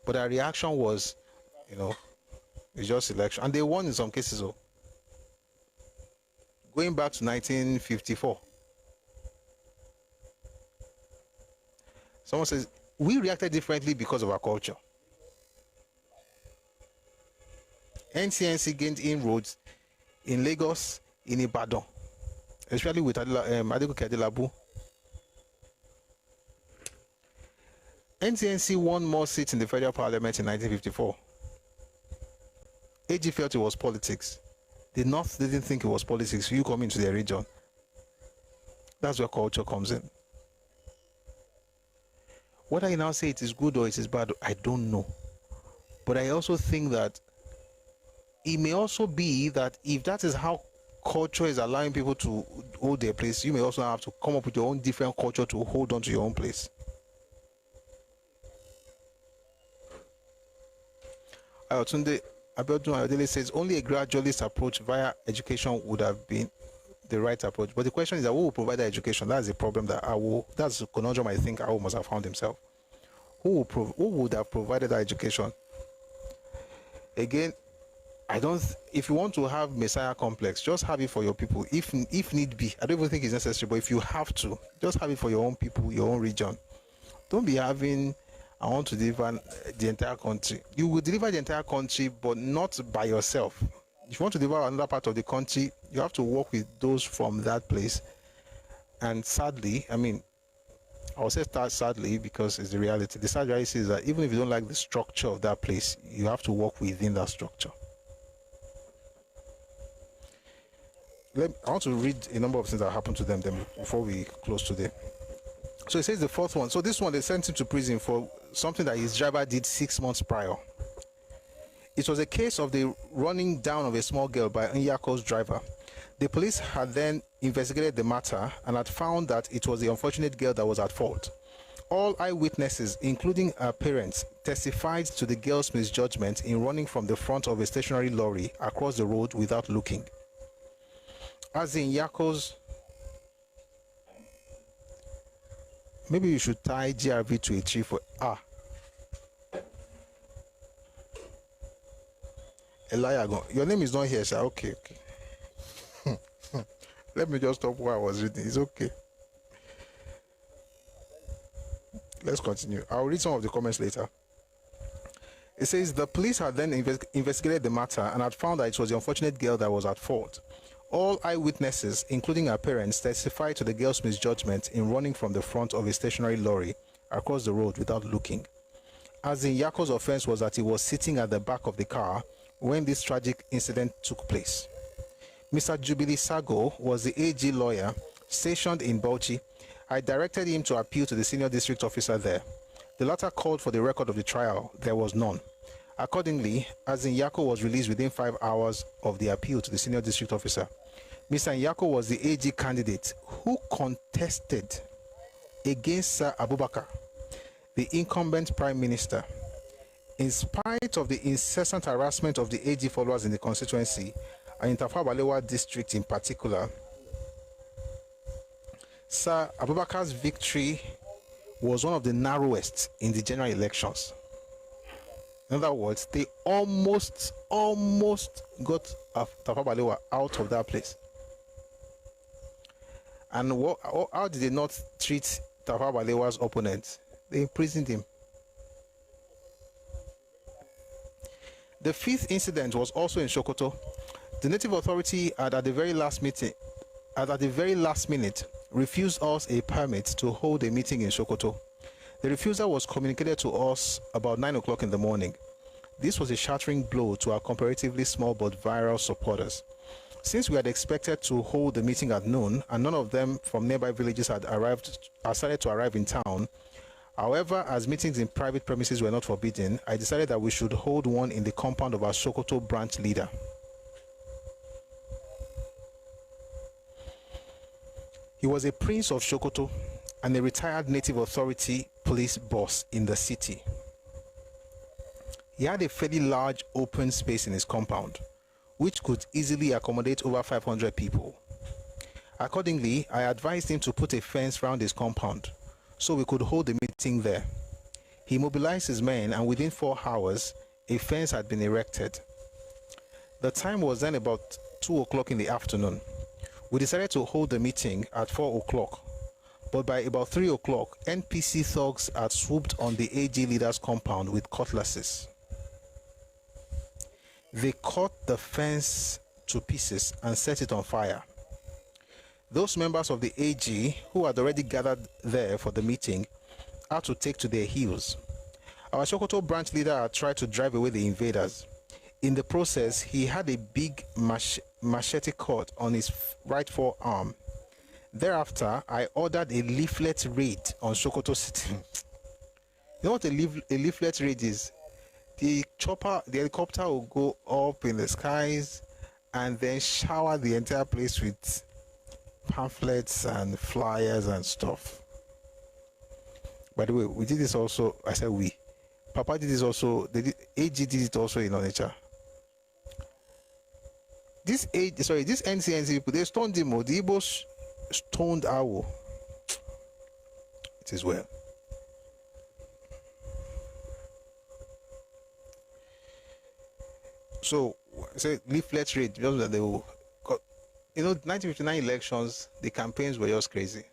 But our reaction was, it's just election. And they won in some cases. Going back to 1954. Someone says, we reacted differently because of our culture. NCNC gained inroads in Lagos, in Ibadan, especially with Adegoke Adelabu. NCNC won more seats in the federal parliament in 1954. AG felt it was politics. The North didn't think it was politics. You come into their region. That's where culture comes in. Whether you now say it is good or it is bad, I don't know. But I also think that it may also be that if that is how culture is allowing people to hold their place, you may also have to come up with your own different culture to hold on to your own place. Tunde Abiodun Ayodele says only a gradualist approach via education would have been the right approach. But the question is that who will provide the education? That's the problem that's the conundrum I think Awo must have found himself. Who would have provided that education? Again, if you want to have Messiah complex, just have it for your people. If need be, I don't even think it's necessary, but if you have to, just have it for your own people, your own region. Don't be having, I want to deliver the entire country. You will deliver the entire country, but not by yourself. If you want to deliver another part of the country, you have to work with those from that place. And sadly, I will say sadly because it's the reality. The sad reality is that even if you don't like the structure of that place, you have to work within that structure. I want to read a number of things that happened to them before we close today. So it says the fourth one. So this one, they sent him to prison for something that his driver did 6 months prior. It was a case of the running down of a small girl by Nyako's driver. The police had then investigated the matter and had found that it was the unfortunate girl that was at fault. All eyewitnesses, including her parents, testified to the girl's misjudgment in running from the front of a stationary lorry across the road without looking. As in Nyako's, maybe you should tie GRV to a tree for Eliagon. Your name is not here, sir. Okay. Let me just stop what I was reading. It's okay. Let's continue. I'll read some of the comments later. It says the police had then investigated the matter and had found that it was the unfortunate girl that was at fault. All eyewitnesses, including her parents, testified to the girl's misjudgment in running from the front of a stationary lorry across the road without looking. As in Yako's offense was that he was sitting at the back of the car when this tragic incident took place. Mr. Jubilee Sago was the AG lawyer stationed in Bauchi. I directed him to appeal to the senior district officer there. The latter called for the record of the trial. There was none. Accordingly, Azin Yako was released within 5 hours of the appeal to the senior district officer. Mr. Yako was the AG candidate who contested against Sir Abubakar, the incumbent prime minister. In spite of the incessant harassment of the AG followers in the constituency, and in Tafawa Balewa district in particular, Sir Abubakar's victory was one of the narrowest in the general elections. In other words, they almost got Tafawa Balewa out of that place. And how did they not treat Tafawa Balewa's opponent? They imprisoned him. The fifth incident was also in Sokoto. The native authority at the very last minute refused us a permit to hold a meeting in Sokoto. The refusal was communicated to us about 9 o'clock in the morning. This was a shattering blow to our comparatively small but viral supporters. Since we had expected to hold the meeting at noon, and none of them from nearby villages had started to arrive in town, however, as meetings in private premises were not forbidden, I decided that we should hold one in the compound of our Sokoto branch leader. He was a prince of Sokoto and a retired native authority police boss in the city. He had a fairly large open space in his compound, which could easily accommodate over 500 people. Accordingly, I advised him to put a fence around his compound so we could hold the meeting there. He mobilized his men, and within 4 hours, a fence had been erected. The time was then about 2 o'clock in the afternoon. We decided to hold the meeting at 4 o'clock, but by about 3 o'clock, NPC thugs had swooped on the AG leader's compound with cutlasses. They cut the fence to pieces and set it on fire. Those members of the AG who had already gathered there for the meeting had to take to their heels. Our Sokoto branch leader had tried to drive away the invaders. In the process, he had a big machete cut on his right forearm. Thereafter, I ordered a leaflet raid on Sokoto City. You know what a leaflet raid is? The helicopter will go up in the skies and then shower the entire place with pamphlets and flyers and stuff. By the way, we did this also. I said we. Papa did this also. AG did it also in Onitsha. This NCNC people, they stoned him. The Igbos stoned Awo. It is well. So, say leaflet raid, just that they will. 1959 elections, the campaigns were just crazy.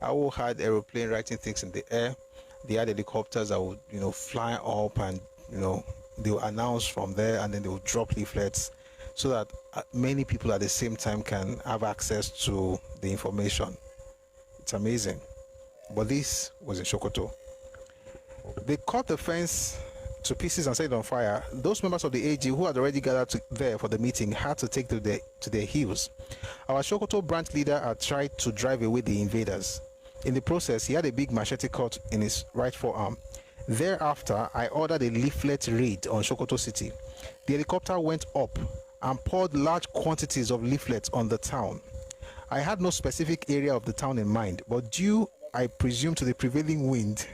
Awo had aeroplane writing things in the air. They had helicopters that would, fly up and, they will announce from there, and then they will drop leaflets so that many people at the same time can have access to the information. It's amazing. But this was in Sokoto. They cut the fence to pieces and set it on fire. Those members of the AG who had already gathered there for the meeting had to take to their heels. Our Sokoto branch leader had tried to drive away the invaders. In the process, he had a big machete cut in his right forearm. Thereafter, I ordered a leaflet raid on Sokoto City. The helicopter went up and poured large quantities of leaflets on the town. I had no specific area of the town in mind, but due, I presume, to the prevailing wind.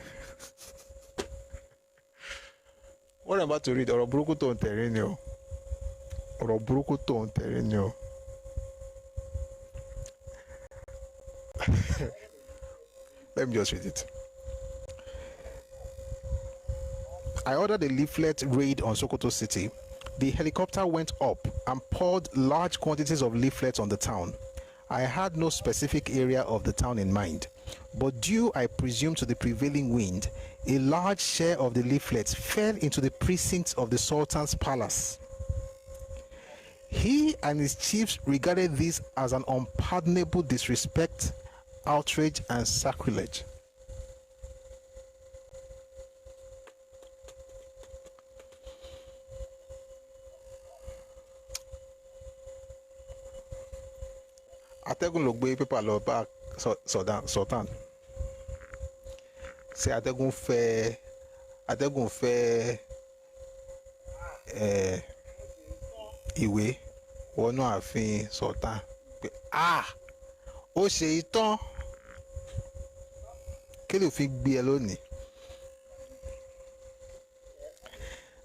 What I'm about to read, Orobrukuto Onterenyo. Orobrukuto Onterenyo. Let me just read it. I ordered a leaflet raid on Sokoto City. The helicopter went up and poured large quantities of leaflets on the town. I had no specific area of the town in mind, but due, I presume, to the prevailing wind, a large share of the leaflets fell into the precincts of the Sultan's palace. He and his chiefs regarded this as an unpardonable disrespect, outrage, and sacrilege. Atẹ́gùn ló gbé pépà lọ bá Sultan. Ṣé atẹ́gùn fẹ́ ìwé wọnú ààfin Sultan pé ó ṣe ìtàn kí ló fi gbé ẹ lónìí.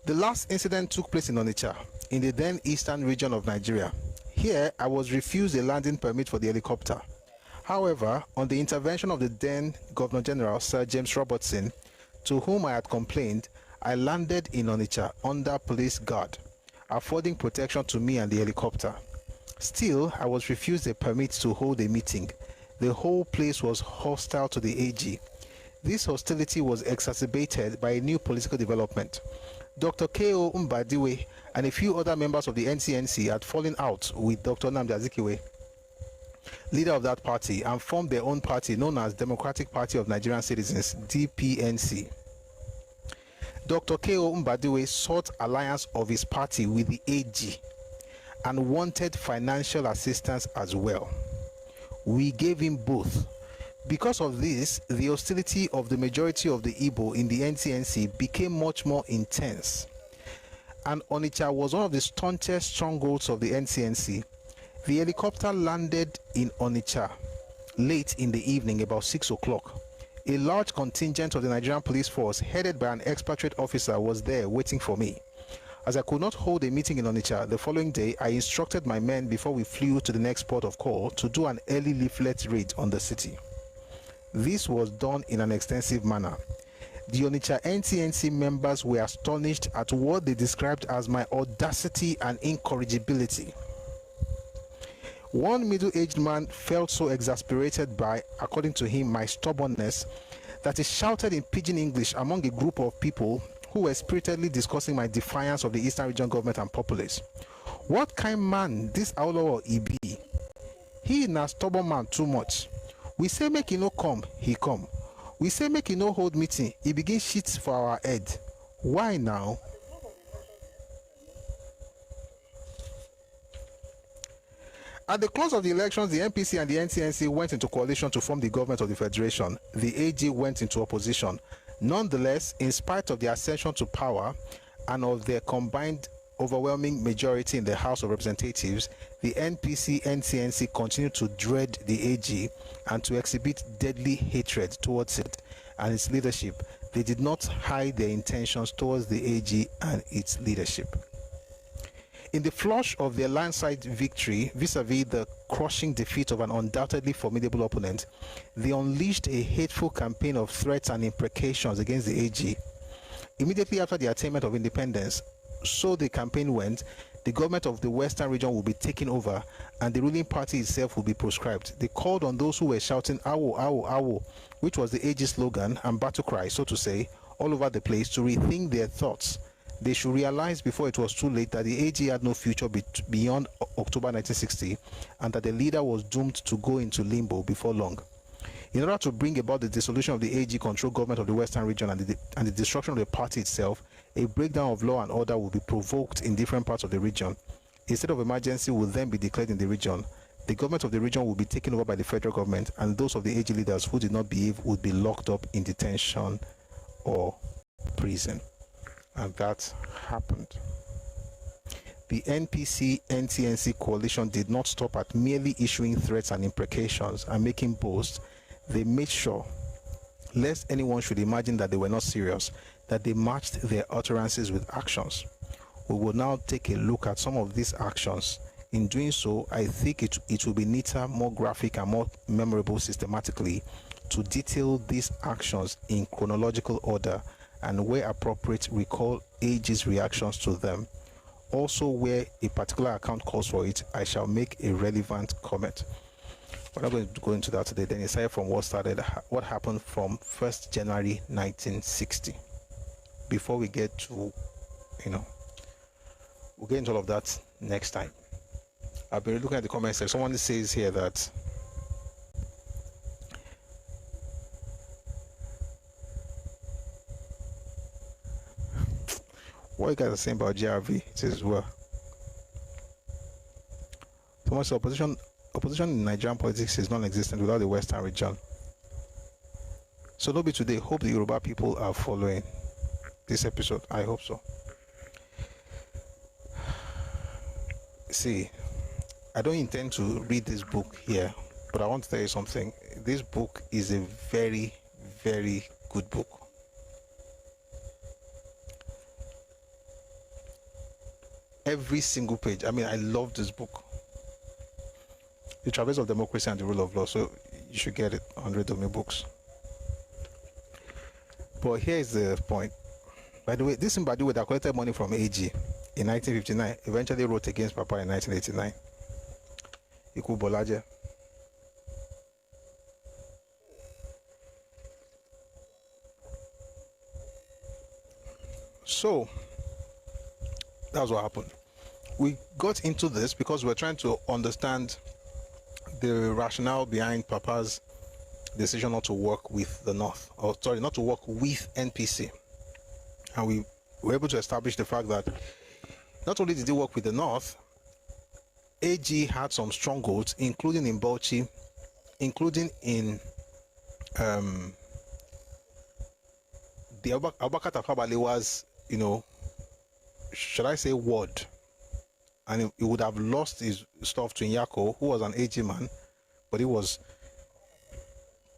The last incident took place in Onitsha, in the then eastern region of Nigeria. Here, I was refused a landing permit for the helicopter. However, on the intervention of the then Governor General, Sir James Robertson, to whom I had complained, I landed in Onitsha under police guard, affording protection to me and the helicopter. Still, I was refused a permit to hold a meeting. The whole place was hostile to the AG. This hostility was exacerbated by a new political development. Dr. K.O. Mbadiwe and a few other members of the NCNC had fallen out with Dr. Nnamdi Azikiwe, leader of that party, and formed their own party known as Democratic Party of Nigerian Citizens, DPNC. Dr. K.O. Mbadiwe sought alliance of his party with the AG and wanted financial assistance as well. We gave him both. Because of this, the hostility of the majority of the Igbo in the NCNC became much more intense. And Onitsha was one of the staunchest strongholds of the NCNC. The helicopter landed in Onitsha late in the evening, about 6 o'clock. A large contingent of the Nigerian police force, headed by an expatriate officer, was there waiting for me. As I could not hold a meeting in Onitsha the following day, I instructed my men before we flew to the next port of call to do an early leaflet raid on the city. This was done in an extensive manner. The Onitsha NCNC members were astonished at what they described as my audacity and incorrigibility. One middle-aged man felt so exasperated by, according to him, my stubbornness, that he shouted in pidgin English among a group of people who were spiritedly discussing my defiance of the Eastern Region government and populace. What kind man this Awolowo he be? He na stubborn man too much. We say make he no come, he come. We say make he no hold meeting, he begin shit for our head. Why now? At the close of the elections, the MPC and the NCNC went into coalition to form the government of the Federation. The AG went into opposition. Nonetheless, in spite of their ascension to power and of their combined overwhelming majority in the House of Representatives, the NPC-NCNC continued to dread the AG and to exhibit deadly hatred towards it and its leadership. They did not hide their intentions towards the AG and its leadership. In the flush of their landslide victory vis-a-vis the crushing defeat of an undoubtedly formidable opponent, they unleashed a hateful campaign of threats and imprecations against the AG. Immediately after the attainment of independence, so the campaign went, the government of the Western region will be taken over and the ruling party itself will be proscribed. They called on those who were shouting "Awo, Awo, Awo," which was the AG slogan and battle cry, so to say, all over the place, to rethink their thoughts. They should realize before it was too late that the AG had no future beyond October 1960 and that the leader was doomed to go into limbo before long. In order to bring about the dissolution of the AG-controlled government of the Western region and the destruction of the party itself, a breakdown of law and order will be provoked in different parts of the region. A state of emergency will then be declared in the region. The government of the region will be taken over by the federal government, and those of the AG leaders who did not behave would be locked up in detention or prison. And that happened. The NPC-NCNC coalition did not stop at merely issuing threats and imprecations and making boasts. They made sure, lest anyone should imagine that they were not serious, that they matched their utterances with actions. We will now take a look at some of these actions. In doing so, I think it will be neater, more graphic, and more memorable systematically to detail these actions in chronological order and, where appropriate, recall AG's reactions to them. Also, where a particular account calls for it, I shall make a relevant comment. We're not going to go into that today. Then aside from what happened from 1st January 1960. Before we get to, we'll get into all of that next time. I've been looking at the comments section. Someone says here that what you guys are saying about GRV, it says, well, so much opposition in Nigerian politics is non-existent without the Western region. So don't be today. Hope the Yoruba people are following this episode. I hope so. See, I don't intend to read this book here, but I want to tell you something. This book is a very, very good book. Every single page. I mean, I love this book. The Traverse of Democracy and the Rule of Law. So you should get it on Read Me Books. But here's the point. By the way, this Mbadiwe that collected money from AG in 1959 eventually wrote against Papa in 1989. Iku Bolaje. So that's what happened. We got into this because we're trying to understand the rationale behind Papa's decision not to work with the North, or sorry, not to work with NPC. And we were able to establish the fact that not only did he work with the North, AG had some strongholds, including in Bauchi, including in the Abubakar Tafawa Balewa's, should I say ward, and he would have lost his stuff to Nyako, who was an AG man, but he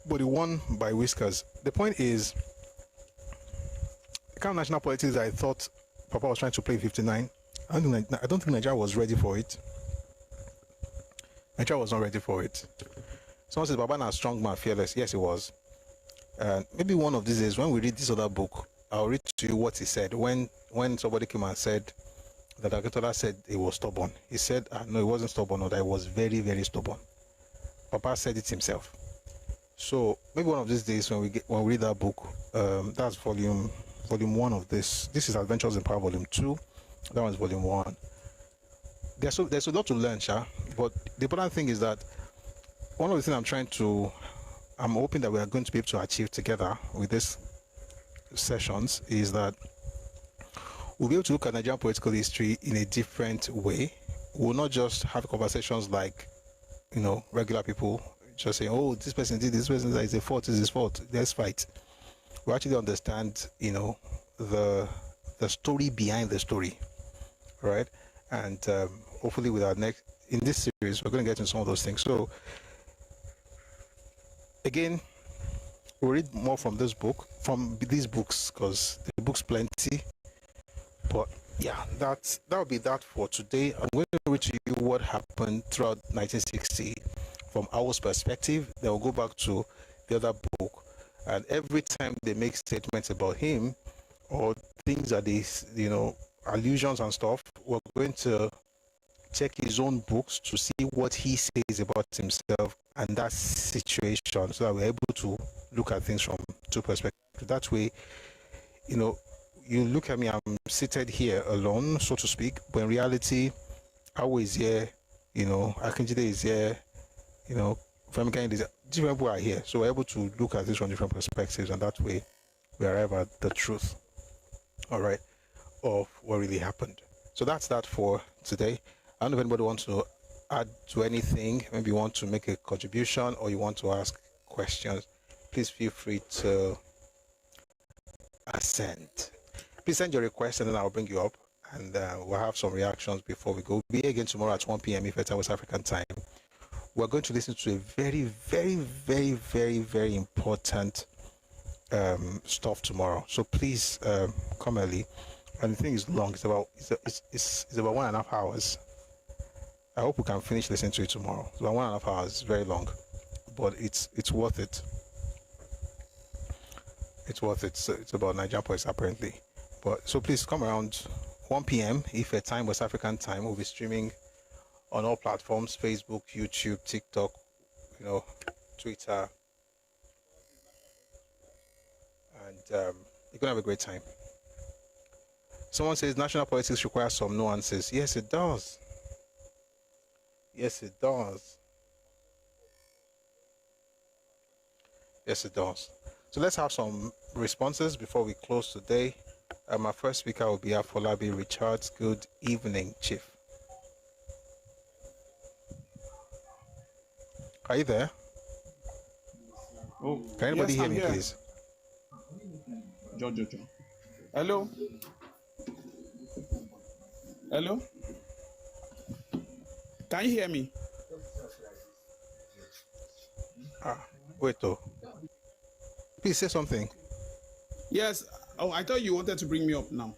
won by whiskers. The point is, the kind of national politics I thought Papa was trying to play in 59, I don't think Nigeria was ready for it. Nigeria was not ready for it. Someone says, Baba na strong man, fearless. Yes, he was. Maybe one of these days, when we read this other book, I'll read to you what he said. When somebody came and said that Akintola said he was stubborn, he said, no, he wasn't stubborn, or that he was very, very stubborn. Papa said it himself. So maybe one of these days, when we read that book, that's volume 1 of this. This is Adventures in Power, volume 2. That one's volume 1. There's a lot to learn, but the important thing is that one of the things I'm hoping that we are going to be able to achieve together with these sessions is that we'll be able to look at Nigerian political history in a different way. We'll not just have conversations like, regular people just saying, oh, this person did this person, that is a fault, this is his fault, let's fight. We actually understand, the story behind the story, right? And hopefully with in this series, we're going to get into some of those things. So again, we'll read more from these books, because the book's plenty. But yeah, that will be that for today. I'm going to read to you what happened throughout 1960 from Awo's perspective. Then we'll go back to the other book, and every time they make statements about him or things that they, allusions and stuff, we're going to check his own books to see what he says about himself and that situation, so that we're able to look at things from two perspectives. That way, you look at me, I'm seated here alone, so to speak, but in reality, Awo is here, Akinjide is here, Femika is here, different people are here. So we're able to look at this from different perspectives, and that way we arrive at the truth, all right, of what really happened. So that's that for today. I don't know if anybody wants to add to anything, maybe you want to make a contribution or you want to ask questions. Please feel free to ascend. Please send your request and then I'll bring you up, and we'll have some reactions before we go. We'll be again tomorrow at 1 p.m. if it's West African time. We're going to listen to a very, very, very, very, very important stuff tomorrow. So please come early. And the thing is long. It's about 1.5 hours. I hope we can finish listening to it tomorrow. It's about 1.5 hours. It's very long, but it's worth it. It's worth it. So it's about Nigerian politics apparently. But so please come around 1 p.m. if a time West African time. We'll be streaming on all platforms: Facebook, YouTube, TikTok, Twitter, and you're gonna have a great time. Someone says national politics requires some nuances. Yes, it does. Yes, it does. Yes, it does. So let's have some responses before we close today. My first speaker will be Afolabi Richards. Good evening, Chief. Are you there? Oh, can anybody yes, hear me, here. please? John. Hello? Hello? Can you hear me? Wait, though. Please say something. Yes. Oh, I thought you wanted to bring me up now.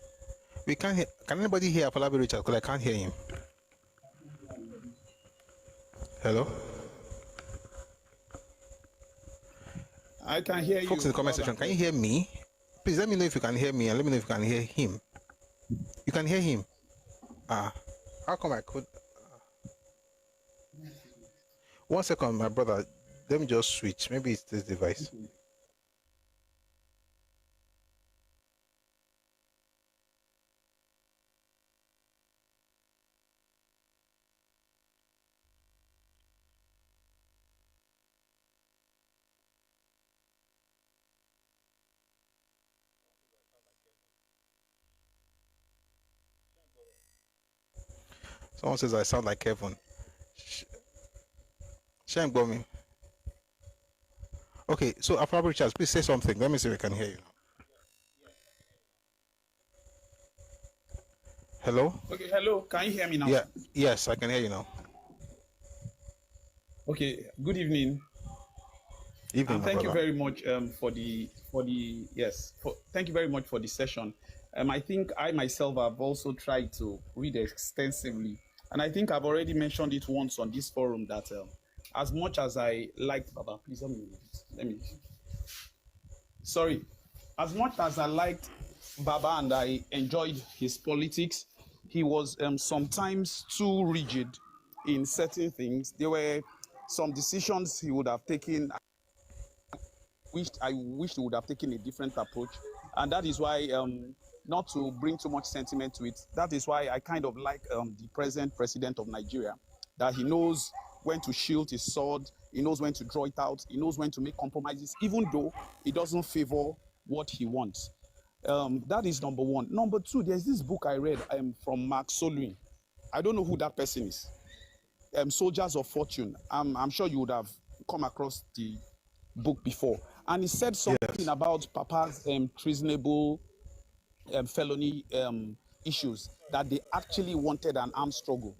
We can't hear. Can anybody hear Afolabi Richards? Because I can't hear him. Hello? I can hear you. Folks in the comment section, can you hear me? please let me know if you can hear me and let me know if you can hear him. You can hear him. How come I could? 1 second, my brother. Let me just switch. Maybe it's this device. Someone says I sound like Kevin. Shame me. Okay, so Afro Richards, please say something. Let me see if I can hear you now. Hello? Okay, hello. Can you hear me now? Yeah, yes, I can hear you now. Okay, good evening. Evening, And thank you brother. very much thank you very much for the session. I think I myself have also tried to read extensively, and I think I've already mentioned it once on this forum that as much as I liked Baba, please let me. Sorry, as much as I liked Baba and I enjoyed his politics, he was sometimes too rigid in certain things. There were some decisions he would have taken. I wished he would have taken a different approach, and that is why, not to bring too much sentiment to it, that is why I kind of like the present president of Nigeria, that he knows when to shield his sword, he knows when to draw it out, he knows when to make compromises, even though it doesn't favor what he wants. That is number one. Number two, there's this book I read from Mark Solwyn. I don't know who that person is. Soldiers of Fortune. I'm sure you would have come across the book before. And he said something about Papa's treasonable felony issues, that they actually wanted an armed struggle.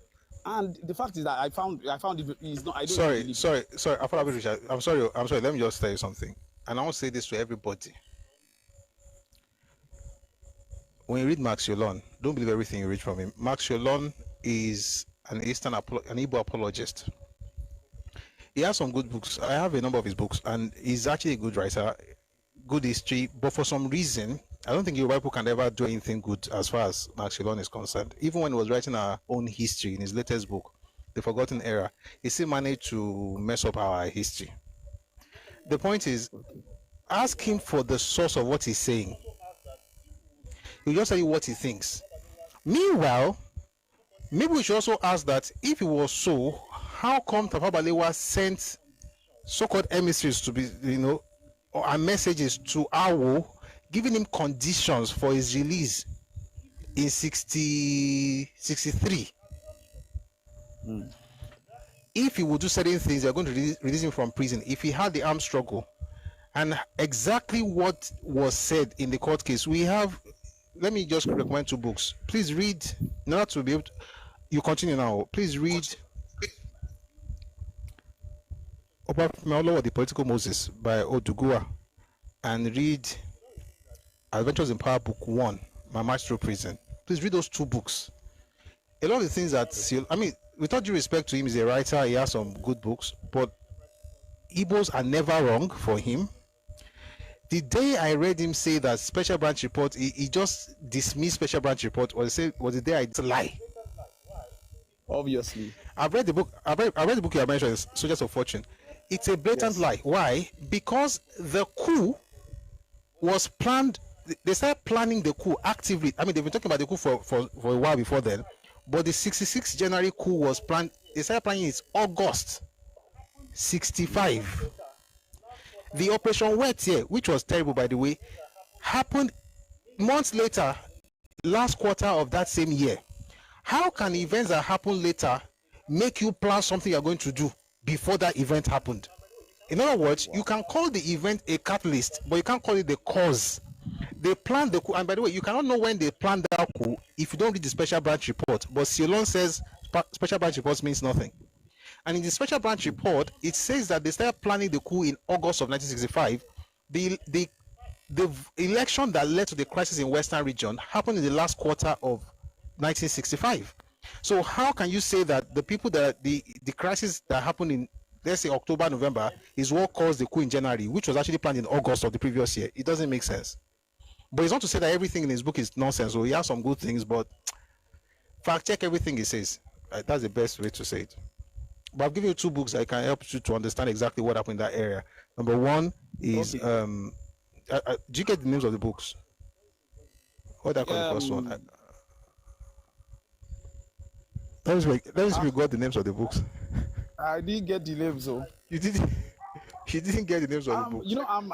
And the fact is that I found it is not. I don't Sorry. believe. Richard. I'm sorry. Let me just tell you something. And I want to say this to everybody. When you read Max Yolon, don't believe everything you read from him. Max Yolon is an Igbo apologist. He has some good books. I have a number of his books, and he's actually a good writer, good history. But for some reason, I don't think Yoruba people can ever do anything good as far as Max Yolon is concerned. Even when he was writing our own history in his latest book, The Forgotten Era, he still managed to mess up our history. The point is, ask him for the source of what he's saying. He'll just tell you what he thinks. Meanwhile, maybe we should also ask that if it was so, how come Tafawa Balewa sent so-called emissaries to be, or messages to Awo, giving him conditions for his release in 63? If he would do certain things, they're going to release him from prison. If he had the armed struggle, and exactly what was said in the court case, we have. Let me just recommend two books. Please read. Not to be able to. You continue now. Please read. Awolowo, The Political Moses by Odugua, and read Adventures in Power Book 1, My March Through Prison. Please read those two books. A lot of the things that, with all due respect to him, he's a writer, he has some good books, but Igbos are never wrong for him. The day I read him say that special branch report, he just dismissed special branch report, was the day I lie. Obviously. I've read the book. I read the book you mentioned, Soldiers of Fortune. It's a blatant lie. Why? Because the coup was planned. They started planning the coup actively. They've been talking about the coup for a while before then. But the 66 January coup was planned. They started planning it August 65. The Operation Wet here, which was terrible by the way, happened months later, last quarter of that same year. How can events that happen later make you plan something you're going to do before that event happened? In other words, you can call the event a catalyst, but you can't call it the cause. They planned the coup, and by the way, you cannot know when they planned that coup if you don't read the special branch report. But Silon says special branch reports means nothing. And in the special branch report, it says that they started planning the coup in August of 1965. The election that led to the crisis in Western region happened in the last quarter of 1965. So how can you say that the people that the crisis that happened in, let's say, October, November is what caused the coup in January, which was actually planned in August of the previous year? It doesn't make sense. But it's not to say that everything in his book is nonsense. So he has some good things, but fact check everything he says. That's the best way to say it. But I've given you 2 books that can help you to understand exactly what happened in that area. Number 1 is do you get the names of the books? What I call the first one? Let me see if you got the names of the books. I didn't get the names, though. You didn't. You didn't get the names of the books. You know, I'm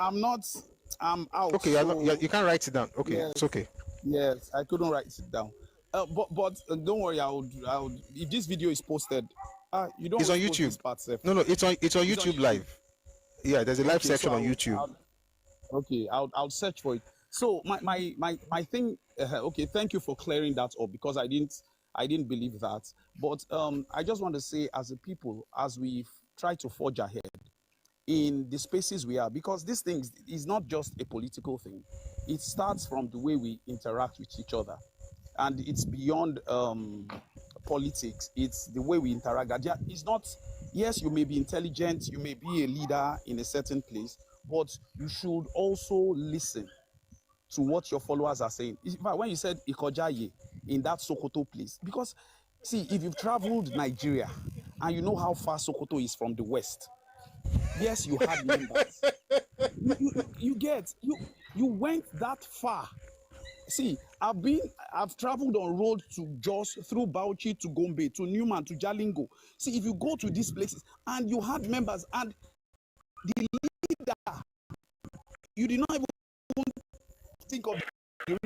out. Okay, so... you can't write it down. Okay, yes. It's okay. Yes, I couldn't write it down. But don't worry, I would. If this video is posted, you don't. It's on YouTube. No, it's on YouTube Live. Yeah, there's a live section on YouTube. I'll search for it. So my thing. Okay, thank you for clearing that up, because I didn't believe that. But I just want to say, as a people, as we try to forge ahead in the spaces we are, because this thing is not just a political thing. It starts from the way we interact with each other, and it's beyond politics. It's the way we interact. It's not. Yes, you may be intelligent, you may be a leader in a certain place, but you should also listen to what your followers are saying. In fact, when you said Ikojaye in that Sokoto place, because see, if you've traveled Nigeria and you know how far Sokoto is from the west, yes, you had members. You went that far. See, I've traveled on road to Jos, through Bauchi to Gombe, to Newman, to Jalingo. See, if you go to these places and you had members, and the leader, you did not even think of the